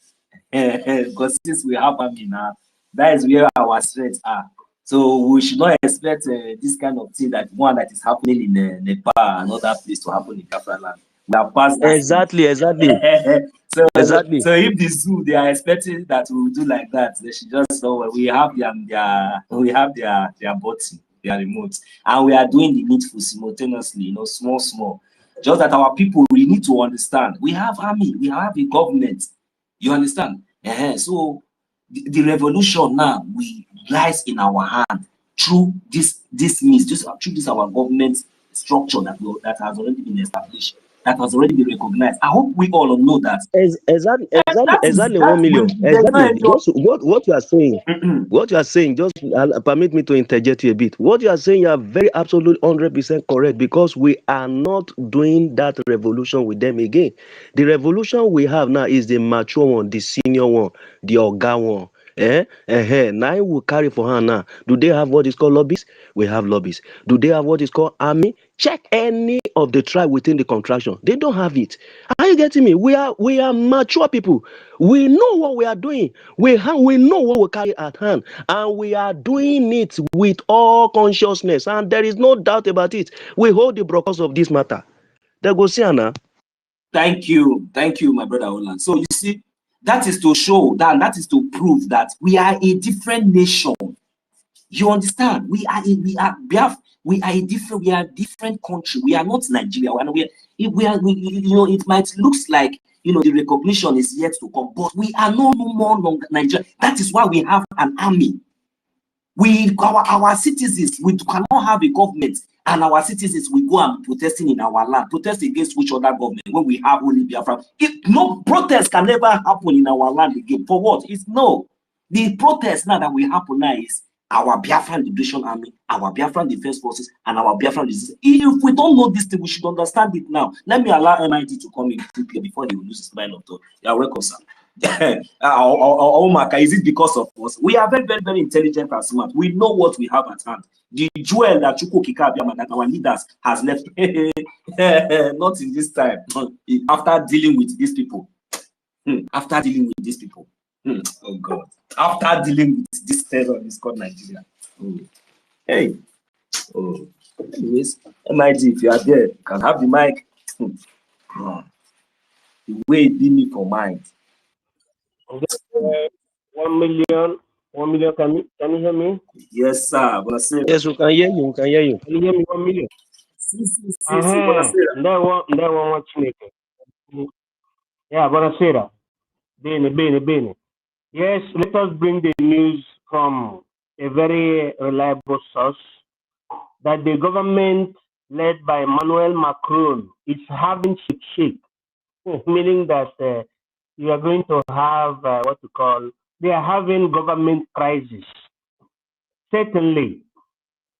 Because since we have army now, that is where our strengths are. So we should not expect this kind of thing, that one that is happening in Nepal and other place to happen in Biafra land. We have passed that Exactly, exactly, so exactly. if the zoo, they are expecting that we will do like that, they should just know we have their button, their remote, and we are doing the needful simultaneously, you know, small. Just that our people, we need to understand. We have army, we have a government. You understand? So the revolution now we lies in our hand through this means, through this our government structure that has already been established, that has already been recognized. I hope we all know that. Exactly, That is 1 that. million. There's no Exactly. any Just what you are saying. What you are saying, just permit me to interject you a bit. What you are saying, you are very absolute 100% correct, because we are not doing that revolution with them again. The revolution we have now is the mature one, the senior one, the Oga one. Now we carry for her now. Do they have what is called lobbies? We have lobbies. Do they have what is called army? Check any of the tribe within the contraction. They don't have it. Are you getting me? We are mature people. We know what we are doing. We know what we carry at hand, and we are doing it with all consciousness, and there is no doubt about it. We hold the brokers of this matter. They go see Anna. Thank you, my brother Olan. So you see, that is to show that is to prove that we are a different nation. You understand? We are a different country. We are not Nigeria. It might looks like, you know, the recognition is yet to come, but we are no more longer Nigeria. That is why we have an army. Our citizens, we cannot have a government and our citizens will go and protesting in our land, protest against which other government when we have only Biafra. No protest can never happen in our land again. For what? It's no. The protest now that will happen now is our Biafran Liberation Army, our Biafran Defense Forces, and our Biafran Resistance. If we don't know this thing, we should understand it now. Let me allow MIT to come in quickly before he loses his line of thought. You are welcome, sir. Is it because of us? We are very, very, very intelligent and smart. We know what we have at hand. The jewel that Chukwu Kikabiyama, that our leaders has left, not in this time. After dealing with these people, oh God, after dealing with this terror, this called Nigeria. Hey, anyways, MIG, if you are there, you can have the mic. The way it did me for mind. 1 million. 1 million. Can you hear me? Yes, sir. Yes, we can hear you. We can hear you. Can you hear me? 1 million. That one watching it. Yeah, buonasera. Bene. Yes, let us bring the news from a very reliable source that the government led by Emmanuel Macron is having shake, meaning that you are going to have they are having government crisis. Certainly.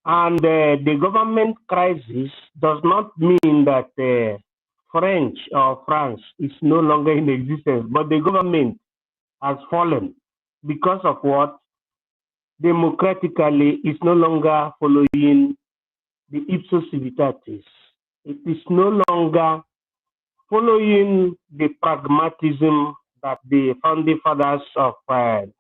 And the government crisis does not mean that French or France is no longer in existence, but the government has fallen because of what? Democratically, is no longer following the ipsos civitatis. It is no longer following the pragmatism that the founding fathers of France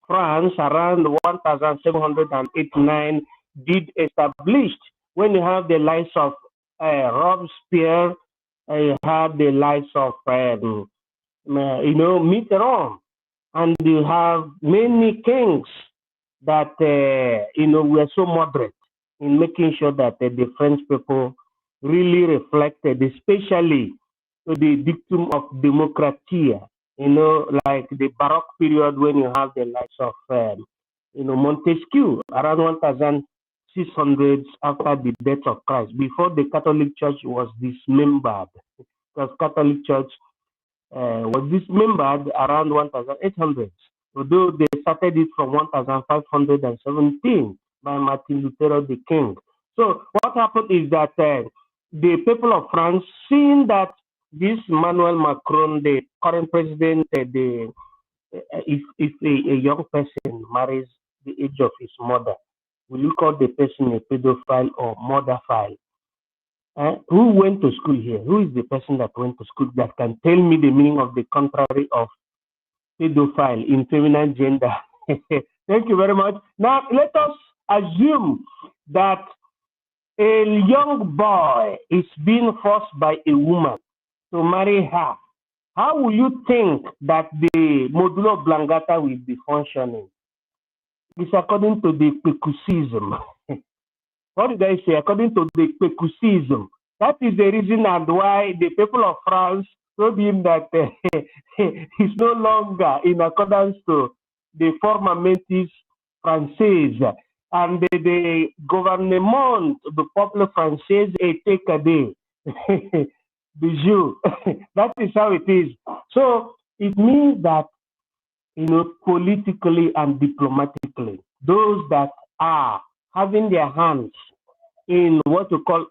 around 1789 did established. When you have the likes of Robespierre, you have the likes of Mitterrand, and you have many kings that were so moderate in making sure that the French people really reflected, especially the dictum of democratia, like the Baroque period when you have the likes of, Montesquieu around 1600s after the death of Christ, before the Catholic Church was dismembered, because Catholic Church was dismembered around 1800s, although they started it from 1517 by Martin Luther the King. So what happened is that the people of France, seeing that this Emmanuel Macron, the current president, if a young person marries the age of his mother, will you call the person a pedophile or motherphile? Who went to school here? Who is the person that went to school that can tell me the meaning of the contrary of pedophile in feminine gender? Thank you very much. Now let us assume that a young boy is being forced by a woman to marry her, how will you think that the modulo oblongata will be functioning? It's according to the Pekucism. What did I say? According to the Pekucism. That is the reason and why the people of France told him that he's no longer in accordance to the former mentis française. And the gouvernement, the peuple français, était cadet. Bijou. That is how it is. So it means that, politically and diplomatically, those that are having their hands in what we call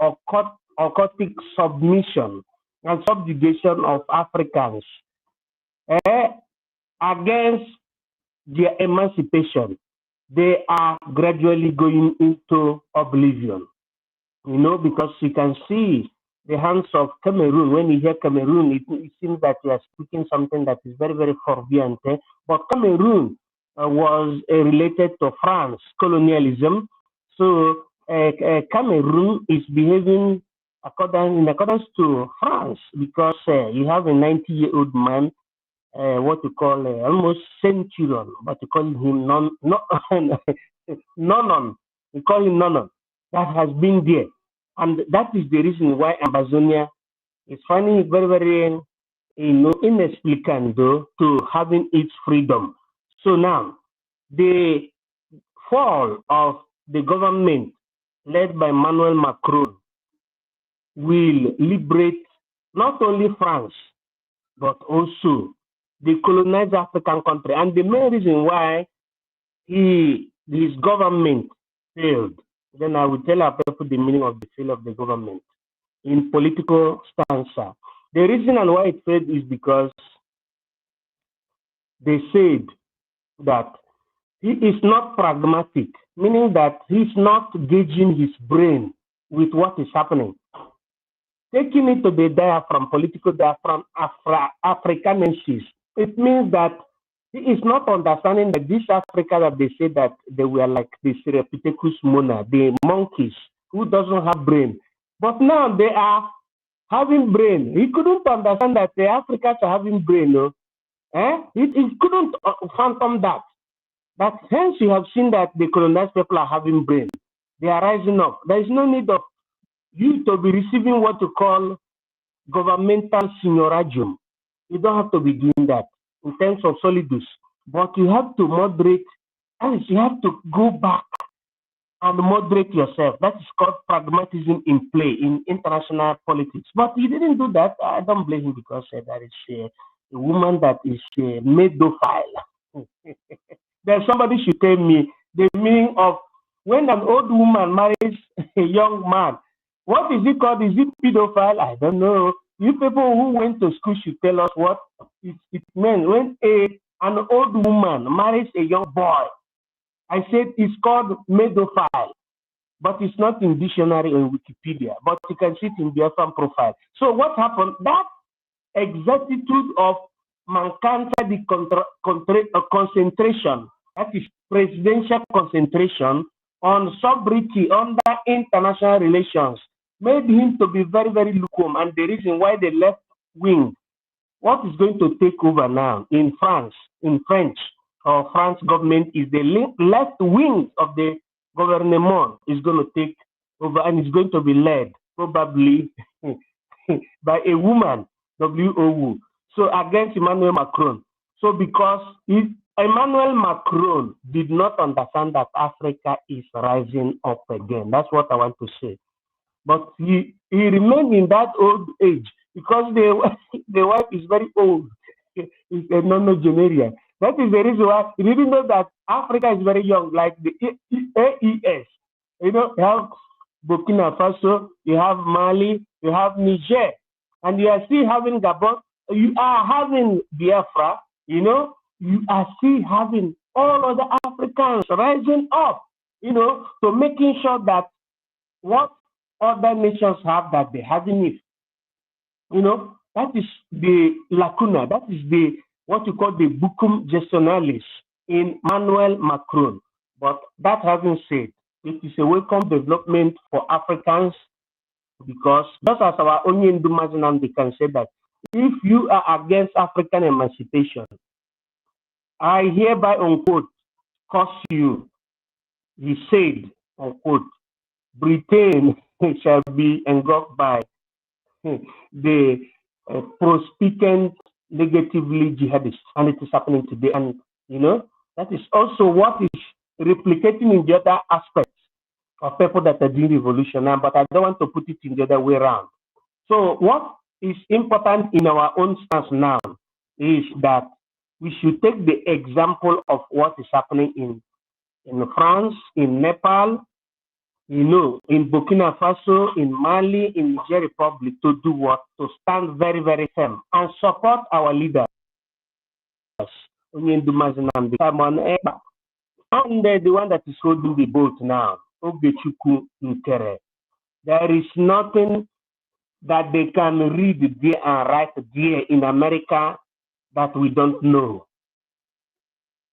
occultic submission and subjugation of Africans against their emancipation, they are gradually going into oblivion. Because you can see the hands of Cameroon. When you hear Cameroon, it seems that you are speaking something that is very, very forbidden. But Cameroon was related to France colonialism. So Cameroon is behaving in accordance to France, because you have a 90-year-old man, what you call almost centurion, but you call him Nonon. You call him Nonon. That has been there. And that is the reason why Amazonia is finding it very, very inexplicable to having its freedom. So now, the fall of the government led by Emmanuel Macron will liberate not only France, but also the colonized African country. And the main reason why his government failed, then I will tell our people the meaning of the failure of the government in political stanza. The reason and why it failed is because they said that he is not pragmatic, meaning that he's not gauging his brain with what is happening. Taking it to the diaphragm, political diaphragm, Africanensis, it means that he is not understanding that this Africa that they say that they were like the Serapithecus mona, the monkeys who doesn't have brain. But now they are having brain. He couldn't understand that the Africans are having brain. No? He couldn't fathom that. But hence you have seen that the colonized people are having brain. They are rising up. There is no need of you to be receiving what you call governmental senioragum. You don't have to be doing that in terms of solidus, but you have to moderate, and you have to go back and moderate yourself. That is called pragmatism in play in international politics. But he didn't do that. I don't blame him, because there is a woman that is a medophile. Then somebody should tell me the meaning of when an old woman marries a young man. What is it called? Is it pedophile? I don't know. You people who went to school should tell us what it meant when an old woman marries a young boy. I said it's called medophile, but it's not in dictionary or Wikipedia, but you can see it in the Biafra profile. So what happened? That exactitude of Mankanta, the concentration, that is presidential concentration on sovereignty under international relations, made him to be very, very lukewarm. And the reason why the left wing, what is going to take over now in France, in French or France government, is the left wing of the gouvernement is going to take over, and it's going to be led probably by a woman, W.O.W. So against Emmanuel Macron. So because Emmanuel Macron did not understand that Africa is rising up again. That's what I want to say. But he remained in that old age because the wife is very old. It's a nonagenarian. That is the reason why he didn't know that Africa is very young, like the AES. You have Burkina Faso, you have Mali, you have Niger, and you are still having Gabon. You are having Biafra, you are still having all other Africans rising up, to making sure that what other nations have that they haven't it. That is the lacuna, that is the what you call the bucum gestionalis in Emmanuel Macron. But that having said, It is a welcome development for Africans because just as our Onye Ndumazinamdi can say that if you are against African emancipation, I hereby unquote curse you. He said, unquote, Britain shall be engulfed by the prospectant negatively jihadists, and it is happening today. And you know, that is also what is replicating in the other aspects of people that are doing revolution now, but I don't want to put it in the other way around. So what is important in our own stance now is that we should take the example of what is happening in France, in Nepal, you know, in Burkina Faso, in Mali, in Niger Republic, to do what? To stand very, very firm and support our leaders. Simon Ekpa, and the one that is holding the boat now, Ogechukwu Nkere. There is nothing that they can read there and write there in America that we don't know.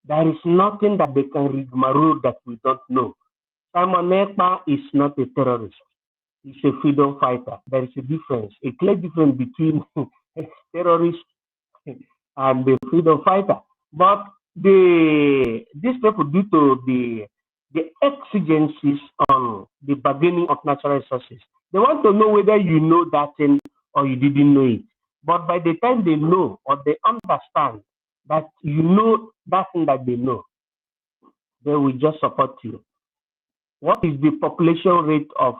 There is nothing that they can read Maru that we don't know. Simon Ekpa is not a terrorist. He's a freedom fighter. There is a difference, a clear difference between a terrorist and the freedom fighter. But these people, due to the exigencies on the bargaining of natural resources, they want to know whether you know that thing or you didn't know it. But by the time they know or they understand that you know that thing that they know, they will just support you. What is the population rate of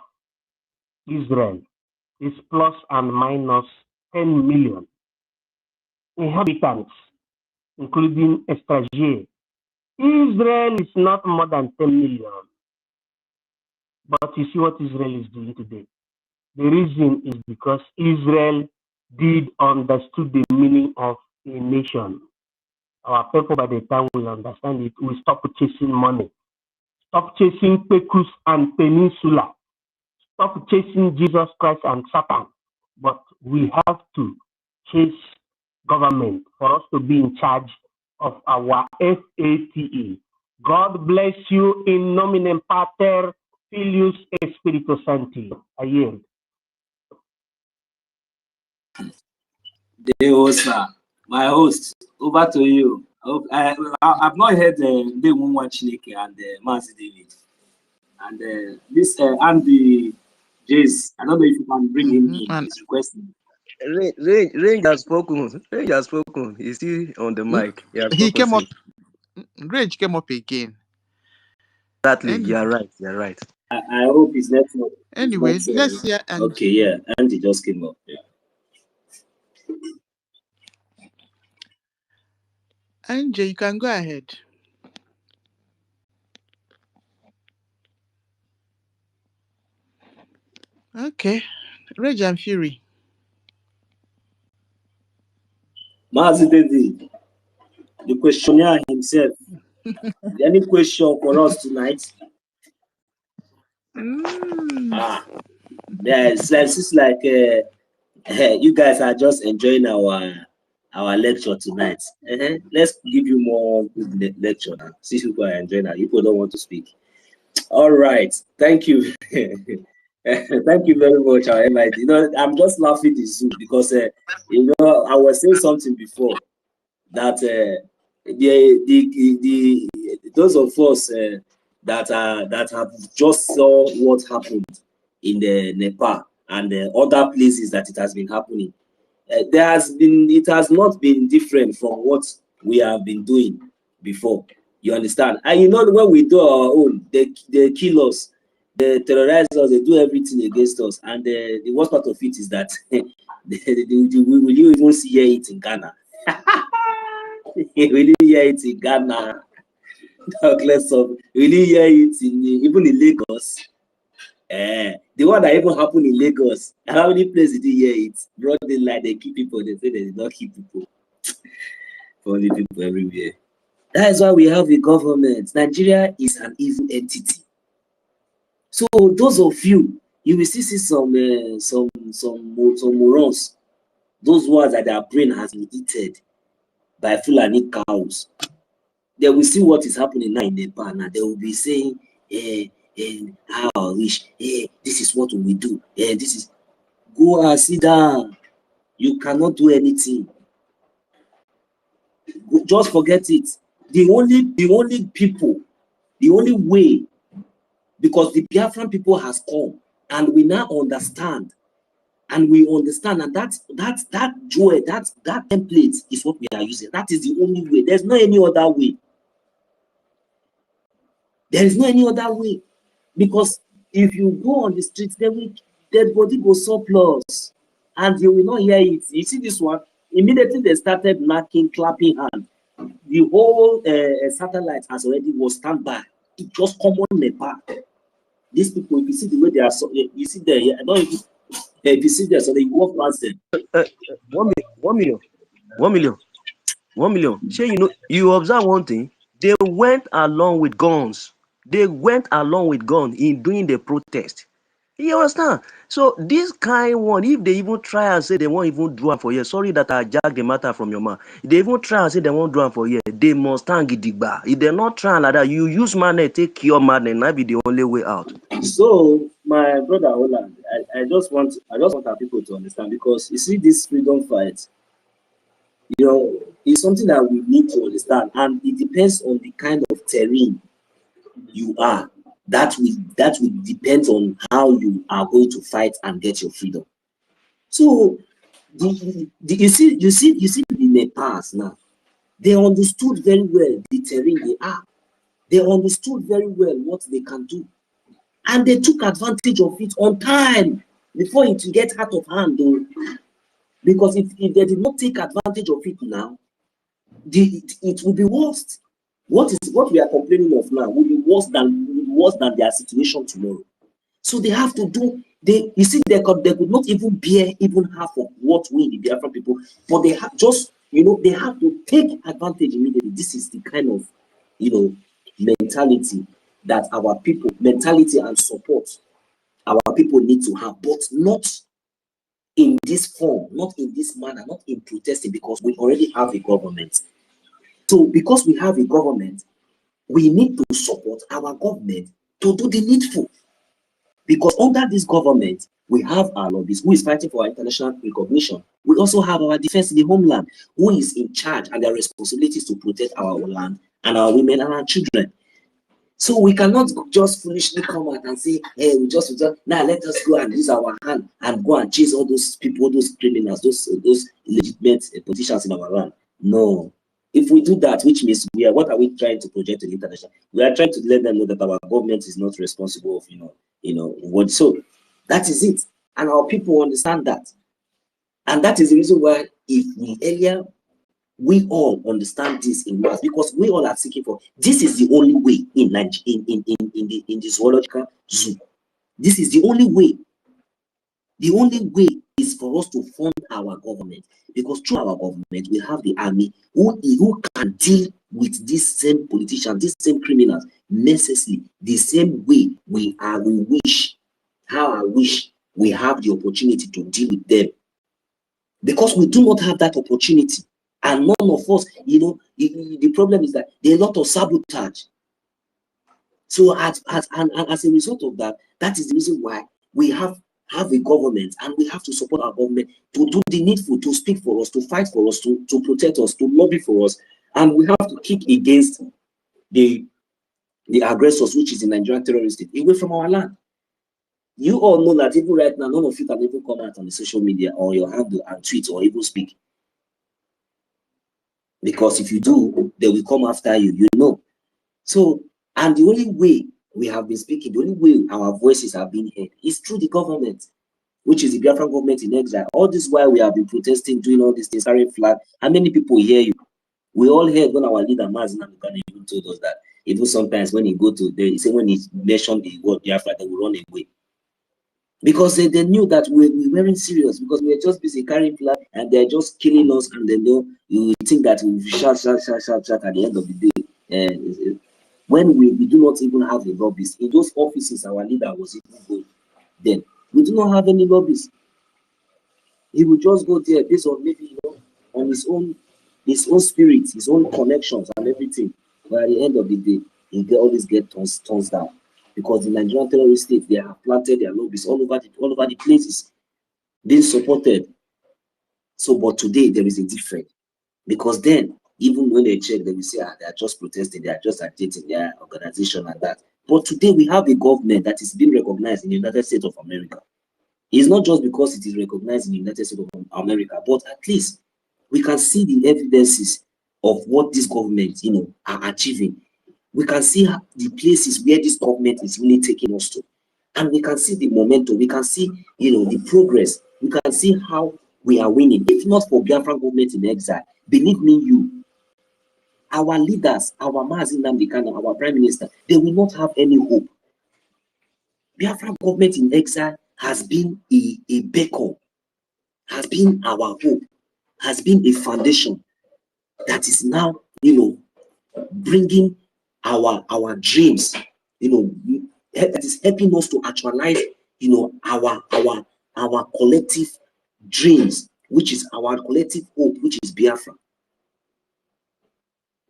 Israel? Is plus and minus 10 million inhabitants, including extranjers. Israel is not more than 10 million. But you see what Israel is doing today. The reason is because Israel did understood the meaning of a nation. Our people, by the time we understand it, we stop chasing money, stop chasing Pecus and Peninsula, stop chasing Jesus Christ and Satan. But we have to chase government for us to be in charge of our FATE. God bless you in nomine Pater, Filius, et Spiritus Sancti. I yield. Sir, my host, over to you. I've not heard the Mumwa Chineke and Mazi David. And this Andy Jace, I don't know if you can bring him in. He's requesting. Range has spoken. Range has spoken. He's still on the mic. He came up. Rage came up again. Exactly. You're right. You're right. I hope his network. Anyway, let's hear Andy. Okay, yeah. Andy just came up. Yeah. Angie, you can go ahead. Okay. Rage and Fury. Mazi David, the questionnaire himself. Any question for us tonight? Yeah, it's like you guys are just enjoying our lecture tonight. Let's give you more good lecture now. See people are enjoying it. People don't want to speak. All right, thank you. Thank you very much, our MIT. You know, I'm just laughing this Zoom because you know, I was saying something before that those of us that have just saw what happened in the Nepal and other places that it has been happening, it has not been different from what we have been doing before. You understand? And you know, when we do our own, they kill us, they terrorize us, they do everything against us. And the worst part of it is that will you even see it in Ghana? Will you hear it in Ghana? Will you hear it even in Lagos? The one that even happened in Lagos, how many places did you hear it? Broad daylight, they keep people, they say they did not keep people. Only people everywhere. That is why we have a government. Nigeria is an evil entity. So those of you will see some morons, those ones that their brain has been eaten by Fulani cows. They will see what is happening now in Nepal. Now they will be saying, and how I wish, this is what we do, this is, go and sit down. You cannot do anything. Just forget it. The only people, the only way, because the Biafran people has come and we now understand, and we understand, and that joy, that template is what we are using. That is the only way. There's no any other way. There is no any other way. Because if you go on the streets, dead body go surplus, and you will not hear it. You see this one? Immediately they started knocking, clapping hands. The whole satellite has already was standby. It just come on Nepal. These people, if you see the way they are, so you see there. I don't know if you see there, so they walk past them. 1 million. Say, you observe one thing. They went along with guns. They went along with guns in doing the protest. You understand? So this kind one, if they even try and say they won't even do it for you, sorry that I jack the matter from your mouth. If they even try and say they won't do it for you, they must stand gidigba. If they're not trying like that, you use money, take cure madness, and that be the only way out. So my brother Holland, I just want our people to understand, because you see this freedom fight, it's something that we need to understand, and it depends on the kind of terrain you are. That will depend on how you are going to fight and get your freedom. So you see the Nepals now, they understood very well the terrain they are. They understood very well what they can do, and they took advantage of it on time before it will get out of hand, though. Because if they did not take advantage of it now, it will be worse. What we are complaining of now will be worse than their situation tomorrow. So they have to do. You see, they could not even bear even half of what we, the Biafran people, but they have just, they have to take advantage immediately. This is the kind of, mentality that our people, mentality and support our people need to have, but not in this form, not in this manner, not in protesting, because we already have a government. So because we have a government, we need to support our government to do the needful. Because under this government, we have our lobbyists who is fighting for our international recognition. We also have our defense in the homeland, who is in charge, and their responsibilities to protect our land and our women and our children. So we cannot just foolishly come out and say, hey, we just now let us go and use our hand and go and chase all those people, those criminals, those illegitimate politicians in our land. No. If we do that, which means what are we trying to project to the international? We are trying to let them know that our government is not responsible of, what. So that is it. And our people understand that. And that is the reason why we all understand this in mass, because we all are seeking for this is the only way in the zoological zoo. This is the only way. The only way is for us to fund our government, because through our government we have the army who can deal with these same politicians, these same criminals, necessarily the same way we wish. How I wish we have the opportunity to deal with them, because we do not have that opportunity. And none of us, the problem is that there are a lot of sabotage. So as a result of that, that is the reason why we have a government, and we have to support our government to do the needful, to speak for us, to fight for us, to protect us, to lobby for us. And we have to kick against the aggressors, which is the Nigerian terrorist state, away from our land. You all know that even right now, none of you can even come out on the social media or your handle and tweet or even speak. Because if you do, they will come after you, So, and the only way we have been speaking, the only way our voices have been heard is through the government, which is the Biafran government in exile. All this while we have been protesting, doing all these things, carrying flag. How many people hear you? We all heard when our leader, Mazen Amukane, even told us that even sometimes when he go to, he say when he mentioned the word Biafra, they will run away. Because they knew that we weren't serious, because we were just busy carrying flag and they're just killing us, and then you think that we shout at the end of the day. When we do not even have the lobbies in those offices, our leader was even going. Then we do not have any lobbies. He will just go there based on maybe on his own spirit, his own connections and everything. But at the end of the day, he always get turns down. because the Nigerian terrorist state, they have planted their lobbies all over the places, being supported. So, but today there is a difference, because then, even when they check, they will say, they are just protesting, they are just agitating their organization and that. But today we have a government that is being recognized in the United States of America. It's not just because it is recognized in the United States of America, but at least we can see the evidences of what this government, are achieving. We can see the places where this government is really taking us to. And we can see the momentum. We can see, the progress. We can see how we are winning. If not for Biafra government in exile, believe me, our leaders, our Mazi Nnamdi Kanu, our Prime Minister, they will not have any hope. Biafra government in exile has been a beacon, has been our hope, has been a foundation that is now, bringing our dreams, that is helping us to actualize, our collective dreams, which is our collective hope, which is Biafra.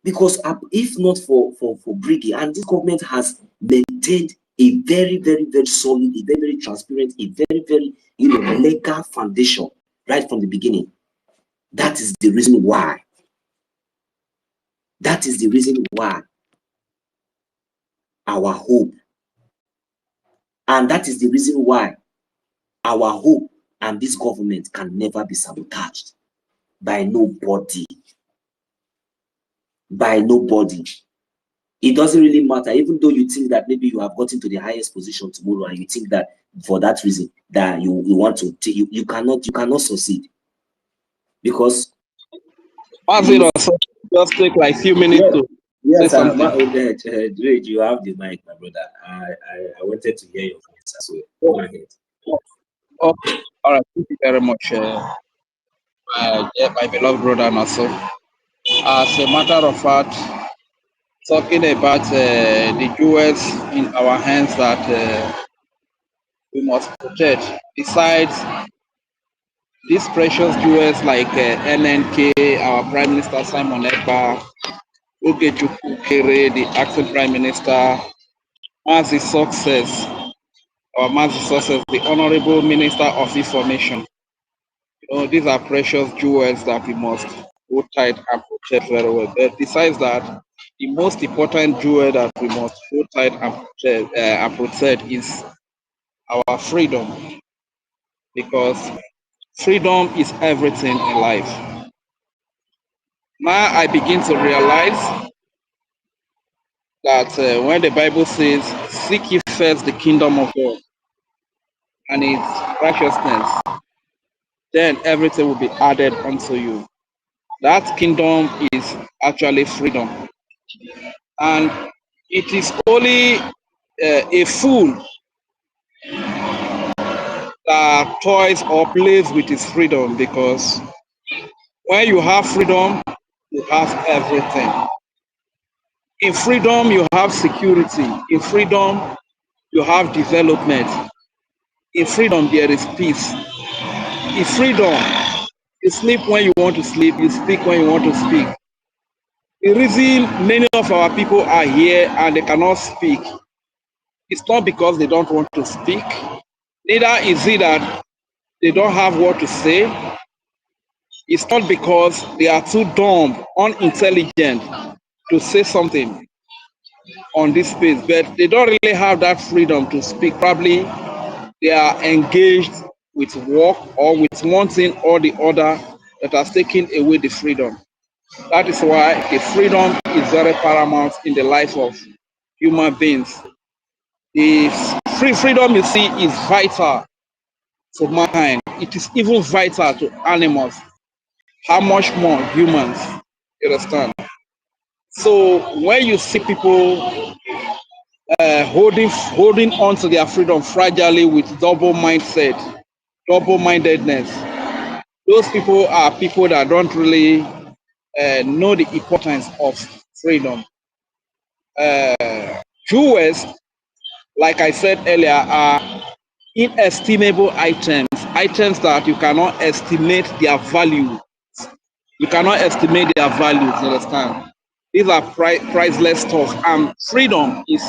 Because if not for Briggy, and this government has maintained a very, very, very solid, a very, very transparent, a very, very, legal foundation right from the beginning. That is the reason why. That is the reason why our hope, and that is the reason why our hope and this government can never be sabotaged by nobody. By nobody. It doesn't really matter, even though you think that maybe you have gotten to the highest position tomorrow, and you think that for that reason that you want to take, you cannot succeed, because just take like few minutes to say something. Drake, you have the mic, my brother. I wanted to hear your voice as well. Go ahead. Oh, all right. Thank you very much, my beloved brother Naso. As a matter of fact, talking about the jewels in our hands that we must protect, besides these precious jewels like NNK, our Prime Minister Simon Ekpa, Geopolitical, the acting Prime Minister, Mazi Success, the Honorable Minister of Information. These are precious jewels that we must hold tight and protect very well. But besides that, the most important jewel that we must hold tight and protect is our freedom, because freedom is everything in life. Now I begin to realize that when the Bible says, "Seek ye first the kingdom of God and its righteousness, then everything will be added unto you." That kingdom is actually freedom. And it is only a fool that toys or plays with his freedom, because when you have freedom, you have everything. In freedom, you have security. In freedom, you have development. In freedom, there is peace. In freedom, you sleep when you want to sleep, you speak when you want to speak. The reason many of our people are here and they cannot speak, it's not because they don't want to speak, neither is it that they don't have what to say. It's not because they are too dumb, unintelligent to say something on this space, but they don't really have that freedom to speak. Probably they are engaged with work or with one thing or the other that has taken away the freedom. That is why the freedom is very paramount in the life of human beings. The freedom you see is vital to mankind. It is even vital to animals. How much more humans? You understand? So when you see people holding on to their freedom fragilely with double mindset, double-mindedness, those people are people that don't really know the importance of freedom. Jewels, like I said earlier, are inestimable items that you cannot estimate their value. You cannot estimate their values, you understand? These are priceless stuff, and freedom is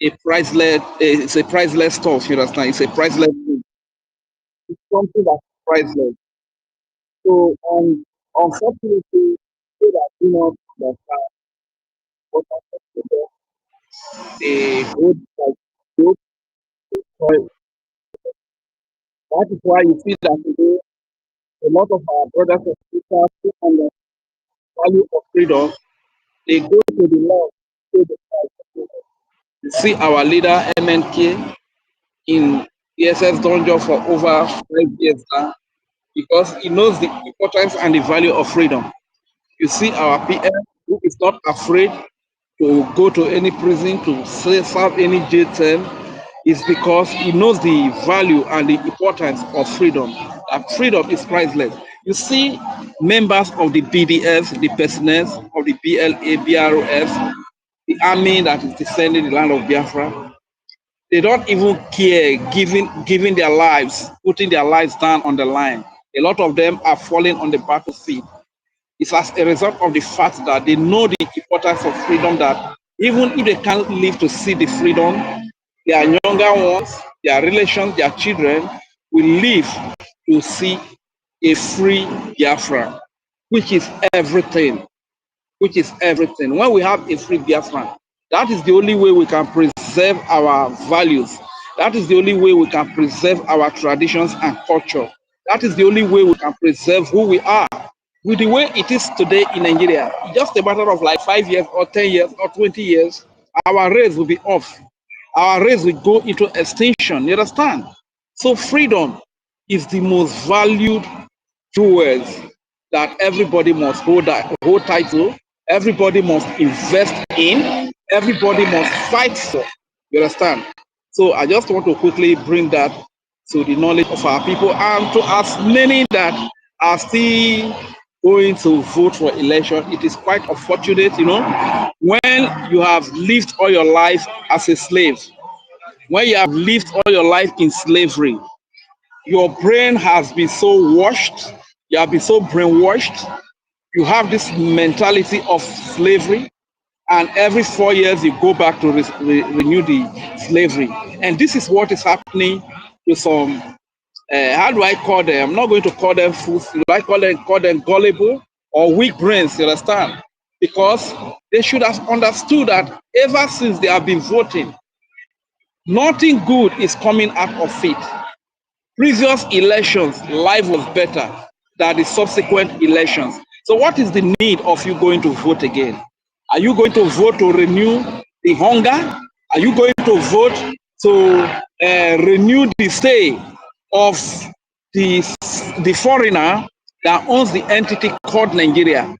a priceless, it's a priceless stuff, you understand? It's a priceless thing. It's something that's priceless. So, unfortunately, they that do not understand what they hold like those toys. That is why you see that today a lot of our brothers and sisters who understand the value of freedom, they go to the law. To the fight. You see our leader MNK in ESS dungeon for over 5 years now because he knows the importance and the value of freedom. You see our PM who is not afraid to go to any prison to serve any jail term is because he knows the value and the importance of freedom. That freedom is priceless. You see members of the BDS, the personnel of the BLA, BROS, the army that is defending the land of Biafra, they don't even care giving their lives, putting their lives down on the line. A lot of them are falling on the battlefield. It's as a result of the fact that they know the importance of freedom, that even if they can't live to see the freedom, their younger ones, their relations, their children will live to see a free Biafra, which is everything. Which is everything. When we have a free Biafra, that is the only way we can preserve our values. That is the only way we can preserve our traditions and culture. That is the only way we can preserve who we are. With the way it is today in Nigeria, it's just a matter of like 5 years or 10 years or 20 years, our race will be off. Our race will go into extinction. You understand? So freedom is the most valued jewels that everybody must hold tight to, everybody must invest in, everybody must fight for. You understand? So I just want to quickly bring that to the knowledge of our people and to as many that are still going to vote for election. It is quite unfortunate, you know, when you have lived all your life as a slave, when you have lived all your life in slavery, your brain has been so washed, you have been so brainwashed, you have this mentality of slavery, and every 4 years you go back to renew the slavery. And this is what is happening to some, how do I call them? I'm not going to call them fools. Do I call them gullible or weak brains, you understand? Because they should have understood that ever since they have been voting, nothing good is coming out of it. Previous elections, life was better than the subsequent elections. So what is the need of you going to vote again? Are you going to vote to renew the hunger? Are you going to vote to renew the stay of the foreigner that owns the entity called Nigeria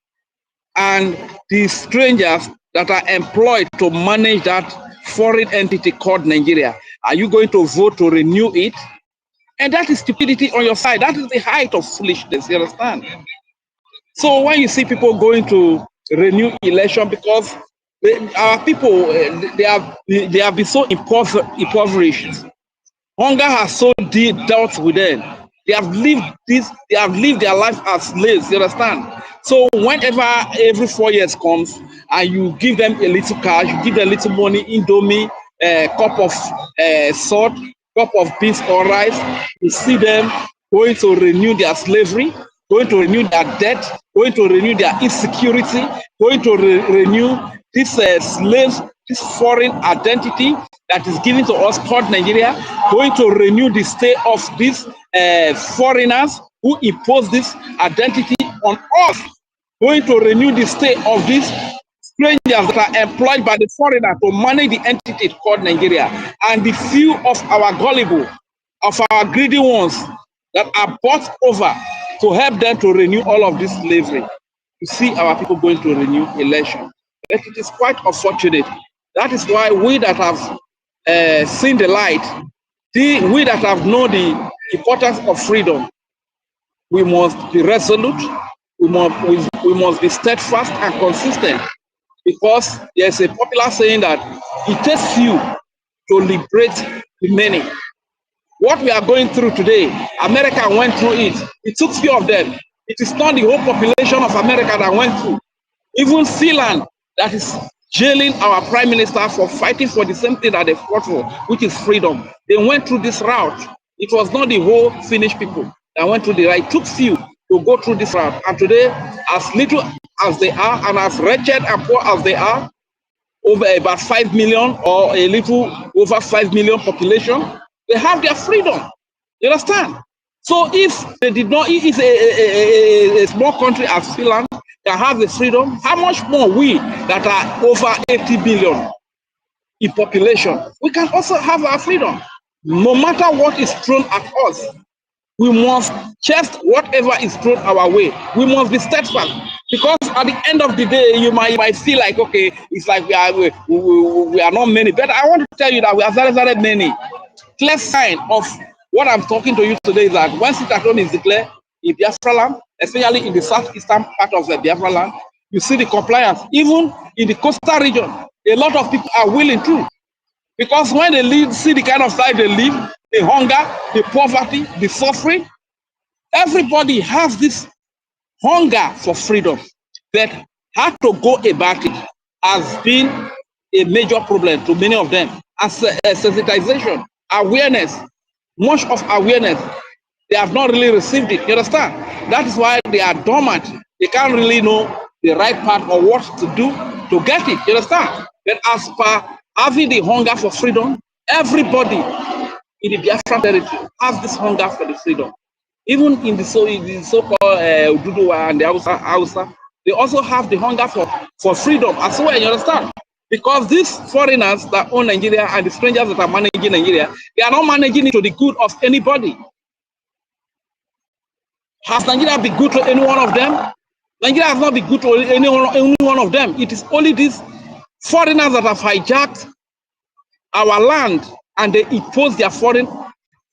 and the strangers that are employed to manage that foreign entity called Nigeria? Are you going to vote to renew it? And that is stupidity on your side. That is the height of foolishness, you understand? So when you see people going to renew election, because our people, they have been so impoverished. Hunger has so dealt with them. They have lived their life as slaves, you understand? So whenever every 4 years comes and you give them a little cash, you give them a little money, indomie, a cup of salt, cup of beans or rice, you see them going to renew their slavery, going to renew their debt, going to renew their insecurity, going to renew this slaves, this foreign identity that is given to us called Nigeria, going to renew the stay of these foreigners who impose this identity on us, going to renew the stay of these strangers that are employed by the foreigner to manage the entity called Nigeria, and the few of our gullible, of our greedy ones that are bought over to help them to renew all of this slavery. You see our people going to renew election. But it is quite unfortunate. That is why we that have seen the light, we that have known the importance of freedom, we must be resolute, we must be steadfast and consistent, because there's a popular saying that it takes few to liberate the many. What we are going through today, America went through it. It took few of them. It is not the whole population of America that went through. Even Sealand, that is jailing our prime minister for fighting for the same thing that they fought for, which is freedom. They went through this route. It was not the whole Finnish people that went through the route. It took few to go through this route. And today, as little as they are and as wretched and poor as they are, over about 5 million or a little over 5 million population, they have their freedom. You understand? So if they did not, if a small country as Finland can have the freedom, how much more we that are over 80 billion in population, we can also have our freedom. No matter what is thrown at us, we must chest whatever is thrown our way. We must be steadfast, because at the end of the day, you might feel like, okay, it's like we are not many. But I want to tell you that we are very, very many. Clear sign of what I'm talking to you today is that when sit-at-home is declared in Biafra land, especially in the southeastern part of the Biafra land, you see the compliance. Even in the coastal region, a lot of people are willing to. Because when they see the kind of life they live, the hunger, the poverty, the suffering, everybody has this hunger for freedom. But how to go about it has been a major problem to many of them. As sensitization, awareness, much of awareness, they have not really received it. You understand? That is why they are dormant. They can't really know the right path or what to do to get it. You understand? But as per having the hunger for freedom, everybody in the Biafran territory has this hunger for the freedom. Even in the so-called Ududuwa and the Hausa, they also have the hunger for freedom as well. You understand? Because these foreigners that own Nigeria and the strangers that are managing Nigeria, they are not managing it to the good of anybody. Has Nigeria been good to any one of them? Nigeria has not been good to any one of them. It is only these foreigners that have hijacked our land and they impose their foreign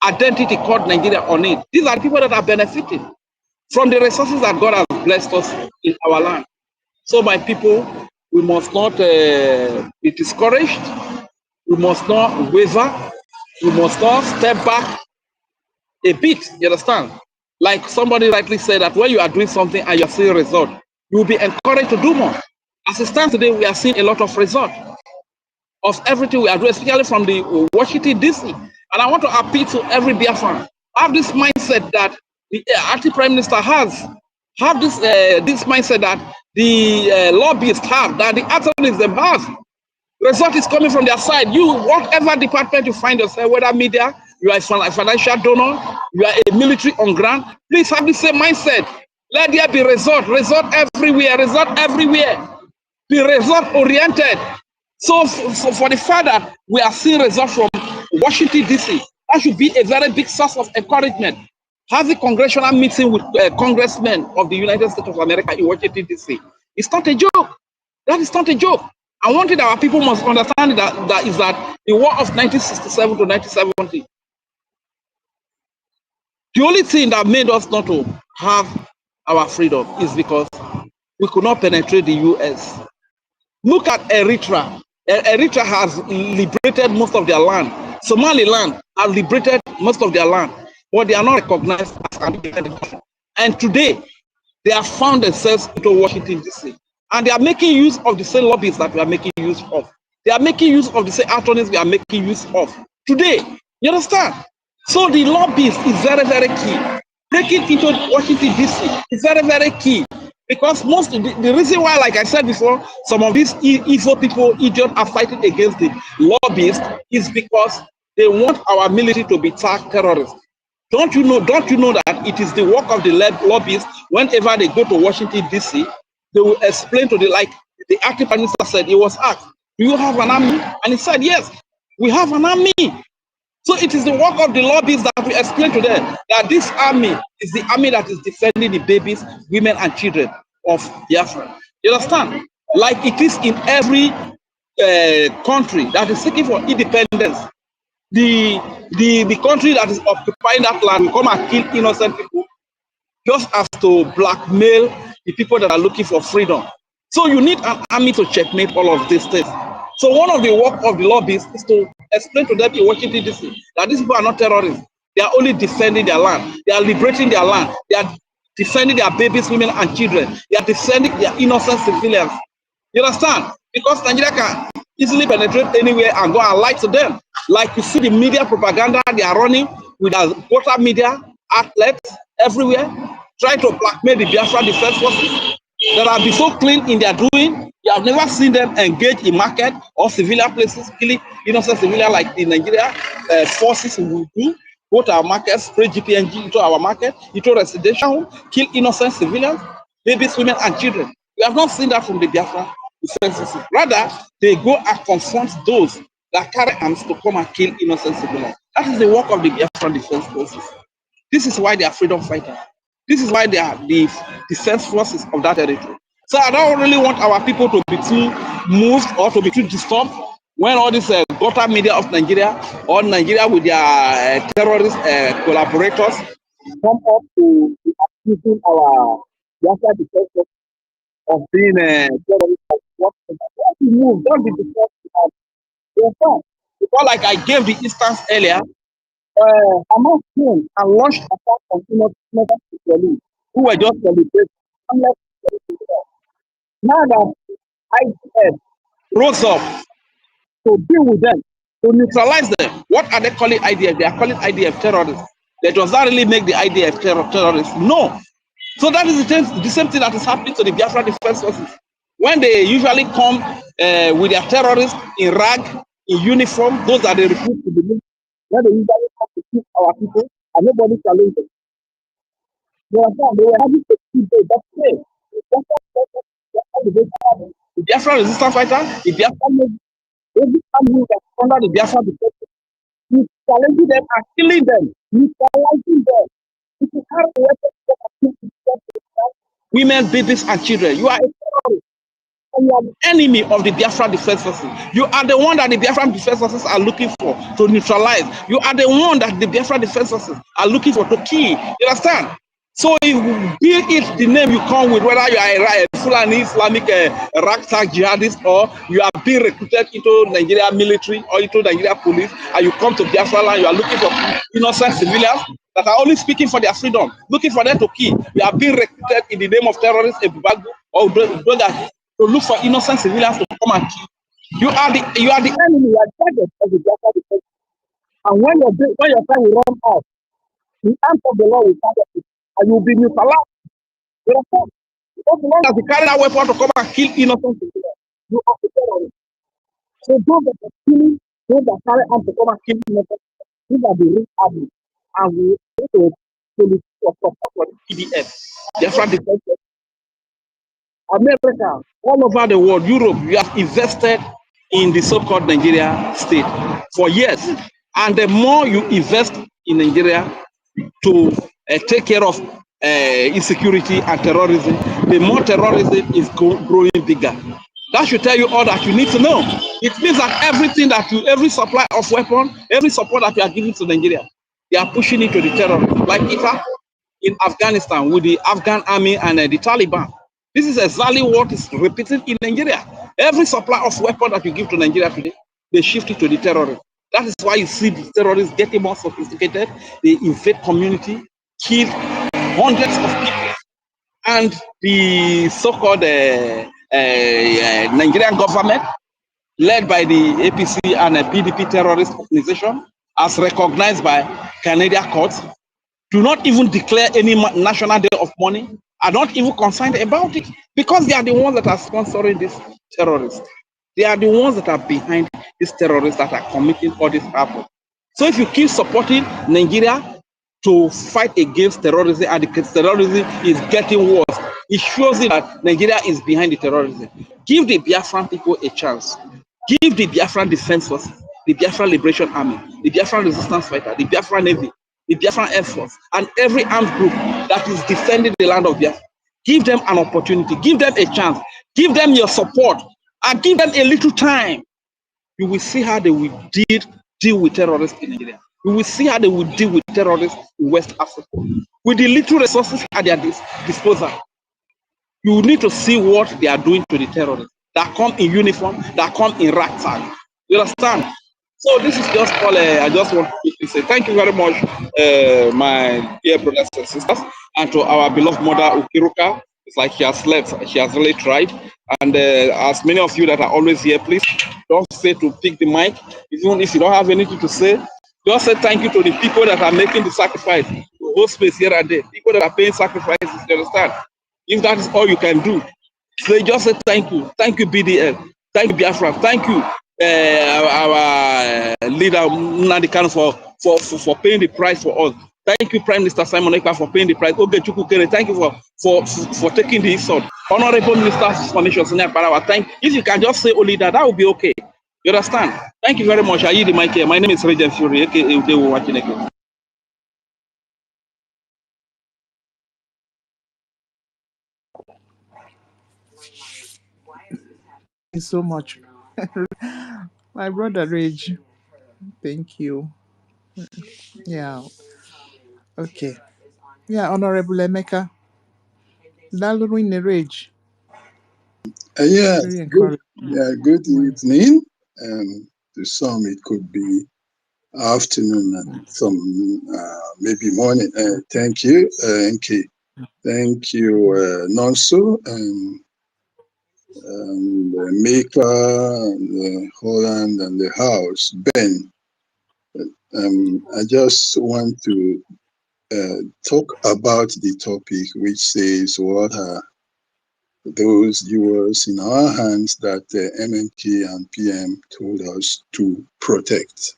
identity called Nigeria on it. These are the people that are benefiting from the resources that God has blessed us in our land. So my people, we must not be discouraged. We must not waver. We must not step back a bit, you understand? Like somebody rightly said that when you are doing something and you're seeing a result, you will be encouraged to do more. As it stands today, we are seeing a lot of result of everything we are doing, especially from the Washington DC. And I want to appeal to every Biafran. Have this mindset that the Hon.Prime Minister has. Have this this mindset that the lobbyists have, that the attorneys them have. Result is coming from their side. You, whatever department you find yourself, whether media, you are a financial donor, you are a military on ground, please have the same mindset. Let there be result everywhere, result everywhere. Be result oriented. So for the fact that we are seeing results from Washington DC, that should be a very big source of encouragement. Have a congressional meeting with congressmen of the United States of America in Washington DC. It's not a joke. That is not a joke. And one thing that our people must understand that is that the war of 1967 to 1970, the only thing that made us not to have our freedom is because we could not penetrate the US. Look at Eritrea. Eritrea has liberated most of their land. Somaliland has liberated most of their land, but they are not recognized as an independent country. And today, they have found themselves into Washington, D.C. And they are making use of the same lobbies that we are making use of. They are making use of the same attorneys we are making use of. Today, you understand? So the lobbies is very, very key. Breaking into Washington, D.C. is very, very key. Because the reason why, like I said before, some of these evil people, idiots, are fighting against the lobbyists is because they want our military to be terrorists. Don't you know that it is the work of the lobbyists, whenever they go to Washington, D.C., they will explain to like the acting prime minister said, he was asked, do you have an army? And he said, yes, we have an army. So it is the work of the lobbyists that we explain to them that this army is the army that is defending the babies, women, and children of Biafra. You understand? Like it is in every country that is seeking for independence. The country that is occupying that land will come and kill innocent people just as to blackmail the people that are looking for freedom. So you need an army to checkmate all of these things. So one of the work of the lobbyists is to explain to them in Washington, D.C. that these people are not terrorists. They are only defending their land. They are liberating their land. They are defending their babies, women, and children. They are defending their innocent civilians. You understand? because Nigeria can easily penetrate anywhere and go and lie to them. Like you see the media propaganda they are running with our quota media outlets everywhere, trying to blackmail the Biafra defense forces that have been so clean in their doing. You have never seen them engage in market or civilian places, killing innocent civilians like the Nigeria forces will do. Go to our markets, spray GPNG into our market, into residential home, kill innocent civilians, babies, women, and children. We have not seen that from the Biafra defense forces. Rather, they go and confront those that carry arms to come and kill innocent civilians. That is the work of the Biafra defense forces. This is why they are freedom fighters. This is why they are the defense forces of that territory. So I don't really want our people to be too moved or to be too disturbed when all these gutter media of Nigeria or Nigeria with their terrorist collaborators come up to be accusing our Biafra defense forces of being terrorists. Don't be moved, don't be disturbed. Because like I gave the instance earlier, Hamas came and launched attack on innocent people who were just celebrating. Now that IDF rose up to deal with them, to neutralize them, what are they calling IDF? They are calling IDF terrorists. They does not really make the IDF terrorists. No. So that is the same thing that is happening to the Biafra defense forces. When they usually come with their terrorists in rag, in uniform, those are the recruits to the military. When they usually come to kill our people, and nobody challenges them. They were having to keep that way. The Biafra resistance fighter, the Biafra Navy, every army that's under the Biafra defense, you challenging them and killing them, you challenging them. If you carry weapons, women, babies, and children, you are a terrorist. And you are the enemy of the Biafra defense forces. You are the one that the Biafra defense forces are looking for to neutralize. You are the one that the Biafra defense forces are looking for to kill. You understand? So be it the name you come with, whether you are a Fulani Islamic ragtag jihadist or you are being recruited into Nigeria military or into Nigeria police, and you come to Biafra land, you are looking for innocent civilians that are only speaking for their freedom, looking for them to kill. You are being recruited in the name of terrorists, or those that to look for innocent civilians to come and kill. You are the enemy, you are the target of the Biafra defense. And when your time will run out, the arms of the law will target you, and you will be neutralized. You understand? Because as long as you carry that weapon to come and kill innocent civilians, you are the terrorist. So those that are killing, those that carry arms to come and kill innocent civilians, these are the real army. And we need to support for the PDF. Different defense. America, all over the world, Europe, you have invested in the so-called Nigeria state for years. And the more you invest in Nigeria to take care of insecurity and terrorism, the more terrorism is growing bigger. That should tell you all that you need to know. It means that everything that every supply of weapon, every support that you are giving to Nigeria, they are pushing it to the terrorists. Like it happened in Afghanistan with the Afghan army and the Taliban. This is exactly what is repeated in Nigeria. Every supply of weapon that you give to Nigeria today, they shift it to the terrorists. That is why you see the terrorists getting more sophisticated. They invade community, kill hundreds of people. And the so-called Nigerian government, led by the APC and a PDP terrorist organization, as recognized by Canadian courts, do not even declare any national day of mourning, are not even concerned about it, because they are the ones that are sponsoring these terrorists. They are the ones that are behind these terrorists that are committing all this havoc. So if you keep supporting Nigeria to fight against terrorism, and the terrorism is getting worse, it shows you that Nigeria is behind the terrorism. Give the Biafran people a chance. Give the Biafran Defense Forces, the Biafran Liberation Army, the Biafran Resistance Fighter, the Biafran Navy, the Biafran Air Force, and every armed group that is defending the land of Biafra. Give them an opportunity. Give them a chance. Give them your support. And give them a little time. You will see how they will deal with terrorists in Nigeria. You will see how they will deal with terrorists in West Africa. With the little resources at their disposal. You need to see what they are doing to the terrorists that come in uniform, that come in ragtag. You understand? So this is just all I just want to say. Thank you very much, my dear brothers and sisters, and to our beloved mother Ukiruka, It's like she has slept. She has really tried. And as many of you that are always here, please don't say to pick the mic. Even if you don't have anything to say, just say thank you to the people that are making the sacrifice to hold space here and there. People that are paying sacrifices, you understand? If that is all you can do, so just say thank you. Thank you, BDL. Thank you, Biafra. Thank you, our leader, Nnamdi Kanu, for paying the price for us. Thank you, Prime Minister Simon Ekpa, for paying the price. Oge Chukwukere, thank you for taking the insult. Honorable Minister for Nations, thank you. If you can just say only that, that will be okay. You understand? Thank you very much. I yield the mic here. My name is Regent Fury, aka Udewo Wachineke. Thank you so much. My brother Rage. Thank you. Yeah. Okay. Yeah, Honorable Emeka. Daluru in the Rage. Yes, Very good, encouraging. yeah, good evening. To some, it could be afternoon and some maybe morning. Thank you, Enki. Thank you, Nonso, and Mika, and Holland, and the house, Ben. I just want to talk about the topic, which says what are those jewels in our hands that MNK and PM told us to protect.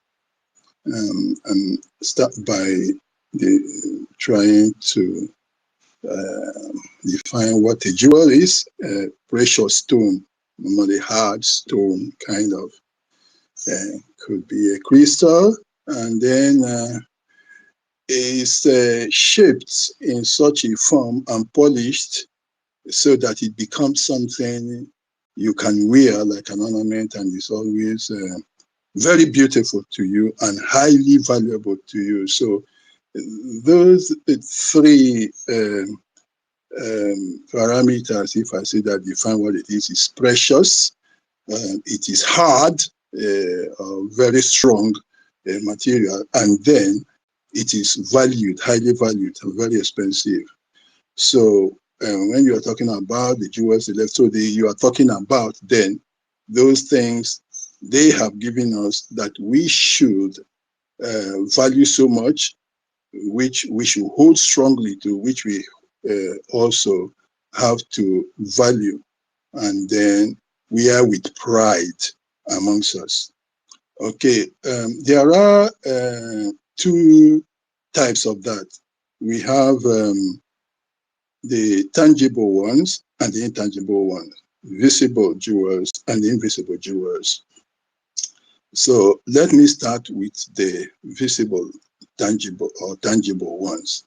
And start by trying to define what a jewel is. Precious stone, normally hard stone, kind of. Could be a crystal, and then is shaped in such a form and polished so that it becomes something you can wear like an ornament, and it's always very beautiful to you and highly valuable to you. So those three parameters, if I say that, define what it is precious, it is hard, very strong material, and then it is valued, highly valued, very expensive. So when you are talking about the jewels, you are talking about then those things they have given us that we should value so much, which we should hold strongly to, which we also have to value, and then we are with pride amongst us. Okay, there are two types of that. We have the tangible ones and the intangible ones, visible jewels and invisible jewels. So let me start with the visible, tangible ones.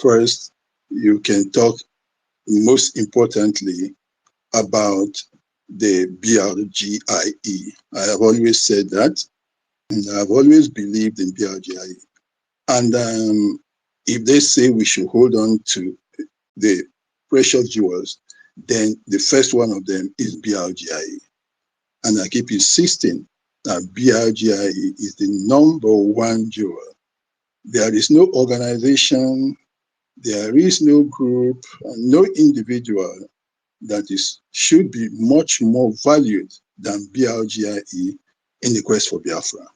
First, you can talk most importantly about the BRGIE. I have always said that, and I have always believed in BRGIE. And if they say we should hold on to the precious jewels, then the first one of them is BRGIE. And I keep insisting that BRGIE is the #1 jewel. There is no organization, there is no group, and no individual that should be much more valued than BRGIE in the quest for Biafra.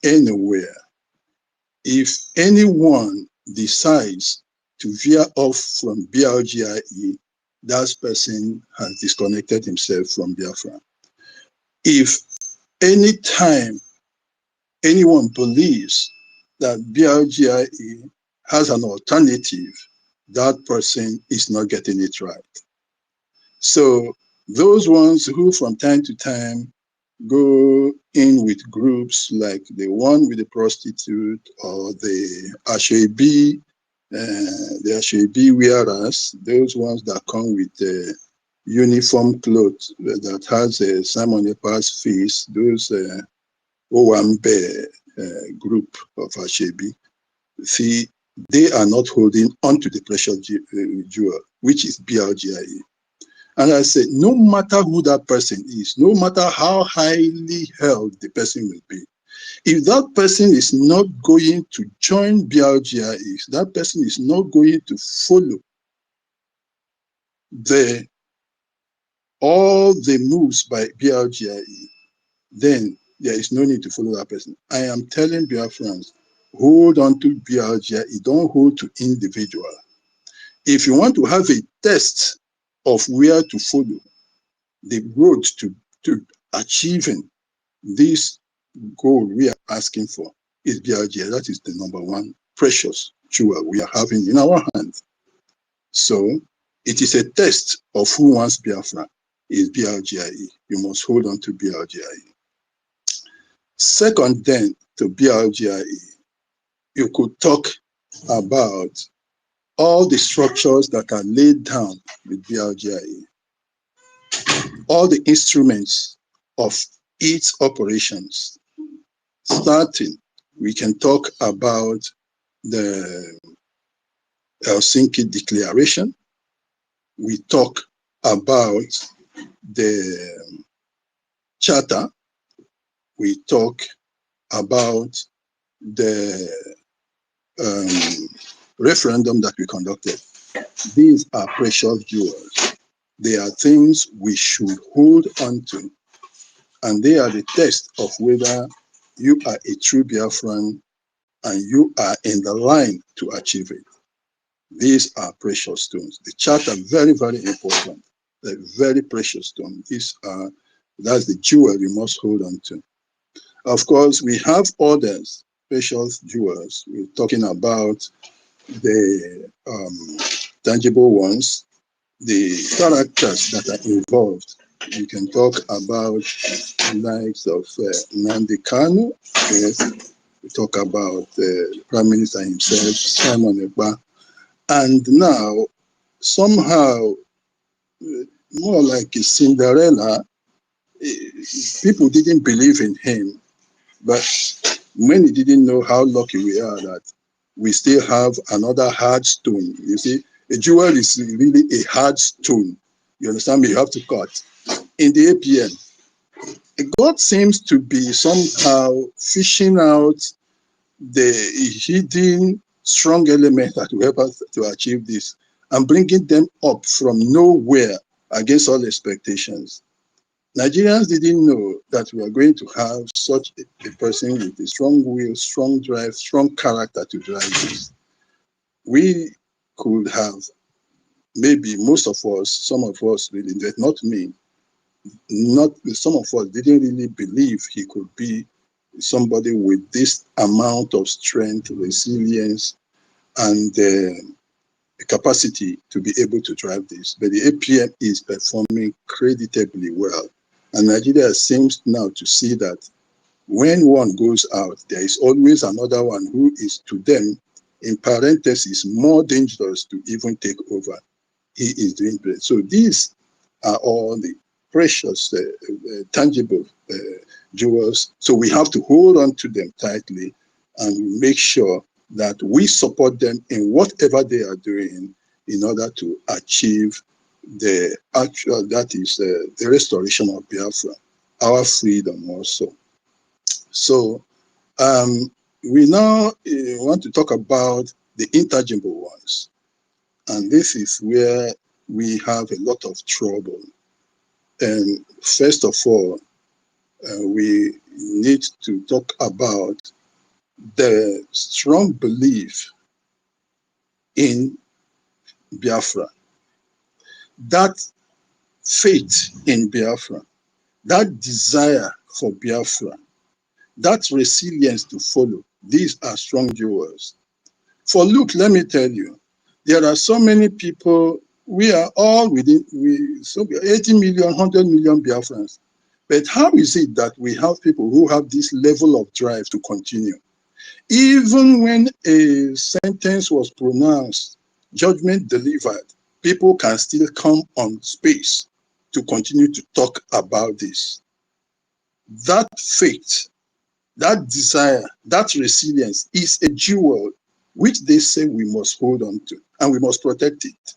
Anywhere. If anyone decides to veer off from BRGIE, that person has disconnected himself from Biafra. If any time anyone believes that BRGIE has an alternative, that person is not getting it right. So those ones who from time to time go in with groups like the one with the prostitute or the Ashwebi wearers, those ones that come with uniform clothes that has Simon Ekpa's face, those Owambe group of Ashwebi, see, they are not holding onto the precious jewel, which is BRGIE. And I said, no matter who that person is, no matter how highly held the person will be, if that person is not going to join BRGIE, if that person is not going to follow all the moves by BRGIE, then there is no need to follow that person. I am telling Biafrans, hold on to BRGIE, don't hold to individual. If you want to have a test of where to follow, the road to achieving this goal we are asking for is BRGIE. That is the number one precious jewel we are having in our hands. So it is a test of who wants Biafra is BRGIE. You must hold on to BRGIE. Second, then, to BRGIE, you could talk about all the structures that are laid down with BRGIE, all the instruments of its operations. Starting, we can talk about the Helsinki Declaration. We talk about the Charter. We talk about the referendum that we conducted. These are precious jewels. They are things we should hold on to, and they are the test of whether you are a true Biafran and you are in the line to achieve it. These are precious stones. The Charter, very, very important. They're very precious stone. That's the jewel you must hold on to. Of course, we have others, precious jewels. We're talking about the tangible ones, the characters that are involved. We can talk about the likes of Nnamdi Kanu. Yes. We talk about the Prime Minister himself, Simon Ekpa. And now, somehow, more like a Cinderella, people didn't believe in him. But many didn't know how lucky we are that we still have another hard stone. You see, a jewel is really a hard stone. You understand me? You have to cut. In the APN, God seems to be somehow fishing out the hidden strong element that will help us to achieve this and bringing them up from nowhere against all expectations. Nigerians didn't know that we are going to have such a person with a strong will, strong drive, strong character to drive this. We could have, maybe most of us, some of us really, not me, some of us didn't really believe he could be somebody with this amount of strength, resilience, and capacity to be able to drive this. But the APM is performing creditably well. And Nigeria seems now to see that when one goes out, there is always another one who is to them, in parentheses, more dangerous to even take over. He is doing great. So these are all the precious, tangible jewels. So we have to hold on to them tightly and make sure that we support them in whatever they are doing in order to achieve the actual, that is the restoration of Biafra, our freedom also. So we now want to talk about the intangible ones. And this is where we have a lot of trouble. And first of all, we need to talk about the strong belief in Biafra, that faith in Biafra, that desire for Biafra, that resilience to follow. These are strong jewels. For look, let me tell you, there are so many people, we are all within, 80 million, 100 million Biafrans. But how is it that we have people who have this level of drive to continue? Even when a sentence was pronounced, judgment delivered, people can still come on space to continue to talk about this. That faith, that desire, that resilience is a jewel which they say we must hold on to, and we must protect it.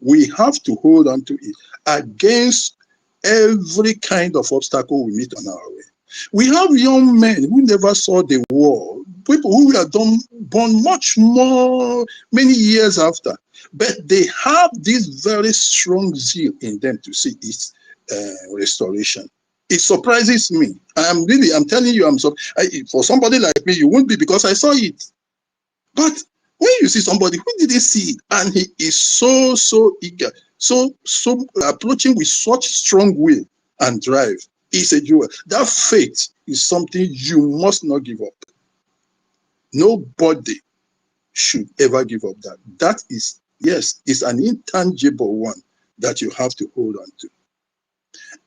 We have to hold on to it against every kind of obstacle we meet on our way. We have young men who never saw the war, people who were born much more, many years after. but they have this very strong zeal in them to see its restoration. It surprises me. I'm telling you, for somebody like me, you won't be, because I saw it. But when you see somebody who didn't see it, and he is so eager, so approaching with such strong will and drive, it's a jewel. That faith is something you must not give up. Nobody should ever give up that. That is, yes, it's an intangible one that you have to hold on to.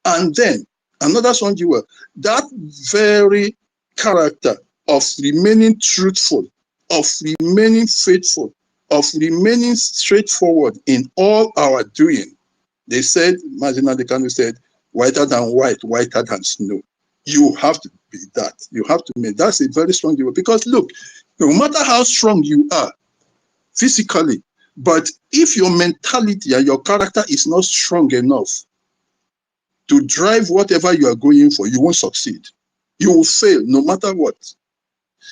And then another strong jewel, that very character of remaining truthful, of remaining faithful, of remaining straightforward in all our doing. They said, Mazina Dekanu said, whiter than white, whiter than snow. You have to be that. You have to make, that's a very strong jewel. Because look, no matter how strong you are physically, but if your mentality and your character is not strong enough to drive whatever you are going for, you won't succeed. You will fail no matter what.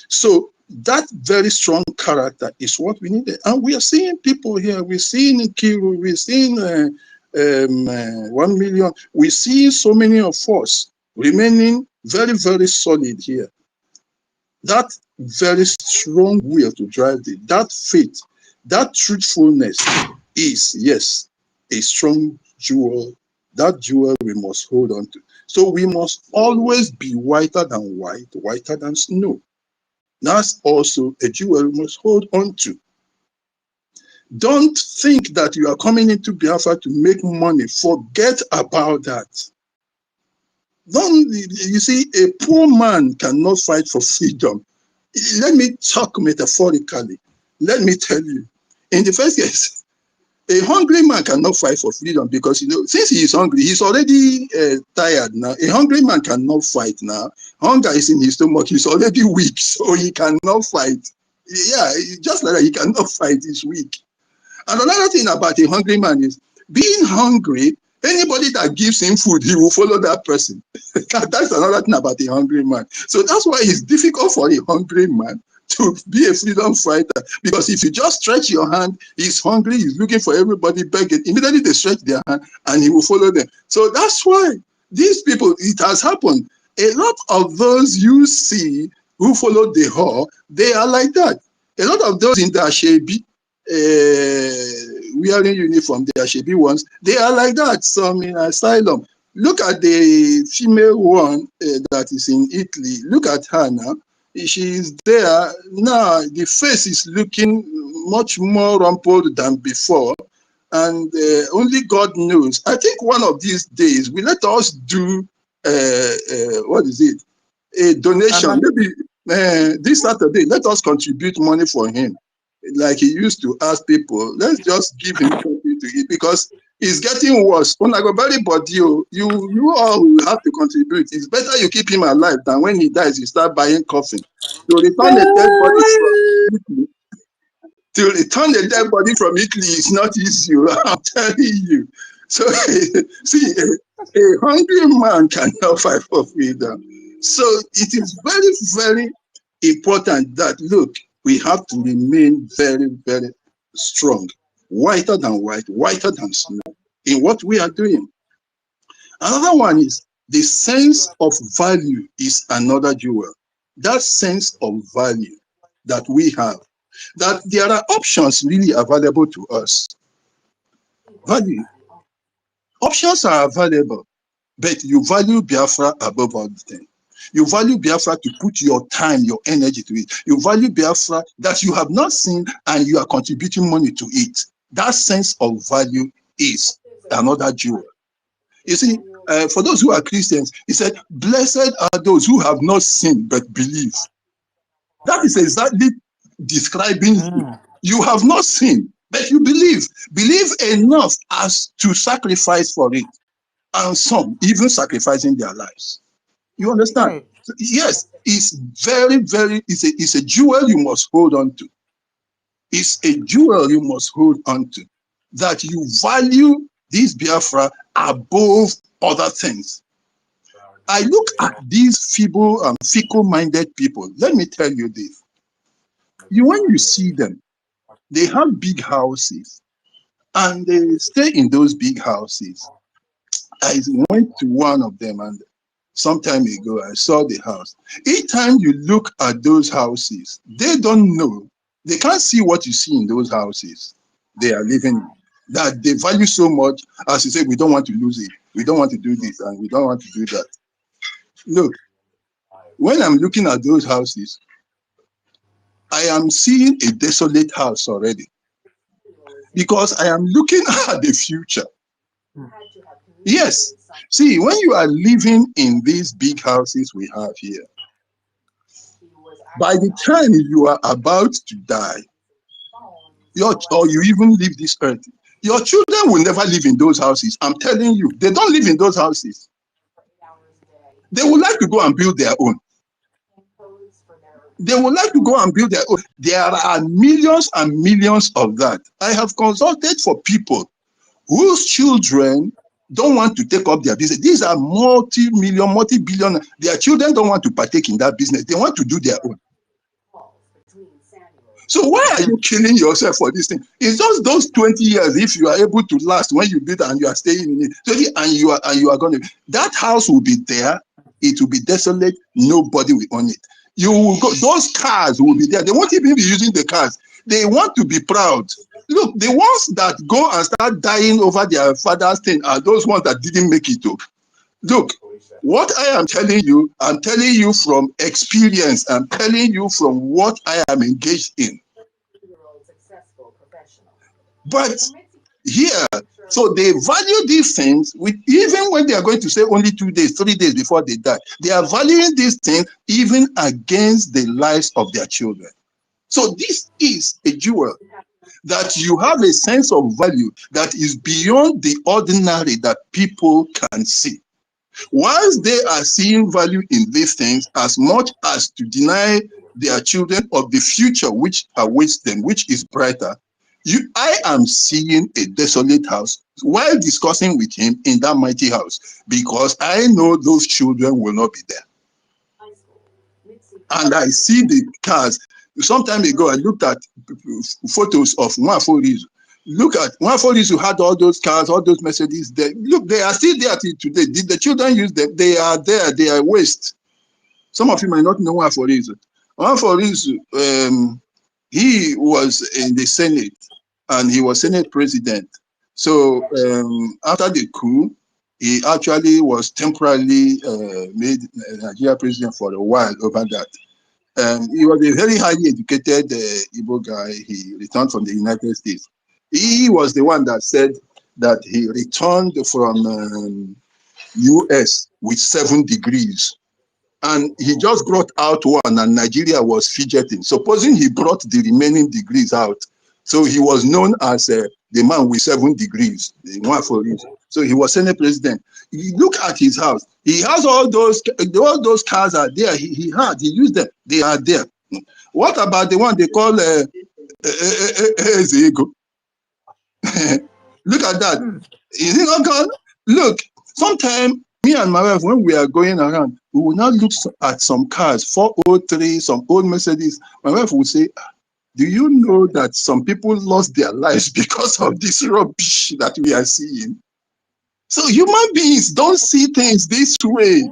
So that very strong character is what we need. And we are seeing people here. We're seeing Kiru, we're seeing 1 million. We're seeing so many of us remaining very, very solid here. That very strong will to drive it, that faith, that truthfulness is, yes, a strong jewel. That jewel we must hold on to. So we must always be whiter than white, whiter than snow. That's also a jewel we must hold on to. Don't think that you are coming into Biafra to make money. Forget about that. You see, a poor man cannot fight for freedom. Let me talk metaphorically. Let me tell you. In the first case, a hungry man cannot fight for freedom because, since he is hungry, he's already tired now. A hungry man cannot fight now. Hunger is in his stomach. He's already weak, so he cannot fight. Yeah, just like that, he cannot fight. He's weak. And another thing about a hungry man is being hungry. Anybody that gives him food, he will follow that person. That's another thing about a hungry man. So that's why it's difficult for a hungry man to be a freedom fighter. Because if you just stretch your hand, he's hungry, he's looking for everybody begging. Immediately they stretch their hand and he will follow them. So that's why these people, it has happened. A lot of those you see who follow the Ho, they are like that. A lot of those in the Ashebi, wearing uniform, the Ashebi ones, they are like that. Some in asylum. Look at the female one that is in Italy. Look at her now. She is there now. The face is looking much more rumpled than before, and only God knows. I think one of these days we let us do what is it? A donation. Maybe this Saturday, let us contribute money for him, like he used to ask people. Let's just give him something to eat because it's getting worse. When I go bury body, you all will have to contribute. It's better you keep him alive than when he dies, you start buying coffin. To return a dead body from Italy, is not easy. I'm telling you. So see, a hungry man cannot fight for freedom. So it is very, very important that, look, we have to remain very, very strong, whiter than white, whiter than snow in what we are doing. Another one is the sense of value is another jewel. That sense of value that we have, that there are options really available to us. Value. Options are available, but you value Biafra above all things. You value Biafra to put your time, your energy to it. You value Biafra that you have not seen and you are contributing money to it. That sense of value is another jewel. You see, for those who are Christians, he said, blessed are those who have not seen but believe. That is exactly describing you. You have not seen, but you believe. Believe enough as to sacrifice for it. And some even sacrificing their lives. You understand? Right. So, yes, it's very, very, it's a jewel you must hold on to. It's a jewel you must hold on to. That you value this Biafra above other things. I look at these feeble and fickle-minded people. Let me tell you this. When you see them, they have big houses. And they stay in those big houses. I went to one of them, and some time ago I saw the house. Each time you look at those houses, they don't know. They can't see what you see in those houses they are living in. That they value so much, as you say, we don't want to lose it. We don't want to do this, and we don't want to do that. Look, when I'm looking at those houses, I am seeing a desolate house already, because I am looking at the future. Yes. See, when you are living in these big houses we have here, by the time you are about to die, or you even leave this earth, your children will never live in those houses. I'm telling you, they don't live in those houses. They would like to go and build their own. They would like to go and build their own. There are millions and millions of that. I have consulted for people whose children don't want to take up their business. These are multi-million, multi-billion. Their children don't want to partake in that business. They want to do their own. So why are you killing yourself for this thing? It's just those 20 years, if you are able to last when you build and you are staying in it, and you are going to, that house will be there, it will be desolate, nobody will own it. You will go, those cars will be there. They won't even be using the cars. They want to be proud. Look, the ones that go and start dying over their father's thing are those ones that didn't make it up. Look, what I am telling you, I'm telling you from experience. I'm telling you from what I am engaged in. But here, so they value these things, with, even when they are going to say only 2 days, 3 days before they die, they are valuing these things even against the lives of their children. So this is a jewel, that you have a sense of value that is beyond the ordinary that people can see. Once they are seeing value in these things, as much as to deny their children of the future which awaits them, which is brighter, I am seeing a desolate house while discussing with him in that mighty house, because I know those children will not be there. And I see the cars. Some time ago, I looked at photos of Nwaforizu. Look at Nwaforizu had all those cars, all those Mercedes there. Look, they are still there till today. Did the children use them? They are there. They are waste. Some of you might not know Nwaforizu. Nwaforizu, he was in the Senate, and he was Senate president. So after the coup, he actually was temporarily made Nigeria president for a while over that. He was a very highly educated Igbo guy. He returned from the United States. He was the one that said that he returned from US with 7 degrees. And he just brought out one, and Nigeria was fidgeting. Supposing he brought the remaining degrees out, so he was known as the man with 7 degrees, the one for it. So he was Senate president. You look at his house. He has all those cars are there. He used them. They are there. What about the one they call Ezego? Look at that. Is it not gone? Look, sometimes me and my wife, when we are going around, we will now look at some cars, 403, some old Mercedes. My wife will say, do you know that some people lost their lives because of this rubbish that we are seeing? So human beings don't see things this way.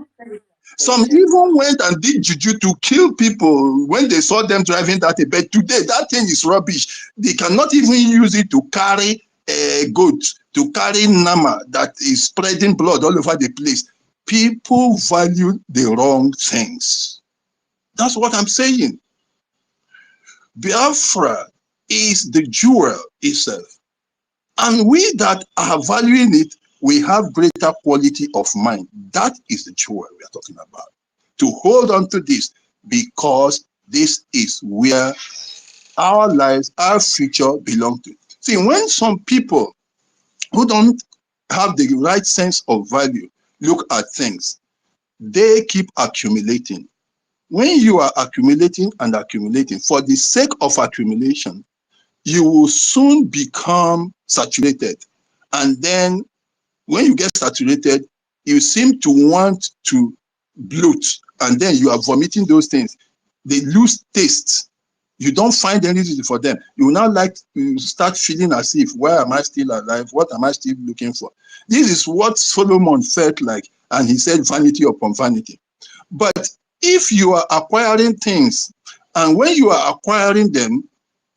Some even went and did juju to kill people when they saw them driving that. But today, that thing is rubbish. They cannot even use it to carry a goat, to carry nama that is spreading blood all over the place. People value the wrong things. That's what I'm saying. Biafra is the jewel itself. And we that are valuing it, we have greater quality of mind. That is the jewel we are talking about. To hold on to this, because this is where our lives, our future belong to. See, when some people who don't have the right sense of value look at things, they keep accumulating. When you are accumulating and accumulating for the sake of accumulation, you will soon become saturated. And then when you get saturated, you seem to want to bloat, and then you are vomiting those things. They lose taste. You don't find any reason for them. You will now like to start feeling as if, why am I still alive? What am I still looking for? This is what Solomon felt like, and he said vanity upon vanity. But if you are acquiring things, and when you are acquiring them,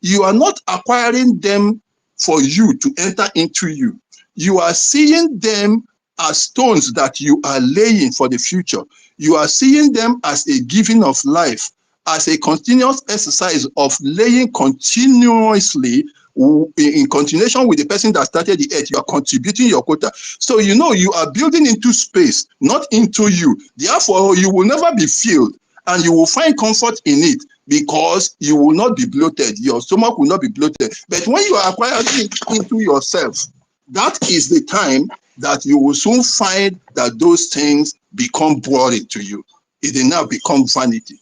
you are not acquiring them for you to enter into you. You are seeing them as stones that you are laying for the future. You are seeing them as a giving of life, as a continuous exercise of laying continuously in continuation with the person that started the earth. You are contributing your quota. So you know you are building into space, not into you. Therefore, you will never be filled, and you will find comfort in it because you will not be bloated. Your stomach will not be bloated. But when you are acquiring into yourself, that is the time that you will soon find that those things become boring to you. It will now become vanity.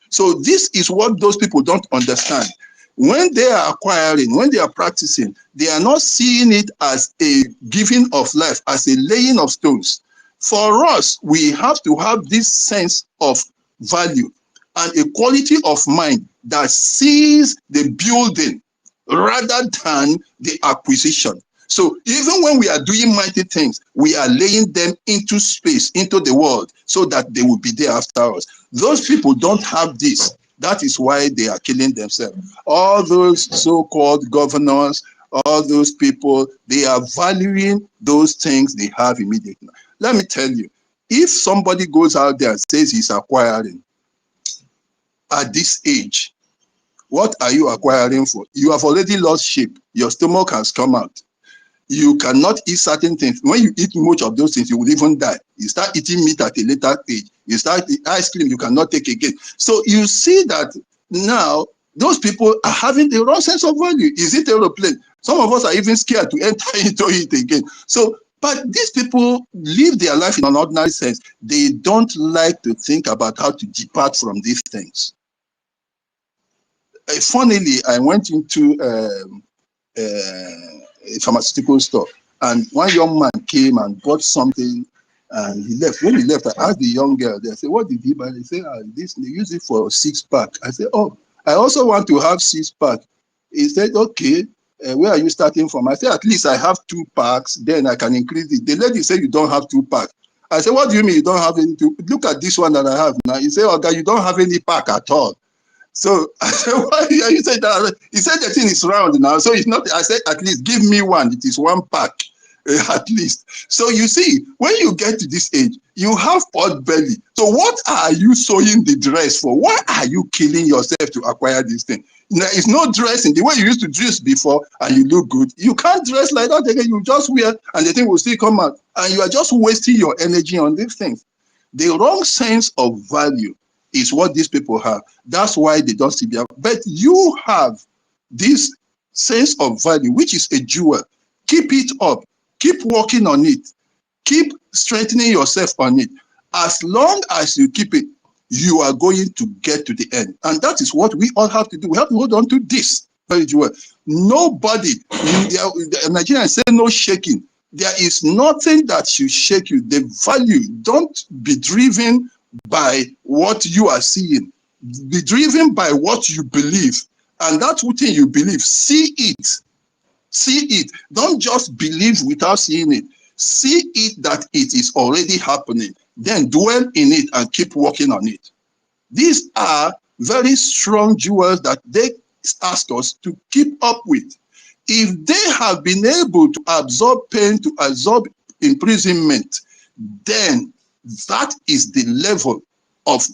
So this is what those people don't understand. When they are acquiring, when they are practicing, they are not seeing it as a giving of life, as a laying of stones. For us, we have to have this sense of value and a quality of mind that sees the building rather than the acquisition. So even when we are doing mighty things, we are laying them into space, into the world, so that they will be there after us. Those people don't have this. That is why they are killing themselves. All those so-called governors, all those people, they are valuing those things they have immediately. Let me tell you, if somebody goes out there and says he's acquiring at this age, what are you acquiring for? You have already lost shape. Your stomach has come out. You cannot eat certain things. When you eat much of those things, you will even die. You start eating meat at a later age. You start ice cream you cannot take again. So you see that now those people are having the wrong sense of value. Is it aeroplane? Some of us are even scared to enter into it again. So, but these people live their life in an ordinary sense. They don't like to think about how to depart from these things. Funnily, I went into a pharmaceutical store, and one young man came and bought something, and he left. When he left, I asked the young girl, they said, what did he buy? They said, this, they use it for 6-pack. I said, oh, I also want to have 6-pack. He said, okay, where are you starting from? I said, at least I have 2 packs, then I can increase it. The lady said, you don't have 2 packs. I said, what do you mean you don't have any? Look at this one that I have now. He said, oh, God, you don't have any pack at all. So I said, why are you saying that? He said the thing is round now. So it's not, I said, at least give me one. It is 1 pack, at least. So you see, when you get to this age, you have pot belly. So what are you sewing the dress for? Why are you killing yourself to acquire this thing? Now, it's not dressing the way you used to dress before and you look good. You can't dress like that again. You just wear and the thing will still come out. And you are just wasting your energy on these things. The wrong sense of value is what these people have. That's why they don't see Biafra. But you have this sense of value, which is a jewel. Keep it up. Keep working on it. Keep strengthening yourself on it. As long as you keep it, you are going to get to the end. And that is what we all have to do. We have to hold on to this very jewel. Nobody, Nigerians say no shaking. There is nothing that should shake you. The value, don't be driven by what you are seeing. Be driven by what you believe. And that thing you believe, see it. See it. Don't just believe without seeing it. See it that it is already happening. Then dwell in it and keep working on it. These are very strong jewels that they ask us to keep up with. If they have been able to absorb pain, to absorb imprisonment, then that is the level of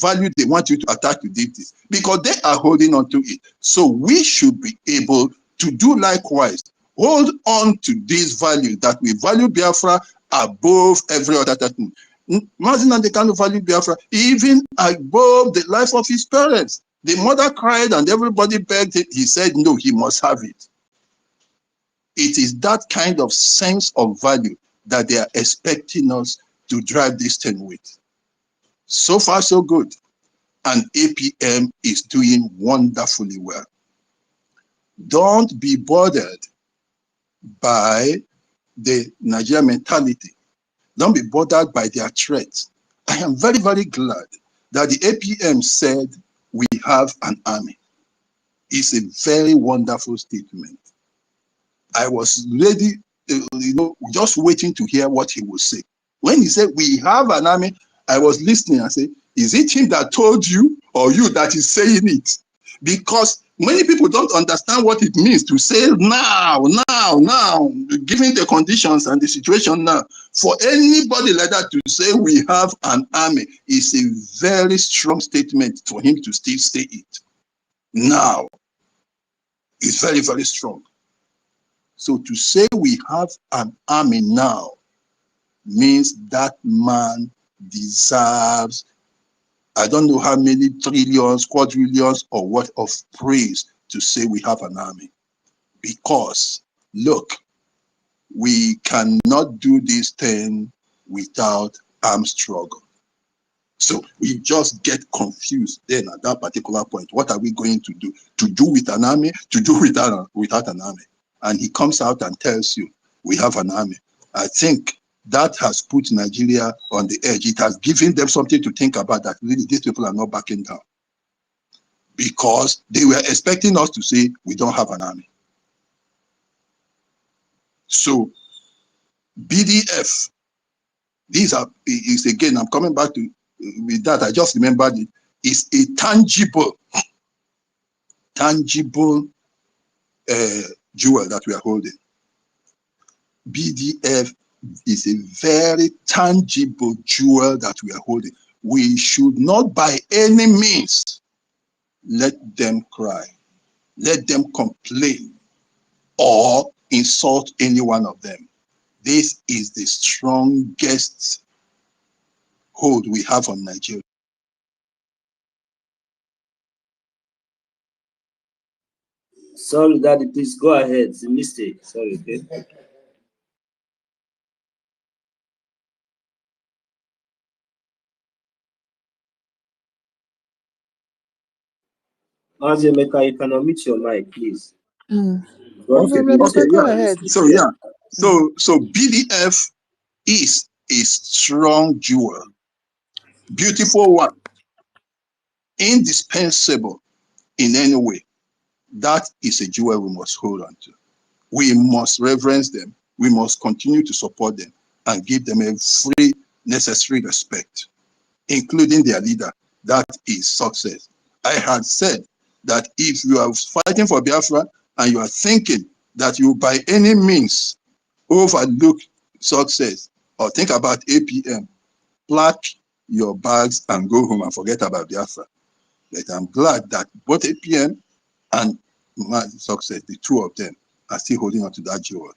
value they want you to attach to this, because they are holding on to it. So we should be able to do likewise. Hold on to this value, that we value Biafra above every other thing. Imagine that they can't value Biafra even above the life of his parents. The mother cried and everybody begged it. He said, no, he must have it. It is that kind of sense of value that they are expecting us to drive this thing with. So far, so good. And APM is doing wonderfully well. Don't be bothered by the Nigerian mentality. Don't be bothered by their threats. I am very, very glad that the APM said we have an army. It's a very wonderful statement. I was ready, just waiting to hear what he would say. When he said, we have an army, I was listening and said, is it him that told you or you that is saying it? Because many people don't understand what it means to say now, given the conditions and the situation now. For anybody like that to say we have an army is a very strong statement for him to still say it. Now, it's very, very strong. So to say we have an army now means that man deserves, I don't know how many trillions, quadrillions, or what of praise to say we have an army. Because, look, we cannot do this thing without armed struggle. So we just get confused then at that particular point. What are we going to do? To do with an army, to do without an army. And he comes out and tells you, we have an army. I think that has put Nigeria on the edge. It has given them something to think about, that really these people are not backing down. Because they were expecting us to say, we don't have an army. So BDF, is again, I'm coming back to with that, I just remembered it, is a tangible jewel that we are holding. BDF is a very tangible jewel that we are holding. We should not by any means let them cry, let them complain, or insult any one of them. This is the strongest hold we have on Nigeria. Sorry, Daddy, please go ahead. It's a mistake. Sorry, okay? Azemeka, you can unmute your mic, please. Also, Rebecca, go ahead. So yeah, so BDF is a strong jewel, beautiful one, indispensable in any way. That is a jewel we must hold on to. We must reverence them. We must continue to support them and give them every necessary respect, including their leader. That is success. I had said that if you are fighting for Biafra and you are thinking that you by any means overlook success or think about APM, pack your bags and go home and forget about Biafra. But I'm glad that both APM and success, the two of them, are still holding on to that jewel.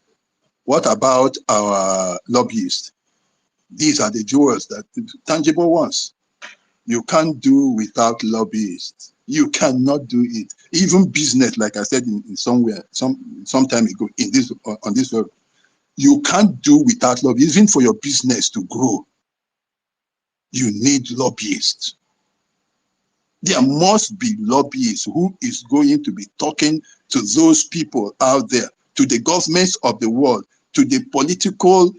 What about our lobbyists? These are the jewels, that tangible ones. You can't do without lobbyists. You cannot do it. Even business, like I said in somewhere some time ago in this on this web, you can't do without lobbyists. Even for your business to grow, you need lobbyists. There must be lobbyists who is going to be talking to those people out there, to the governments of the world, to the political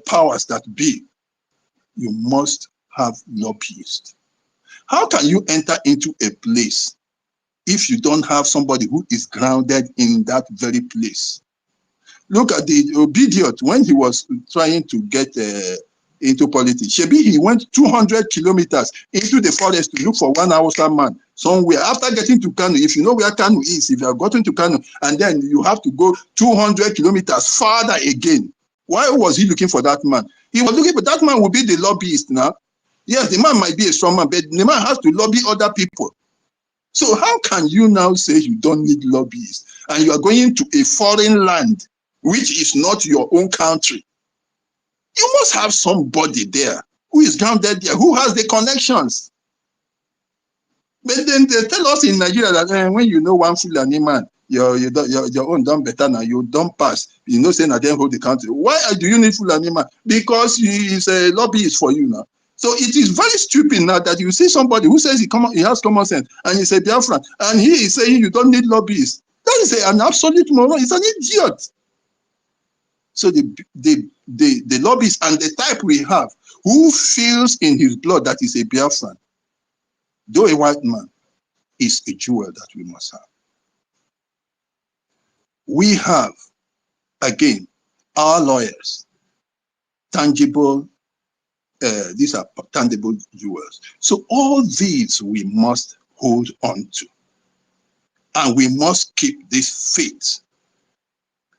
powers that be. You must have lobbyists. How can you enter into a place if you don't have somebody who is grounded in that very place? Look at the Obidiot when he was trying to get into politics. Shebi, he went 200 kilometers into the forest to look for one Hausa man somewhere. After getting to Kano, if you know where Kano is, if you have gotten to Kano, and then you have to go 200 kilometers farther again. Why was he looking for that man? He was looking for that man will be the lobbyist now. Yes, the man might be a strong man, but the man has to lobby other people. So how can you now say you don't need lobbyists and you are going to a foreign land which is not your own country? You must have somebody there who is grounded there, who has the connections. But then they tell us in Nigeria that when you know one Fulani man, your own done better now, you don't pass. You know, saying that they hold the country. Why do you need Fulani man? Because he is a lobbyist for you now. So it is very stupid now that you see somebody who says he has common sense and he's a Biafran, and he is saying you don't need lobbyists. That is an absolute moron. It's an idiot. So the lobbyists and the type we have, who feels in his blood that is a Biafran, though a white man, is a jewel that we must have. We have, again, our lawyers, tangible, these are tangible jewels. So all these we must hold on to. And we must keep this faith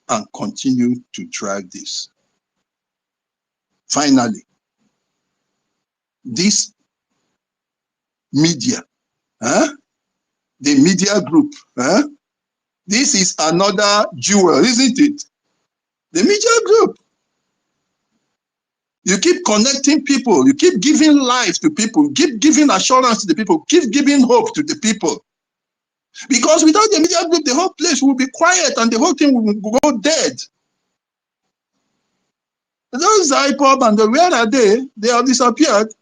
and continue to drive this. Finally, this media, the media group, this is another jewel, isn't it? The media group. You keep connecting people, you keep giving life to people, keep giving assurance to the people, keep giving hope to the people. Because without the media group, the whole place will be quiet and the whole thing will go dead. Those IPOB and where are they? They have disappeared.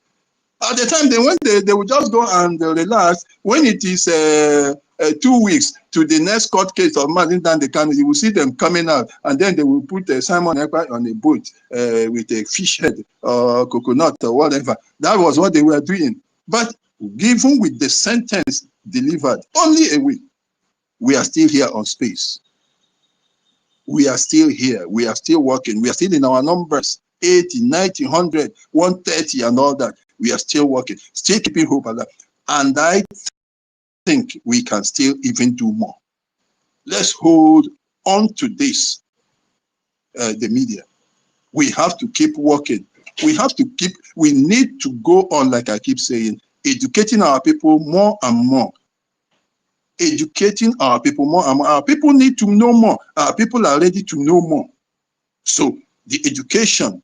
At the time they went there, they would just go and relax. When it is 2 weeks to the next court case of Martin Dandekano, you will see them coming out, and then they will put Simon Ekpa on a boat with a fish head or coconut or whatever. That was what they were doing. But given with the sentence delivered only a week, we are still here on space. We are still here. We are still working. We are still in our numbers, 80, 90, 100, 130 and all that. We are still working, still keeping hope alive. And I think we can still even do more. Let's hold on to this, the media. We have to keep working. We need to go on, like I keep saying, educating our people more and more. Educating our people more and more. Our people need to know more. Our people are ready to know more. So the education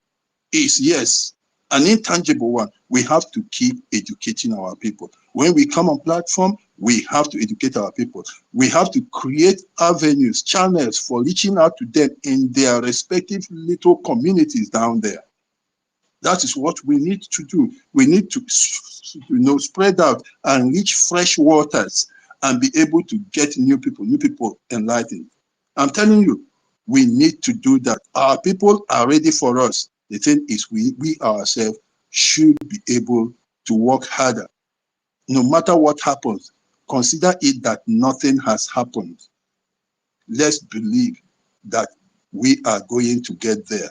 is, yes, an intangible one. We have to keep educating our people. When we come on platform, we have to educate our people. We have to create avenues, channels for reaching out to them in their respective little communities down there. That is what we need to do. We need to, spread out and reach fresh waters and be able to get new people enlightened. I'm telling you, we need to do that. Our people are ready for us. The thing is, we ourselves should be able to work harder. No matter what happens, consider it that nothing has happened. Let's believe that we are going to get there.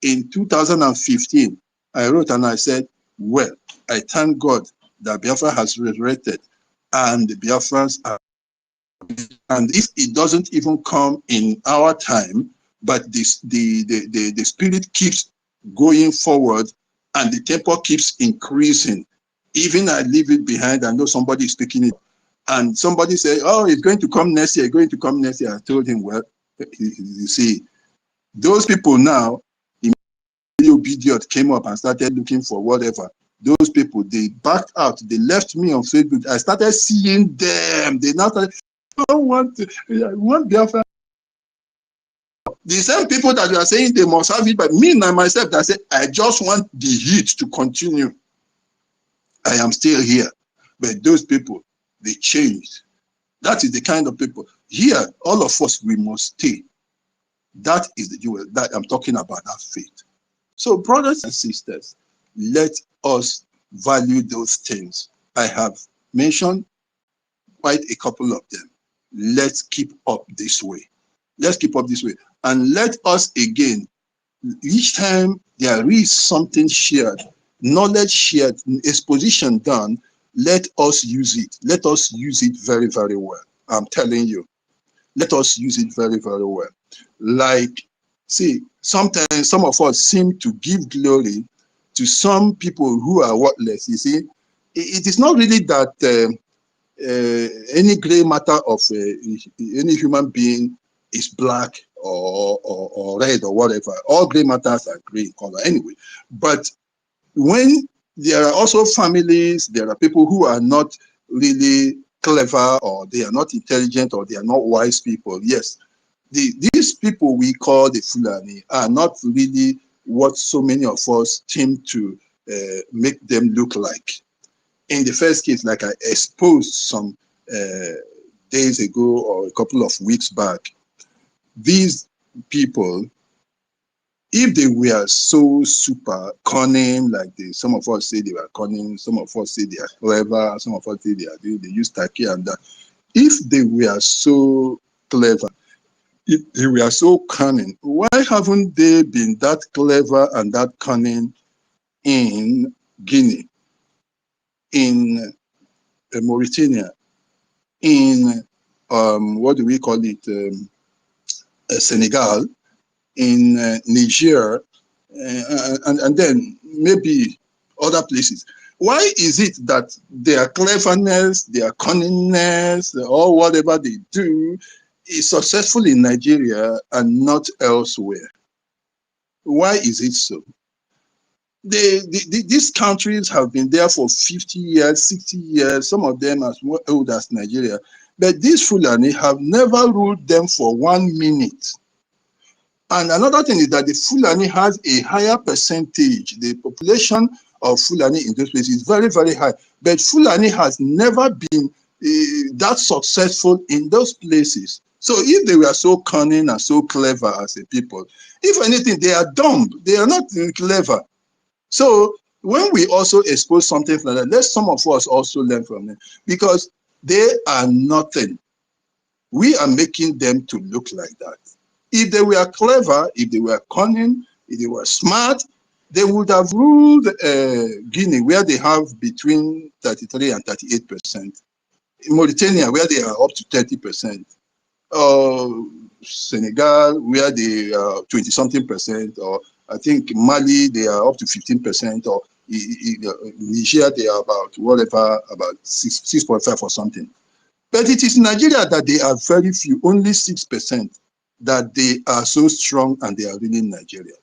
In 2015, I wrote and I said, well, I thank God that Biafra has resurrected and the Biafrans are, and if it doesn't even come in our time, but the spirit keeps going forward and the tempo keeps increasing. Even I leave it behind, I know somebody is speaking it, and somebody say, oh, it's going to come next year, going to come next year. I told him, well, you see, those people now, idiot came up and started looking for whatever. Those people, they backed out, they left me on Facebook. I started seeing them. They now started, I don't want to, I want Biafra. The same people that you are saying they must have it, but me and myself that say, I just want the heat to continue. I am still here. But those people, they changed. That is the kind of people. Here, all of us, we must stay. That is the jewel that I'm talking about, that faith. So brothers and sisters, let us value those things. I have mentioned quite a couple of them. Let's keep up this way. Let's keep up this way. And let us again, each time there is something shared, knowledge shared, exposition done, let us use it. Let us use it very, very well. I'm telling you, let us use it very, very well. Like, see, sometimes some of us seem to give glory to some people who are worthless. You see, it is not really that any gray matter of any human being is black or red or whatever. All gray matters are gray in color anyway. But when there are also families, there are people who are not really clever, or they are not intelligent, or they are not wise people. Yes, these people we call the Fulani are not really what so many of us seem to make them look like. In the first case, like I exposed some days ago or a couple of weeks back, these people, if they were so super cunning, like some of us say they were cunning, some of us say they are clever, some of us say they use taki and that. If they were so clever, if they were so cunning, why haven't they been that clever and that cunning in Guinea, in Mauritania, in what do we call it, Senegal, in Niger, and then maybe other places? Why is it that their cleverness, their cunningness, or whatever they do is successful in Nigeria and not elsewhere? Why is it so? These countries have been there for 50 years, 60 years, some of them as old as Nigeria. But these Fulani have never ruled them for 1 minute. And another thing is that the Fulani has a higher percentage. The population of Fulani in those places is very, very high. But Fulani has never been that successful in those places. So if they were so cunning and so clever as a people, if anything, they are dumb. They are not clever. So when we also expose something like that, let some of us also learn from them, because they are nothing. We are making them to look like that. If they were clever, if they were cunning, if they were smart, they would have ruled Guinea, where they have between 33 and 38%. Mauritania, where they are up to 30%. Senegal, where they are 20-something%, or I think Mali, they are up to 15%, or Niger, they are about whatever, about 6.5 or something. But it is Nigeria that they are very few, only 6%, that they are so strong and they are really in Nigeria.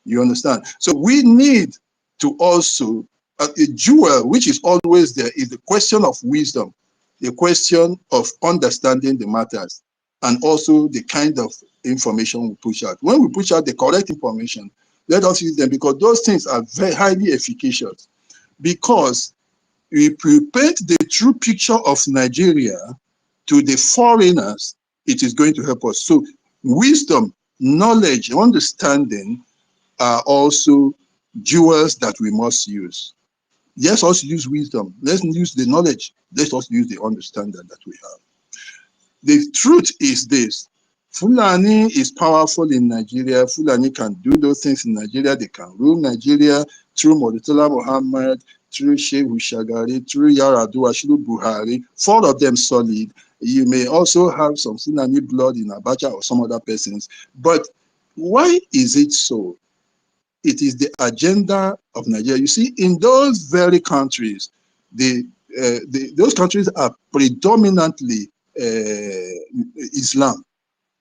You understand? So we need to also, a jewel which is always there is the question of wisdom, the question of understanding the matters, and also the kind of information we push out. When we push out the correct information, let us use them, because those things are very highly efficacious. Because we paint the true picture of Nigeria to the foreigners, it is going to help us. So wisdom, knowledge, understanding are also jewels that we must use. Let's also use wisdom. Let's use the knowledge. Let's also use the understanding that we have. The truth is this: Fulani is powerful in Nigeria. Fulani can do those things in Nigeria. They can rule Nigeria through Murtala Muhammad, through Sheikh Shagari, through Yaradua, through Buhari. 4 of them solid. You may also have some Fulani blood in Abacha or some other persons. But why is it so? It is the agenda of Nigeria. You see, in those very countries, those countries are predominantly Islam,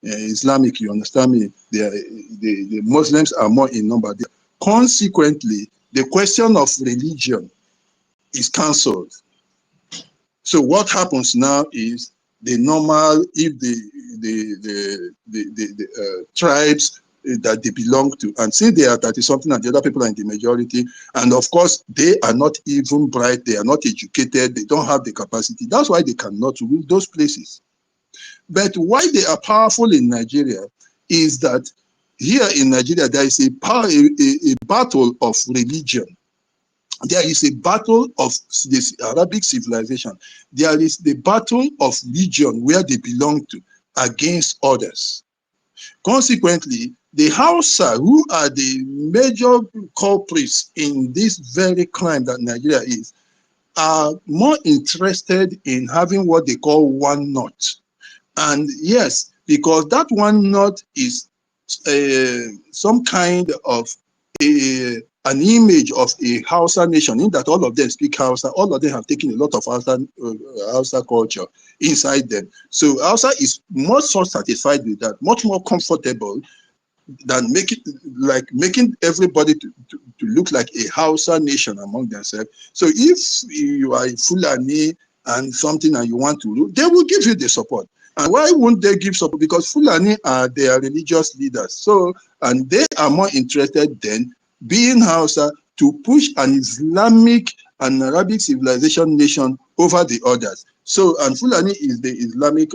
Islamic. You understand me? The Muslims are more in number. Consequently, the question of religion is cancelled. So what happens now is the normal, if the tribes that they belong to, and say they are 30-something and the other people are in the majority, and of course they are not even bright, they are not educated, they don't have the capacity. That's why they cannot rule those places. But why they are powerful in Nigeria is that here in Nigeria there is a battle of religion. There is a battle of this Arabic civilization. There is the battle of religion where they belong to against others. Consequently, the Hausa, who are the major culprits in this very crime that Nigeria is, are more interested in having what they call one knot. And yes, because that one knot is some kind of an image of a Hausa nation, in that all of them speak Hausa, all of them have taken a lot of Hausa culture inside them. So Hausa is much so satisfied with that, much more comfortable than making everybody to look like a Hausa nation among themselves. So if you are a Fulani and something and you want to rule, they will give you the support. And why won't they give support? Because Fulani are their religious leaders. So, and they are more interested than being Hausa to push an Islamic and Arabic civilization nation over the others. So, and Fulani is the Islamic,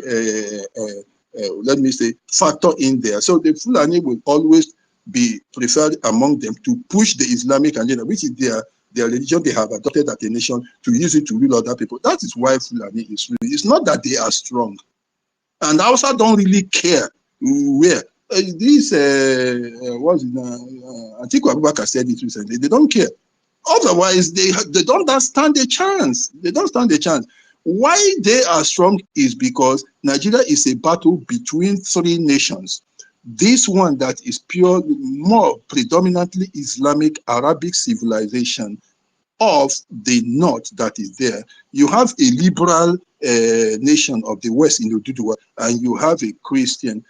let me say, factor in there. So the Fulani will always be preferred among them to push the Islamic agenda, which is their religion they have adopted as a nation, to use it to rule other people. That is why Fulani is ruling. It's not that they are strong. And Hausa don't really care where. This, what's it, Atiku Abubakar said it recently, they don't care. Otherwise, they don't stand a chance. They don't stand a chance. Why they are strong is because Nigeria is a battle between three nations. This one that is pure, more predominantly Islamic Arabic civilization of the north that is there. You have a liberal nation of the West in Oduduwa, and you have a Christian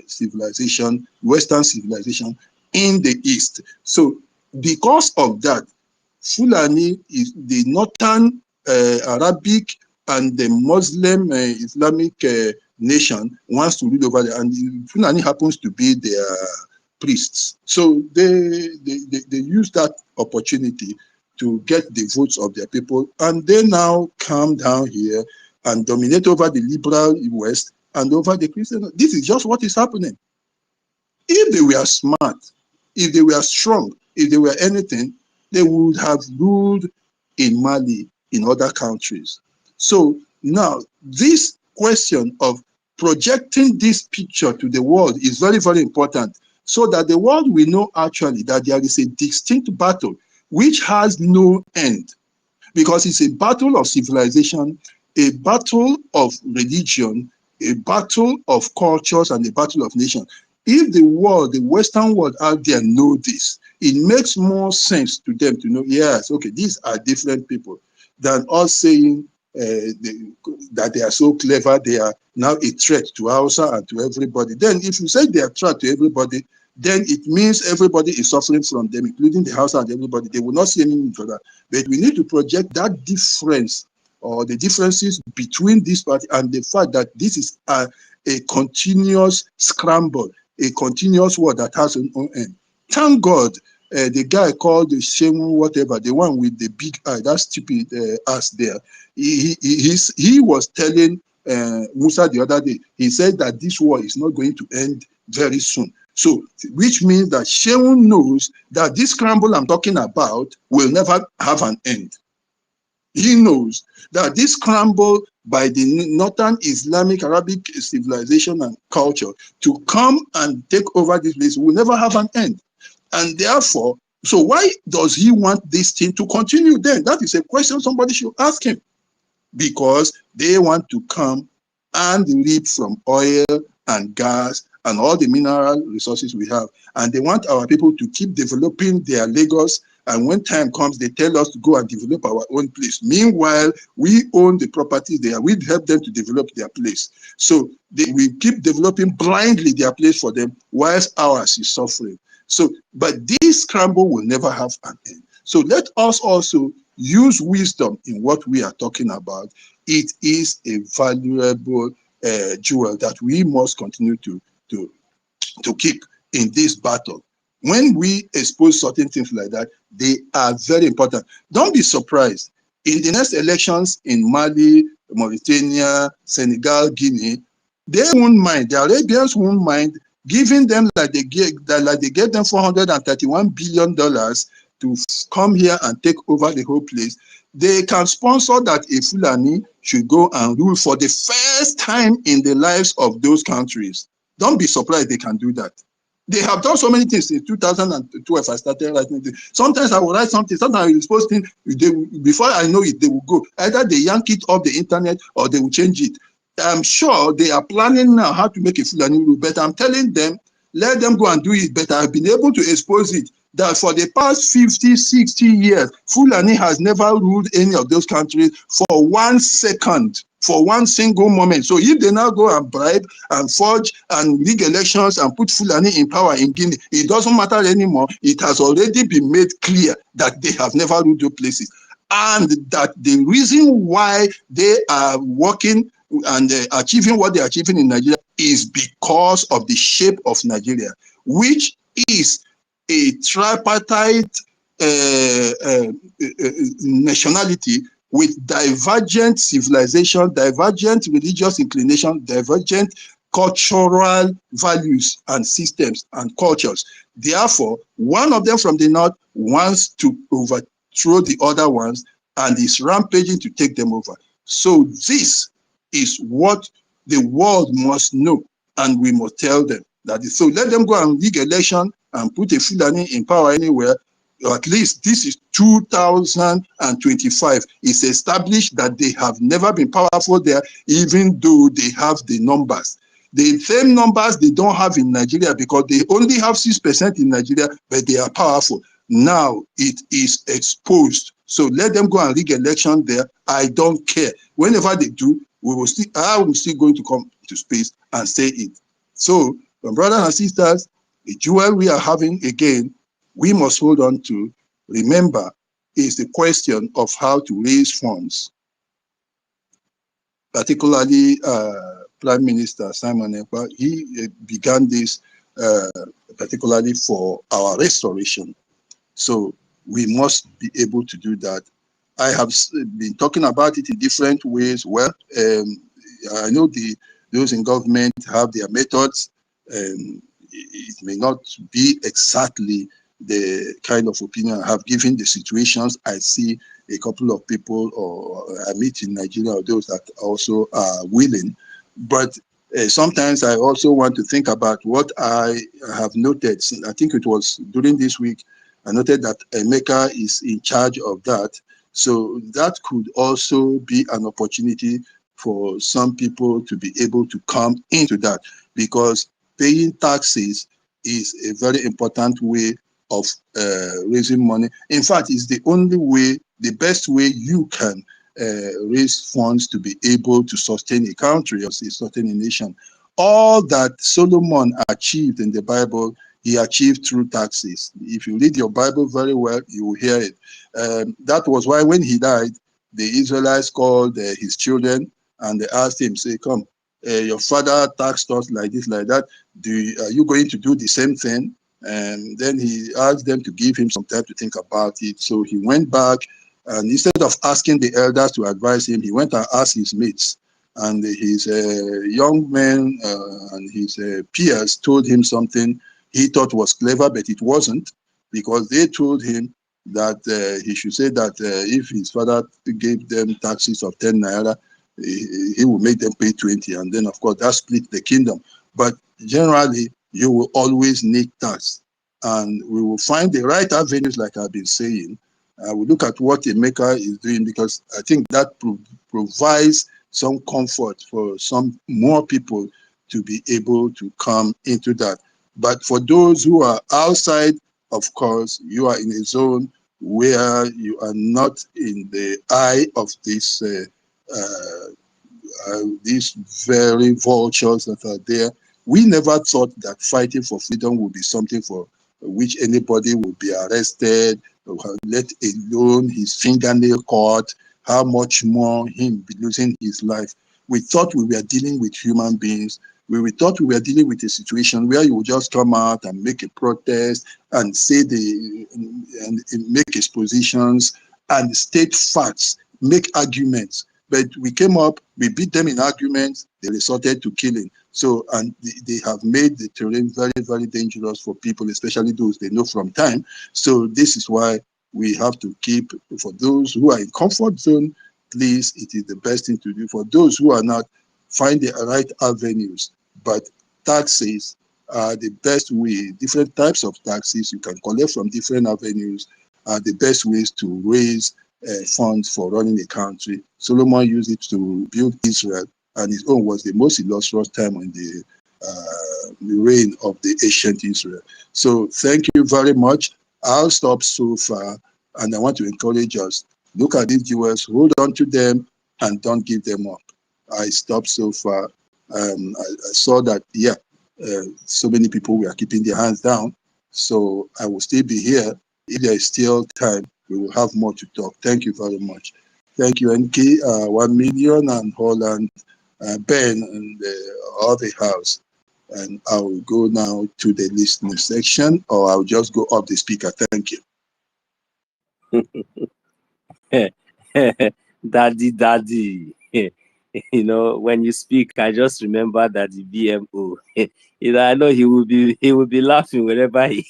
civilization, Western civilization in the east. So because of that, Fulani is the northern Arabic and the Muslim Islamic nation wants to rule over there, and Fulani happens to be their priests. So they use that opportunity to get the votes of their people, and they now come down here and dominate over the liberal West and over the Christian. This is just what is happening. If they were smart, if they were strong, if they were anything, they would have ruled in Mali, in other countries. So now this question of projecting this picture to the world is very, very important, so that the world will know actually that there is a distinct battle which has no end, because it's a battle of civilization, a battle of religion, a battle of cultures, and a battle of nations. If the world, the Western world out there know this, it makes more sense to them to know, yes, okay, these are different people, than us saying that they are so clever, they are now a threat to Hausa and to everybody. Then if you say they are a threat to everybody, then it means everybody is suffering from them, including the Hausa and everybody. They will not see any need for that. But we need to project that difference, or the differences between this party, and the fact that this is a continuous scramble, a continuous war that has an end. Thank God, the guy called the Shemu whatever, the one with the big eye, that stupid ass there, he was telling Musa the other day, he said that this war is not going to end very soon. So, which means that Shemu knows that this scramble I'm talking about will never have an end. He knows that this scramble by the northern Islamic Arabic civilization and culture to come and take over this place will never have an end. And therefore, so why does he want this thing to continue then? That is a question somebody should ask him. Because they want to come and reap from oil and gas and all the mineral resources we have. And they want our people to keep developing their Lagos. And when time comes, they tell us to go and develop our own place. Meanwhile, we own the properties there. We help them to develop their place. So we keep developing blindly their place for them, whilst ours is suffering. So, but this scramble will never have an end. So let us also use wisdom in what we are talking about. It is a valuable jewel that we must continue to keep in this battle. When we expose certain things like that, they are very important. Don't be surprised. In the next elections in Mali, Mauritania, Senegal, Guinea, they won't mind, the Arabians won't mind giving them like they gave them $431 billion to come here and take over the whole place. They can sponsor that a Fulani should go and rule for the first time in the lives of those countries. Don't be surprised they can do that. They have done so many things since 2012. I started writing things. Sometimes I will write something, sometimes I will post things. Before I know it, they will go. Either they yank it off the internet or they will change it. I'm sure they are planning now how to make a Fulani rule, but I'm telling them, let them go and do it better. I've been able to expose it, that for the past 50, 60 years, Fulani has never ruled any of those countries for 1 second, for one single moment. So if they now go and bribe and forge and rig elections and put Fulani in power in Guinea, it doesn't matter anymore. It has already been made clear that they have never ruled those places. And that the reason why they are working and achieving what they're achieving in Nigeria is because of the shape of Nigeria, which is a tripartite nationality with divergent civilization, divergent religious inclination, divergent cultural values and systems and cultures. Therefore, one of them from the north wants to overthrow the other ones and is rampaging to take them over. So this is what The world must know, and we must tell them that. So let them go and rig election and put a Fulani in power anywhere. Or at least this is 2025. It's established that they have never been powerful there, even though they have the numbers. The same numbers they don't have in Nigeria, because they only have 6% in Nigeria, but they are powerful. Now it is exposed. So let them go and rig election there. I don't care. Whenever they do, I will still going to come to space and say it. So, my brothers and sisters, the jewel we are having again, we must hold on to. Remember, is the question of how to raise funds, particularly Prime Minister Simon Ekpa. He began this particularly for our restoration. So we must be able to do that. I have been talking about it in different ways. Well, I know those in government have their methods. It may not be exactly the kind of opinion I have given the situations. I see a couple of people or I meet in Nigeria, or those that also are willing. But sometimes I also want to think about what I have noted. I think it was during this week, I noted that Emeka is in charge of that. So that could also be an opportunity for some people to be able to come into that, because paying taxes is a very important way of raising money. In fact, it's the only way, the best way you can raise funds to be able to sustain a country or sustain a nation. All that Solomon achieved in the Bible, he achieved through taxes. If you read your Bible very well, you will hear it. That was why when he died, the Israelites called his children and they asked him, say, come, your father taxed us like this, like that. Are you going to do the same thing? And then he asked them to give him some time to think about it. So he went back, and instead of asking the elders to advise him, he went and asked his mates. And his young men and his peers told him something he thought was clever, but it wasn't, because they told him that he should say that if his father gave them taxes of 10 naira, he will make them pay 20. And then, of course, that split the kingdom. But generally, you will always need tax. And we will find the right avenues, like I've been saying. We look at what Emeka is doing, because I think that provides some comfort for some more people to be able to come into that. But for those who are outside, of course, you are in a zone where you are not in the eye of these very vultures that are there. We never thought that fighting for freedom would be something for which anybody would be arrested, let alone his fingernail cut, how much more him be losing his life. We thought we were dealing with human beings. We thought we were dealing with a situation where you would just come out and make a protest and say and make expositions and state facts, make arguments. But we came up, we beat them in arguments, they resorted to killing. So, and they have made the terrain very, very dangerous for people, especially those they know from time. So this is why we have to keep, for those who are in comfort zone, please, it is the best thing to do. For those who are not, find the right avenues. But taxes are the best way. Different types of taxes you can collect from different avenues are the best ways to raise funds for running a country. Solomon used it to build Israel, and his own was the most illustrious time in the reign of the ancient Israel. So thank you very much. I'll stop so far, and I want to encourage us. Look at these jewels, hold on to them, and don't give them up. I stopped so far. I saw that, yeah, so many people were keeping their hands down. So I will still be here. If there is still time, we will have more to talk. Thank you very much. Thank you, NK, 1 million, and Holland, Ben, and all the house. And I will go now to the listening section, or I'll just go up the speaker. Thank you. Daddy. You know, when you speak, I just remember that the BMO. You know, I know he will be laughing whenever he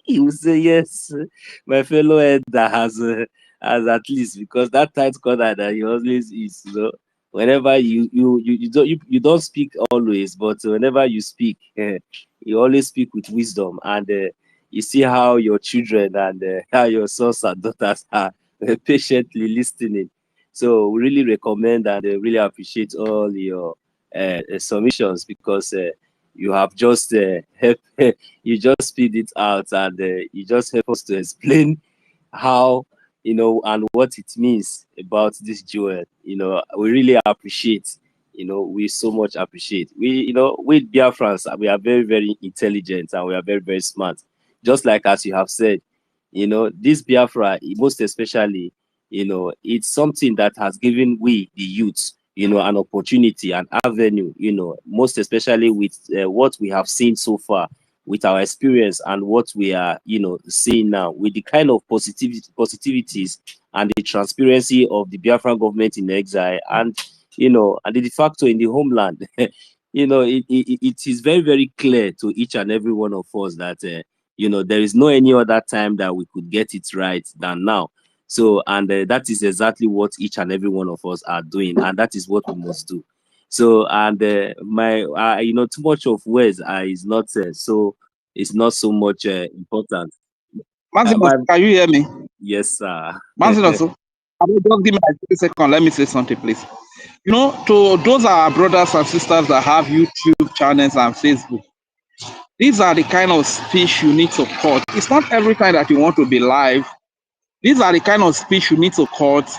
he will say, yes, my fellow elder has at least, because that tight corner that he always is, you know. whenever you don't speak always, but whenever you speak, you always speak with wisdom, and you see how your children and how your sons and daughters are patiently listening. So we really recommend and really appreciate all your submissions, because you have just helped, you just speed it out, and you just help us to explain how, and what it means about this jewel. We really appreciate, we so much appreciate. With Biafrans, we are very, very intelligent, and we are very, very smart. Just like as you have said, this Biafra, most especially, it's something that has given we, the youth, an opportunity, an avenue, most especially with what we have seen so far, with our experience and what we are, seeing now, with the kind of positivities and the transparency of the Biafran government in exile, and and the de facto in the homeland. It is very, very clear to each and every one of us that there is no any other time that we could get it right than now. So, and that is exactly what each and every one of us are doing, and that is what we must do. So, and too much of words is not so, it's not so much important. Mazinos, My, can you hear me? yes, sir. Mazinos, just give me like 3 seconds. Let me say something, please. To those are our brothers and sisters that have YouTube channels and Facebook, these are the kind of speech you need to cut. It's not every time that you want to be live. These are the kind of speech you need to cut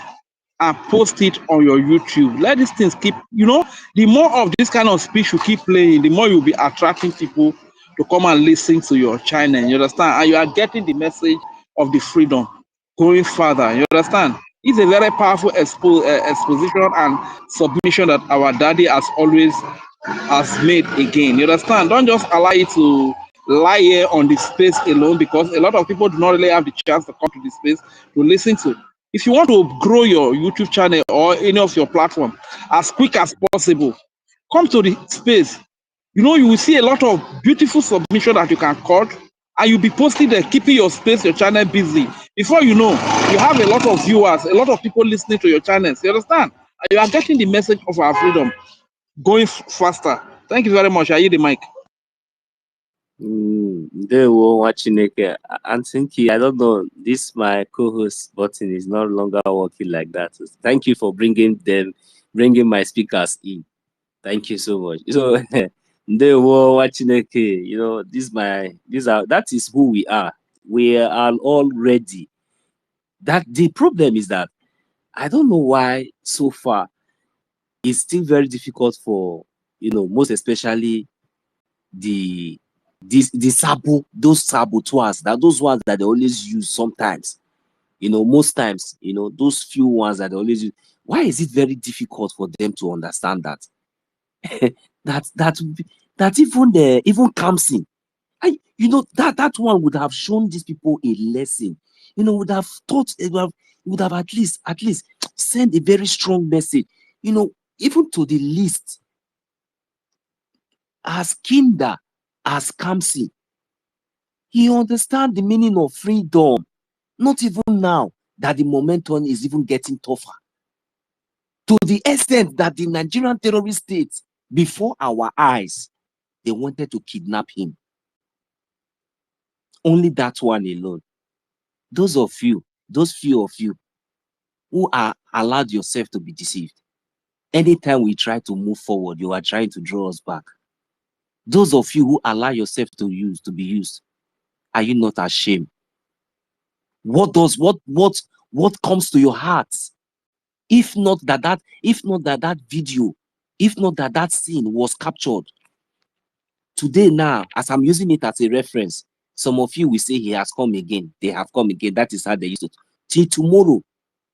and post it on your YouTube. Let these things keep, the more of this kind of speech you keep playing, the more you'll be attracting people to come and listen to your channel. You understand? And you are getting the message of the freedom going further. You understand? It's a very powerful exposition and submission that our daddy has made again. You understand? Don't just allow it to lie here on the space alone, because a lot of people do not really have the chance to come to the space to listen to. If you want to grow your YouTube channel or any of your platform as quick as possible, come to the space. You will see a lot of beautiful submission that you can cut, and you'll be posting there, keeping your space, your channel busy. Before you know, you have a lot of viewers, a lot of people listening to your channels. You understand? And you are getting the message of our freedom going faster. Thank you very much. I yield the mic. They were watching it. I'm thinking, I don't know, this my co-host button is no longer working like that. So thank you for bringing my speakers in. Thank you so much. So they were watching it. That is who we are. We are all ready. That the problem is that I don't know why so far it's still very difficult for, most especially those saboteurs, those ones that they always use sometimes, most times, those few ones that they always use. Why is it very difficult for them to understand that that even comes in? That one would have shown these people a lesson, would have taught, would have at least send a very strong message, even to the least, as Kinder, as Kamsi. He understands the meaning of freedom, not even now that the momentum is even getting tougher. To the extent that the Nigerian terrorist state, before our eyes, they wanted to kidnap him. Only that one alone. Those few of you who are allowed yourself to be deceived. Anytime we try to move forward, you are trying to draw us back. Those of you who allow yourself to be used, are you not ashamed? What comes to your heart? If not that video, if not that scene was captured today, now, as I'm using it as a reference, some of you will say he has come again. They have come again. That is how they used to. Till tomorrow,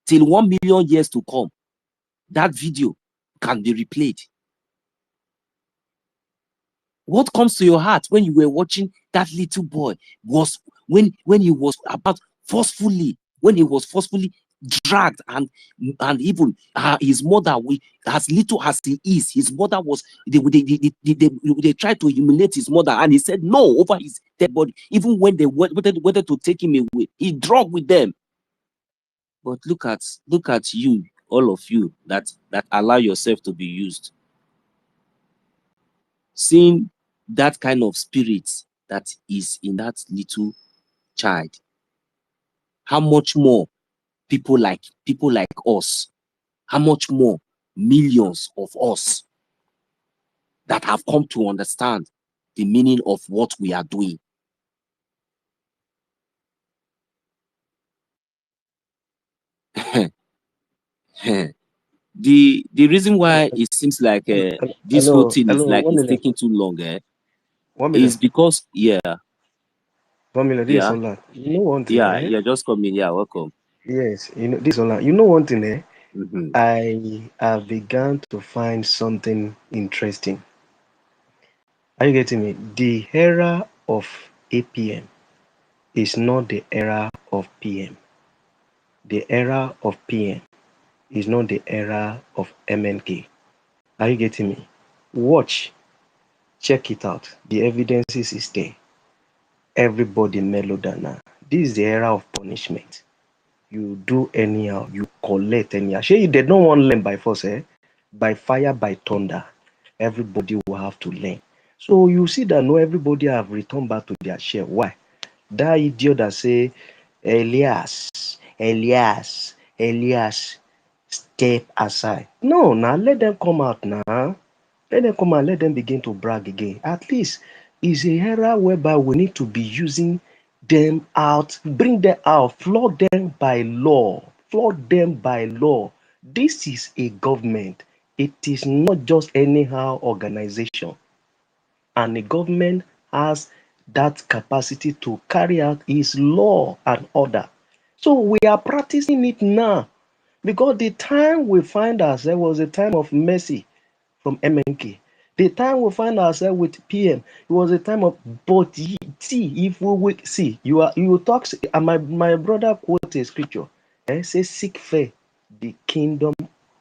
till 1 million years to come, that video can be replayed. What comes to your heart when you were watching that little boy was when he was forcefully dragged, and even his mother, as little as he is, his mother was, they tried to humiliate his mother, and he said no over his dead body. Even when they wanted to take him away, he dragged with them. But look at you all of you that allow yourself to be used. Seeing that kind of spirit that is in that little child, how much more people like us, how much more millions of us that have come to understand the meaning of what we are doing. The reason why it seems like this whole thing is like it's taking too long is because this is Ola. You know one thing, you're just coming. Yeah, welcome. Yes, this is Ola. You know one thing, Mm-hmm. I have begun to find something interesting. Are you getting me? The era of APM is not the era of PM. The era of PM is not the era of MNK. Are you getting me? Watch, check it out. The evidences is there. Everybody mellowed down now. This is the era of punishment. You do anyhow, you collect anyhow. Sure, they don't want to learn by force, by fire, by thunder. Everybody will have to learn. So you see that no everybody have returned back to their share. Why? That idiot that say, Elias, step aside. No, now let them come out now. Let them come out, let them begin to brag again. At least it's a era whereby we need to be using them out, bring them out, flog them by law. Flog them by law. This is a government. It is not just anyhow organization. And the government has that capacity to carry out its law and order. So we are practicing it now. Because the time we find ourselves was a time of mercy from MNK. The time we find ourselves with PM, it was a time of, but see, if we see, you talk, and my brother quote a scripture, say, seek first the kingdom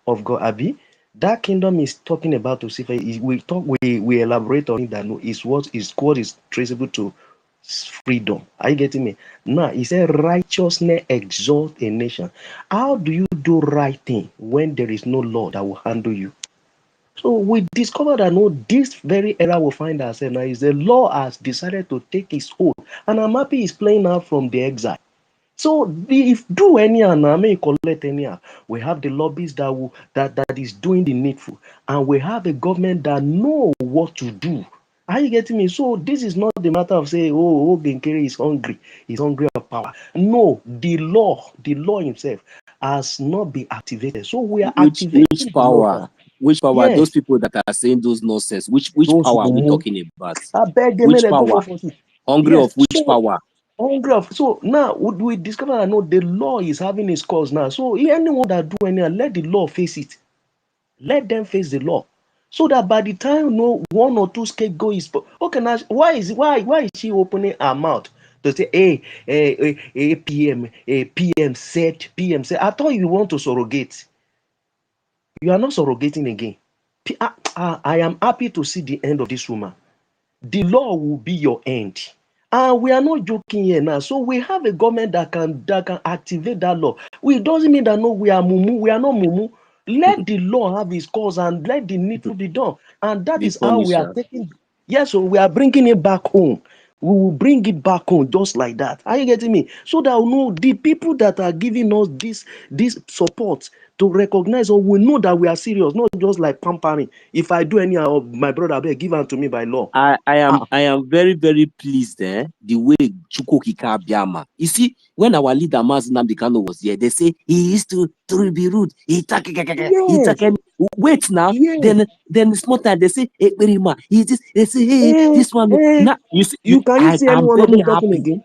of God. Abi, that kingdom is talking about to see. We elaborate on it that no, is what is traceable to freedom. Are you getting me? Now, he said righteousness exalt a nation. How do you do right thing when there is no law that will handle you? So we discovered that no, this very era we find ourselves now is the law has decided to take its hold, and I'm happy it's playing out from the exile. So if do anyhow now, may collect anyhow. We have the lobbies that is doing the needful, and we have a government that know what to do. Are you getting me? So this is not the matter of saying, oh, Genkere is hungry, he's hungry of power. No, the law himself has not been activated. So we are activating the law now. Which power? Yes. Those people that are saying those nonsense. Which power are we talking about? I beg them, which they power? go for it. Hungry Yes. of which power? Hungry of. So now we discover that no, the law is having its cause now. So anyone that do anything, let the law face it. Let them face the law. So that by the time no one or two scapegoats is okay now, why is she opening her mouth to say, hey, PM said. I thought you want to surrogate. You are not surrogating again. I am happy to see the end of this woman. The law will be your end. And we are not joking here now. So we have a government that can activate that law. It doesn't mean that no, we are mumu. We are not mumu. Let the law have its cause and let the needful be done. And that is how we are taking. Yes, so we are bringing it back home. We will bring it back home just like that. Are you getting me? So that we know the people that are giving us this support to recognize or we know that we are serious, not just like pampering. If I do any of my brother, better give unto me by law. I am very, very pleased the way Chukwukika Biama. You see, when our leader Mazi Nnamdi Kanu was here, they say he used to be rude. Wait now, then small time they say, hey, they say, hey, this one. Now you see, can you see I'm anyone of very them talking happy. again?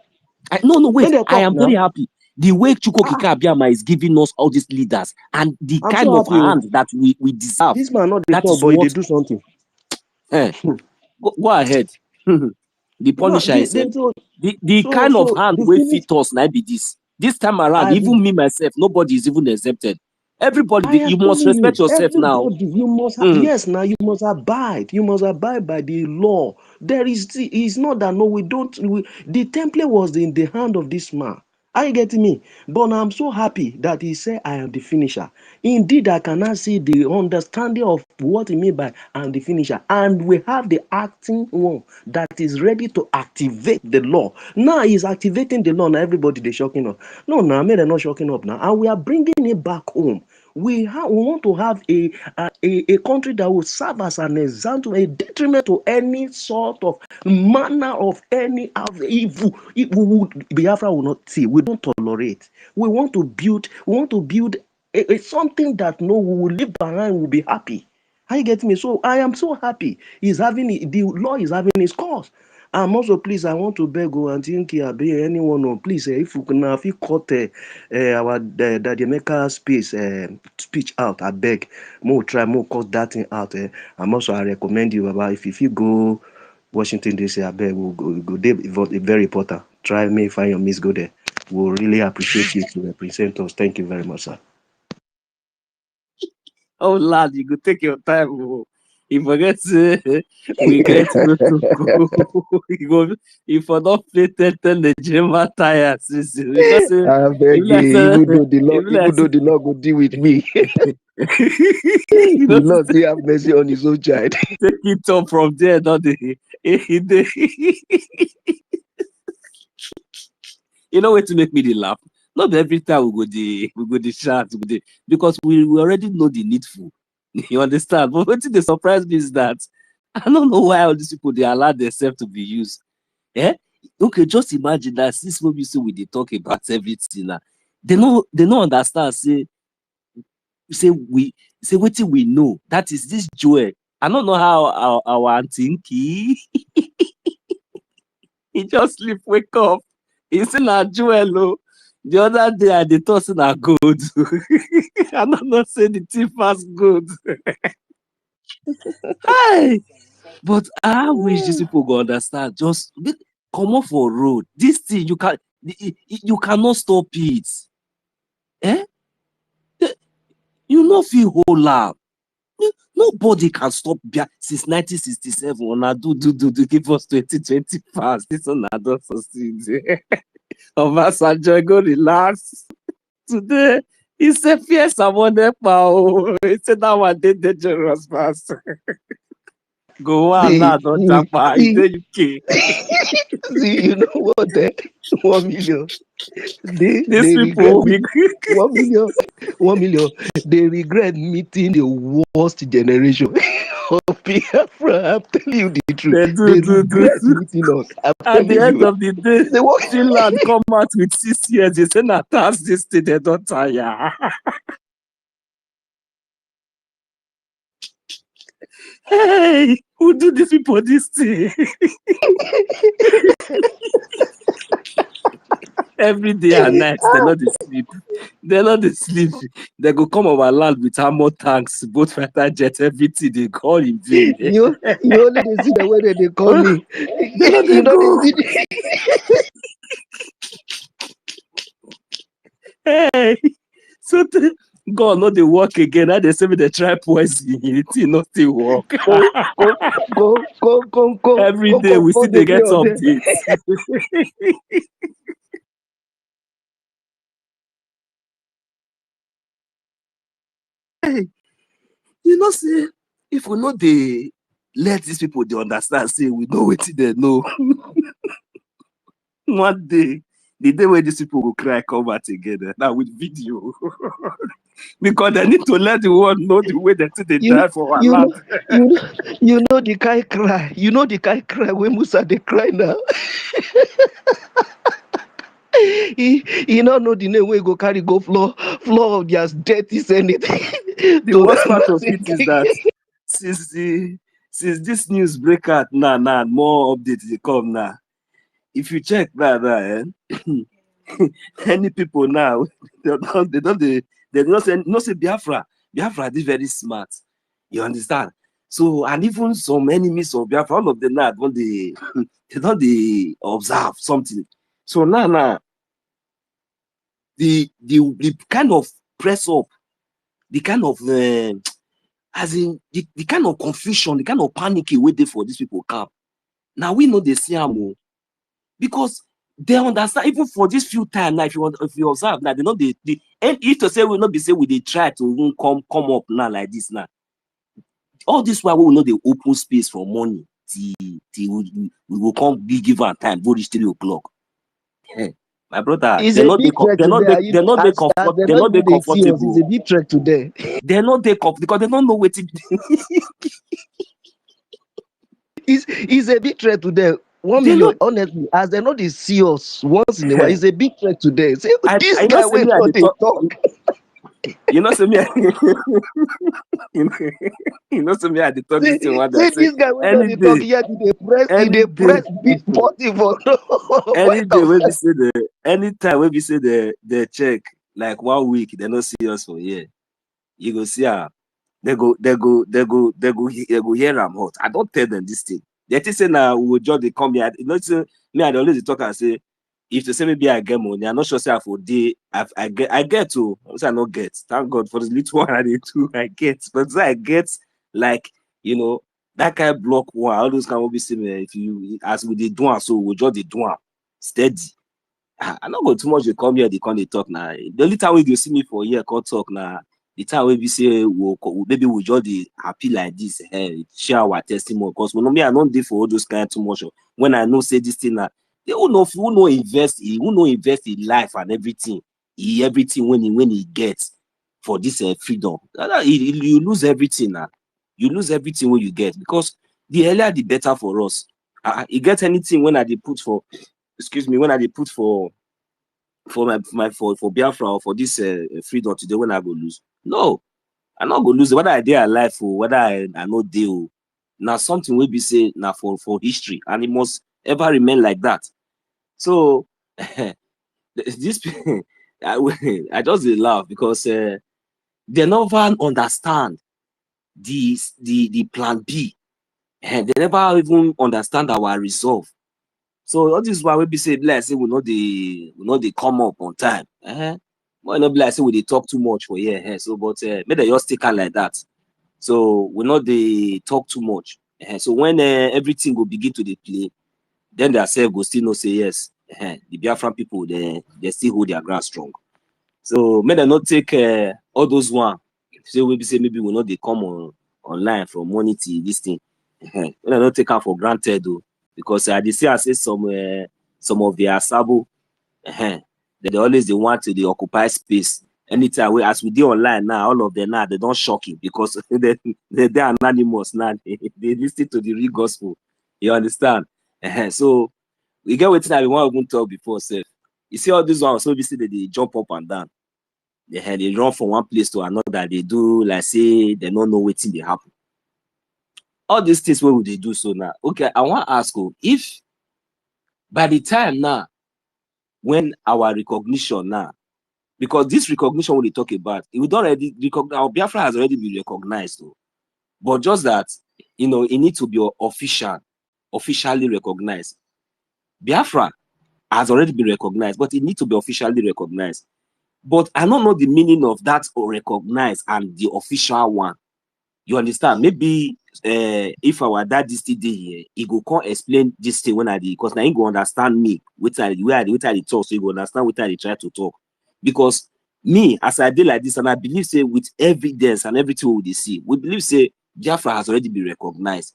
No, wait. I am very happy. The way Chukwukika Biama is giving us all these leaders and the I'm kind so of happy. hand that we deserve. This man not the That talk, is but what. they do something. Go ahead. The Punisher is the kind of hand the wey fit us na be this. This time around, even me myself, nobody is even exempted. Everybody, you must respect yourself now. You must yes, now you must abide. You must abide by the law. It's not that no, we don't. The template was in the hand of this man. Are you getting me? But I'm so happy that he said, I am the finisher. Indeed, I cannot see the understanding of what he mean by I am the finisher. And we have the acting one that is ready to activate the law. Now he's activating the law. Now everybody they're shocking up. No, now I mean they're not shocking up now. And we are bringing it back home. We want to have a country that will serve as an example, a detriment to any sort of manner of any evil. Biafra will not see. We don't tolerate. We want to build something that no, we will leave behind. Will be happy. Are you getting me? So I am so happy. The law is having its course. I'm also please. I want to beg and think anyone on please. If you can, if you cut our Daddy Emeka speech out, I beg. More try more cut that thing out. I'm also I recommend you about if you go Washington DC, I beg we'll go there. Very important. Try me find your miss go there. We'll really appreciate you to represent us. Thank you very much, sir. Oh, lad, you go take your time. Oh. You forget we get protocol. If I don't play tell the gym tires, because I beg if you, let's even though the law go deal with me, you know the Lord still have mercy on his own child. take it up from there, not the you know what to make me the laugh. Not every time we go the shout, because we already know the needful. You understand? But what the surprise me is that I don't know why all these people they allow themselves to be used. Eh? Okay, just imagine that since when we say we they talk about everything now, they don't understand. Say what we know. That is this joy. I don't know how our auntie Nki, he just sleep, wake up. He say na jewel. Oh. The other day I dey talk say na gold. I don't know say the thief pass gold. Hey, but I wish these people go understand. Just come off for road. This thing you cannot stop it. Eh? You no feel whole am. Nobody can stop since 1967. Una do give us 2020 pass. This one I don't succeed. Obasanjo go relax. Today he say fear someone Ekpa. He said that one dey dangerous pass. Go on now, don't japa. He dey UK. See, you know what? 1 million. They These regret people, me. 1 million. 1 million. They regret meeting the worst generation of Biafra. I'm telling you the truth. they They regret meeting us. I'm At the telling end you. of the day, They work. Finland come out with 6 years. They say, nah, that's this thing, they don't tire. Hey, who do these people this thing? Every day and night, they're not sleep. They're not sleep. They go come our land with armor tanks, both fighter jets, everything. They call in vain. You only they see the way that they call me. They know they You know go. they see. Hey, so God, not they work again. Now they say me they try poison. It not still work. Every day we see they get updates. Hey, you know, say if we know they let these people they understand, say we know what they know. One day, the day where these people will cry come out together now with video. Because they need to let the world know the way that they die for our land. You know the guy cry. You know the guy cry when Musa they cry now. He don't know the name where go carry go floor of their death is anything. The worst part of it is that since this news break out now, more updates they come now. If you check that, any people now they don't say Biafra. Biafra is very smart. You understand? So and even some enemies of Biafra, all of them now they don't observe something. So now the kind of press up, the kind of as in the kind of confusion, the kind of panic waiting for these people come. Now we know they see them because they understand even for this few time now. If you observe now, they know the and if to say we not be say we they try to even come up now like this now. All this while we will know the open space for money till we will come give our time go reach 3 o'clock. My brother, It's they're a not big threat today. they're not they As comfort they're they're not not they even they see us, it's comfortable. a big threat today. They're not they because they don't know what to It's a big threat today. 1 they million, know. honestly, as they know they see us once in a while, it's a big threat today. Say this I know guy say wait me at for the they talk. talk. You know say me you know say me at the talk this thing one day. I Say say this guy wait for any they talk. day, Yet any they day, press big 40 for any White day House. when we say anytime when we say the check like 1 week, they don't see us for here. You go see they go hear I'm hot. I don't tell them this thing. They just say now we will just they come here. You know, say, me I always talk and say if they say maybe I get money, I'm not sure say I for day I get to I not get. Thank God for the little one I do I get, but I get like you know that kind of block one. All those kind of be similar. If you as we did do one, so we just they do one steady. I not go too much. They come here, they come they talk now. The only time we go see me for here, call talk now. The time we say maybe we just dey happy like this, share our testimony. Because when me I don't do for all those kind too much. When I know say this thing now, they who know invest, in life and everything. Everything when he gets for this freedom. You lose everything now. You lose everything when you get because the earlier the better for us. You get anything when I dey put for, excuse me, when I dey put for Biafra or for this freedom today when I go lose. No, I not go lose whether I dey alive or whether I no dey. Now something will be say now for history and it must ever remain like that. So this I just dey laugh because they never understand the plan B. They never even understand our resolve. So all this why we be say like say we know they come up on time. Why not be like say we they talk too much for here. So but make they just take on like that. So we know they talk too much. So when everything will begin to play, then themselves go still no say yes. The Biafran people they still hold their ground strong. So may they not take all those one. So we be say maybe we know they come online from morning till this thing. May they not take them for granted though. Because I see I say some of their sabo, they always they want to occupy space. Anytime as we do online now, all of them now they don't shocking because they're anonymous now. They listen to the real gospel. You understand? So we get what we want to talk before self. You see all these ones, so we see that they jump up and down. They run from one place to another. They do like say they don't know what thing they happen. All these things what would they do so now? Okay, I want to ask you if by the time now when our recognition now, because this recognition we talk about, it would already our Biafra has already been recognized though. But just that it needs to be officially recognized. Biafra has already been recognized, but it needs to be officially recognized. But I don't know the meaning of that recognized and the official one. You understand? Maybe if our dad this day here, he go come explain this thing when I did, because now he go understand me with I talk, so he go understand what I try to talk. Because me, as I did like this, and I believe say with evidence and everything we see, we believe say Biafra has already been recognized.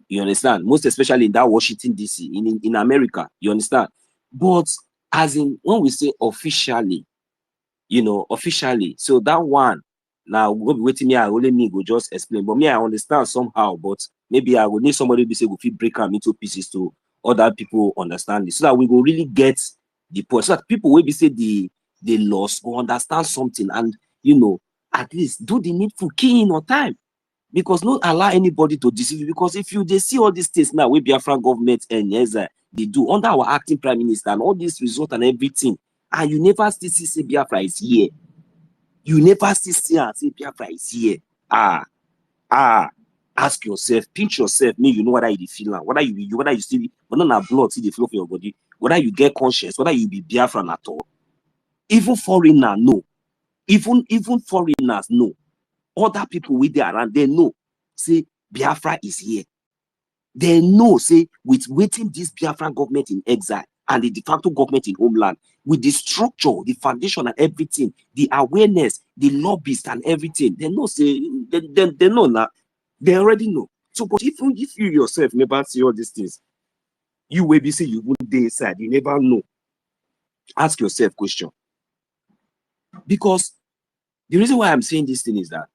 You understand? Most especially in that Washington DC, in America. You understand? But as in when we say officially, officially, so that one now go be waiting me. I only me go just explain, but me I understand somehow. But maybe I will need somebody to say we fit break them into pieces to other people understand it, so that we will really get the point. So that people will be say the loss will understand something, and at least do the needful key in on time. Because not allow anybody to deceive you. Because if they see all these things now, we Biafra government and they do under our acting prime minister and all these results and everything, and you never still see say Biafra is here. You never still see and say Biafra is here. Ask yourself, pinch yourself. Me, you know whether you feel now, whether you still, whether not blood see the flow for your body, whether you get conscious, whether you be Biafran at all. Even foreigner, no. Even foreigners, no. Other people with there around, they know say Biafra is here. They know say with waiting this Biafra government in exile and the de facto government in homeland, with the structure, the foundation and everything, the awareness, the lobbyists and everything, they know say they know now. They already know. So, but if you yourself never see all these things, you will be say you won't dey inside, you never know. Ask yourself question. Because the reason why I'm saying this thing is that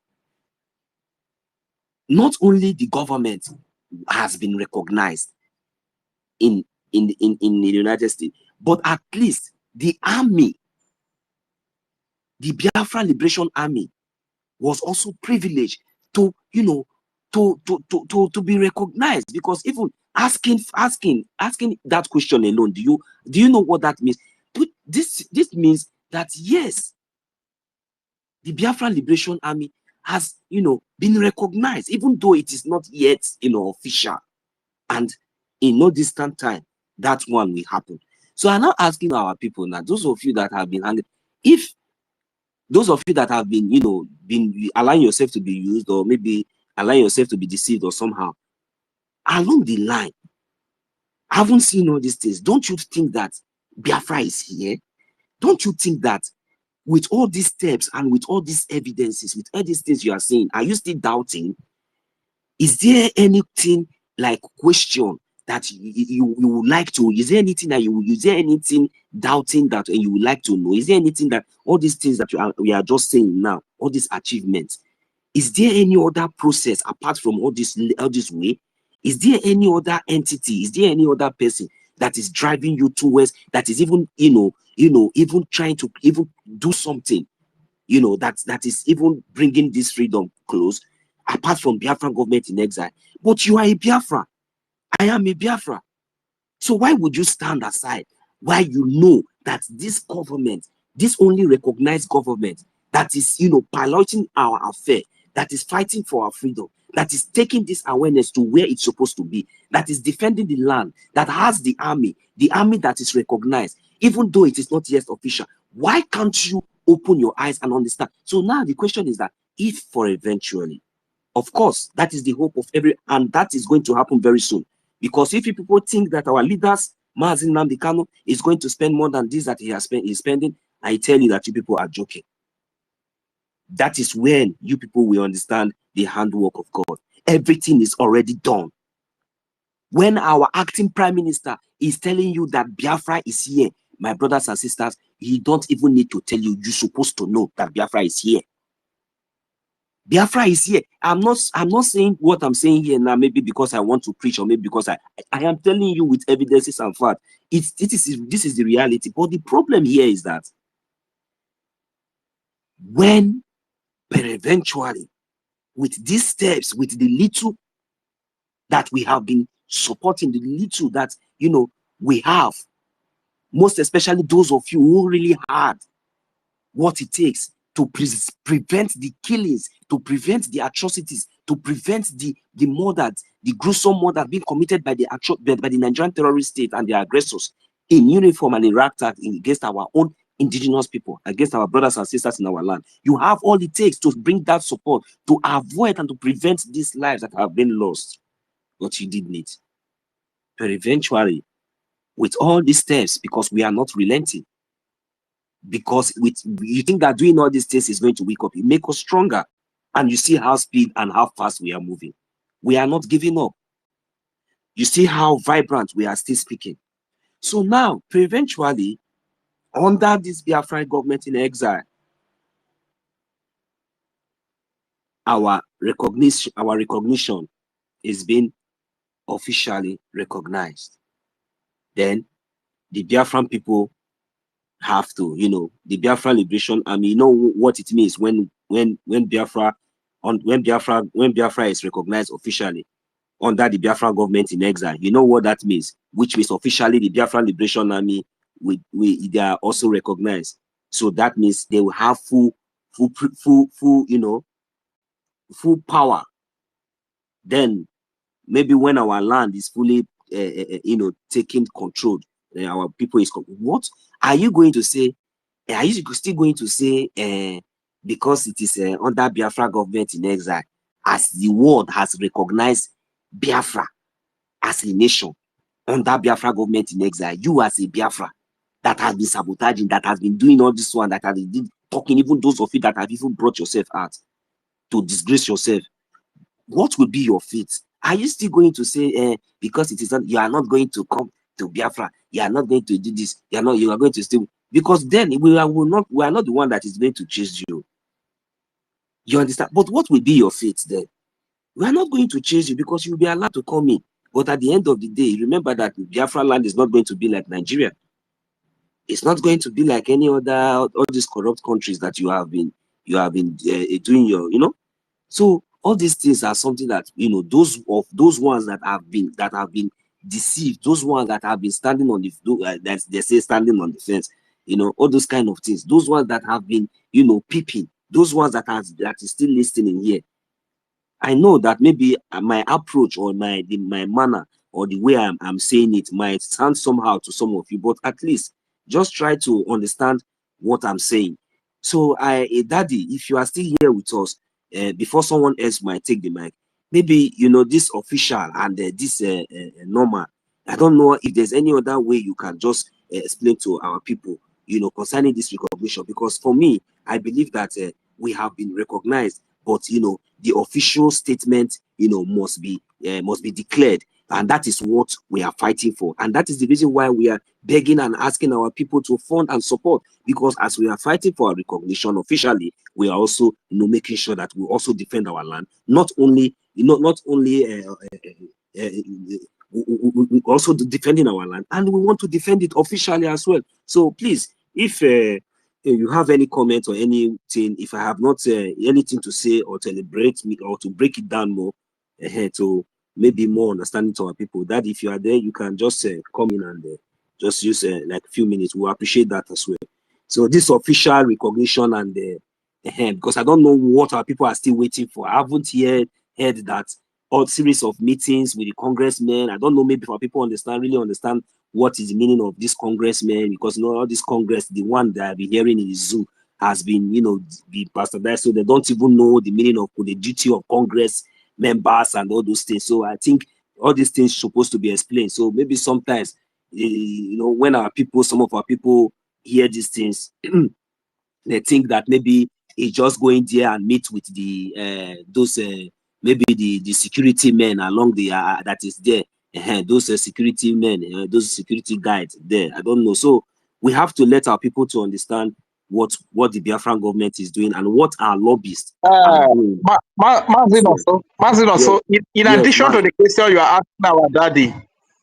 not only the government has been recognized in the United States, but at least the army, the Biafra Liberation Army, was also privileged to, you know, to be recognized. Because even asking that question alone, do you know what that means? This means that yes, the Biafra Liberation Army has, you know, been recognized, even though it is not yet, you know, official. And in no distant time, that one will happen. So I'm now asking our people now, those of you that have been hanging, if those of you that have been, you know, been allowing yourself to be used, or maybe allowing yourself to be deceived or somehow, along the line, haven't seen all these things, don't you think that Biafra is here? Don't you think that with all these steps and with all these evidences, with all these things you are saying, are you still doubting? Is there anything like question that you would like to? Is there anything that is there anything doubting that you would like to know? Is there anything that all these things that we are just saying now, all these achievements, is there any other process apart from all this way? Is there any other entity? Is there any other person that is driving you towards, that is even, even trying to even do something, that is even bringing this freedom close, apart from Biafran government in exile? But you are a Biafra. I am a Biafra. So why would you stand aside? Why you know that this government, this only recognized government that is, piloting our affair, that is fighting for our freedom, that is taking this awareness to where it's supposed to be, that is defending the land, that has the army that is recognized, even though it is not yet official? Why can't you open your eyes and understand? So now the question is that if for eventually, of course, that is the hope of and that is going to happen very soon. Because if people think that our leaders, Mazi Nnamdi Kanu, is going to spend more than this that he's spending, I tell you that you people are joking. That is when you people will understand the handwork of God. Everything is already done. When our acting prime minister is telling you that Biafra is here, my brothers and sisters, he don't even need to tell you. You're supposed to know that Biafra is here. Biafra is here. I'm not saying what I'm saying here now, maybe because I want to preach, or maybe because I am telling you with evidences and facts. This is the reality. But the problem here is that when eventually, with these steps, with the little that we have been supporting, the little that we have, most especially those of you who really had what it takes to prevent the killings, to prevent the atrocities, to prevent the murders, the gruesome murder being committed by the Nigerian terrorist state and the aggressors in uniform and in ragtag against our own indigenous people, against our brothers and sisters in our land. You have all it takes to bring that support, to avoid and to prevent these lives that have been lost. But you did need. But eventually, with all these steps, because we are not relenting, because you think that doing all these things is going to wake up, it make us stronger. And you see how speed and how fast we are moving. We are not giving up. You see how vibrant we are still speaking. So now, eventually, under this Biafran government in exile, our recognition is being officially recognized. Then the Biafran people have to, the Biafra Liberation Army, what it means when Biafra is recognized officially under the Biafra government in exile. You know what that means, which means officially the Biafra Liberation Army, they are also recognized. So that means they will have full power. Then maybe when our land is fully, taking control, our people is. What are you going to say? Are you still going to say, because it is under Biafra government in exile, as the world has recognized Biafra as a nation, on that Biafra government in exile. You as a Biafra that has been sabotaging, that has been doing all this one, that has been talking, even those of you that have even brought yourself out to disgrace yourself. What will be your fate? Are you still going to say, because it is not, you are not going to come to Biafra, you are not going to do this, you are going to still, because then we are not the one that is going to chase you. You understand? But what will be your fate then? We are not going to chase you because you'll be allowed to come in. But at the end of the day, remember that Biafra land is not going to be like Nigeria. It's not going to be like any other, all these corrupt countries that you have been doing your, So all these things are something that, those ones that have been deceived, those ones that have been standing on the, that they say standing on the fence, all those kind of things, those ones that have been, peeping, those ones that is still listening here. I know that maybe my approach or my manner or the way I'm saying it might sound somehow to some of you, but at least just try to understand what I'm saying. So, Daddy, if you are still here with us, before someone else might take the mic, maybe this official and this normal. I don't know if there's any other way you can just explain to our people, concerning this recognition. Because for me, I believe that we have been recognized. But the official statement must be declared, and that is what we are fighting for, and that is the reason why we are begging and asking our people to fund and support, because as we are fighting for our recognition officially, we are also making sure that we also defend our land, not only we also defending our land, and we want to defend it officially as well. So please, if you have any comment or anything, if I have not anything to say or to elaborate me or to break it down more, to maybe more understanding to our people, that if you are there, you can just come in and just use like a few minutes. We'll appreciate that as well. So this official recognition and because I don't know what our people are still waiting for. I haven't heard that all series of meetings with the congressmen. I don't know, maybe for people really understand what is the meaning of this congressman, because all this Congress, the one that I've been hearing in the zoo, has been be bastardized, so they don't even know the meaning of the duty of Congress members and all those things. So I think all these things supposed to be explained. So maybe sometimes when some of our people hear these things, they think that maybe he's just going there and meet with the those maybe the security men along the that is there. Those security men, those security guides there. I don't know. So we have to let our people to understand what the Biafran government is doing and what our lobbyists are doing. Mazin also, in addition to the question you are asking our daddy,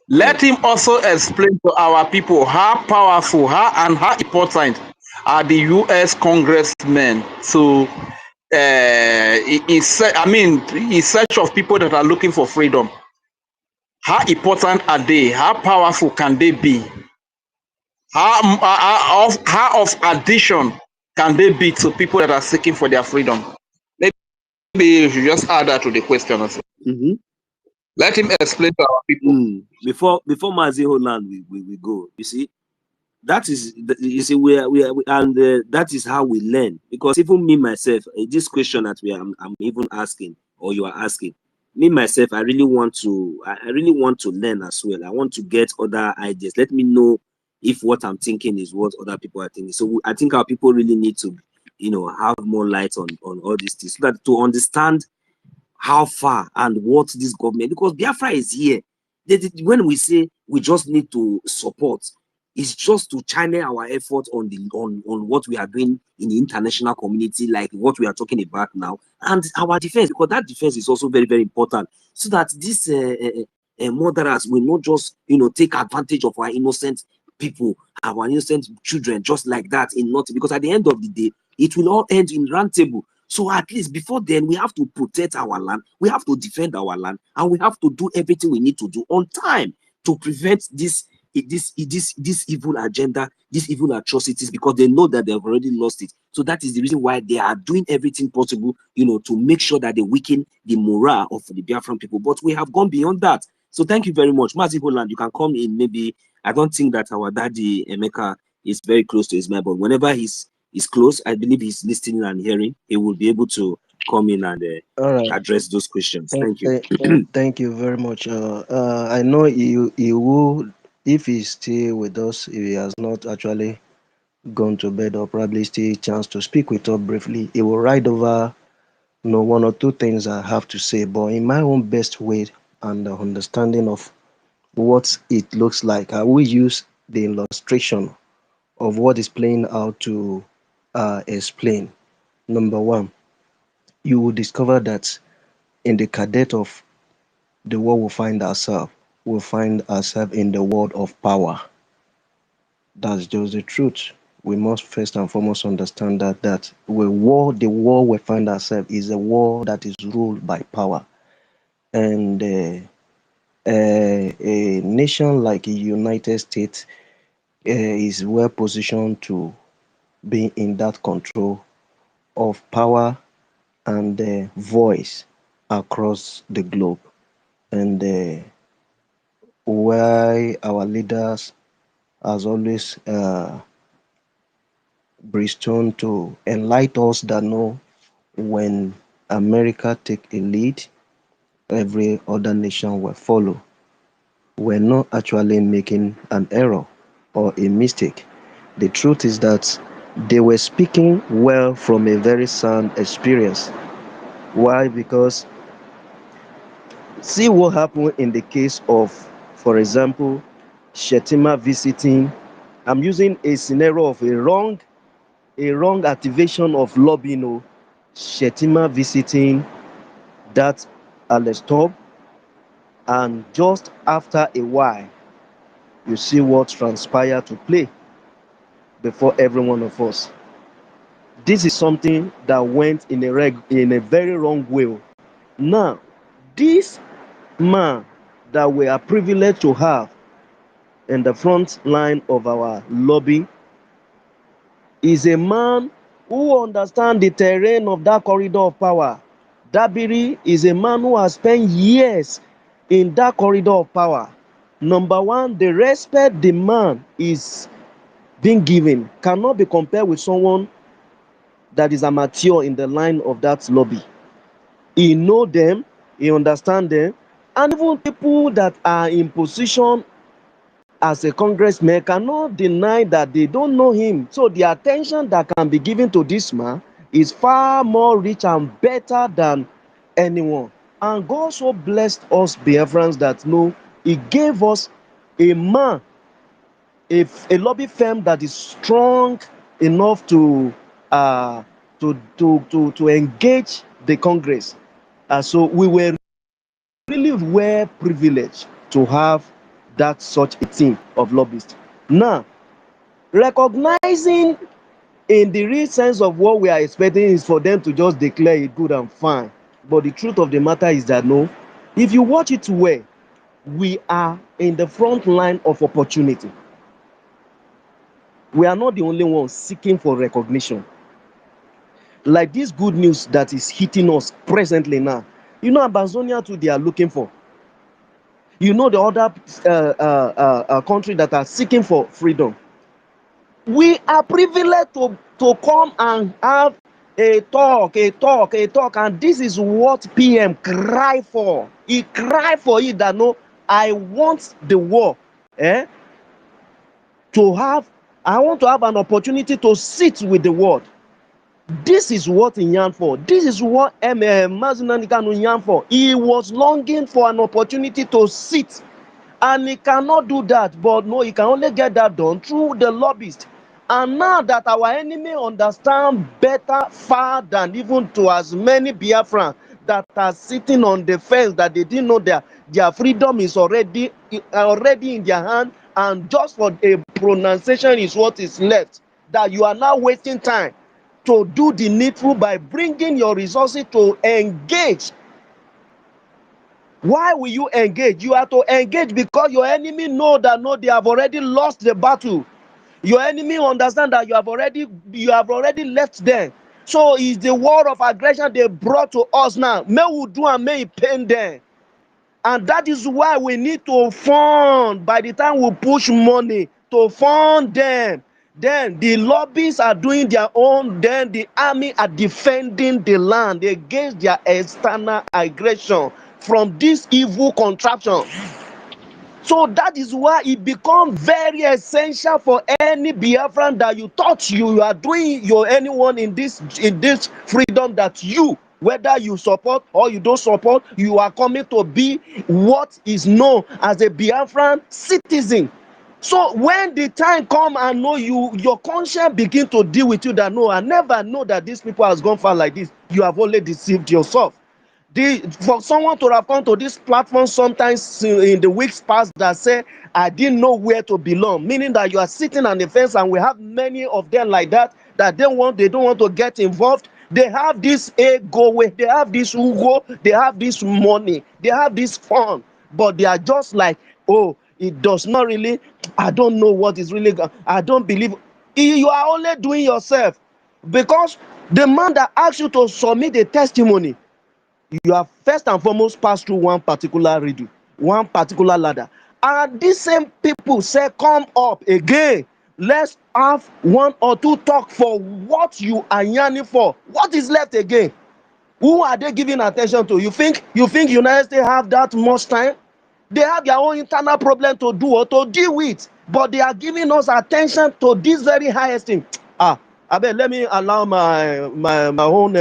let him also explain to our people how powerful, and how important are the U.S. congressmen. So, in search of people that are looking for freedom, how important are they? How powerful can they be? How of addition can they be to people that are seeking for their freedom? Maybe you should just add that to the question also. Let him explain to our people. Before Mazi Holland we go. You see, that is and that is how we learn. Because even me myself, this question that I'm even asking, or you are asking, me myself, I really want to learn as well. I want to get other ideas. Let me know if what I'm thinking is what other people are thinking. So I think our people really need to, have more light on all these things, so that to understand how far and what this government, because Biafra is here. When we say we just need to support, it's just to channel our effort on what we are doing in the international community, like what we are talking about now, and our defense, because that defense is also very, very important, so that these murderers will not just take advantage of our innocent people, our innocent children, just like that in nothing. Because at the end of the day, it will all end in round table. So at least before then, we have to protect our land, we have to defend our land, and we have to do everything we need to do on time to prevent this evil agenda, these evil atrocities, because they know that they've already lost it. So that is the reason why they are doing everything possible, to make sure that they weaken the morale of the Biafran people. But we have gone beyond that. So thank you very much. Mazi Holland, you can come in. Maybe, I don't think that our daddy Emeka is very close to his mind, but whenever he's close, I believe he's listening and hearing, he will be able to come in and All right. address those questions. Thank you. Thank you very much. I know he will, if he's still with us, if he has not actually gone to bed or probably still a chance to speak with us briefly, he will ride over one or two things I have to say, but in my own best way and the understanding of what it looks like, I will use the illustration of what is playing out to explain. Number one, you will discover that in the cadet of the world we'll find ourselves in the world of power. That's just the truth. We must first and foremost understand that the war we find ourselves is a war that is ruled by power. And a nation like the United States is well positioned to be in that control of power and voice across the globe. And why our leaders has always brimstone to enlighten us that know when America take a lead, every other nation will follow. We're not actually making an error or a mistake. The truth is that they were speaking well from a very sound experience. Why? Because see what happened in the case of, for example, Shetima visiting. I'm using a scenario of a wrong activation of lobbying. Shetima visiting that Alestom, and just after a while, you see what transpired to play before every one of us. This is something that went in a very wrong way. Now, this man that we are privileged to have in the front line of our lobby is a man who understands the terrain of that corridor of power. Dabiri is a man who has spent years in that corridor of power. Number one, the respect the man is being given cannot be compared with someone that is amateur in the line of that lobby. He know them, he understand them, and even people that are in position as a congressman cannot deny that they don't know him. So the attention that can be given to this man is far more rich and better than anyone. And God so blessed us Biafrans that no, he gave us a man, a lobby firm that is strong enough to engage the Congress. So we were really well privileged to have that such a team of lobbyists. Now, recognizing in the real sense of what we are expecting is for them to just declare it good and fine. But the truth of the matter is that no, if you watch it well, we are in the front line of opportunity. We are not the only ones seeking for recognition. Like this good news that is hitting us presently now. You know, Amazonia too, they are looking for. You know, the other country that are seeking for freedom. We are privileged to come and have a talk, and this is what PM cry for. He cry for it that no, I want the war, I want to have an opportunity to sit with the world. This is what he yearned for. This is what Mazinani Kanu yearned for. He was longing for an opportunity to sit, and he cannot do that. But no, he can only get that done through the lobbyists. And now that our enemy understand better far than even to as many Biafran that are sitting on the fence that they didn't know their freedom is already in their hand, and just for a pronunciation is what is left, that you are now wasting time to do the needful by bringing your resources to engage. Why will you engage? You have to engage because your enemy know that no, they have already lost the battle. Your enemy understand that you have already left them. So it's the war of aggression they brought to us now. May we do and may it pain them. And that is why we need to fund, by the time we push money to fund them. Then the lobbies are doing their own. Then the army are defending the land against their external aggression from this evil contraption. So that is why it becomes very essential for any Biafran that you thought you are doing your anyone in this freedom, that you, whether you support or you don't support, you are coming to be what is known as a Biafran citizen. So when the time come and know you, your conscience begin to deal with you that no, I never know that these people has gone far like this. You have only deceived yourself. For someone to have come to this platform sometimes in the weeks past that say I didn't know where to belong, meaning that you are sitting on the fence, and we have many of them like that they don't want to get involved. They have this ego, they have this ego, they have this money, they have this fun, but they are just like, oh, it does not really, I don't know what is really, I don't believe. You are only doing yourself, because the man that asked you to submit a testimony, you have first and foremost passed through one particular riddle, one particular ladder. And these same people say, come up again. Let's have one or two talk for what you are yearning for. What is left again? Who are they giving attention to? You think United States have that much time? They have their own internal problem to do or to deal with, but they are giving us attention to this very highest thing. I bet let me allow my own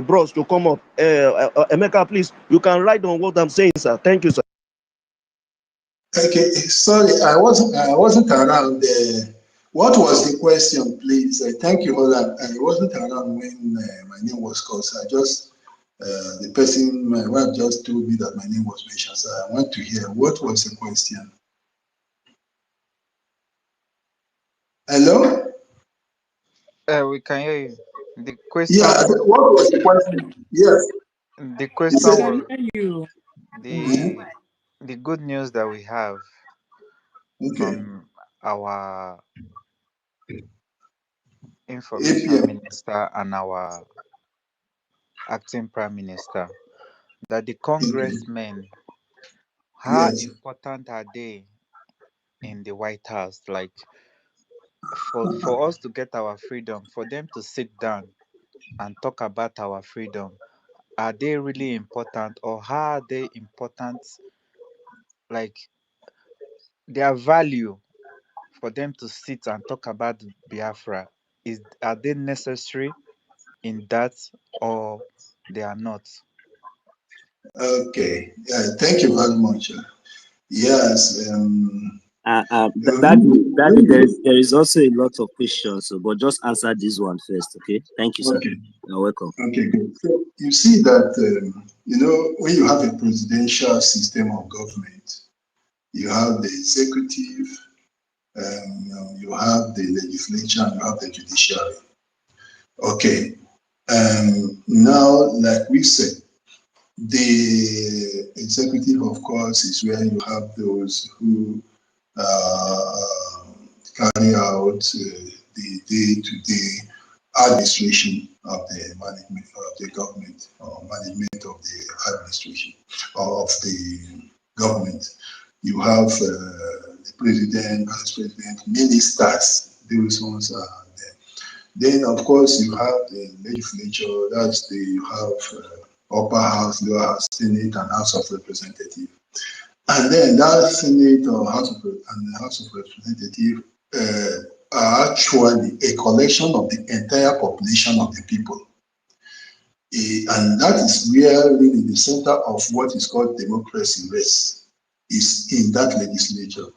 bros to come up. Emeka, please, you can write on what I'm saying, sir. Thank you, sir. Okay, sorry, I wasn't around. What was the question, please? Thank you, Holland. I wasn't around when my name was called. So I just the person, my wife, just told me that my name was mentioned. So I want to hear what was the question. Hello? We can hear you. The question Yeah, was, what was the question? Yes. the You question We said, can was hear you. Mhm. the good news that we have Okay. from our information APM. minister and our acting prime minister, that the Okay. congressmen, how Yes. important are they in the White House? Like, for us to get our freedom, for them to sit down and talk about our freedom, are they really important, or how are they important? Like, their value for them to sit and talk about Biafra, are they necessary in that, or they are not? Okay. Thank you very much. Yes. There is also a lot of questions, so, but just answer this one first, okay? Thank you, sir. Okay. You're welcome. Okay, good. So you see that, when you have a presidential system of government, you have the executive, you have the legislature, and you have the judiciary. Okay. Now, like we said, the executive, of course, is where you have those who carry out the day-to-day administration of the management of the government, or management of the administration or of the government. You have the president, vice president, ministers. Those ones are there. Then, of course, you have the legislature. That's you have upper house, lower house, Senate, and House of Representatives. And then that Senate or House of and the House of Representatives are actually a collection of the entire population of the people. And that is where really the center of what is called democracy rests, is in that legislature.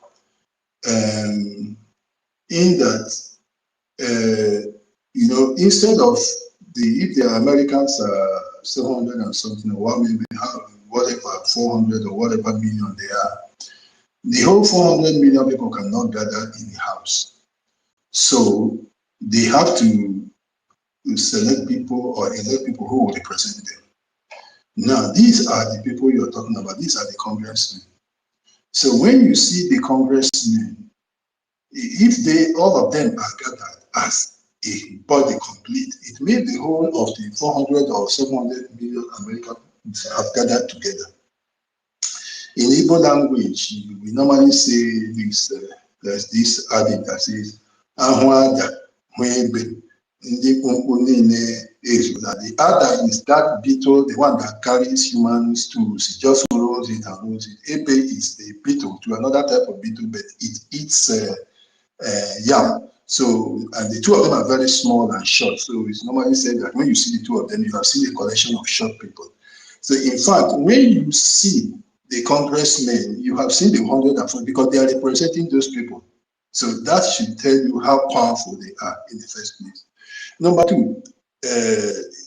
In that, instead of if the Americans are 700 and something, or maybe whatever, 400 or whatever million they are, the whole 400 million people cannot gather in the house. So they have to select people or elect people who will represent them. Now, these are the people you're talking about. These are the congressmen. So when you see the congressmen, if all of them are gathered as a body complete, it means the whole of the 400 or 700 million Americans have gathered together. In Igbo language, we normally say this, there's this adage that says, Ahụaja, hụ egbe, ndị mkpụmkpụ niile ezula. The other is that beetle, the one that carries humans tools. It just rolls it and rolls it. Ebe is a beetle to another type of beetle, but it eats yam. So, and the two of them are very small and short. So it's normally said that when you see the two of them, you have seen a collection of short people. So in fact, when you see the congressmen, you have seen the 140 because they are representing those people. So that should tell you how powerful they are in the first place. Number two,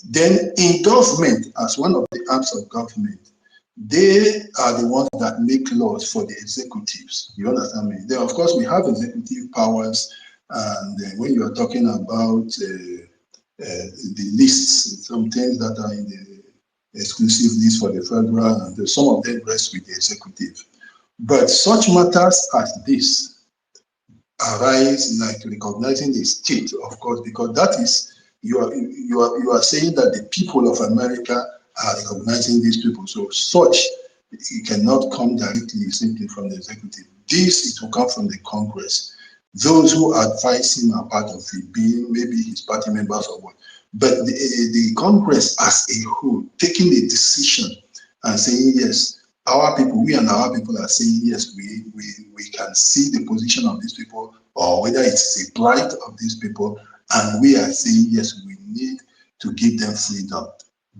then in government, as one of the arms of government, they are the ones that make laws for the executives. You understand me? Then, of course, we have executive powers, and when you are talking about the lists, some things that are in the exclusive list for the federal, and some of them rest with the executive. But such matters as this arise like recognizing the state, of course, because that is you are saying that the people of America are recognizing these people. So such it cannot come directly simply from the executive. This it will come from the Congress. Those who advise him are part of it, being maybe his party members or what. But the Congress as a whole taking a decision and saying yes, our people, we and our people are saying yes, we can see the position of these people, or whether it's a plight of these people, and we are saying yes, we need to give them freedom.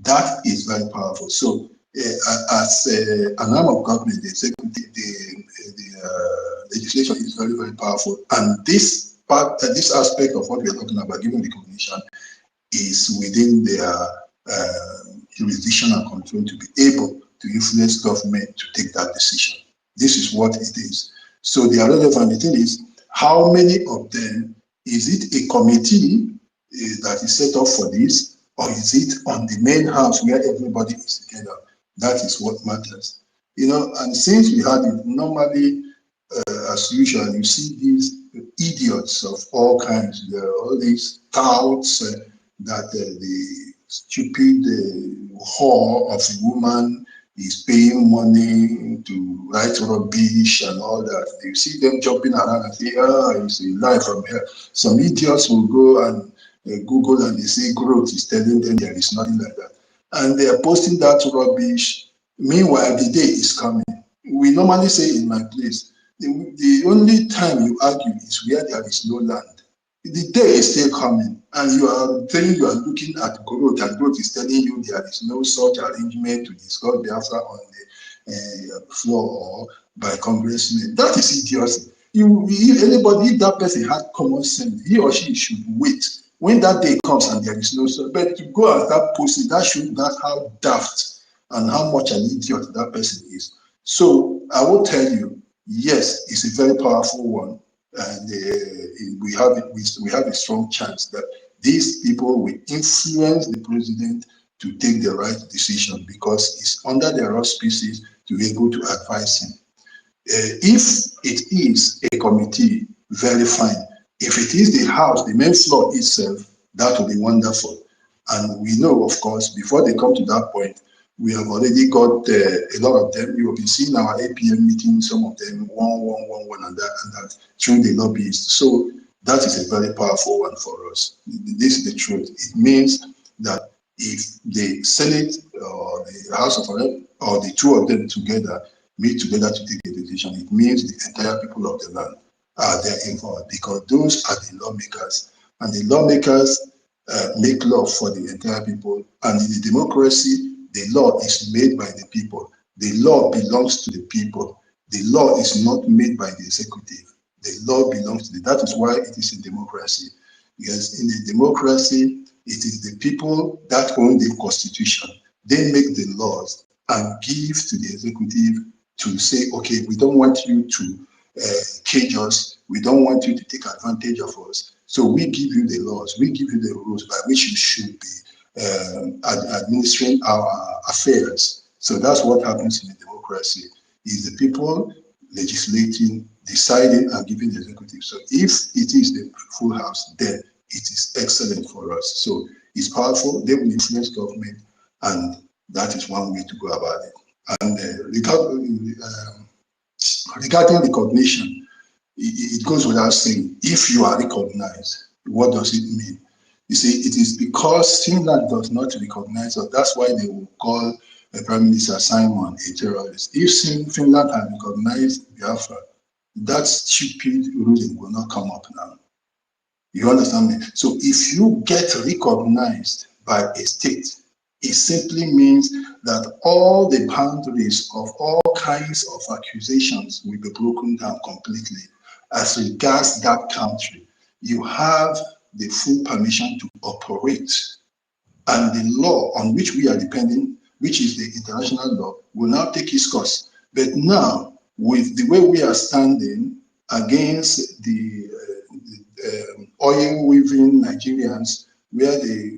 That is very powerful. So as an arm of government, the executive, the legislation is very, very powerful. And this part, this aspect of what we are talking about, giving recognition, is within their jurisdiction and control to be able to influence government to take that decision. This is what it is. So they are relevant. The thing is, how many of them, is it a committee that is set up for this, or is it on the main house where everybody is together? That is what matters. You know, and since we had it, normally, as usual, you see these idiots of all kinds, all these touts that the stupid whore of a woman is paying money to write rubbish and all that. You see them jumping around and say, it's a lie from here. Some idiots will go and Google and they say growth is telling them there is nothing like that. And they are posting that rubbish. Meanwhile, the day is coming. We normally say in my place, the only time you argue is where there is no land. The day is still coming, and you are saying you are looking at growth, and growth is telling you there is no such arrangement to discuss Biafra on the floor by congressmen. That is idiocy. If that person had common sense, he or she should wait when that day comes and there is no such. But to go and start posting, that shows that how daft and how much an idiot that person is. So I will tell you, yes, it's a very powerful one. And we have a strong chance that these people will influence the president to take the right decision because it's under their auspices to be able to advise him. If it is a committee, very fine. If it is the House, the main floor itself, that will be wonderful. And we know, of course, before they come to that point, we have already got a lot of them. You will be seeing our APM meeting, some of them, one, and that through the lobbyists. So that is a very powerful one for us. This is the truth. It means that if the Senate or the House of Rep or the two of them together meet together to take a decision, it means the entire people of the land are there involved because those are the lawmakers. And the lawmakers make law for the entire people. And in the democracy, the law is made by the people. The law belongs to the people. The law is not made by the executive. The law belongs to that is why it is a democracy. Because in a democracy, it is the people that own the constitution. They make the laws and give to the executive to say, okay, we don't want you to cage us. We don't want you to take advantage of us. So we give you the laws. We give you the rules by which you should be administering our affairs. So that's what happens in a democracy, is the people legislating, deciding, and giving the executive. So if it is the full house, then it is excellent for us. So it's powerful, they will influence government, and that is one way to go about it. And regarding recognition, it goes without saying, if you are recognized, what does it mean? You see, it is because Finland does not recognize us. That's why they will call Prime Minister Simon a terrorist. If Finland had recognized Biafra, that stupid ruling will not come up now. You understand me? So if you get recognized by a state, it simply means that all the boundaries of all kinds of accusations will be broken down completely. As regards that country, you have the full permission to operate. And the law on which we are depending, which is the international law, will now take its course. But now, with the way we are standing against the oil weaving Nigerians, where they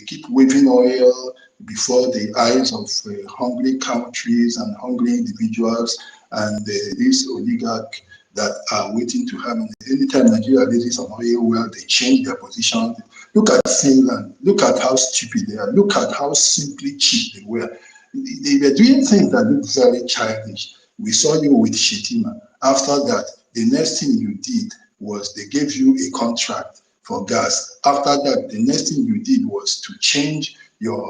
keep weaving oil before the eyes of hungry countries and hungry individuals and these oligarchs that are waiting to have. Anytime Nigeria raises some oil, well, they change their position. Look at Finland. Look at how stupid they are. Look at how simply cheap they were. They were doing things that look very childish. We saw you with Shetima. After that, the next thing you did was they gave you a contract for gas. After that, the next thing you did was to change your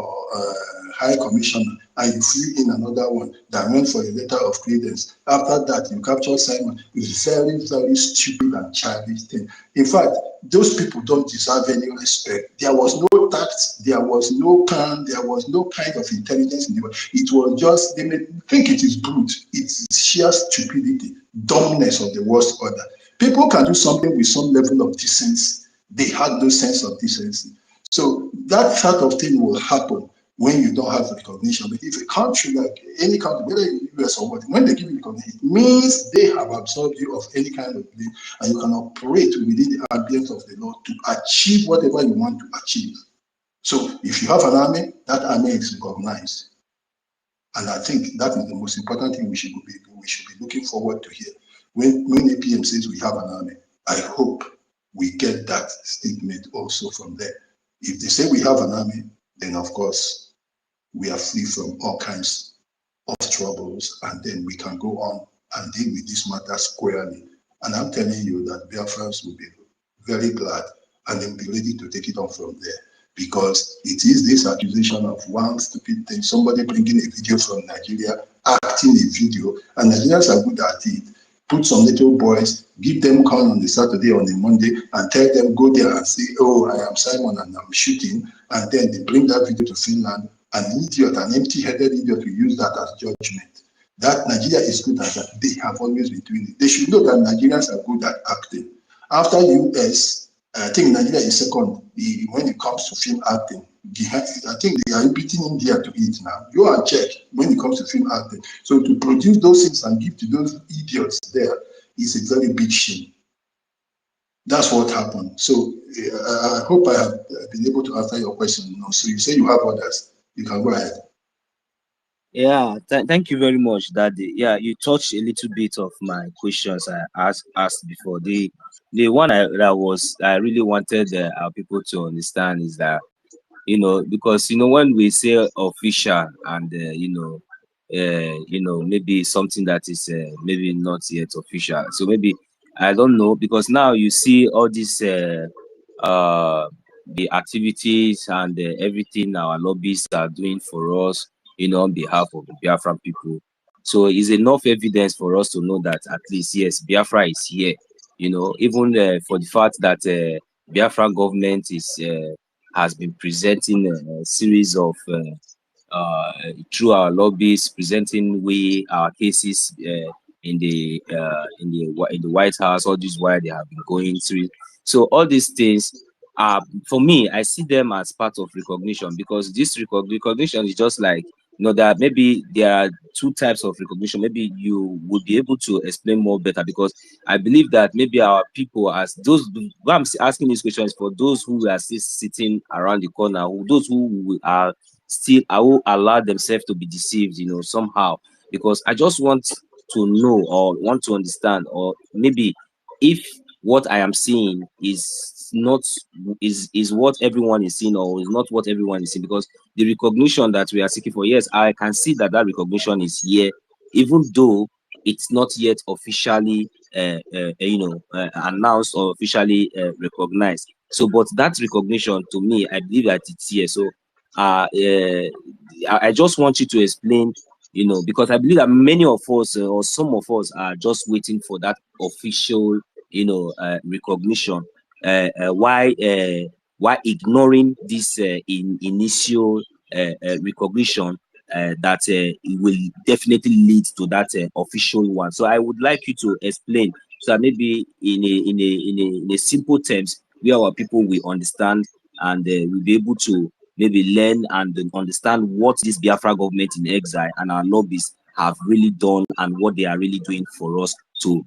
high commissioner, and you flew in another one that went for a letter of credence. After that, you captured Simon. It's very, very stupid and childish thing. In fact, those people don't deserve any respect. There was no tact, there was no plan, there was no kind of intelligence in the world. It was just, they may think it is brute. It's sheer stupidity, dumbness of the worst order. People can do something with some level of decency. They had no sense of decency. So that sort of thing will happen when you don't have recognition. But if a country, like any country, whether in the US or what, when they give you recognition, it means they have absolved you of any kind of blame, and you can operate within the ambience of the law to achieve whatever you want to achieve. So if you have an army, that army is recognized. And I think that is the most important thing we should be looking forward to here. When APM says we have an army, I hope we get that statement also from there. If they say we have an army, then of course we are free from all kinds of troubles, and then we can go on and deal with this matter squarely. And I'm telling you that Biafrans will be very glad and then be ready to take it on from there. Because it is this accusation of one stupid thing, somebody bringing a video from Nigeria, acting a video, and Nigerians are good at it. Put some little boys, give them call on the Saturday, on the Monday, and tell them, go there and say, oh, I am Simon and I'm shooting. And then they bring that video to Finland. An idiot, an empty-headed idiot will use that as judgment. That Nigeria is good at that. They have always been doing it. They should know that Nigerians are good at acting. After US, I think Nigeria is second when it comes to film acting. I think they are beating India to it now. You are check when it comes to film acting. So to produce those things and give to those idiots there is a very big shame. That's what happened. So I hope I have been able to answer your question. No, so you say you have others. You can go ahead. Yeah, thank you very much, Daddy. Yeah, you touched a little bit of my questions I asked before. The one I really wanted our people to understand is that, because when we say official and maybe something that is maybe not yet official, so maybe I don't know, because now you see all this the activities and everything our lobbyists are doing for us, on behalf of the Biafran people. So it's enough evidence for us to know that at least, yes, Biafra is here, even for the fact that Biafran government has been presenting a series of through our lobbies, presenting our cases in the White House, all this while they have been going through. So all these things for me, I see them as part of recognition, because this recognition is just like, that maybe there are two types of recognition. Maybe you would be able to explain more better, because I believe that maybe our people, as those, why I'm asking these questions, for those who are still sitting around the corner, those who are still, I will allow themselves to be deceived, somehow, because I just want to know or want to understand, or maybe if what I am seeing is not is what everyone is seeing, or is not what everyone is seeing. Because the recognition that we are seeking for, yes, I can see that recognition is here, even though it's not yet officially announced or officially recognized. So, but that recognition, to me, I believe that it's here. So, I just want you to explain, because I believe that many of us or some of us are just waiting for that official, recognition. Why ignoring this initial recognition that it will definitely lead to that official one. So I would like you to explain, so that maybe in a simple terms, where our people will understand and will be able to maybe learn and understand what this Biafra government in exile and our lobbies have really done and what they are really doing for us to,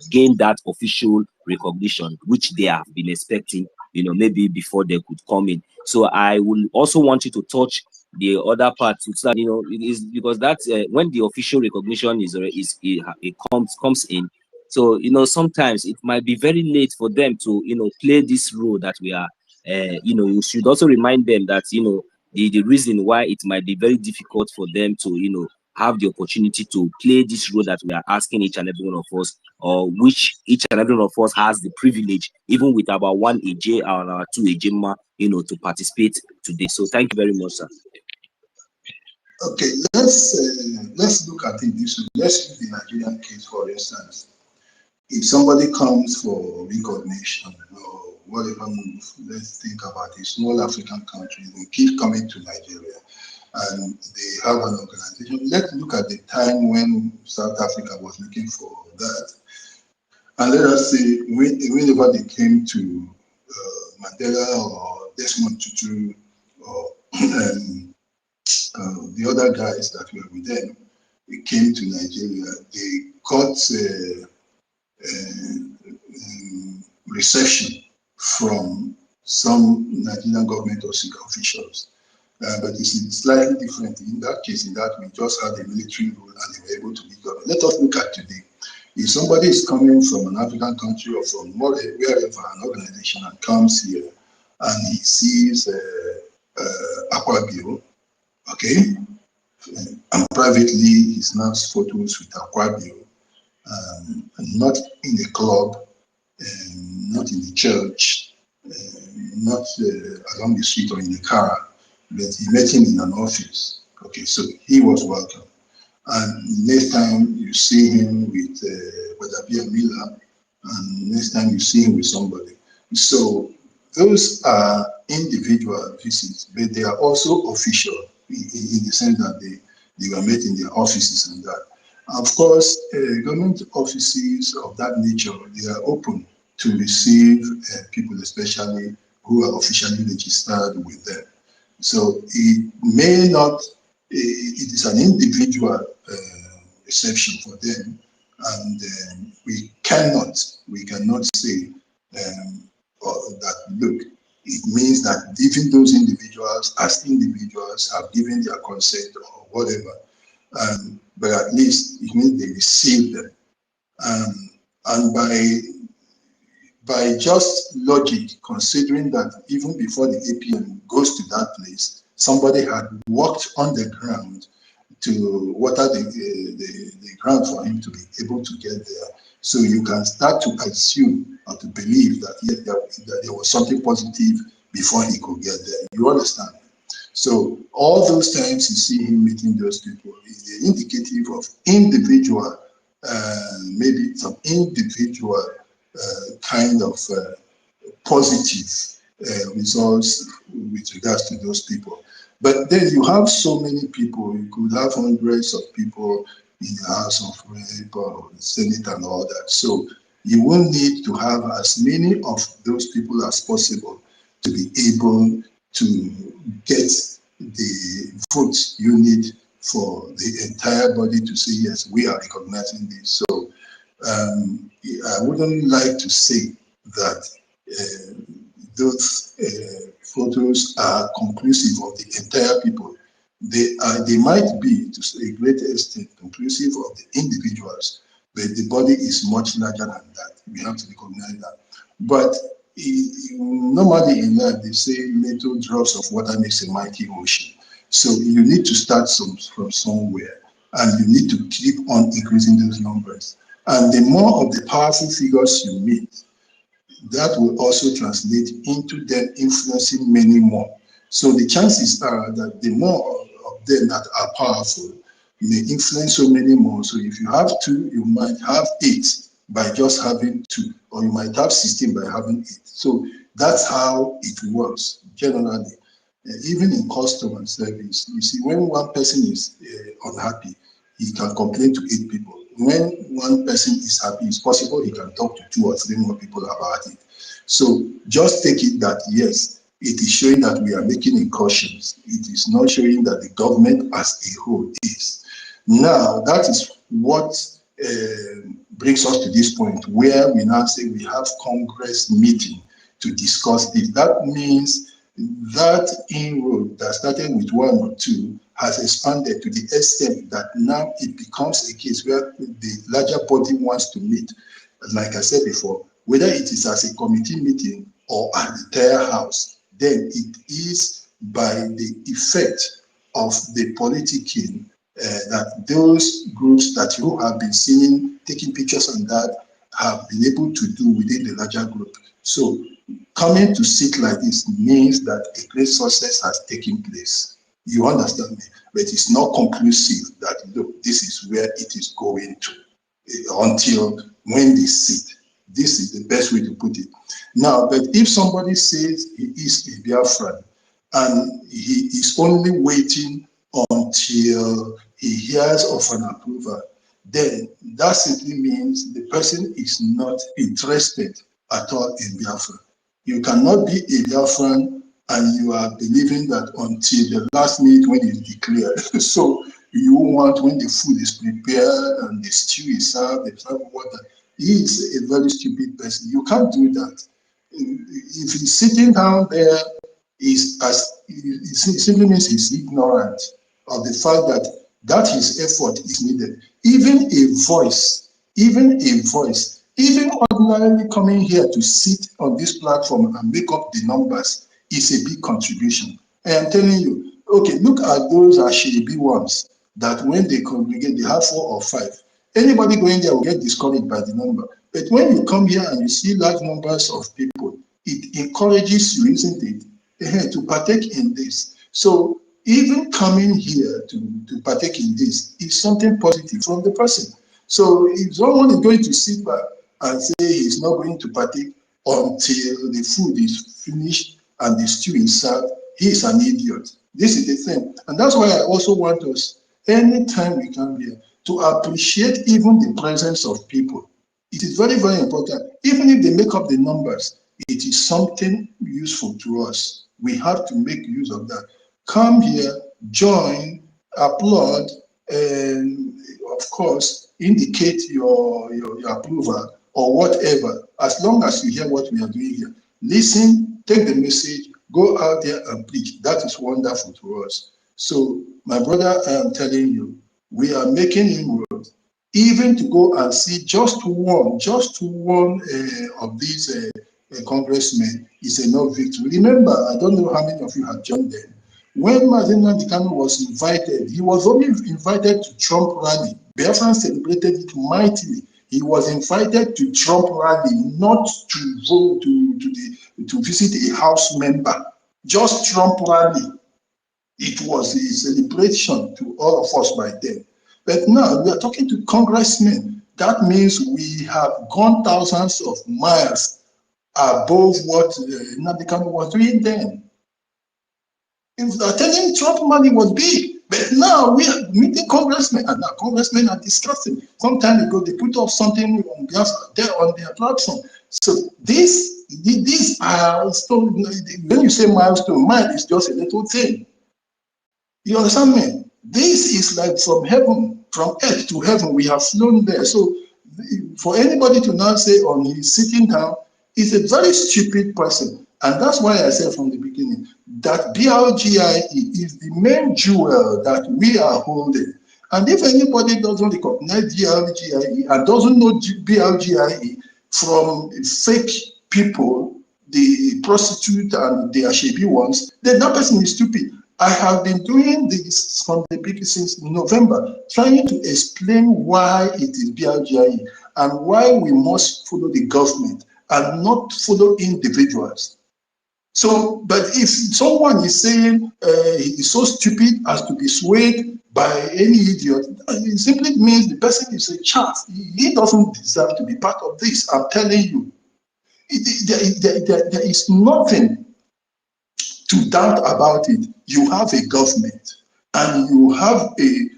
gain that official recognition, which they have been expecting, maybe before they could come in. So I will also want you to touch the other part, so that, it is because that's when the official recognition it comes in. So, sometimes it might be very late for them to, play this role that we are, you should also remind them that, the reason why it might be very difficult for them to, have the opportunity to play this role that we are asking each and every one of us, or which each and every one of us has the privilege, even with about 1 AJ or our 2 AJ, to participate today. So thank you very much, sir. Okay, let's look at it this way. Let's use the Nigerian case, for instance. If somebody comes for recognition or whatever move, let's think about a small African country, they keep coming to Nigeria and they have an organization. Let's look at the time when South Africa was looking for that. And let us say, whenever they came to Mandela or Desmond Tutu or the other guys that were with them, they came to Nigeria, they got reception from some Nigerian government or secret officials. But it's slightly different. In that case, in that we just had a military rule and they were able to be governed. Let us look at today. If somebody is coming from an African country or from wherever, an organization, and comes here and he sees Akpabio, okay, and privately he snaps photos with Akpabio, not in the club, not in the church, not along the street or in the car, but he met him in an office. Okay, so he was welcome. And next time you see him with Badabia Miller, and next time you see him with somebody. So those are individual visits, but they are also official in the sense that they were met in their offices and that. Of course, government offices of that nature, they are open to receive people, especially who are officially registered with them. So it may not, it is an individual reception for them, and we cannot say that, look, it means that even those individuals as individuals have given their consent or whatever, but at least it means they received them. And by just logic, considering that even before the APM goes to that place, somebody had walked on the ground to water the ground for him to be able to get there. So you can start to assume or to believe that, yes, that there was something positive before he could get there. You understand? So all those times you see him meeting those people is indicative of individual, maybe some individual kind of positive results with regards to those people. But then you have so many people, you could have hundreds of people in the House of Rep or the Senate and all that. So you will need to have as many of those people as possible to be able to get the votes you need for the entire body to say, yes, we are recognizing this. So I wouldn't like to say that those photos are conclusive of the entire people. They might be, to a great extent, conclusive of the individuals, but the body is much larger than that. We have to recognize that. But normally in life, they say little drops of water makes a mighty ocean. So you need to start from somewhere, and you need to keep on increasing those numbers. And the more of the powerful figures you meet, that will also translate into them influencing many more. So the chances are that the more of them that are powerful may influence so many more. So if you have 2, you might have 8 by just having 2, or you might have 16 by having 8. So that's how it works generally. Even in customer service, you see, when one person is unhappy, he can complain to 8 people. When one person is happy, it's possible he can talk to 2 or 3 more people about it. So just take it that, yes, it is showing that we are making incursions. It is not showing that the government as a whole is. Now, that is what brings us to this point where we now say we have Congress meeting to discuss this. That means that inroad that started with 1 or 2 has expanded to the extent that now it becomes a case where the larger body wants to meet. Like I said before, whether it is as a committee meeting or at the entire house, then it is by the effect of the politicking that those groups that you have been seeing, taking pictures on that, have been able to do within the larger group. So coming to sit like this means that a great success has taken place. You understand me? But it's not conclusive that, look, this is where it is going to until when they sit. This is the best way to put it. Now, but if somebody says he is a Biafran and he is only waiting until he hears of an approval, then that simply means the person is not interested at all in Biafra. You cannot be a Biafran and you are believing that until the last minute when it's declared. So you want when the food is prepared and the stew is served, the serve water. He is a very stupid person. You can't do that. If he's sitting down there, it simply means he's ignorant of the fact that his effort is needed. Even ordinarily coming here to sit on this platform and make up the numbers is a big contribution. I am telling you, okay, look at those Ashiribi ones that when they congregate, they have 4 or 5. Anybody going there will get discouraged by the number. But when you come here and you see large numbers of people, it encourages you, isn't it, to partake in this. So even coming here to partake in this is something positive from the person. So if someone is going to sit back and say he's not going to partake until the food is finished and the stew is served, he is an idiot. This is the thing. And that's why I also want us, anytime we come here, to appreciate even the presence of people. It is very, very important. Even if they make up the numbers, it is something useful to us. We have to make use of that. Come here, join, applaud, and of course, indicate your approval or whatever, as long as you hear what we are doing here. Listen, take the message, go out there and preach. That is wonderful to us. So, my brother, I am telling you, we are making inroads. Even to go and see just one of these congressmen is enough victory. Remember, I don't know how many of you have joined them. When Mazen Nandikano was invited, he was only invited to Trump rally. Biafran celebrated it mightily. He was invited to Trump rally, not to vote to visit a House member. Just Trump rally. It was a celebration to all of us by then. But now we are talking to congressmen. That means we have gone thousands of miles above what Nandikano was doing then. If attending Trump money was big, but now we are meeting congressmen, and now congressmen are discussing. Some time ago, they put up something on their platform. So these are still, when you say milestone, mine is just a little thing. You understand me? This is like from heaven, from earth to heaven. We have flown there. So for anybody to now say on he's sitting down, is a very stupid person. And that's why I said from the beginning that BLGIE is the main jewel that we are holding. And if anybody doesn't recognize BLGIE and doesn't know BLGIE from fake people, the prostitute and the Ashebi ones, then that person is stupid. I have been doing this from the beginning since November, trying to explain why it is BRGIE and why we must follow the government and not follow individuals. So, but if someone is saying he's so stupid as to be swayed by any idiot, it simply means the person is a child. He doesn't deserve to be part of this. I'm telling you, there is nothing to doubt about it. You have a government and you have a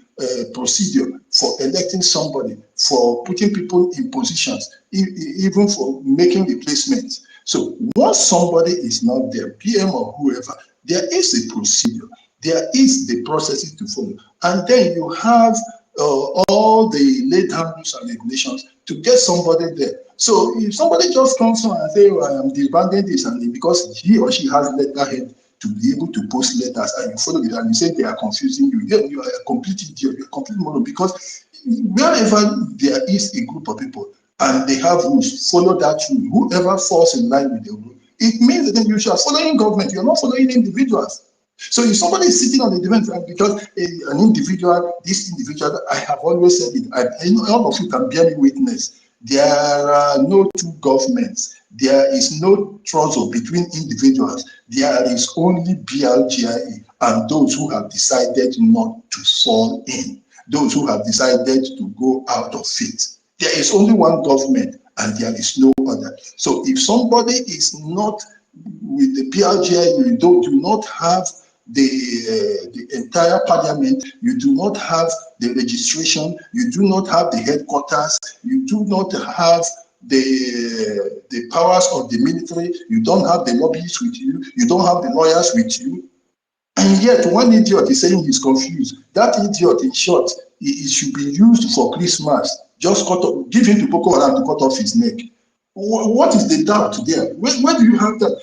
procedure for electing somebody, for putting people in positions, even for making replacements. So once somebody is not there, PM or whoever, there is a procedure. There is the processes to follow. And then you have all the laid down rules and regulations to get somebody there. So if somebody just comes on and say, oh, I am disbanding this, and because he or she has letterhead to be able to post letters, and you follow it and you say they are confusing you, then you are a complete idiot, you're a complete moron, because wherever there is a group of people and they have rules, follow that rule. Whoever falls in line with the rule, it means that you are following government, you're not following individuals. So if somebody is sitting on the defense, because an individual, this individual, I have always said it, and all of you can bear me witness, there are no two governments. There is no trouble between individuals. There is only BLGIE and those who have decided not to fall in, those who have decided to go out of it. There is only one government and there is no other. So if somebody is not with the BLGIE, you do not have the entire parliament, you do not have the registration, you do not have the headquarters, you do not have the powers of the military, you don't have the lobbyists with you, you don't have the lawyers with you, and yet one idiot is saying he's confused. That idiot, in short, it should be used for Christmas. Just give him to Boko Haram to cut off his neck. What is the doubt there? Where do you have that?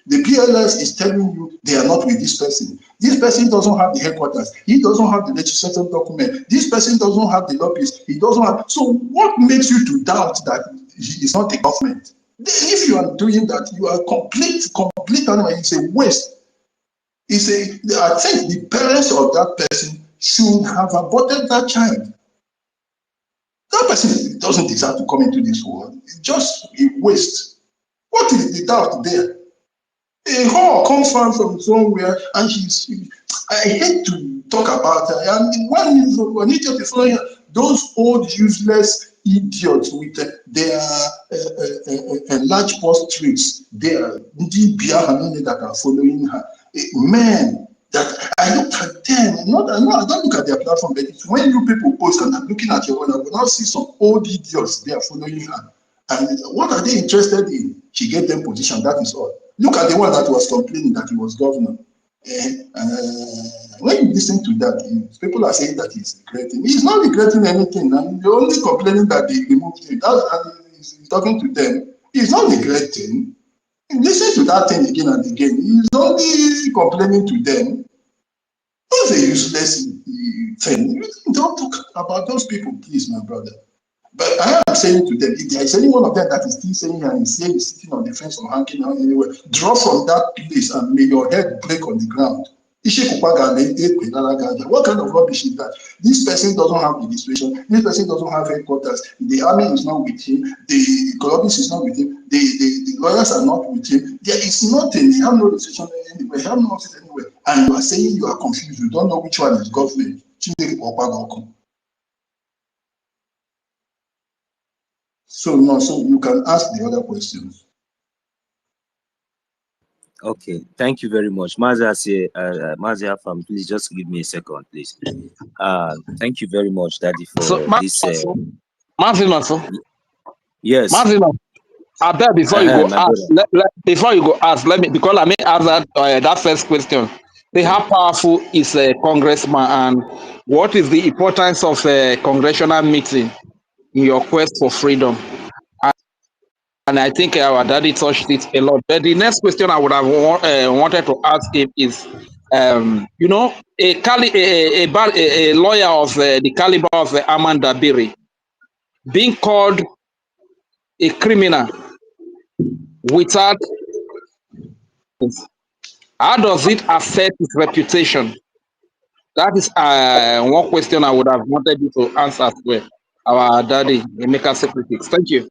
The PLS is telling you they are not with this person. This person doesn't have the headquarters. He doesn't have the legislative document. This person doesn't have the lobbyists. He doesn't have. So what makes you to doubt that he is not the government? If you are doing that, you are complete animal. It's a waste. I think the parents of that person should have aborted that child. That person doesn't deserve to come into this world. It's just a waste. What is the doubt there? A whore comes from somewhere, and I hate to talk about her. And when idiot is following her, those old useless idiots with their large post tricks, they are that are following her. Men that I look at them, I don't look at their platform, but it's when you people post and I'm looking at your own, I will now see some old idiots they are following her. And what are they interested in? She gave them position, that is all. Look at the one that was complaining that he was governor. When you listen to that, people are saying that he's regretting. He's not regretting anything. And you're only complaining that they removed him. He's talking to them. He's not regretting. Listen to that thing again and again. He's only complaining to them. It's a useless thing. Don't talk about those people, please, my brother. But I am saying to them, if there is any one of them that is still saying and is saying he's sitting on the fence or hanging out anywhere, draw from that place and may your head break on the ground. What kind of rubbish is that? This person doesn't have registration, this person doesn't have headquarters, the army is not with him, the Columbus is not with him, the lawyers are not with him. There is nothing, they have no registration anywhere, they have no office anywhere, and you are saying you are confused, you don't know which one is government. So you can ask the other questions. Okay, thank you very much. Mazia Farm, please just give me a second, please. Thank you very much, Daddy, for this. Yes. I bet before you go ask, before you go ask, let me, because I may answer that first question. How powerful is a congressman, and what is the importance of a congressional meeting in your quest for freedom? And I think our daddy touched it a lot. But the next question I would have wanted to ask him is, you know, a lawyer of the caliber of Amanda Biri being called a criminal without How does it affect his reputation? That is one question I would have wanted you to answer as well. Our daddy, Emeka Separatists. Thank you.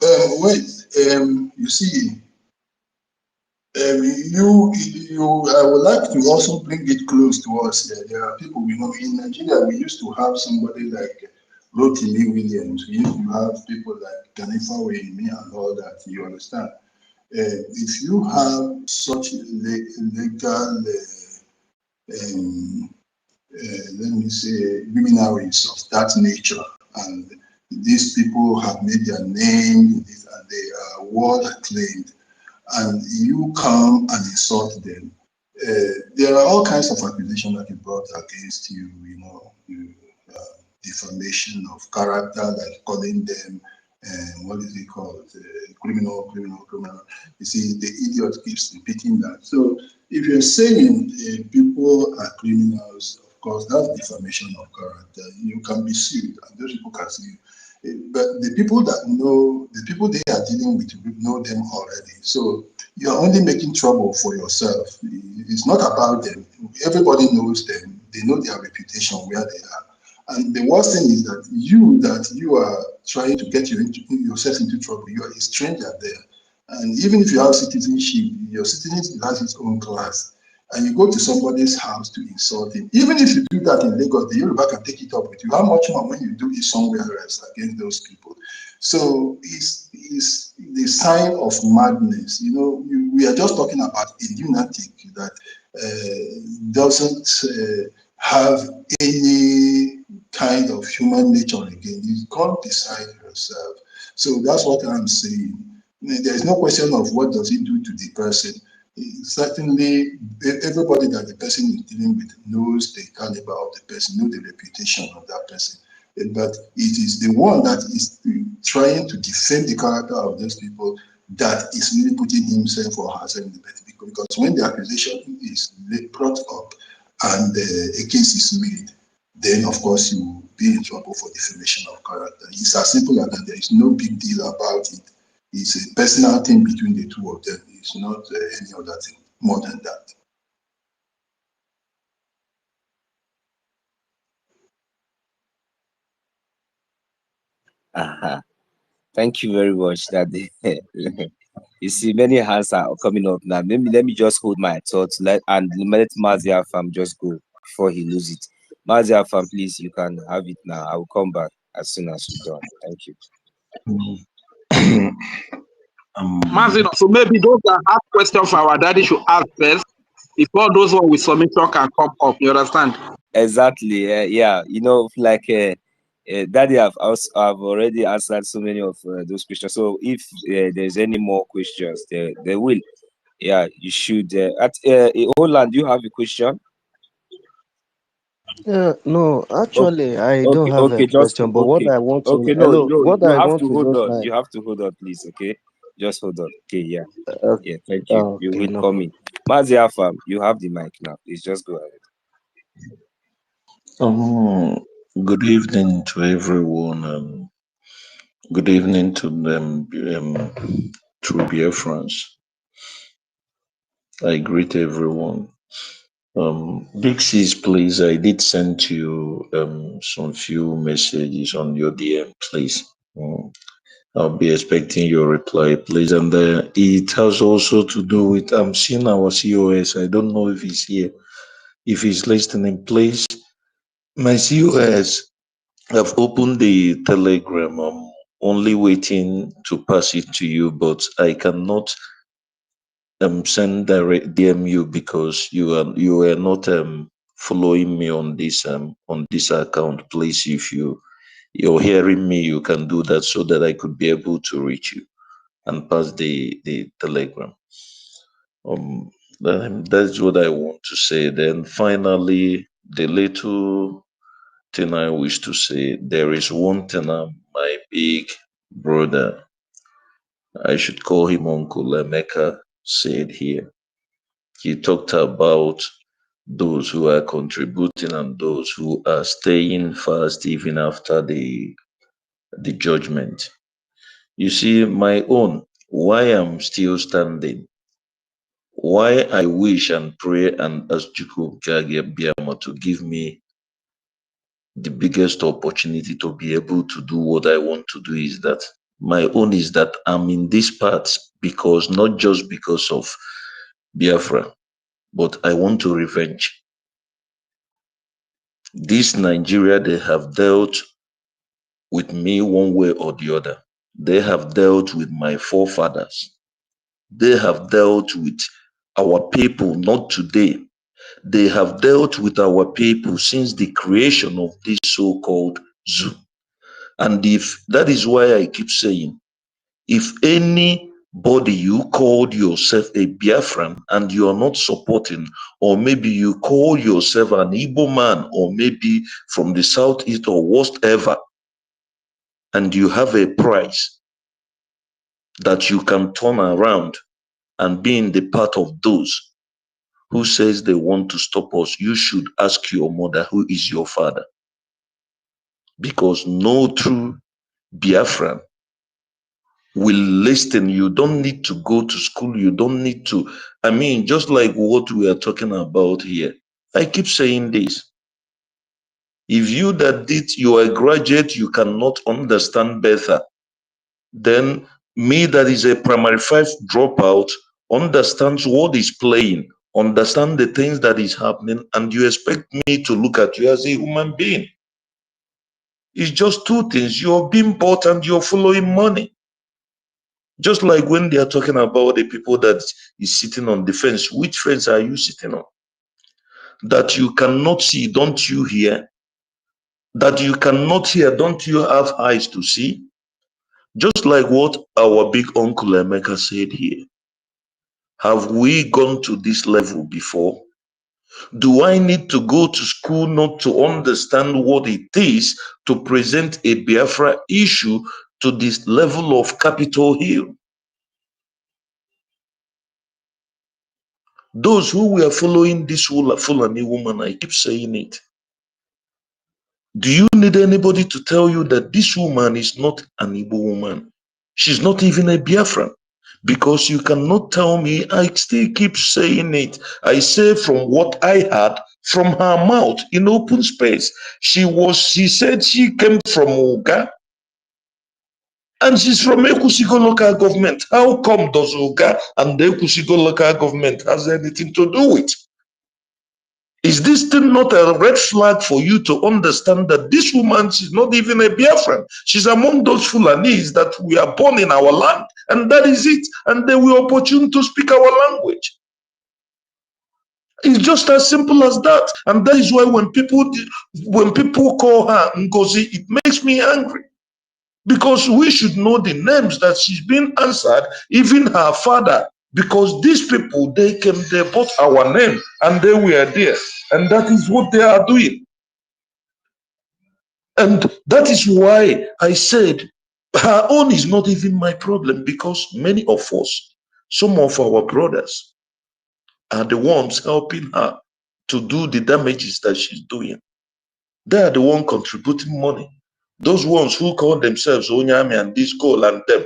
You see, I would like to also bring it close to us. There are people we know in Nigeria. We used to have somebody like Rotimi Williams. We used to have people like Ganifa Weyimi and all that. You understand? If you have such legal, let me say, luminaries of that nature, and these people have made their name and they are world acclaimed, and you come and insult them, there are all kinds of accusations that are brought against you, defamation of character, like calling them, what is it called, criminal. You see, the idiot keeps repeating that. So if you're saying people are criminals, of course, that's defamation of character. You can be sued, and those people can sue you. But the people that know, the people they are dealing with, know them already. So you're only making trouble for yourself. It's not about them. Everybody knows them. They know their reputation, where they are. And the worst thing is that you are trying to get yourself into trouble. You are a stranger there. And even if you have citizenship, your citizenship has its own class. And you go to somebody's house to insult him. Even if you do that in Lagos, the Yoruba can take it up with you. How much more when you do it somewhere else against those people? So it's the sign of madness. We are just talking about a lunatic that doesn't have any kind of human nature again. You can't decide yourself. So that's what I'm saying. There is no question of what does it do to the person. Certainly, everybody that the person is dealing with knows the caliber of the person, knows the reputation of that person. But it is the one that is trying to defend the character of those people that is really putting himself or herself in the better. Because when the accusation is brought up and a case is made, then of course you will be in trouble for defamation of character. It's as simple as that. There is no big deal about it. It's a personal thing between the two of them. It's not any other thing more than that. Thank you very much. That you see, many hands are coming up now. Let me just hold my thoughts. Let Mazia Farm just go before he lose it. Mazia Farm, please, you can have it now. I will come back as soon as you're done. Thank you. Mazino, so maybe those that have questions for our daddy should ask first before those one with submission can come up. You understand? Exactly. Yeah. Daddy, I've already answered so many of those questions. So if there's any more questions, there will. Yeah, you should. Holland, do you have a question? No, actually, I don't have a Okay, just question, but what okay. I want to Okay, no, hello, what you I have want to to hold just on. like, You have to hold on, please. Okay, just hold on. Okay, yeah, uh, yeah. Thank you. You okay, will no come problem. in. Mazia Farm, you have the mic now. Please just go ahead. Good evening to everyone. Good evening to them, true Biafrans. I greet everyone. Big Sis, please, I did send you some few messages on your DM, please. I'll be expecting your reply, please. And it has also to do with, I'm seeing our COS. I don't know if he's here, if he's listening, please. My COS, I've opened the Telegram. I'm only waiting to pass it to you, but I cannot send direct DM you because you are not following me on this account. Please, if you're hearing me, you can do that so that I could be able to reach you and pass the Telegram. That's what I want to say. Then finally, the little thing I wish to say, there is one thing my big brother, I should call him Uncle Emeka, said here. He talked about those who are contributing and those who are staying fast even after the judgment. You see, my own, why I'm still standing Why I wish and pray and ask Chukwu Biama to give me the biggest opportunity to be able to do what I want to do is that my own is that I'm in this part because not just because of Biafra, but I want to revenge. This Nigeria, they have dealt with me one way or the other. They have dealt with my forefathers. They have dealt with our people, not today. They have dealt with our people since the creation of this so-called zoo. And if that is why I keep saying, if anybody you called yourself a Biafran and you are not supporting, or maybe you call yourself an Igbo man, or maybe from the southeast or whatever, and you have a price that you can turn around and be in the part of those who says they want to stop us, you should ask your mother who is your father. Because no true Biafran will listen. You don't need to go to school. You don't need to, I mean, just like what we are talking about here. I keep saying this. If you that did, you are a graduate, you cannot understand better, then me that is a primary 5 dropout understands what is playing, understand the things that is happening, and you expect me to look at you as a human being. It's just two things. You're being bought and you're following money. Just like when they are talking about the people that is sitting on the fence, which fence are you sitting on? That you cannot see, don't you hear? That you cannot hear, don't you have eyes to see? Just like what our big uncle Emeka said here. Have we gone to this level before? Do I need to go to school not to understand what it is to present a Biafra issue to this level of Capitol Hill? Those who were following this Fulani woman, I keep saying it. Do you need anybody to tell you that this woman is not an Igbo woman? She's not even a Biafran. Because you cannot tell me, I still keep saying it. I say from what I heard from her mouth in open space. She said she came from Oga and she's from Ekusigo local government. How come does Oga and the Ekusigo local government has anything to do with? Is this thing not a red flag for you to understand that this woman, she's not even a Biafran? She's among those Fulanis that we are born in our land, and that is it. And they will opportune to speak our language. It's just as simple as that. And that is why when people call her Ngozi, it makes me angry. Because we should know the names that she's been answered, even her father. Because these people, they bought our name and they were there. And that is what they are doing. And that is why I said her own is not even my problem, because many of us, some of our brothers, are the ones helping her to do the damages that she's doing. They are the ones contributing money. Those ones who call themselves Onyami and this call and them.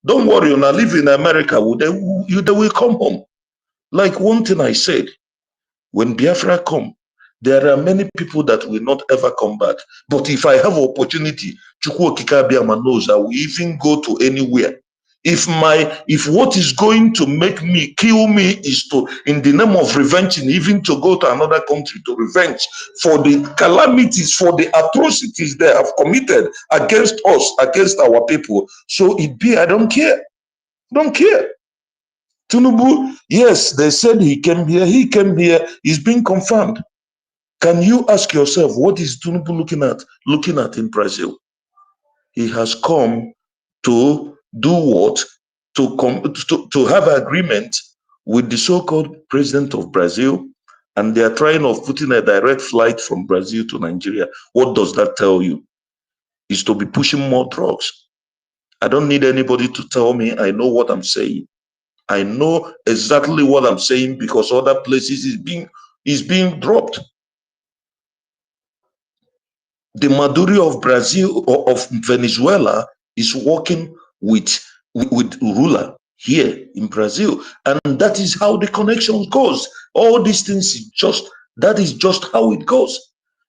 Don't worry, when I live in America, they will come home. Like one thing I said, when Biafra come, there are many people that will not ever come back. But if I have opportunity, Chukwu Okike Abiama knows I will even go to anywhere. If what is going to make me kill me is to, in the name of revenge, even to go to another country to revenge for the calamities, for the atrocities they have committed against us, against our people. So it be, I don't care. Don't care. Tinubu, yes, they said he came here, he's been confirmed. Can you ask yourself, what is Tinubu looking at in Brazil? He has come to do what? To have agreement with the so-called president of Brazil, and they are trying of putting a direct flight from Brazil to Nigeria. What does that tell you? Is to be pushing more drugs. I don't need anybody to tell me. I know what I'm saying. I know exactly what I'm saying because other places is being dropped. The Maduro of Brazil or of Venezuela is working with ruler. here in Brazil. And that is how the connection goes. All these things is just, that is just how it goes.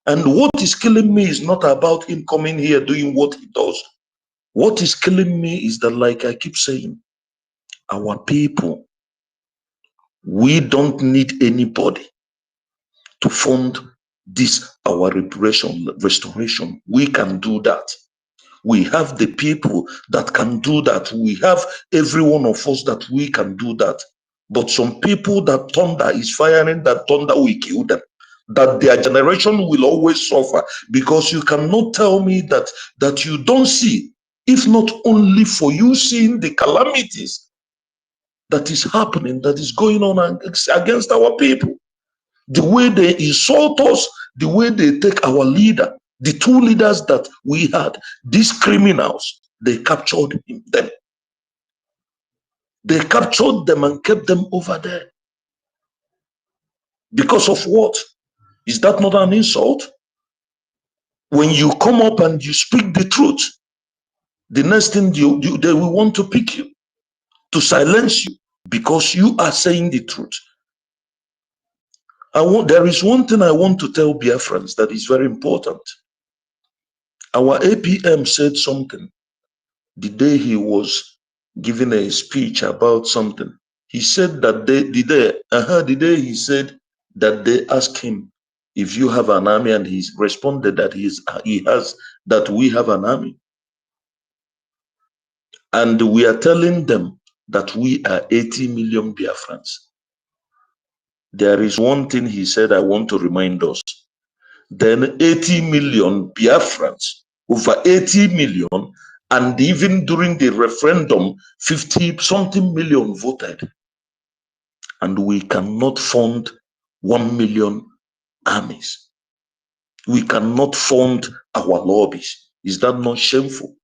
And what is killing me is not about him coming here doing what he does. What is killing me is that, like I keep saying, our people, we don't need anybody to fund this, our restoration. We can do that. We have the people that can do that. We have every one of us that we can do that. But some people that thunder is firing, that thunder will kill them. That their generation will always suffer, because you cannot tell me that you don't see, if not only for you seeing the calamities that is happening, that is going on against our people. The way they insult us, the way they take our leader, the two leaders that we had, these criminals, they captured them. They captured them and kept them over there. Because of what? Is that not an insult? When you come up and you speak the truth, the next thing they will want to pick you, to silence you, because you are saying the truth. There is one thing I want to tell Biafrans that is very important. Our APM said something the day he was giving a speech about something. He said that the day he said that they asked him if you have an army, and he responded that he has, that we have an army. And we are telling them that we are 80 million Biafrans. There is one thing he said I want to remind us. Then 80 million Biafrans, over 80 million, and even during the referendum, 50-something million voted. And we cannot fund 1 million armies. We cannot fund our lobbies. Is that not shameful?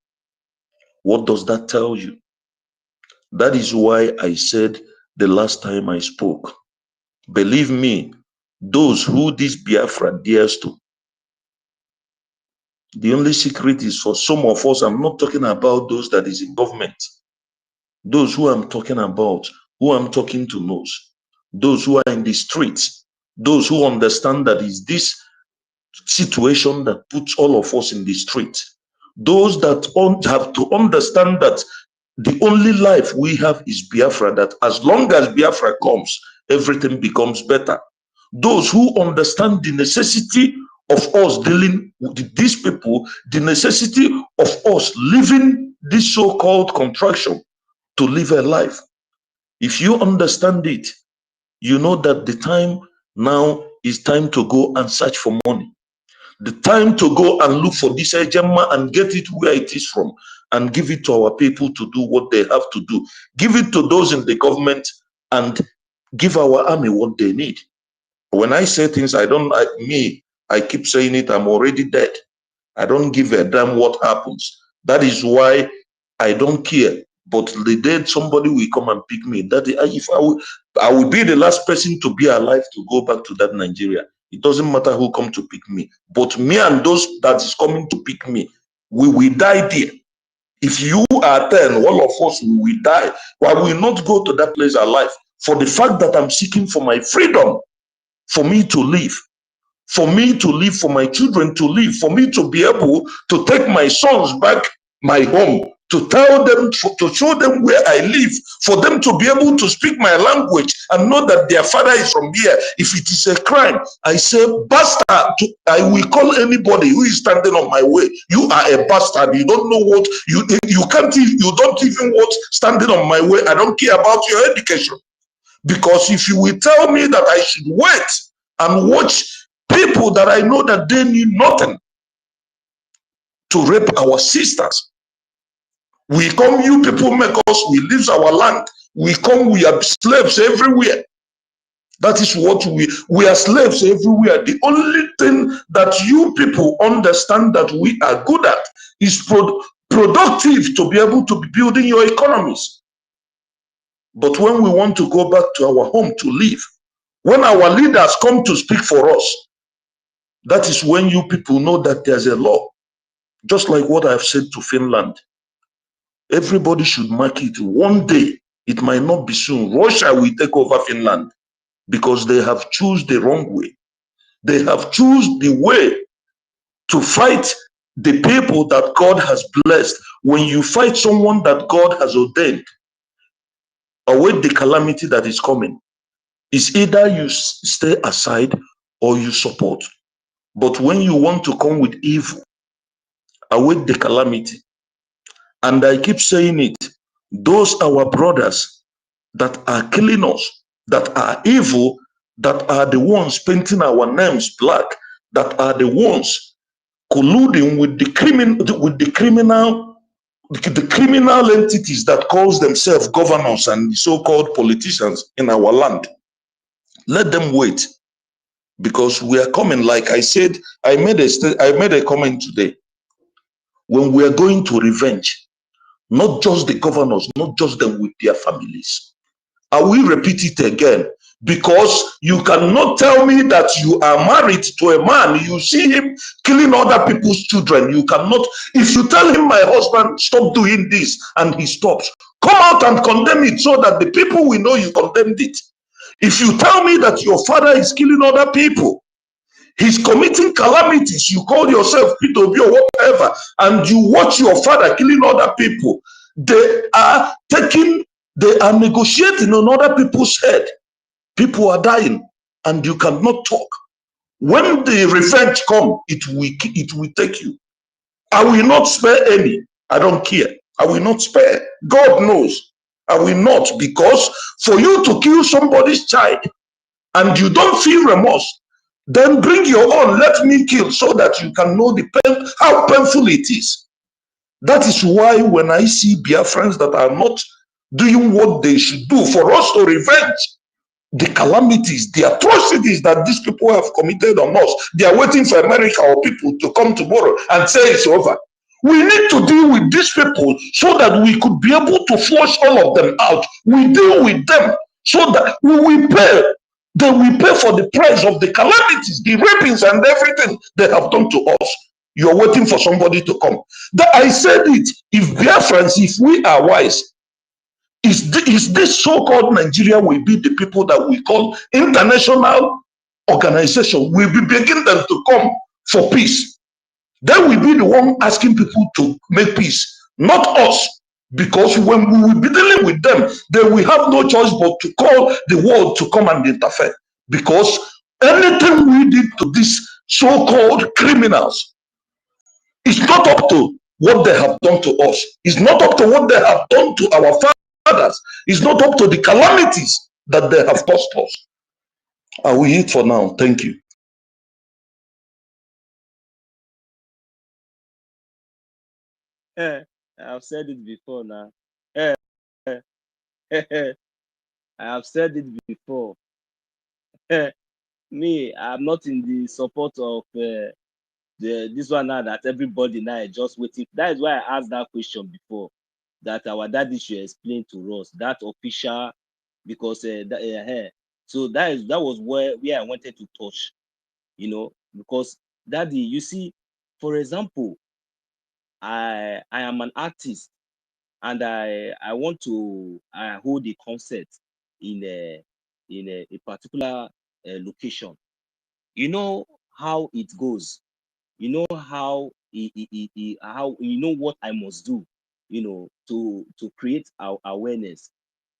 What does that tell you? That is why I said the last time I spoke, believe me, those who this Biafra dares to, the only secret is for some of us. I'm not talking about those that is in government. Those who I'm talking about, who I'm talking to knows. Those who are in the streets, those who understand that is this situation that puts all of us in the street. Those that have to understand that the only life we have is Biafra, that as long as Biafra comes, everything becomes better. Those who understand the necessity of us dealing with these people, the necessity of us living this so-called contraction to live a life. If you understand it, you know that the time now is time to go and search for money. The time to go and look for this Gemma and get it where it is from, and give it to our people to do what they have to do. Give it to those in the government and give our army what they need. When I say things, I keep saying it, I'm already dead. I don't give a damn what happens. That is why I don't care. But the day somebody will come and pick me, I will be the last person to be alive to go back to that Nigeria. It doesn't matter who come to pick me. But me and those that is coming to pick me, we will die there. If you are 10, all of us will die. I will not go to that place alive for the fact that I'm seeking for my freedom, for me to live. For me to live, for my children to live, for me to be able to take my sons back my home, to tell them, to show them where I live, for them to be able to speak my language and know that their father is from here. If it is a crime, I say, bastard. I will call anybody who is standing on my way. You are a bastard. You don't know what, you can't, you don't even want standing on my way. I don't care about your education. Because if you will tell me that I should wait and watch people that I know that they need nothing to rape our sisters. We come, you people make us, we leave our land. We come, we are slaves everywhere. That is what we are slaves everywhere. The only thing that you people understand that we are good at is productive to be able to be building your economies. But when we want to go back to our home to live, when our leaders come to speak for us, that is when you people know that there's a law. Just like what I've said to Finland. Everybody should mark it one day It might not be soon. Russia will take over Finland because they have chosen the wrong way. They have chosen the way to fight the people that God has blessed. When you fight someone that God has ordained, await the calamity that is coming. It's either you stay aside or you support. But when you want to come with evil, await the calamity. And I keep saying it, those our brothers that are killing us, that are evil, that are the ones painting our names black, that are the ones colluding with the criminal entities that calls themselves governors and so-called politicians in our land. Let them wait, because we are coming. Like I said, I made a comment today. When we are going to revenge, not just the governors, not just them with their families. I will repeat it again, because you cannot tell me that you are married to a man, you see him killing other people's children. You cannot, if you tell him, my husband, stop doing this, and he stops, come out and condemn it so that the people will know you condemned it. If you tell me that your father is killing other people, he's committing calamities, you call yourself Peter Obi or whatever, and you watch your father killing other people, they are negotiating on other people's head. People are dying, and you cannot talk. When the revenge comes, it will take you. I will not spare any. I don't care. I will not spare. God knows. I will not, because for you to kill somebody's child and you don't feel remorse, then bring your own. Let me kill so that you can know the pain, how painful it is. That is why when I see Biafrans that are not doing what they should do for us to revenge the calamities, the atrocities that these people have committed on us, they are waiting for America or people to come tomorrow and say it's over. We need to deal with these people so that we could be able to flush all of them out. We deal with them so that we will pay. They will pay for the price of the calamities, the rapings and everything they have done to us. You're waiting for somebody to come. I said it, if Biafrans, if we are wise, is this so-called Nigeria will be the people that we call international organization, will be begging them to come for peace. They will be the one asking people to make peace, not us. Because when we will be dealing with them, they will have no choice but to call the world to come and interfere. Because anything we did to these so-called criminals is not up to what they have done to us. It's not up to what they have done to our fathers. It's not up to the calamities that they have caused us. I will eat for now. Thank you. I've said it before now. I have said it before. Me, I'm not in the support of this one now that everybody now is just waiting. That is why I asked that question before, that our daddy should explain to us that official, because so that was where I wanted to touch, because daddy, you see, for example, I am an artist, and I want to hold a concert in a particular location. You know how it goes. You know how how what I must do, to create our awareness.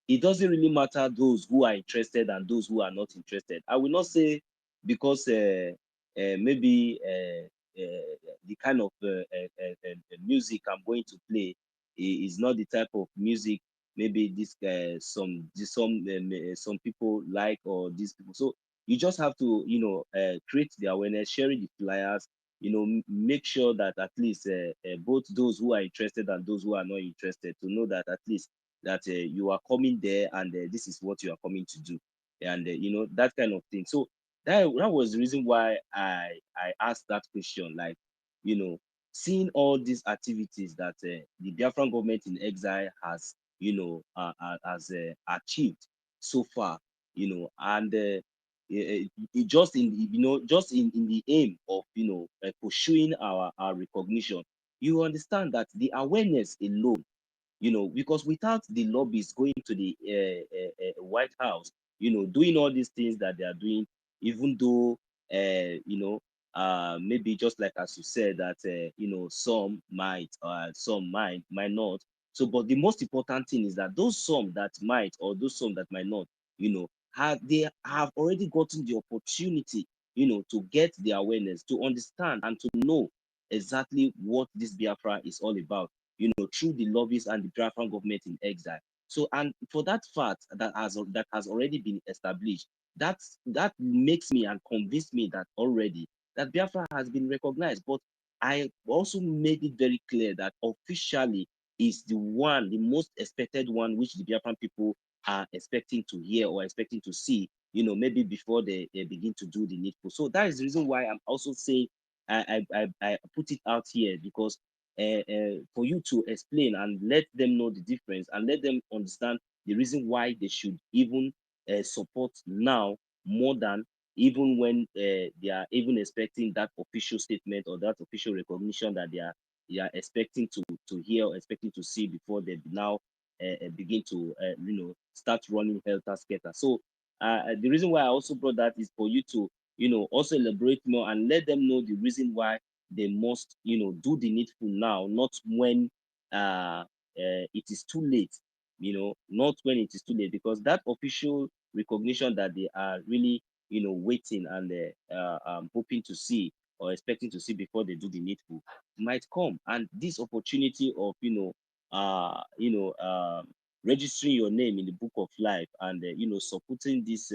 It doesn't really matter those who are interested and those who are not interested. I will not say because maybe the kind of music I'm going to play is not the type of music maybe some people like, or these people. So you just have to create the awareness, sharing the flyers, make sure that at least both those who are interested and those who are not interested to know that at least that you are coming there, and this is what you are coming to do, and that kind of thing. So that was the reason why I asked that question, like, seeing all these activities that the Biafran government in exile has has achieved so far, and it just in the aim of pursuing our recognition. You understand that the awareness alone because without the lobbies going to the White House, doing all these things that they are doing, even though, maybe just like as you said that, some might not. So, but the most important thing is that those some that might, or those some that might not, they have already gotten the opportunity, to get the awareness, to understand and to know exactly what this Biafra is all about, through the lobbies and the Biafran government in exile. So, and for that fact that has already been established, that makes me and convinced me that already that Biafra has been recognized. But I also made it very clear that officially is the most expected one, which the Biafran people are expecting to hear or expecting to see, maybe before they begin to do the needful. So that is the reason why I'm also saying I put it out here, because for you to explain and let them know the difference and let them understand the reason why they should even support now more than even when they are even expecting that official statement or that official recognition that they are expecting to hear or expecting to see before they now begin to start running helter skelter. So the reason why I also brought that is for you to also elaborate more and let them know the reason why they must do the needful now, not when it is too late, not when it is too late, because that official recognition that they are really waiting and hoping to see or expecting to see before they do the needful might come. And this opportunity of registering your name in the book of life and supporting this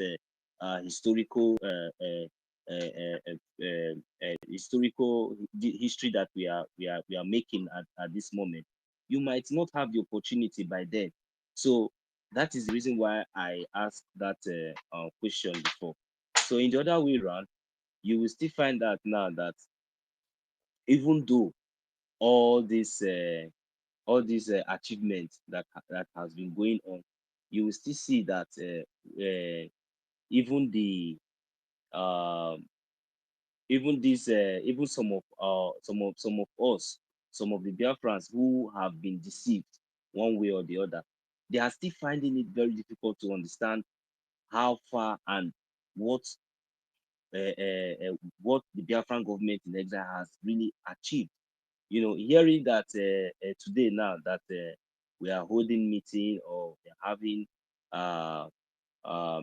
historical history that we are making at this moment, you might not have the opportunity by then. So that is the reason why I asked that question before. So in the other way around, you will still find out now that even though all these achievements that has been going on, you will still see that even the even this even some of us, some of the Biafrans who have been deceived one way or the other, they are still finding it very difficult to understand how far and what the Biafran government in exile has really achieved. Hearing that today now that we are holding meeting or we are having um, a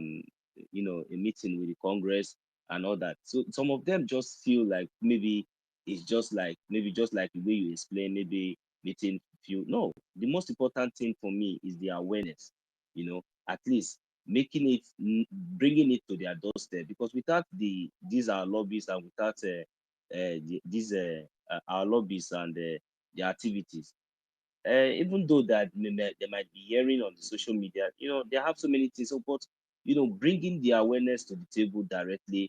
meeting with the Congress and all that. So some of them just feel like maybe it's just like the way you explain, maybe meeting few. No, the most important thing for me is the awareness. At least making it, bringing it to their doorstep, because without these our lobbies and without these our lobbies and the activities, even though that they might be hearing on the social media, they have so many things. So, but bringing the awareness to the table directly,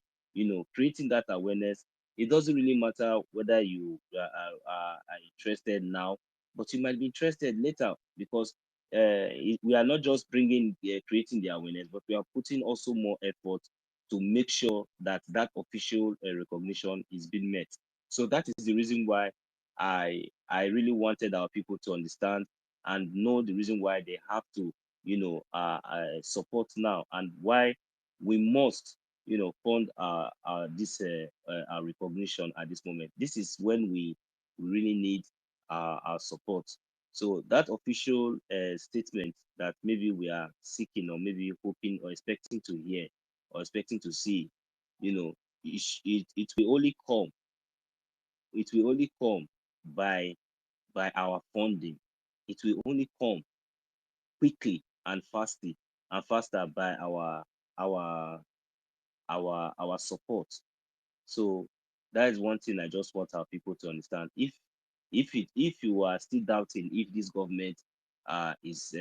creating that awareness. It doesn't really matter whether you are interested now, but you might be interested later, because we are not just creating the awareness, but we are putting also more effort to make sure that that official recognition is being met. So that is the reason why I really wanted our people to understand and know the reason why they have to, support now, and why we must, fund this our recognition at this moment. This is when we really need our support. So that official statement that maybe we are seeking or maybe hoping or expecting to hear or expecting to see, it will only come. It will only come by our funding. It will only come quickly and faster by our our support. So that is one thing I just want our people to understand. If you are still doubting if this government is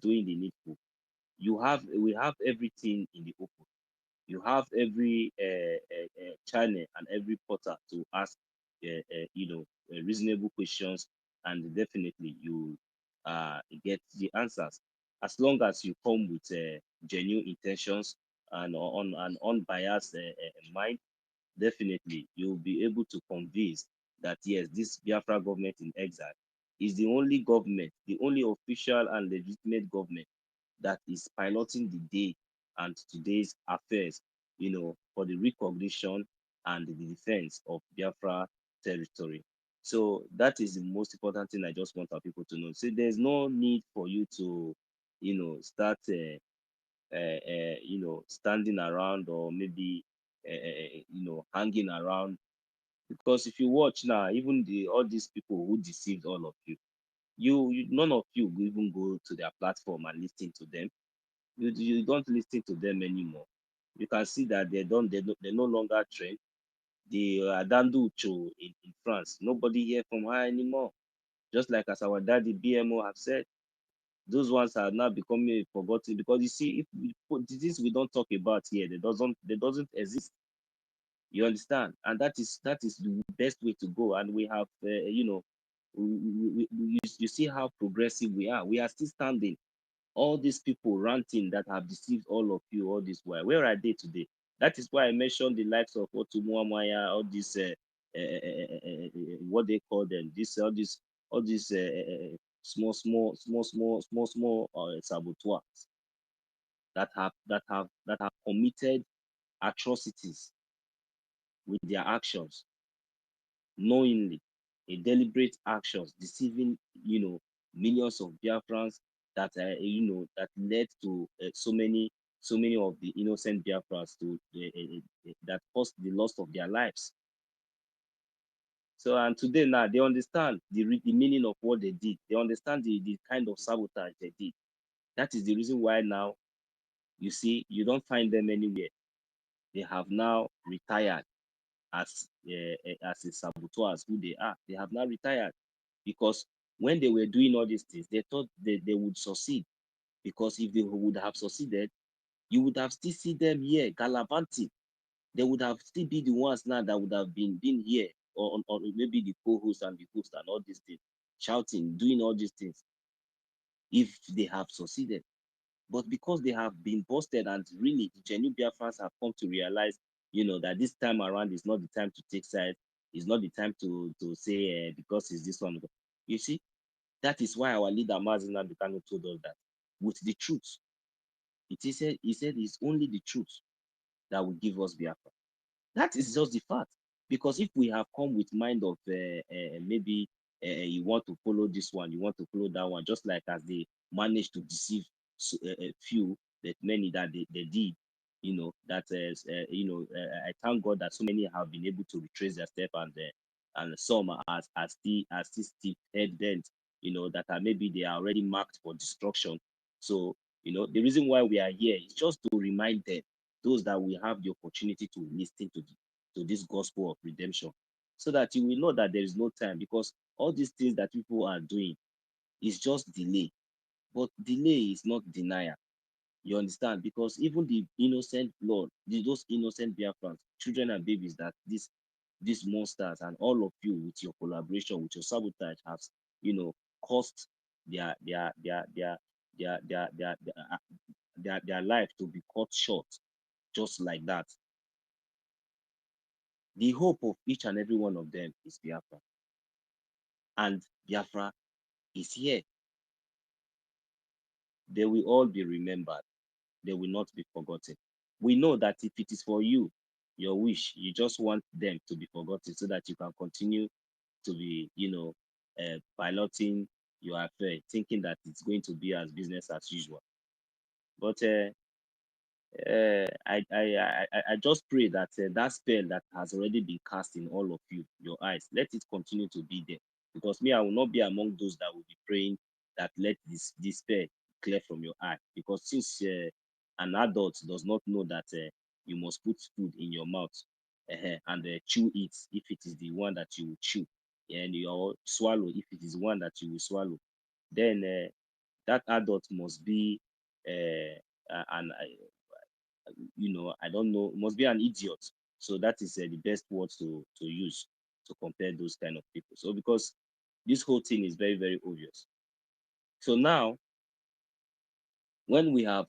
doing the needful, we have everything in the open. You have every channel and every portal to ask reasonable questions, and definitely you get the answers, as long as you come with genuine intentions and on an unbiased mind. Definitely you'll be able to convince that yes, this Biafra government in exile is the only government, the only official and legitimate government that is piloting the day and today's affairs, for the recognition and the defense of Biafra territory. So that is the most important thing I just want our people to know. So there's no need for you to, start, standing around or maybe, hanging around. Because if you watch now, even all these people who deceived all of you, none of you will even go to their platform and listen to them. You don't listen to them anymore. You can see that they no longer trend. The Adandu Ucho in France, nobody hear from her anymore. Just like as our daddy BMO have said, those ones are now becoming forgotten, because you see, if we put this we don't talk about here, they doesn't exist. You understand? And that is the best way to go. And we have, you see how progressive we are. We are still standing. All these people ranting that have deceived all of you all this while, where are they today? That is why I mentioned the likes of Otumwamaya, all these, what they call them, all these small saboteurs that have committed atrocities with their actions, knowingly, a deliberate actions, deceiving, millions of Biafrans, that that led to so many of the innocent Biafrans to that caused the loss of their lives. So, and today now they understand the meaning of what they did. They understand the kind of sabotage they did. That is the reason why now you see you don't find them anywhere. They have now retired as a saboteurs who they are. They have now retired, because when they were doing all these things, they thought they would succeed. Because if they would have succeeded, you would have still seen them here gallivanting. They would have still be the ones now that would have been here, or maybe the co-host and the host and all these things, shouting, doing all these things, if they have succeeded. But because they have been busted, and really the genuine Biafrans have come to realize, that this time around is not the time to take sides. It's not the time to say because it's this one. You see, that is why our leader Mazina Bikano told us that with the truth, he said it's only the truth that will give us Biafra. That is just the fact. Because if we have come with mind of maybe you want to follow this one, you want to follow that one, just like as they managed to deceive few, that many that they did, I thank God that so many have been able to retrace their step, and some are still evident, that are maybe they are already marked for destruction. So, the reason why we are here is just to remind them, those that we have the opportunity to listen to this gospel of redemption, so that you will know that there is no time, because all these things that people are doing is just delay. But delay is not denial. You understand? Because even the innocent blood, those innocent Biafrans, children and babies, that these monsters and all of you with your collaboration, with your sabotage, has caused their life to be cut short, just like that. The hope of each and every one of them is Biafra. And Biafra is here. They will all be remembered. They will not be forgotten. We know that if it is for you, your wish, you just want them to be forgotten so that you can continue to be, piloting your affair, thinking that it's going to be as business as usual. But I just pray that that spell that has already been cast in all of you, your eyes, let it continue to be there. Because me, I will not be among those that will be praying that let this spell clear from your eye. Because since an adult does not know that you must put food in your mouth and chew it if it is the one that you will chew, and you swallow if it is one that you will swallow, then that adult must be an I don't know, must be an idiot. So that is the best word to use to compare those kind of people. So because this whole thing is very, very obvious. So now, when we have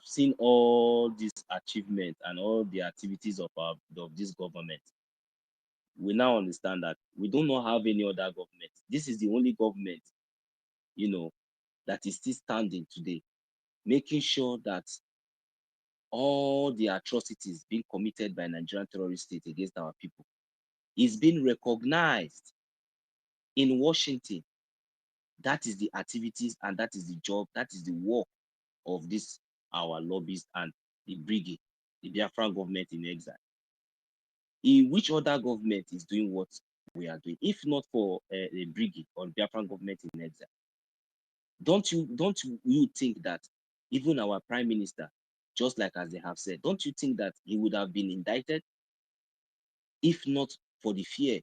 seen all these achievements and all the activities of this government, we now understand that we do not have any other government. This is the only government, that is still standing today, making sure that all the atrocities being committed by Nigerian terrorist state against our people is being recognized in Washington. That is the activities and that is the job, that is the work of this, our lobbyists and the brigade, the Biafran government in exile. In which other government is doing what we are doing, if not for the brigade or Biafran government in exile? Don't you think that even our prime minister, just like as they have said, don't you think that he would have been indicted if not for the fear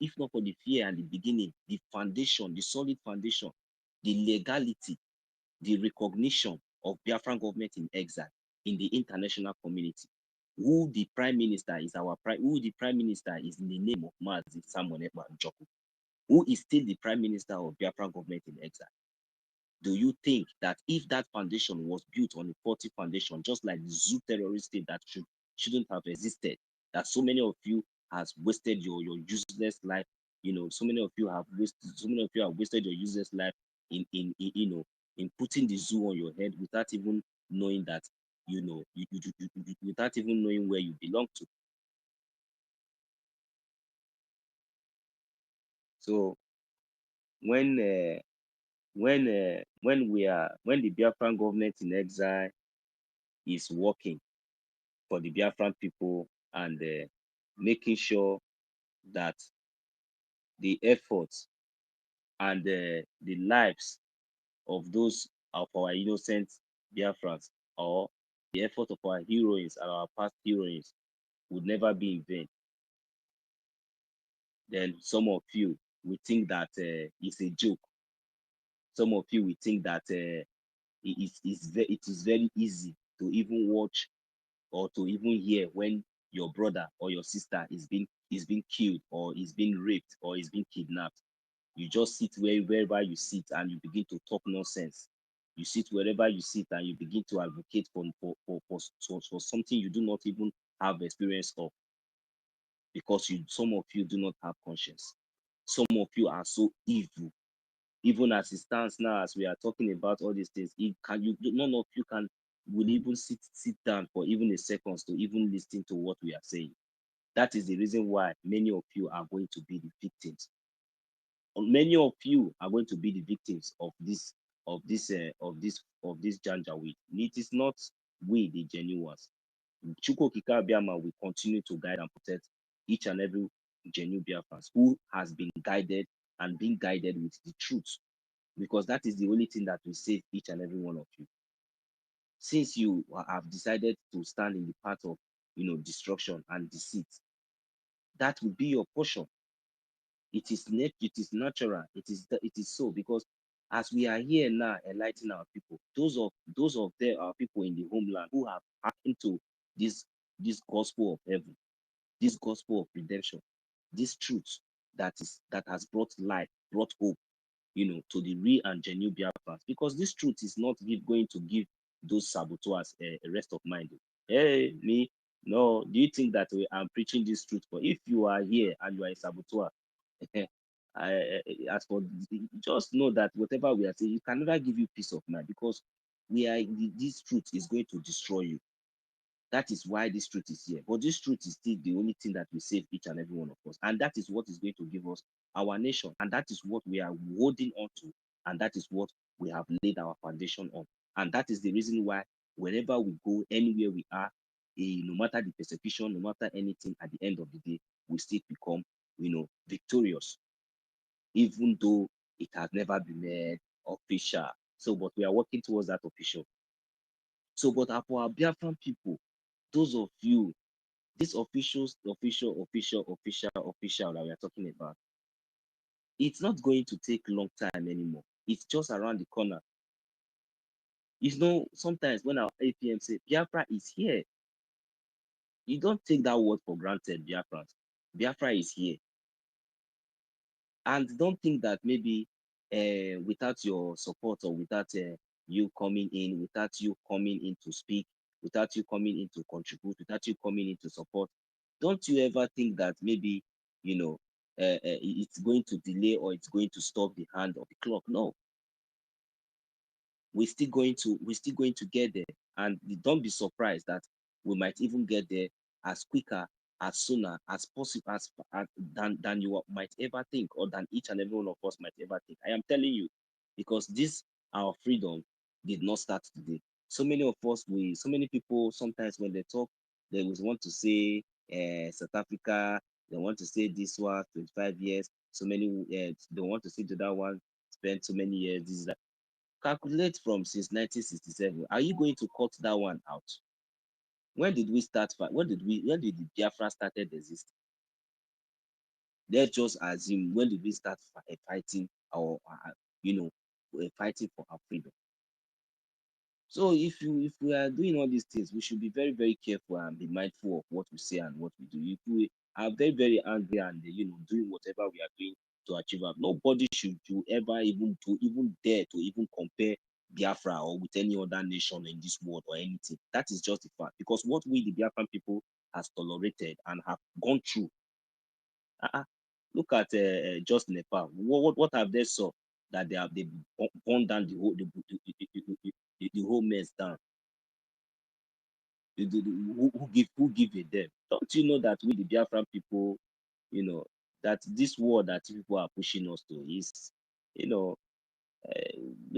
if not for the fear and the beginning, the foundation, the solid foundation, the legality, the recognition of Biafran government in exile in the international community? Who the prime minister is who the prime minister is in the name of Mazi Simon Ekpa, who is still the prime minister of Biafran government in exile. Do you think that if that foundation was built on a faulty foundation, just like the zoo terrorist state that shouldn't have existed, that so many of you has wasted your useless life, so many of you have wasted your useless life in putting the zoo on your head without even knowing that, without even knowing where you belong to. So when the Biafran government in exile is working for the Biafran people and making sure that the efforts and the lives of those of our innocent Biafrans, or the effort of our heroines and our past heroines, would never be in vain, then some of you will think that it's a joke. Some of you will think that it is very easy to even watch or to even hear when your brother or your sister is being killed or is being raped or is being kidnapped. You just sit wherever you sit and you begin to talk nonsense. You sit wherever you sit and you begin to advocate for something you do not even have experience of, because some of you do not have conscience. Some of you are so evil. Even as it stands now, as we are talking about all these things, none of you will even sit down for even a second to even listen to what we are saying. That is the reason why many of you are going to be the victims. Many of you are going to be the victims of this Janjaweed. It is not we, the genuine ones. Chukwu Okike Abiama will continue to guide and protect each and every genuine Biafrans who has been guided and being guided with the truth, because that is the only thing that will save each and every one of you. Since you have decided to stand in the path of destruction and deceit, that will be your portion. It is natural. It is so, because as we are here now enlightening our people, those of our people in the homeland who have hearkened to this gospel of heaven, this gospel of redemption, this truth that has brought life, brought hope, to the real and genuine Biafrans, because this truth is not going to give those saboteurs a rest of mind. Hey, me, no. Do you think that I'm preaching this truth? But if you are here and you are a saboteur, as for just know that whatever we are saying, it can never give you peace of mind, because this truth is going to destroy you. That is why this truth is here. But this truth is still the only thing that will save each and every one of us. And that is what is going to give us our nation. And that is what we are holding on to. And that is what we have laid our foundation on. And that is the reason why wherever we go, anywhere we are, no matter the persecution, no matter anything, at the end of the day, we still become, victorious. Even though it has never been made official. So, but we are working towards that official. So, but for our Biafran people, those of you, these official that we are talking about, it's not going to take long time anymore. It's just around the corner. Sometimes when our APM say Biafra is here, you don't take that word for granted, Biafrans. Biafra is here. And don't think that maybe without your support or without you coming in, without you coming in to speak, without you coming in to contribute, without you coming in to support, Don't you ever think that maybe, it's going to delay or it's going to stop the hand of the clock. No, we're still going to get there, and don't be surprised that we might even get there as quicker, as sooner as possible, than you might ever think, or than each and every one of us might ever think. I am telling you, because this our freedom did not start today. So many of us, so many people, sometimes when they talk, they always want to say South Africa, they want to say this one 25 years, so many, they want to say the other one spent so many years, this is that. Calculate from since 1967. Are you going to cut that one out? When did we start? When did the Biafra started existing? Let's just assume, when did we start fighting, or fighting for our freedom? So if we are doing all these things, we should be very, very careful and be mindful of what we say and what we do. If we are very, very angry and doing whatever we are doing to achieve our, nobody should ever even dare to even compare Biafra or with any other nation in this world or anything. That is just a fact, because what we the Biafran people has tolerated and have gone through. Look at just Nepal. What have they saw that they burned down the whole mess down? Who give a damn? Don't you know that we the Biafran people, that this war that people are pushing us to is, we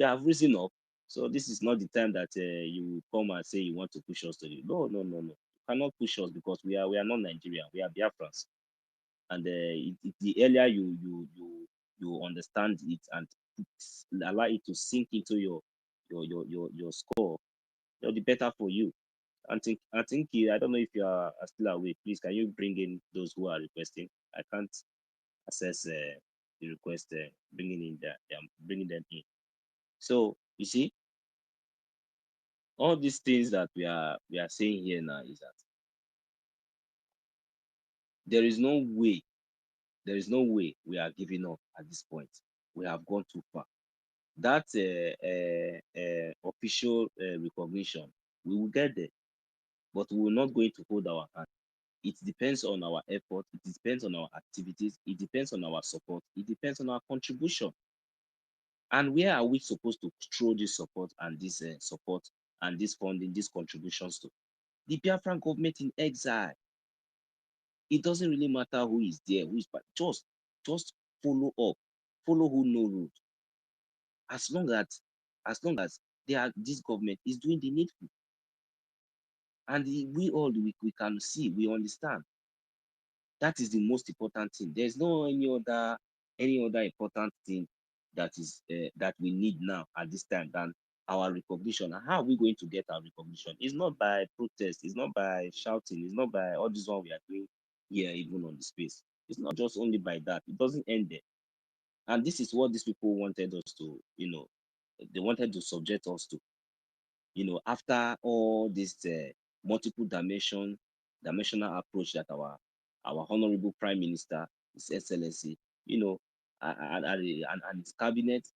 have risen up. So this is not the time that you come and say you want to push us to the, no. You cannot push us, because we are not Nigerian. We are Biafrans, and the earlier you understand it and allow it to sink into your skull, the better for you. I think I don't know if you are still awake. Please, can you bring in those who are requesting? I can't access the request. Bringing them in. So you see, all these things that we are saying here now is that there is no way we are giving up at this point. We have gone too far. That official recognition, we will get there, but we will not going to hold our hand. It depends on our effort. It depends on our activities. It depends on our support. It depends on our contribution. And where are we supposed to throw this support and this and this funding, these contributions to? The Biafran government in exile. It doesn't really matter who is there, who is, but just follow up, follow who know road. As long as this government is doing the needful, and we can see, we understand. That is the most important thing. There's no any other important thing that is that we need now at this time than our recognition. And how are we going to get our recognition? It's not by protest. It's not by shouting. It's not by all this one we are doing here, even on the space. It's not just only by that. It doesn't end there. And this is what these people wanted us to, they wanted to subject us to. After all this multiple dimensional approach that our Honorable Prime Minister, His Excellency, and his cabinet,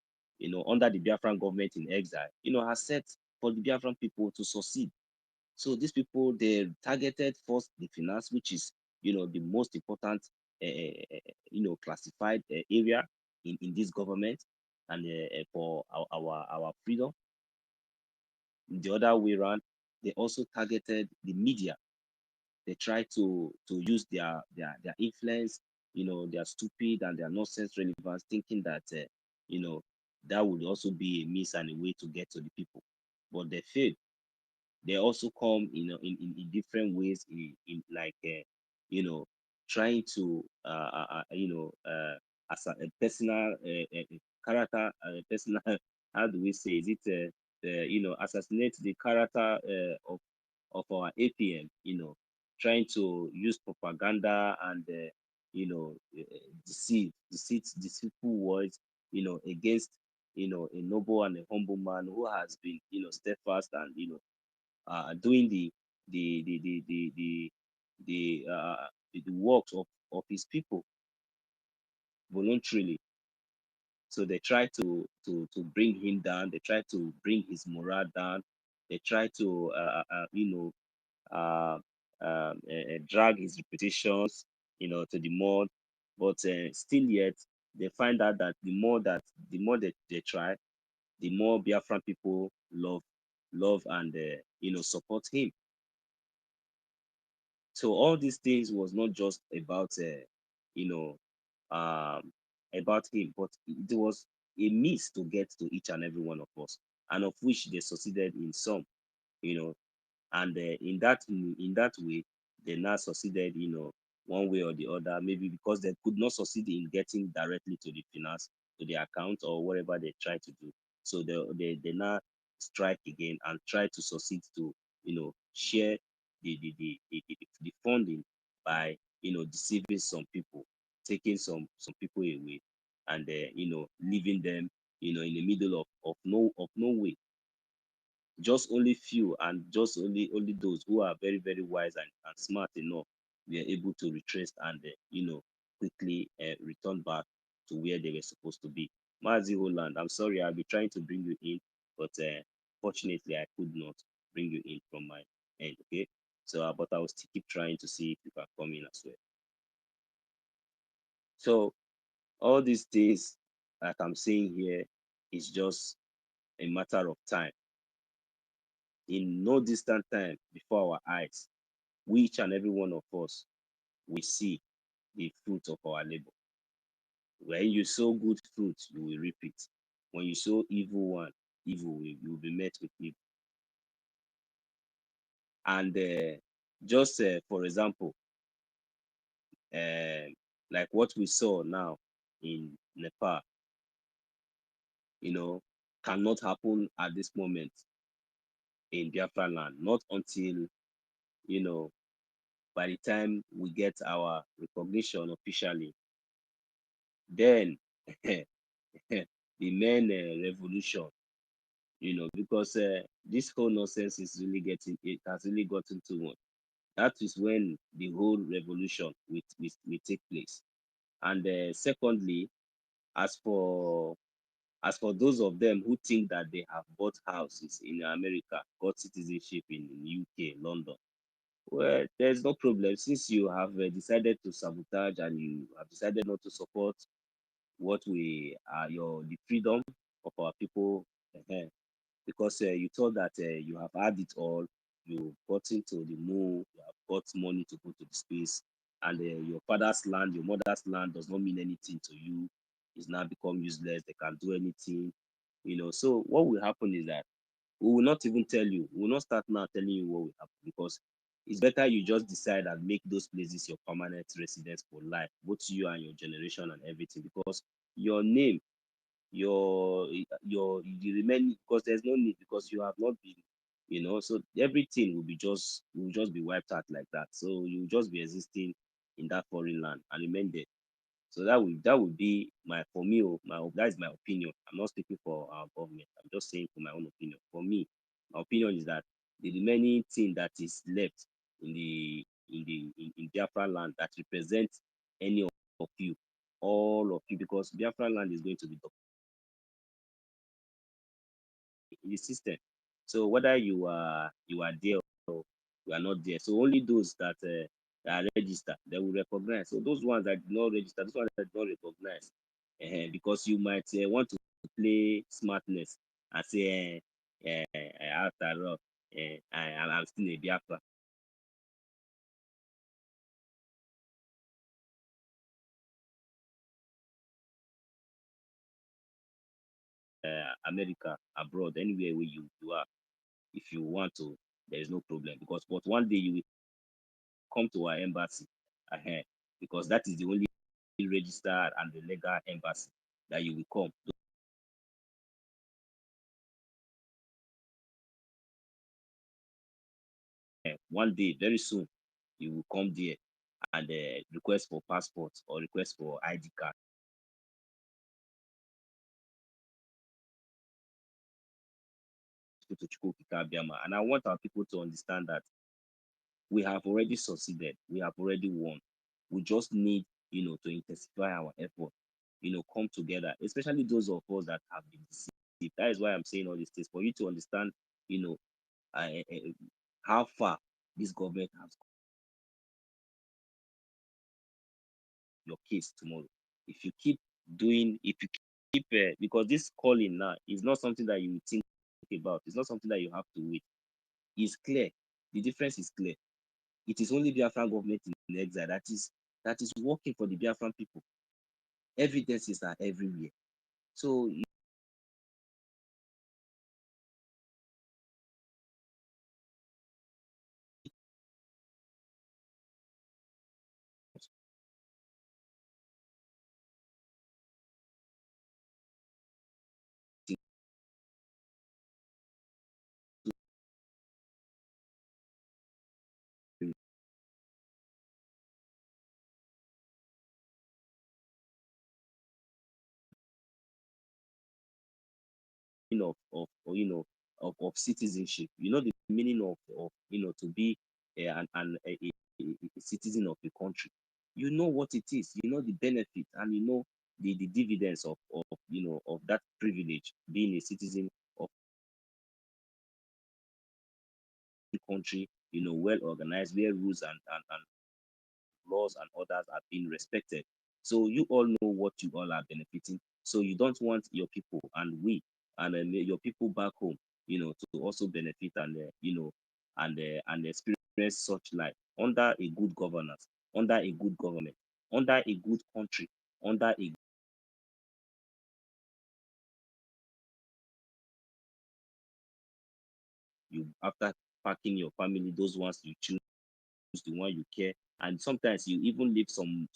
under the Biafran government in exile, has set for the Biafran people to succeed. So these people, they targeted first the finance, which is, the most important, classified area in this government, and for our freedom. The other way around, they also targeted the media. They try to use their influence, their stupid and their nonsense relevance, thinking that that would also be a means and a way to get to the people. But they failed. They also come in different ways, in like trying to as a personal character, personal how do we say, is it assassinate the character of our APM, trying to use propaganda and deceitful words, against a noble and a humble man who has been steadfast and doing the works of his people voluntarily. So they try to bring him down. They try to bring his morale down. They try to drag his reputations, to the mud. But still yet, they find out that the more they try, the more Biafran people love and support him. So all these things was not just about you know about him, but it was a means to get to each and every one of us, and of which they succeeded in some, you know, and in that way they now succeeded, one way or the other, maybe because they could not succeed in getting directly to the finance, to the account or whatever they try to do. So they now strike again and try to succeed to share the funding by deceiving some people, taking some people away, and leaving them in the middle of no way. Just only few, and just only those who are very, very wise and smart enough were able to retrace and quickly return back to where they were supposed to be. Mazi Holland, I'm sorry, I'll be trying to bring you in, but fortunately I could not bring you in from my end. Okay, so but I will still keep trying to see if you can come in as well. So all these things, like I'm saying here, is just a matter of time. In no distant time, before our eyes, we, each and every one of us, we see the fruit of our labor. When you sow good fruit, you will reap it. When you sow evil one, you will be met with evil. And just for example, like what we saw now in Nepal, cannot happen at this moment in Biafra land, not until by the time we get our recognition officially, then the main revolution, because this whole nonsense is really it has really gotten too much. That is when the whole revolution will take place. And secondly, as for those of them who think that they have bought houses in America, got citizenship in UK, London, well, there's no problem. Since you have decided to sabotage and you have decided not to support what we are, the freedom of our people, because you thought that you have had it all, you got into the moon, you have got money to go to the space, and your father's land, your mother's land does not mean anything to you. It's now become useless. They can't do anything, So what will happen is that we will not even tell you. We will not start now telling you what will happen, because it's better you just decide and make those places your permanent residence for life, both you and your generation and everything, because your name, the remaining, because there's no need, because you have not been, so everything will just be wiped out like that. So you will just be existing in that foreign land and remain there. So that would be for me, that is my opinion. I'm not speaking for our government. I'm just saying for my own opinion. For me, my opinion is that the remaining thing that is left in Biafra land that represents any of you, all of you, because Biafra land is going to be in the system. So whether you are there or you are not there, so only those that are registered, they will recognize. So those ones that did not register, those ones that did not recognize, because you might want to play smartness and say, after all, I'm still a Biafra. America, abroad, anywhere where you are, if you want to, there is no problem. But one day you will come to our embassy, because that is the only registered and the legal embassy that you will come. One day, very soon, you will come there and request for passport or request for ID card. And I want our people to understand that we have already succeeded. We have already won. We just need, to intensify our effort, come together, especially those of us that have been deceived. That is why I'm saying all these things, for you to understand, uh, uh, how far this government has gone. your case tomorrow. If you keep doing, if you keep, because this calling now is not something that you think about. It's not something that you have to wait. It's clear. The difference is clear. It is only Biafran government in exile that is working for the Biafran people. Evidences are everywhere. So of citizenship. You know the meaning of to be a citizen of a country. You know what it is. You know the benefit, and you know the dividends of that privilege, being a citizen of a country, well organized, where rules and laws and orders are being respected. So you all know what you all are benefiting. So you don't want your people and we and your people back home, to also benefit and experience such life under a good governance, under a good government, under a good country, under a you after packing your family, those ones you choose, the one you care, and sometimes you even leave some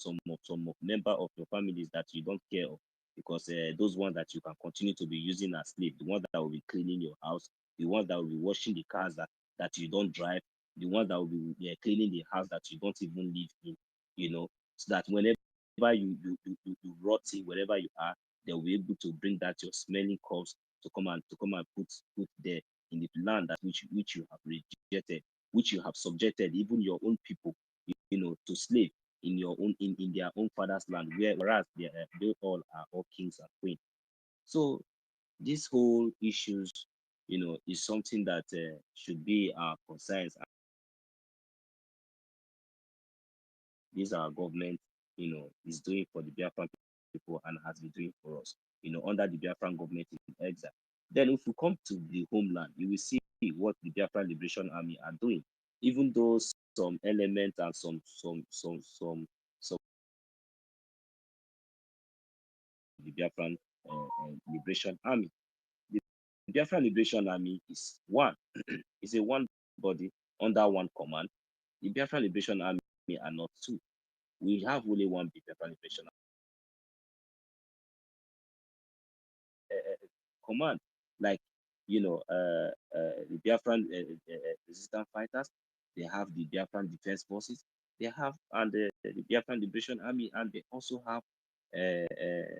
member of your families that you don't care of, because those ones that you can continue to be using as slave, the ones that will be cleaning your house, the ones that will be washing the cars that you don't drive, the ones that will be cleaning the house that you don't even live in, so that whenever you rot in wherever you are, they'll be able to bring that your smelling corpse to come and put there in the land that which you have rejected, which you have subjected even your own people, to slave in your own in their own father's land, whereas they all are all kings and queens. So this whole issues, is something that should be our concerns. This our government, is doing for the Biafran people and has been doing for us, under the Biafran government in exile. Then if we come to the homeland, you will see what the Biafran Liberation Army are doing, even though some elements and some the Biafran Liberation Army. The Biafran Liberation Army is one, is a one body under one command. The Biafran Liberation Army are not two. We have only one Biafran Liberation command, like the Biafran resistance fighters. They have the Biafran Defense Forces. They have and the Biafran Liberation Army, and they also have the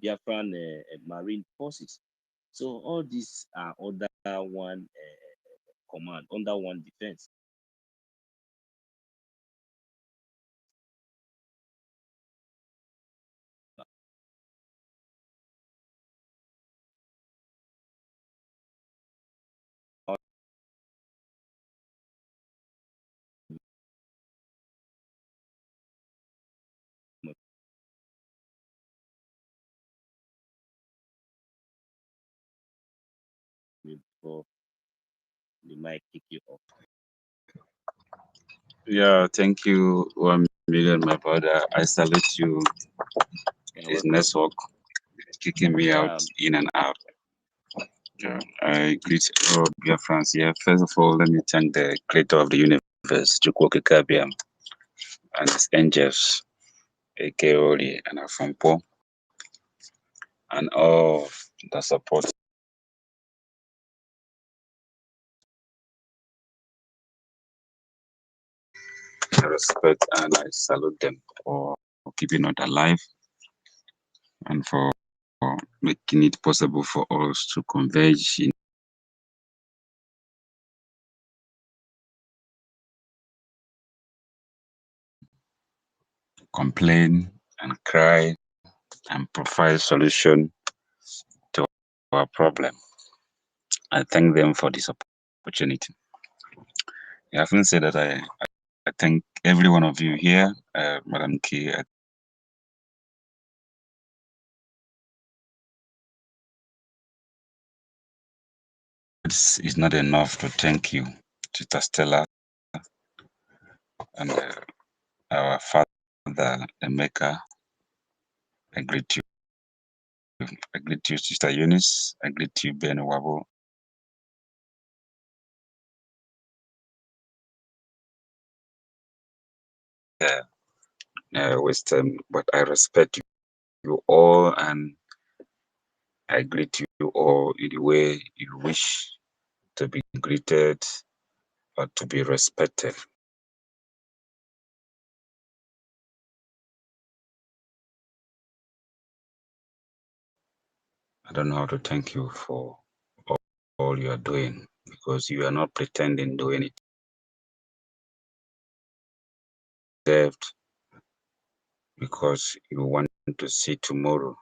Biafran Marine Forces. So all these are under one command, under one defense. Before the mic kick you off. Yeah, thank you, 1 million, my brother. I salute you. His network kicking me out in and out. Yeah, I greet all dear friends here. First of all, let me thank the creator of the universe, Chukwokikabiam, and his angels, Akeori and Afampo, and all the support. I respect and I salute them for keeping us alive and for making it possible for us to converge in complain and cry and provide solution to our problem. I thank them for this opportunity. I haven't said that I I thank every one of you here, Madam Key. It's not enough to thank you, Sister Stella, and our father, the Maker. I greet you. I greet you, Sister Eunice. I greet you, Ben Wabo. Wisdom, but I respect you all, and I greet you all in the way you wish to be greeted or to be respected. I don't know how to thank you for all you are doing, because you are not pretending to do anything. Because you want to see tomorrow,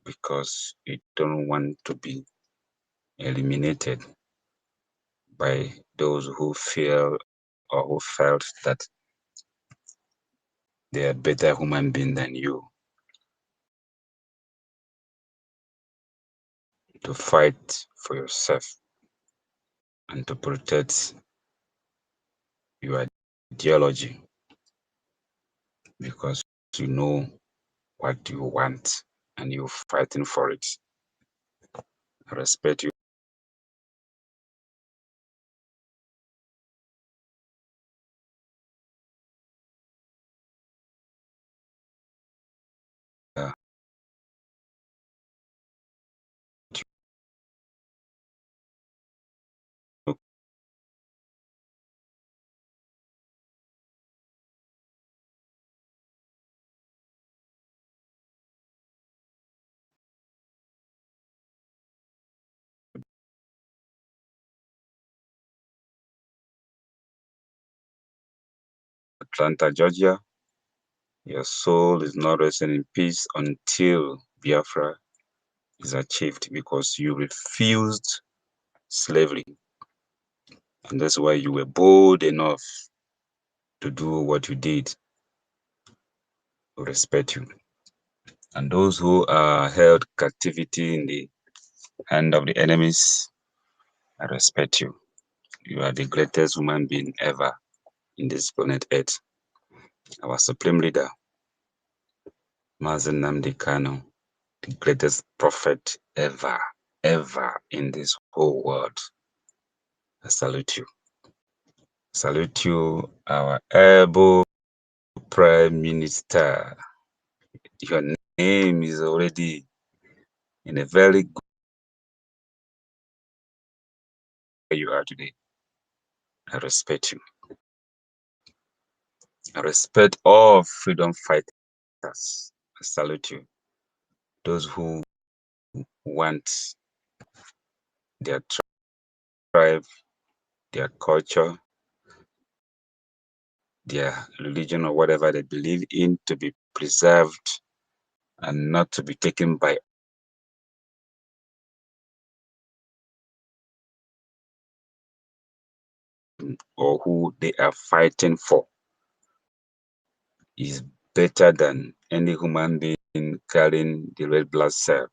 because you don't want to be eliminated by those who feel or who felt that they are better human being than you. To fight for yourself and to protect your ideology, because you know what you want and you're fighting for it. I respect you. Atlanta, Georgia. Your soul is not resting in peace until Biafra is achieved, because you refused slavery. And that's why you were bold enough to do what you did. We respect you. And those who are held captivity in the hand of the enemies, I respect you. You are the greatest human being ever in this planet Earth. Our supreme leader, Mazen Namdi Kano, the greatest prophet ever in this whole world. I salute you. Salute you, our able Prime Minister. Your name is already in a very good way you are today. I respect you. I respect all freedom fighters. I salute you. Those who want their tribe, their culture, their religion, or whatever they believe in to be preserved and not to be taken by or who they are fighting for is better than any human being carrying the red blood cell.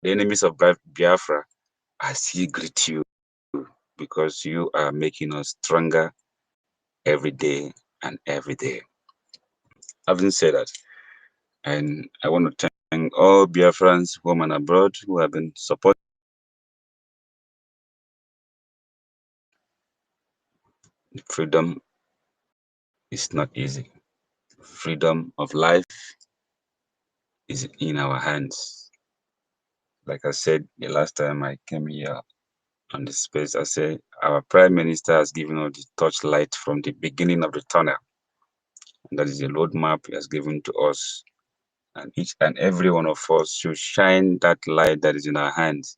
The enemies of Biafra, I still greet you, because you are making us stronger every day and every day. Having said that, and I want to thank all Biafrans, home and abroad, who have been supporting. Freedom is not easy. Freedom of life is in our hands. Like I said the last time I came here on the space, I said our Prime Minister has given us the torchlight from the beginning of the tunnel. And that is the roadmap he has given to us. And each and every one of us should shine that light that is in our hands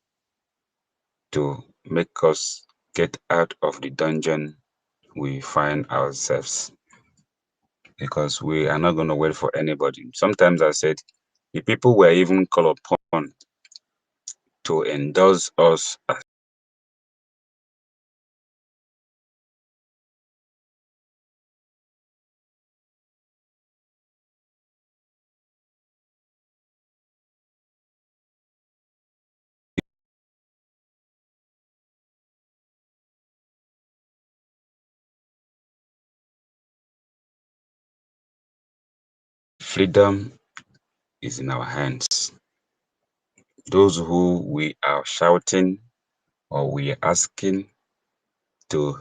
to make us get out of the dungeon we find ourselves. Because we are not going to wait for anybody. Sometimes I said, the people were even called upon to endorse us as freedom is in our hands. Those who we are shouting or we are asking to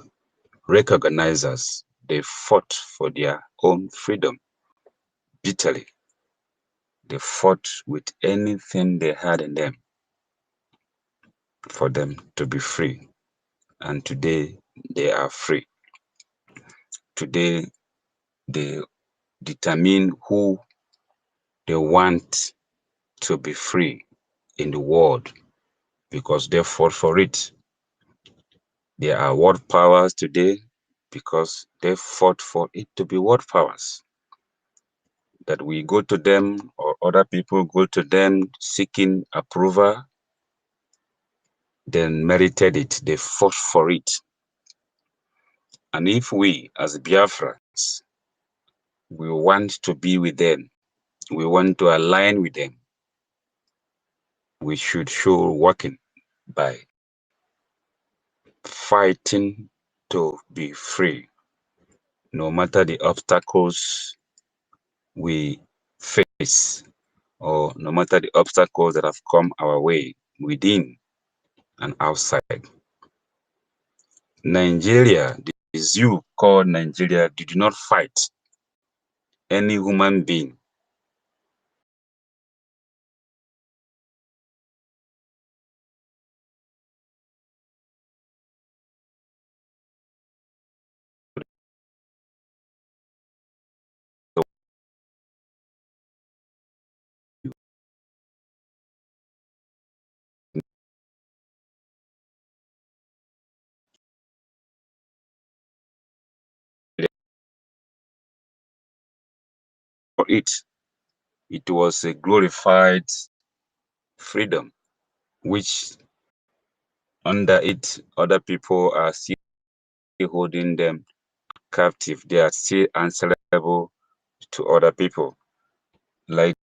recognize us, they fought for their own freedom bitterly. They fought with anything they had in them for them to be free. And today they are free. Today they determine who they want to be free in the world because they fought for it. There are world powers today because they fought for it to be world powers. That we go to them or other people go to them seeking approval, then merited it. They fought for it. And if we as Biafrans, we want to be with them, we want to align with them, we should show working by fighting to be free, no matter the obstacles we face, or no matter the obstacles that have come our way within and outside. Nigeria, the zoo called Nigeria, did not fight any human being. For it was a glorified freedom, which under it, other people are still holding them captive. They are still answerable to other people. Like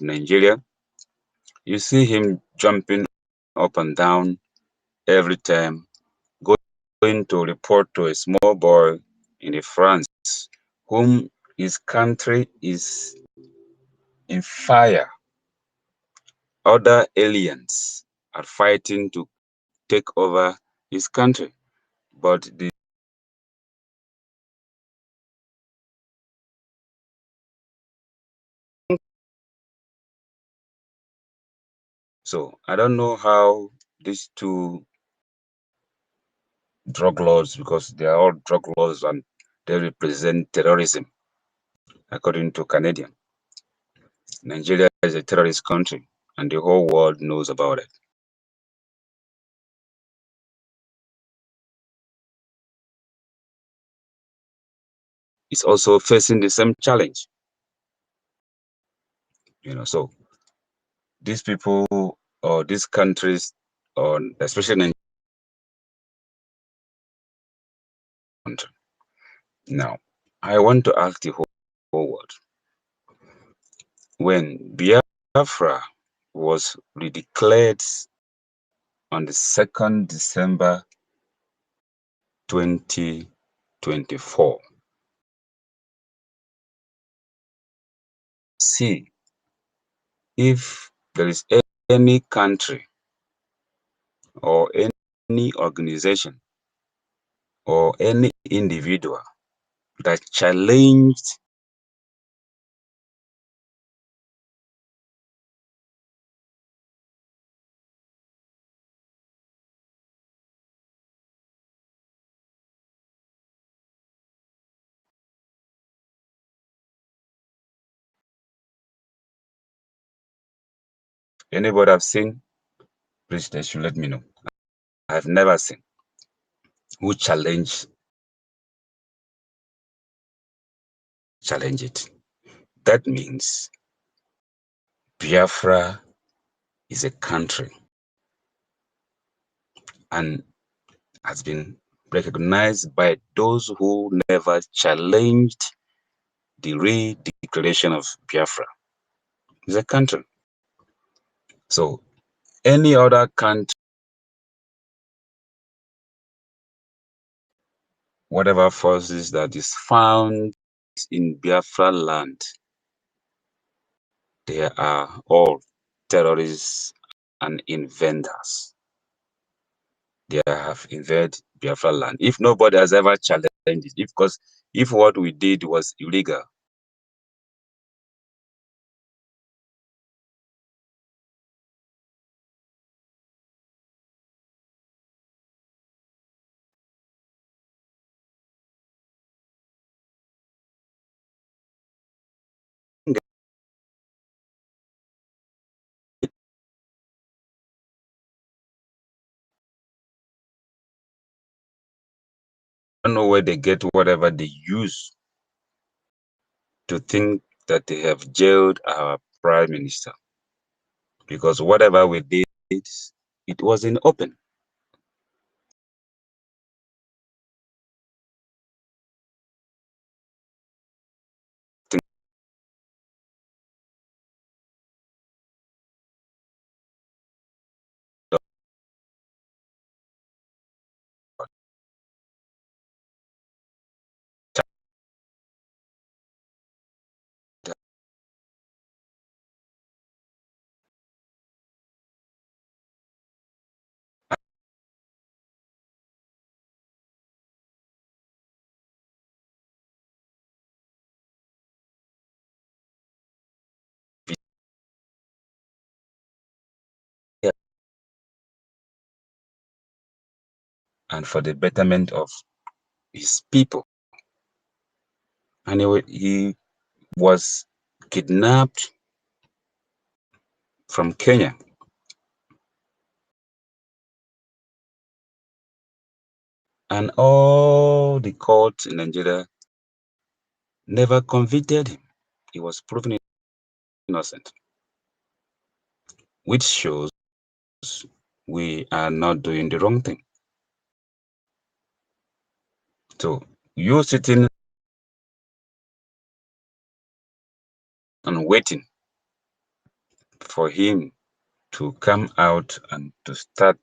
Nigeria, you see him jumping up and down every time, going to report to a small boy in France, whom his country is in fire. Other aliens are fighting to take over his country, but so I don't know how these two drug laws, because they are all drug laws and they represent terrorism, according to Canadian. Nigeria is a terrorist country, and the whole world knows about it. It's also facing the same challenge. So these people or these countries, or especially Nigeria. Now, I want to ask the whole world, when Biafra was redeclared on the 2nd December 2024, see if there is any country or any organization or any individual that challenged anybody I've seen, please they should let me know. I've never seen who challenge it. That means Biafra is a country and has been recognized by those who never challenged the redeclaration of Biafra. It's a country. So any other country, whatever forces that is found in Biafra land, they are all terrorists and inventors. They have invaded Biafra land. If nobody has ever challenged it, because if what we did was illegal, I don't know where they get whatever they use to think that they have jailed our prime minister. Because whatever we did, it was in open. And for the betterment of his people. Anyway, he was kidnapped from Kenya. And all the courts in Nigeria never convicted him. He was proven innocent, which shows we are not doing the wrong thing. So you sitting and waiting for him to come out and to start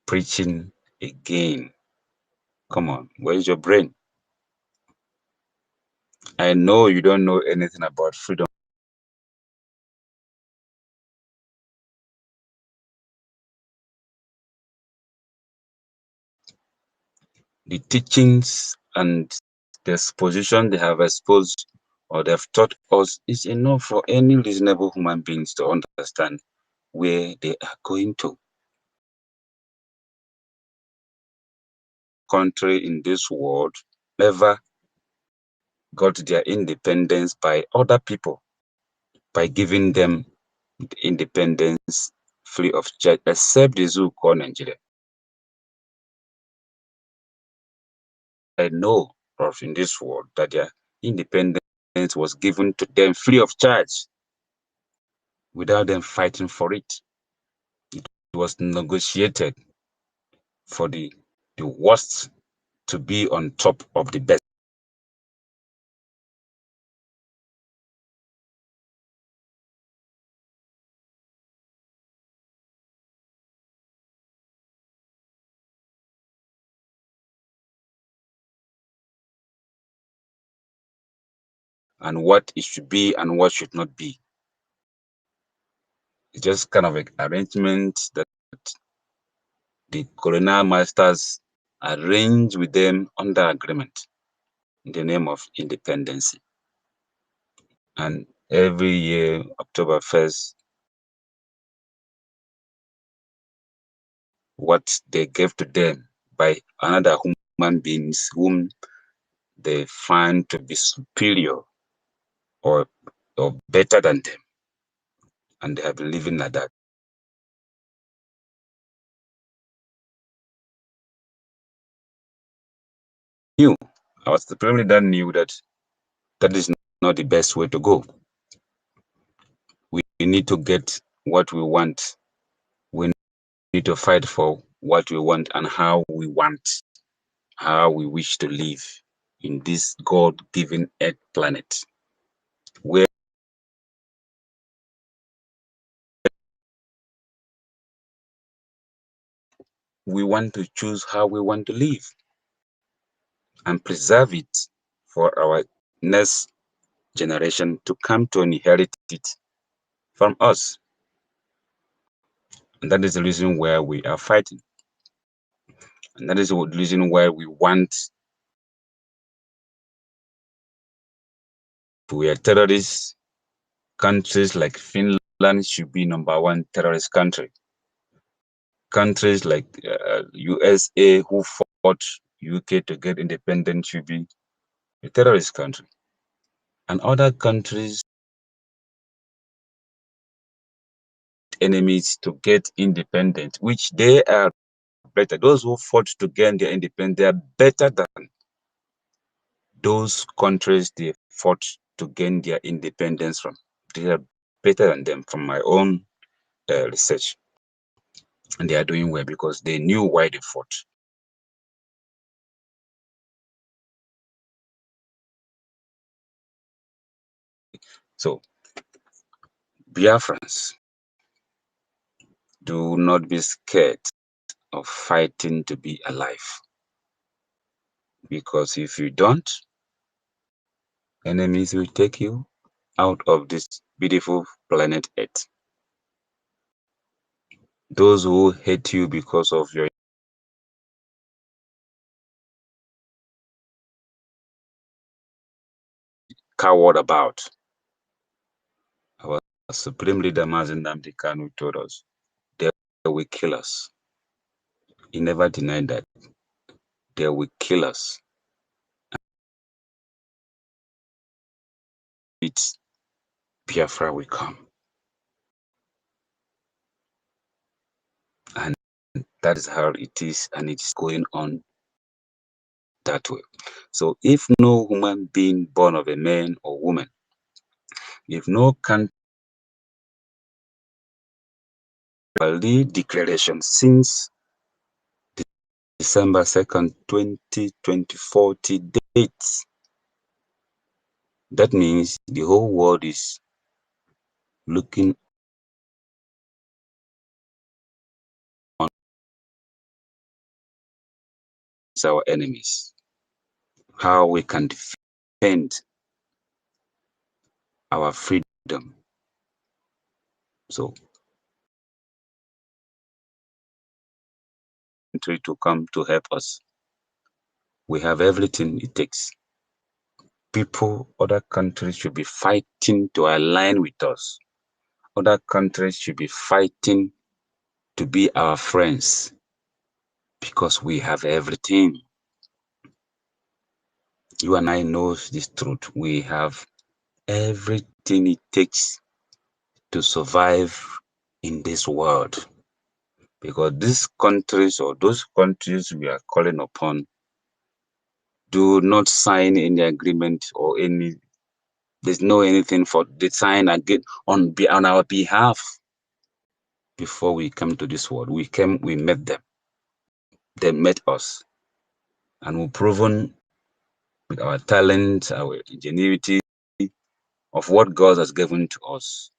preaching again. Come on, where's your brain? I know you don't know anything about freedom. The teachings and the exposition they have exposed or they have taught us is enough for any reasonable human beings to understand where they are going to. Country in this world never got their independence by other people, by giving them independence free of charge, except the zoo called Nigeria. I know of in this world that their independence was given to them free of charge without them fighting for it. It was negotiated for the worst to be on top of the best. And what it should be and what should not be. It's just kind of an arrangement that the colonial masters arranged with them under agreement in the name of independence. And every year, October 1st, what they gave to them by another human beings whom they find to be superior or better than them. And they have been living like that. I was the premier that knew that that is not the best way to go. We need to get what we want. We need to fight for what we want and how we want, how we wish to live in this God-given earth planet, where we want to choose how we want to live and preserve it for our next generation to come to inherit it from us. And that is the reason why we are fighting. And that is the reason why we want, if we are terrorists, countries like Finland should be #1 terrorist country. Countries like USA, who fought UK to get independent, should be a terrorist country. And other countries, enemies to get independent, which they are better. Those who fought to gain their independence, they are better than those countries they fought to gain their independence from. They are better than them from my own research. And they are doing well because they knew why they fought. So, Biafrans, do not be scared of fighting to be alive. Because if you don't, enemies will take you out of this beautiful planet Earth. Those who hate you because of your coward about. Our Supreme Leader Mazen Nnamdi Kanu told us, they will kill us. He never denied that. They will kill us. It's Biafra will come. And that is how it is, and it is going on that way. So if no human being born of a man or woman, if no country declaration since December 2nd, 2024 dates, that means the whole world is looking on our enemies, how we can defend our freedom. So, to come to help us. We have everything it takes. People, other countries should be fighting to align with us. Other countries should be fighting to be our friends because we have everything. You and I know this truth. We have everything it takes to survive in this world. Because these countries or those countries we are calling upon do not sign any agreement or any, there's no anything for the sign again on our behalf. Before we come to this world, we met them. They met us. And we've proven with our talent, our ingenuity, of what God has given to us.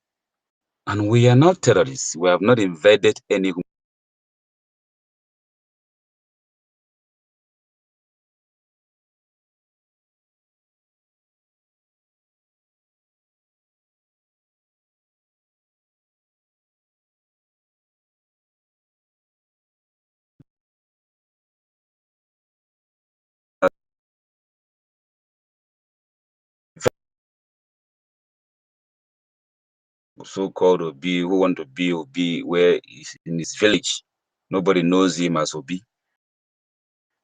And we are not terrorists. We have not invaded any so-called Obi who want to be Obi where he's in his village. Nobody knows him as Obi.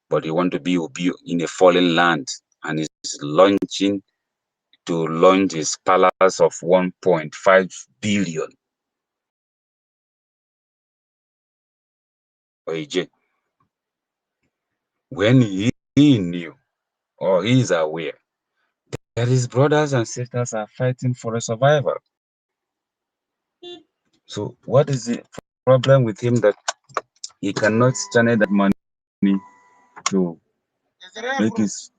But he want to be Obi in a foreign land. And he's launching to launch his palace of 1.5 billion. When he knew or he is aware that his brothers and sisters are fighting for a survival. So what is the problem with him that he cannot channel that money to make his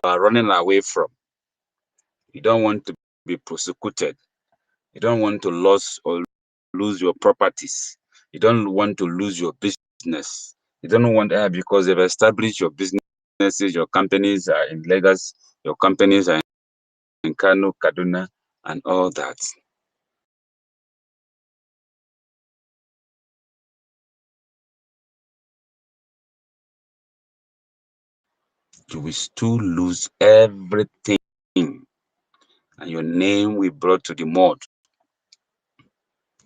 are running away from. You don't want to be prosecuted. You don't want to lose your properties. You don't want to lose your business. You don't want that because they've established your businesses, your companies are in Lagos, your companies are in Kano, Kaduna, and all that. You will still lose everything, and your name will be brought to the mud.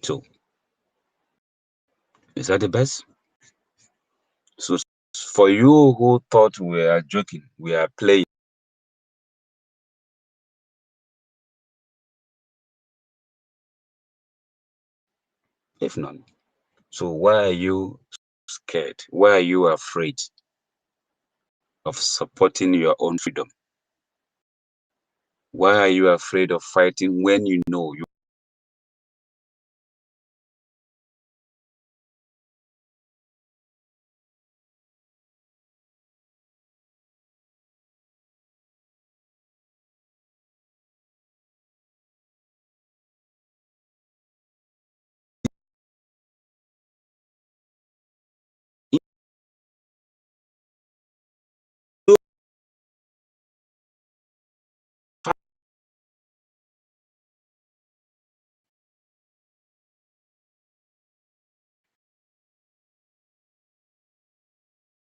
So, is that the best? So, for you who thought we are joking, we are playing. If not, so why are you scared? Why are you afraid of supporting your own freedom? Why are you afraid of fighting when you know you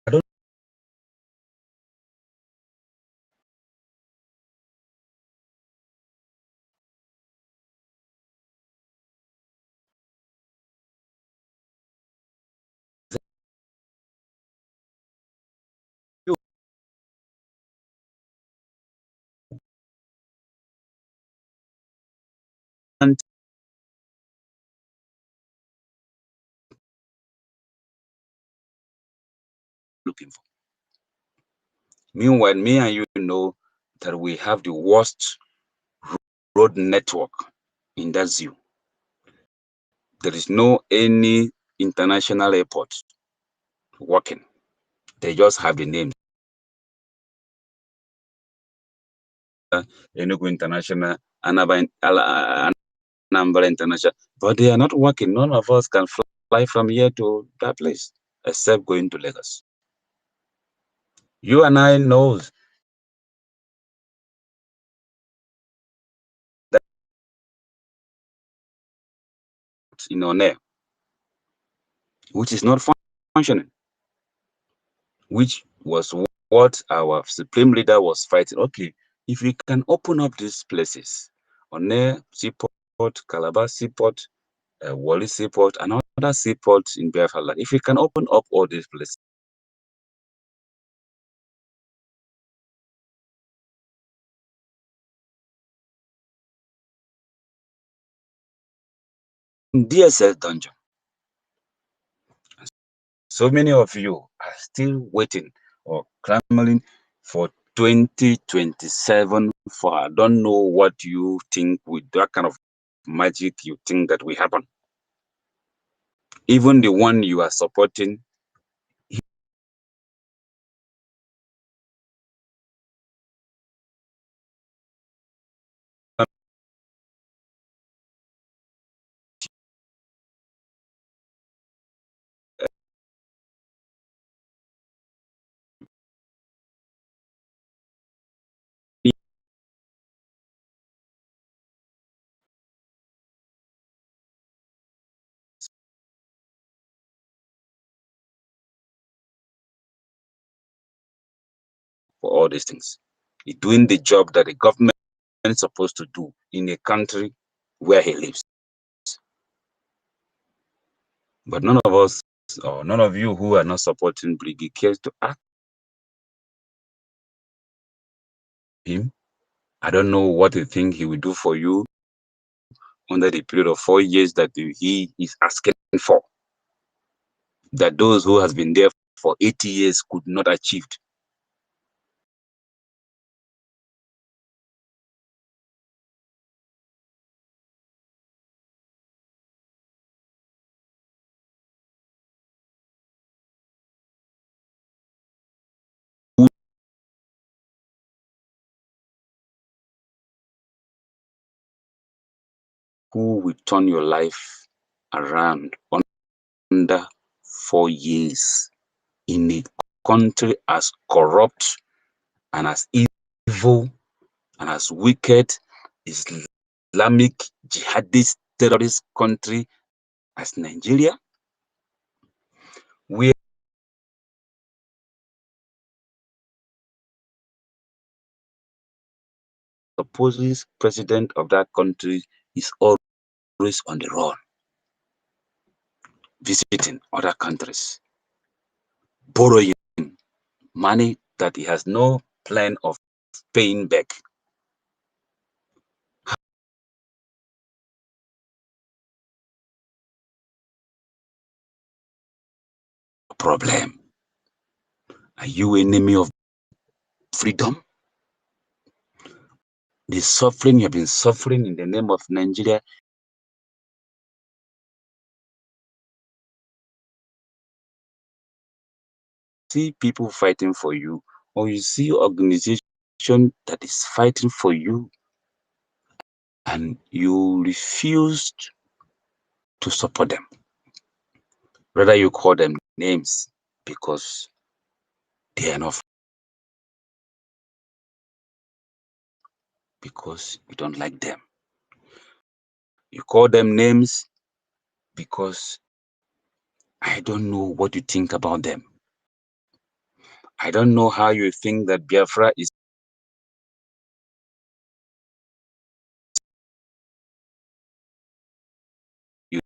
I don't you want looking for. Meanwhile, me and you know that we have the worst road network in that zoo. There is no any international airport working. They just have the name. Enugu International, Anambra International, but they are not working. None of us can fly from here to that place except going to Lagos. You and I know that in our name, which is not functioning, which was what our supreme leader was fighting. Okay, if we can open up these places, One Seaport, Calabar Seaport, Wally Seaport, and other seaports in Biafra land, if we can open up all these places, DSS dungeon. So many of you are still waiting or clamoring for 2027 for I don't know what you think with that kind of magic you think that will happen. Even the one you are supporting, for all these things. He's doing the job that the government is supposed to do in a country where he lives. But none of us, or none of you who are not supporting Briggy cares to ask him. I don't know what you think he will do for you under the period of 4 years that he is asking for, that those who has been there for 80 years could not achieve. who will turn your life around under 4 years in a country as corrupt and as evil and as wicked, Islamic jihadist terrorist country as Nigeria, where the supposed president of that country is always on the run, visiting other countries, borrowing money that he has no plan of paying back. Problem. Are you enemy of freedom? The suffering you have been suffering in the name of Nigeria, see people fighting for you, or you see organization that is fighting for you, and you refused to support them. Rather, you call them names because they are not, because you don't like them. You call them names because I don't know what you think about them. I don't know how you think that Biafra is you.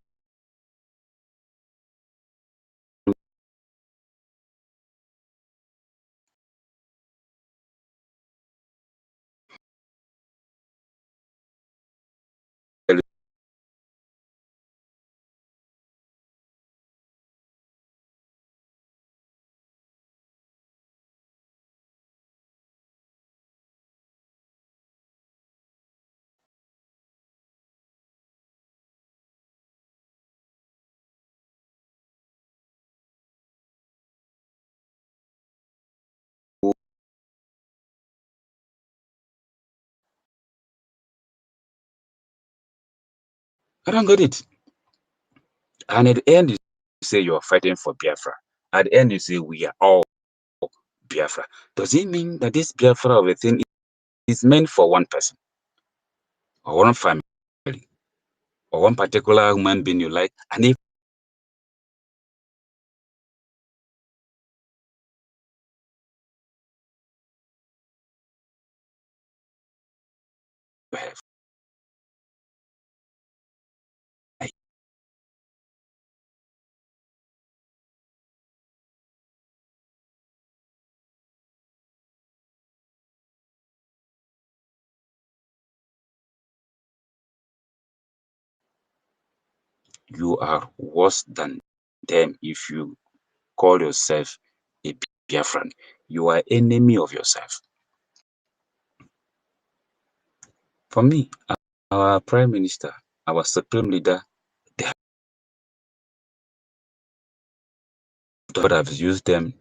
I don't get it. And at the end, you say you are fighting for Biafra. At the end, you say we are all Biafra. Does it mean that this Biafra of a thing is meant for one person, or one family, or one particular human being you like? And if you have, you are worse than them if you call yourself a Biafran. You are enemy of yourself. For me, our Prime Minister, our Supreme Leader, God has used them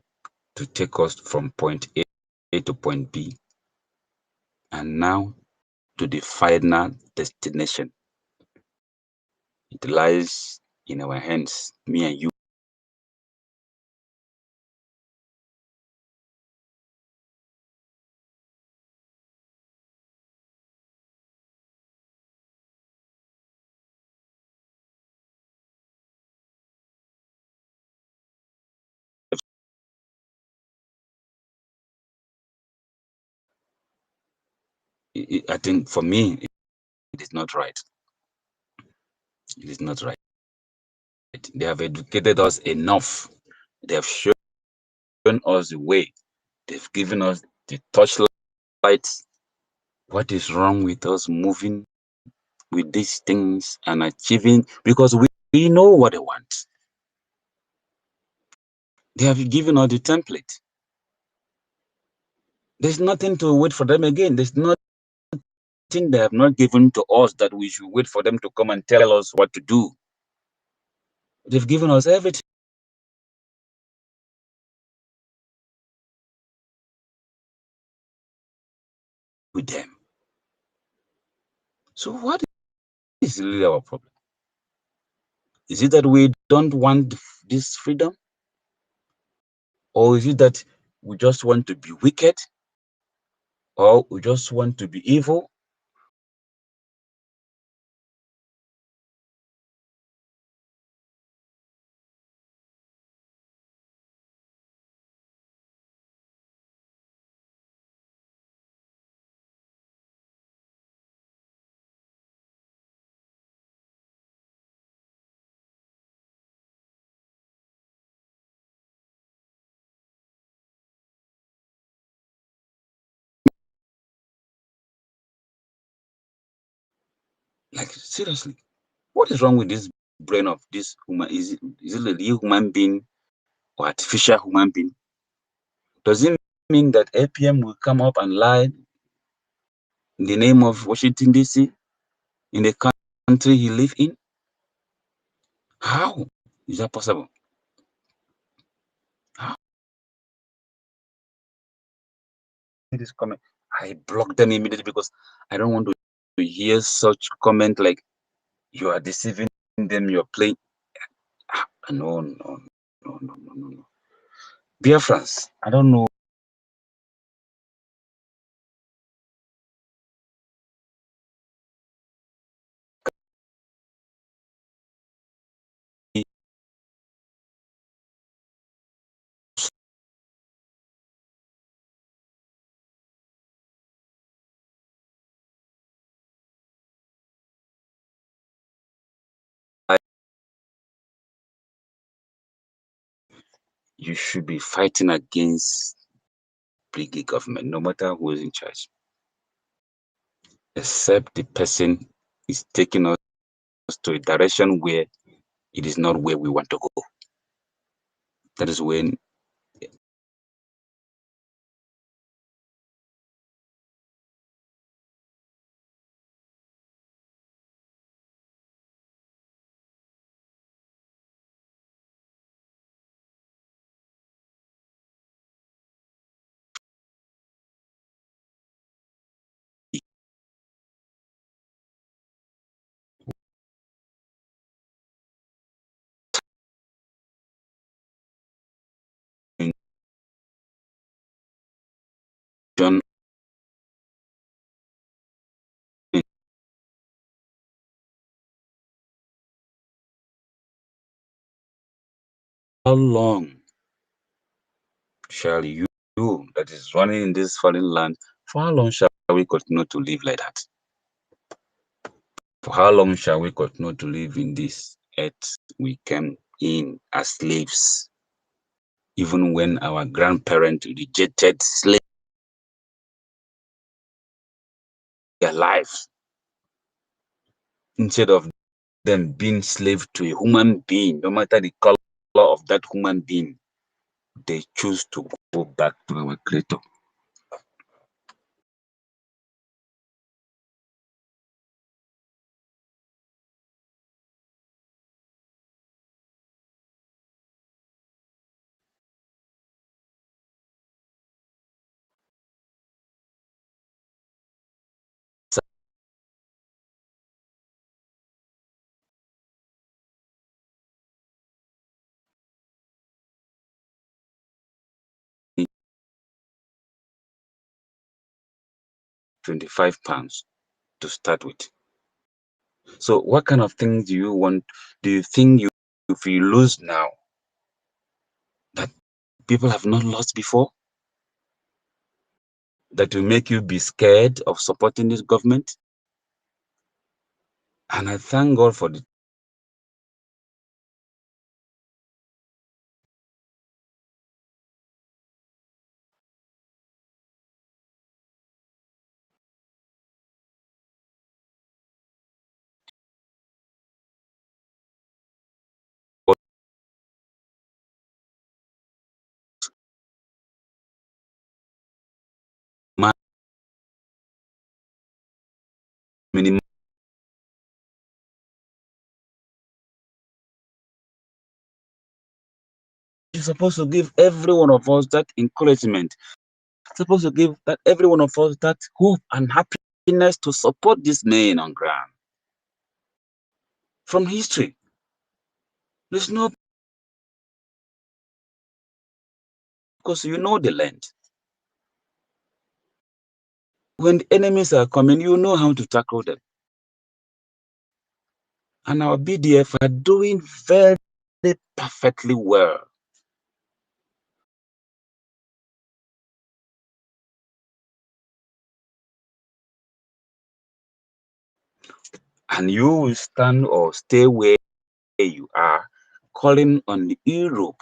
to take us from point A to point B, and now to the final destination. It lies in our hands, me and you. I think for me, it is not right. It is not right. They have educated us enough. They have shown us the way. They've given us the torchlight. What is wrong with us moving with these things and achieving? Because we know what they want. They have given us the template. There's nothing to wait for them again. There's nothing they have not given to us that we should wait for them to come and tell us what to do. They've given us everything. With them. So what is really our problem? Is it that we don't want this freedom? Or is it that we just want to be wicked? Or we just want to be evil? Like, seriously, what is wrong with this brain of this human? Is it a real human being or artificial human being? Does it mean that APM will come up and lie in the name of Washington, D.C., in the country he lives in? How is that possible? How? This comment, I blocked them immediately because I don't want to hear such comment like you are deceiving them, you're playing. No. Biafrans, I don't know. You should be fighting against big government, no matter who is in charge, except the person is taking us to a direction where it is not where we want to go. That is when John how long shall you that is running in this foreign land, for how long shall we continue to live like that? For how long shall we continue to live in this earth we came in as slaves, even when our grandparents rejected slavery their lives, instead of them being slave to a human being, no matter the color of that human being, they choose to go back to our creator. £25 to start with. So what kind of things do you think if you lose now that people have not lost before, that will make you be scared of supporting this government? And I thank God for the minimum. You're supposed to give every one of us that encouragement. You're supposed to give that every one of us that hope and happiness to support this man on ground. from history. There's no, because you know the land. When the enemies are coming, you know how to tackle them. And our BDF are doing very perfectly well. And you will stand or stay where you are, calling on the Europe.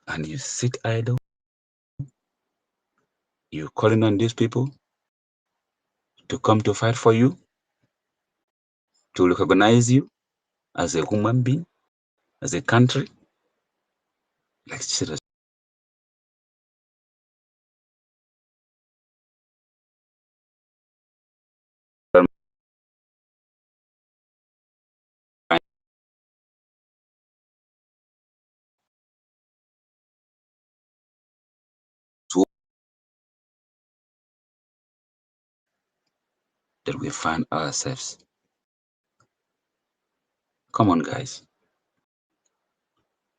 And you sit idle. You're calling on these people to come to fight for you, to recognize you as a human being, as a country. Like seriously. That we find ourselves. Come on, guys.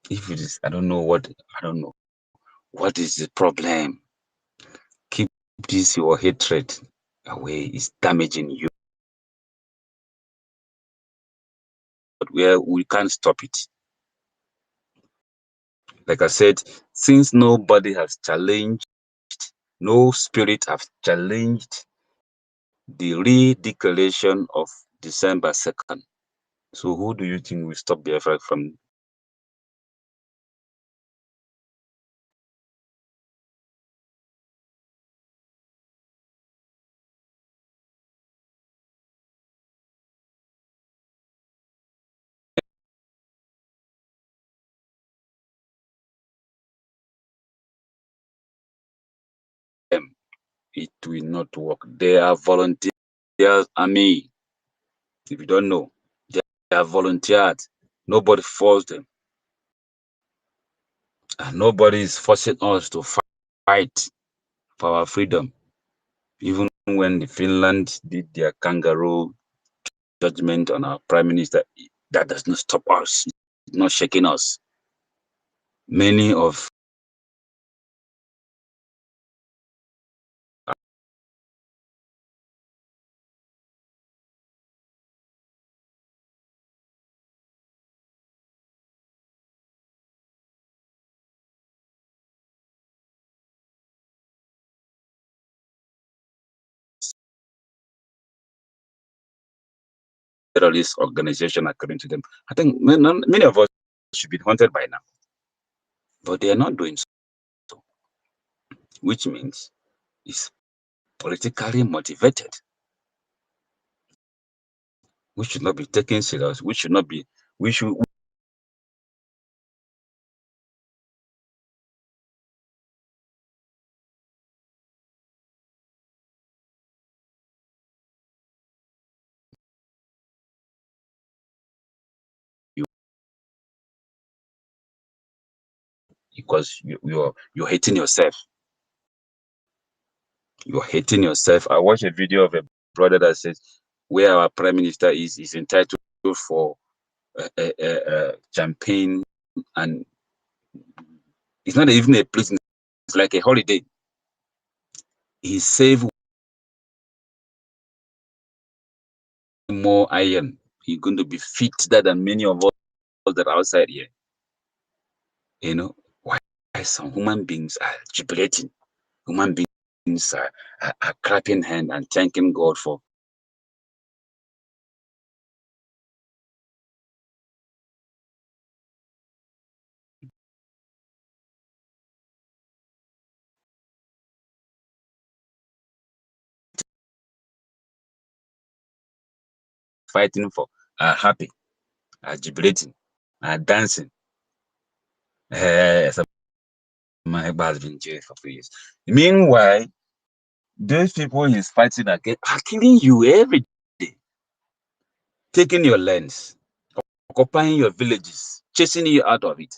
If it is, I don't know what is the problem. Keep this your hatred away. It's damaging you. But we can't stop it. Like I said, since nobody has challenged, no spirit has challenged the re-declaration of December 2nd. So who do you think will stop Biafra from them? It will not work. They are volunteers, army. If you don't know, they are volunteered. Nobody forced them. And nobody is forcing us to fight for our freedom. Even when the Finland did their kangaroo judgment on our prime minister, that does not stop us. It's not shaking us. Many of terrorist organization, according to them, I think many of us should be haunted by now. But they are not doing so, which means it's politically motivated. We should not be taken serious. We should because you're hating yourself. You're hating yourself. I watched a video of a brother that says where our prime minister is entitled for a champagne, and it's not even a place, it's like a holiday. He saved more iron. He's going to be fitter than many of us that are outside here. You know, why some human beings are jubilating, human beings are clapping hands and thanking God for fighting for, are happy, are jubilating, are dancing. My has been jailed for 3 years. Meanwhile, those people he's fighting against are killing you every day, taking your lands, occupying your villages, chasing you out of it.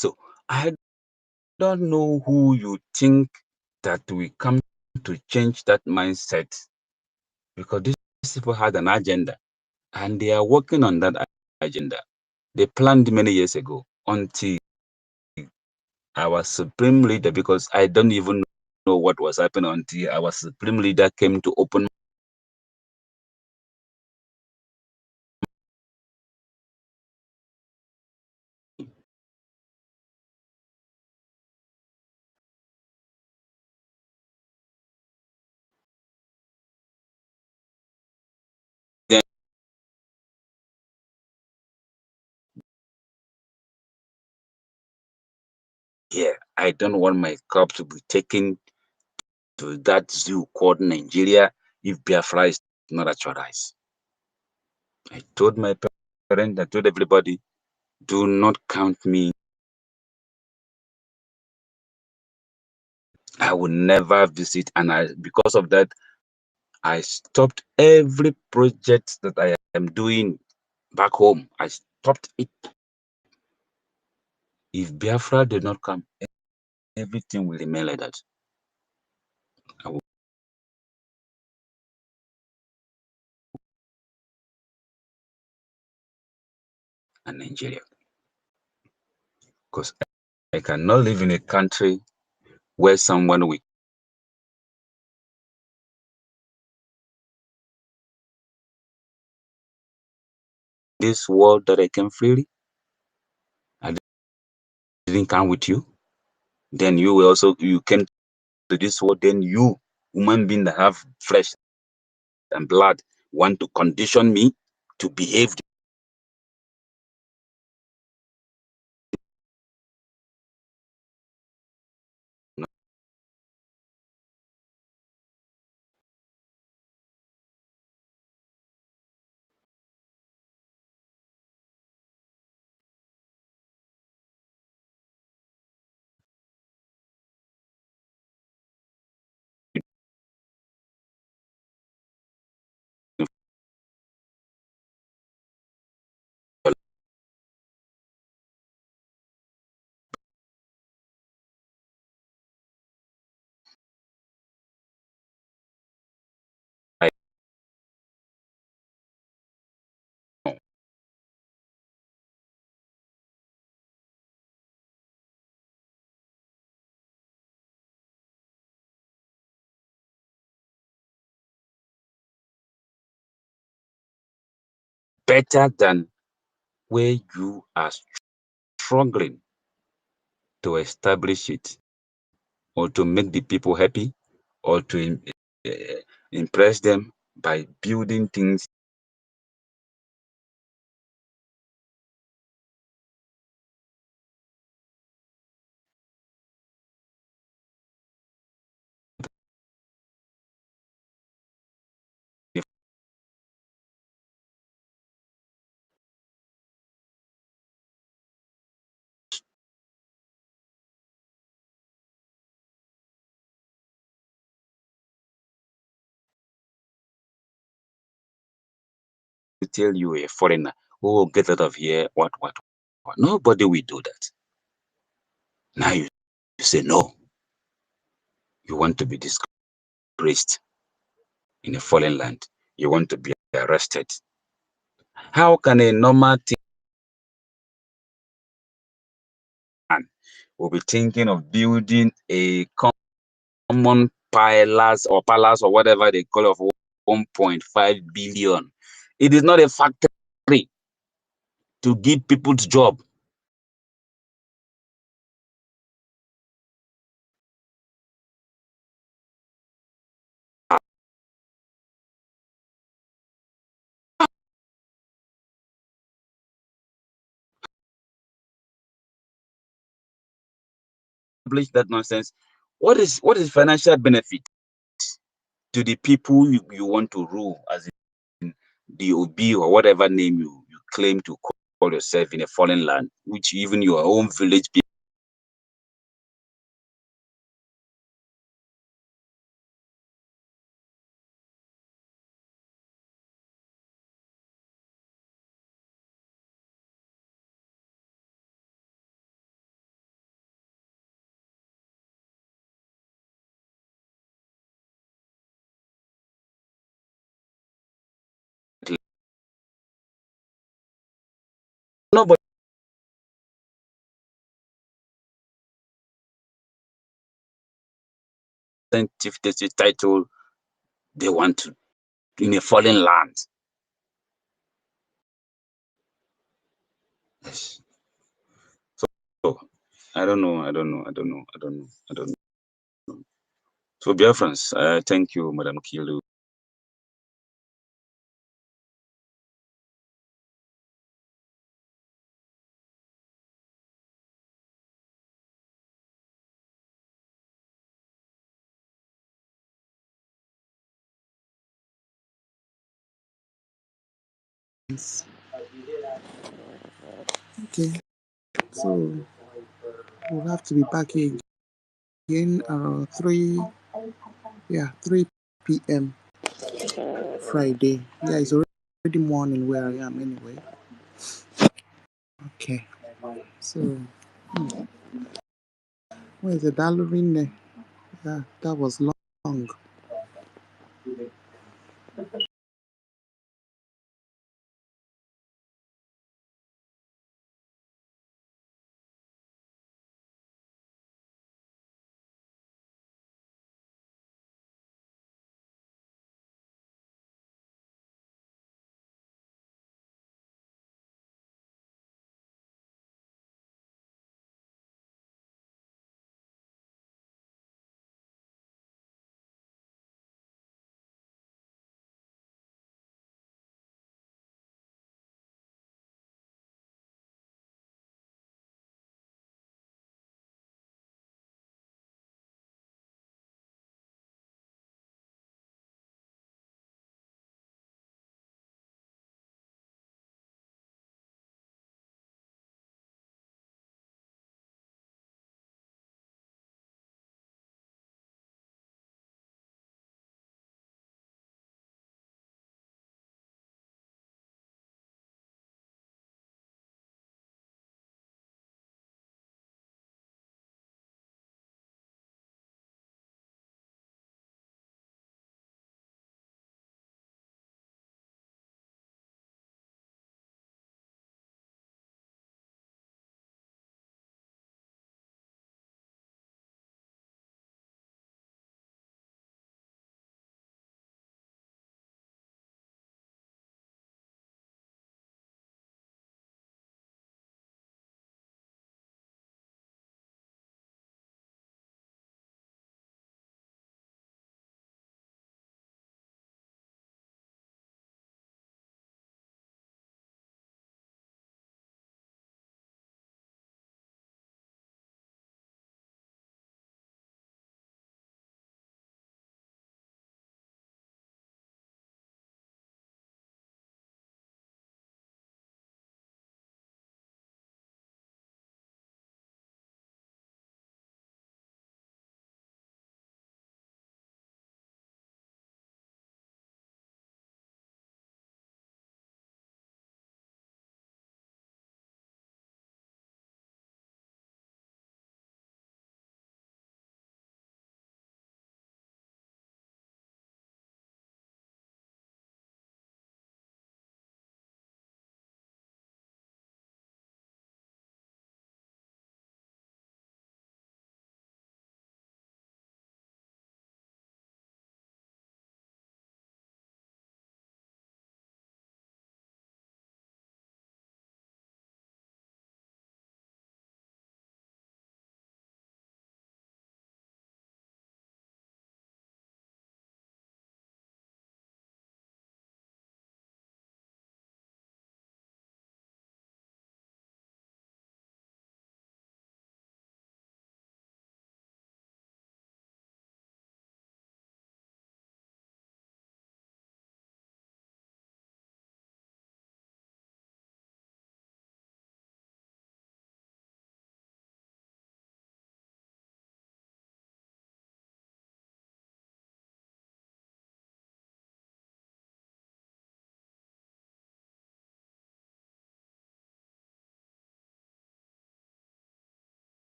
So I don't know who you think that we come to change that mindset, because these people had an agenda and they are working on that agenda. They planned many years ago until our supreme leader, because I don't even know what was happening until our supreme leader came to open them here. I don't want my crop to be taken to that zoo called Nigeria if Biafra is not actualized. I told my parents, I told everybody, do not count me. I will never visit, and because of that, I stopped every project that I am doing back home. I stopped it. If Biafra did not come, everything will remain like that. I will and Nigeria, because I cannot live in a country where someone will this world that I came freely. I didn't come with you. Then you came to this world. Then you, human being that have flesh and blood, want to condition me to behave like better than where you are struggling to establish it, or to make the people happy, or to impress them by building things to tell you a foreigner, oh, get out of here, what. Nobody will do that. Now you say no. You want to be disgraced in a foreign land. You want to be arrested. How can a normal man will be thinking of building a common palace or whatever they call it of 1.5 billion? It is not a factory to give people's job. Publish that nonsense. What is financial benefit to the people you want to rule, as in the OB or whatever name you claim to call yourself in a foreign land, which even your own village people nobody if there's a title they want to in a foreign land. Yes. So I don't know. So Biafrans, thank you, Madam Kilu. Okay, so we'll have to be back again 3 p.m. Friday. Yeah, it's already morning where I am anyway. Okay, so where's the Dallarine? Yeah, that was long.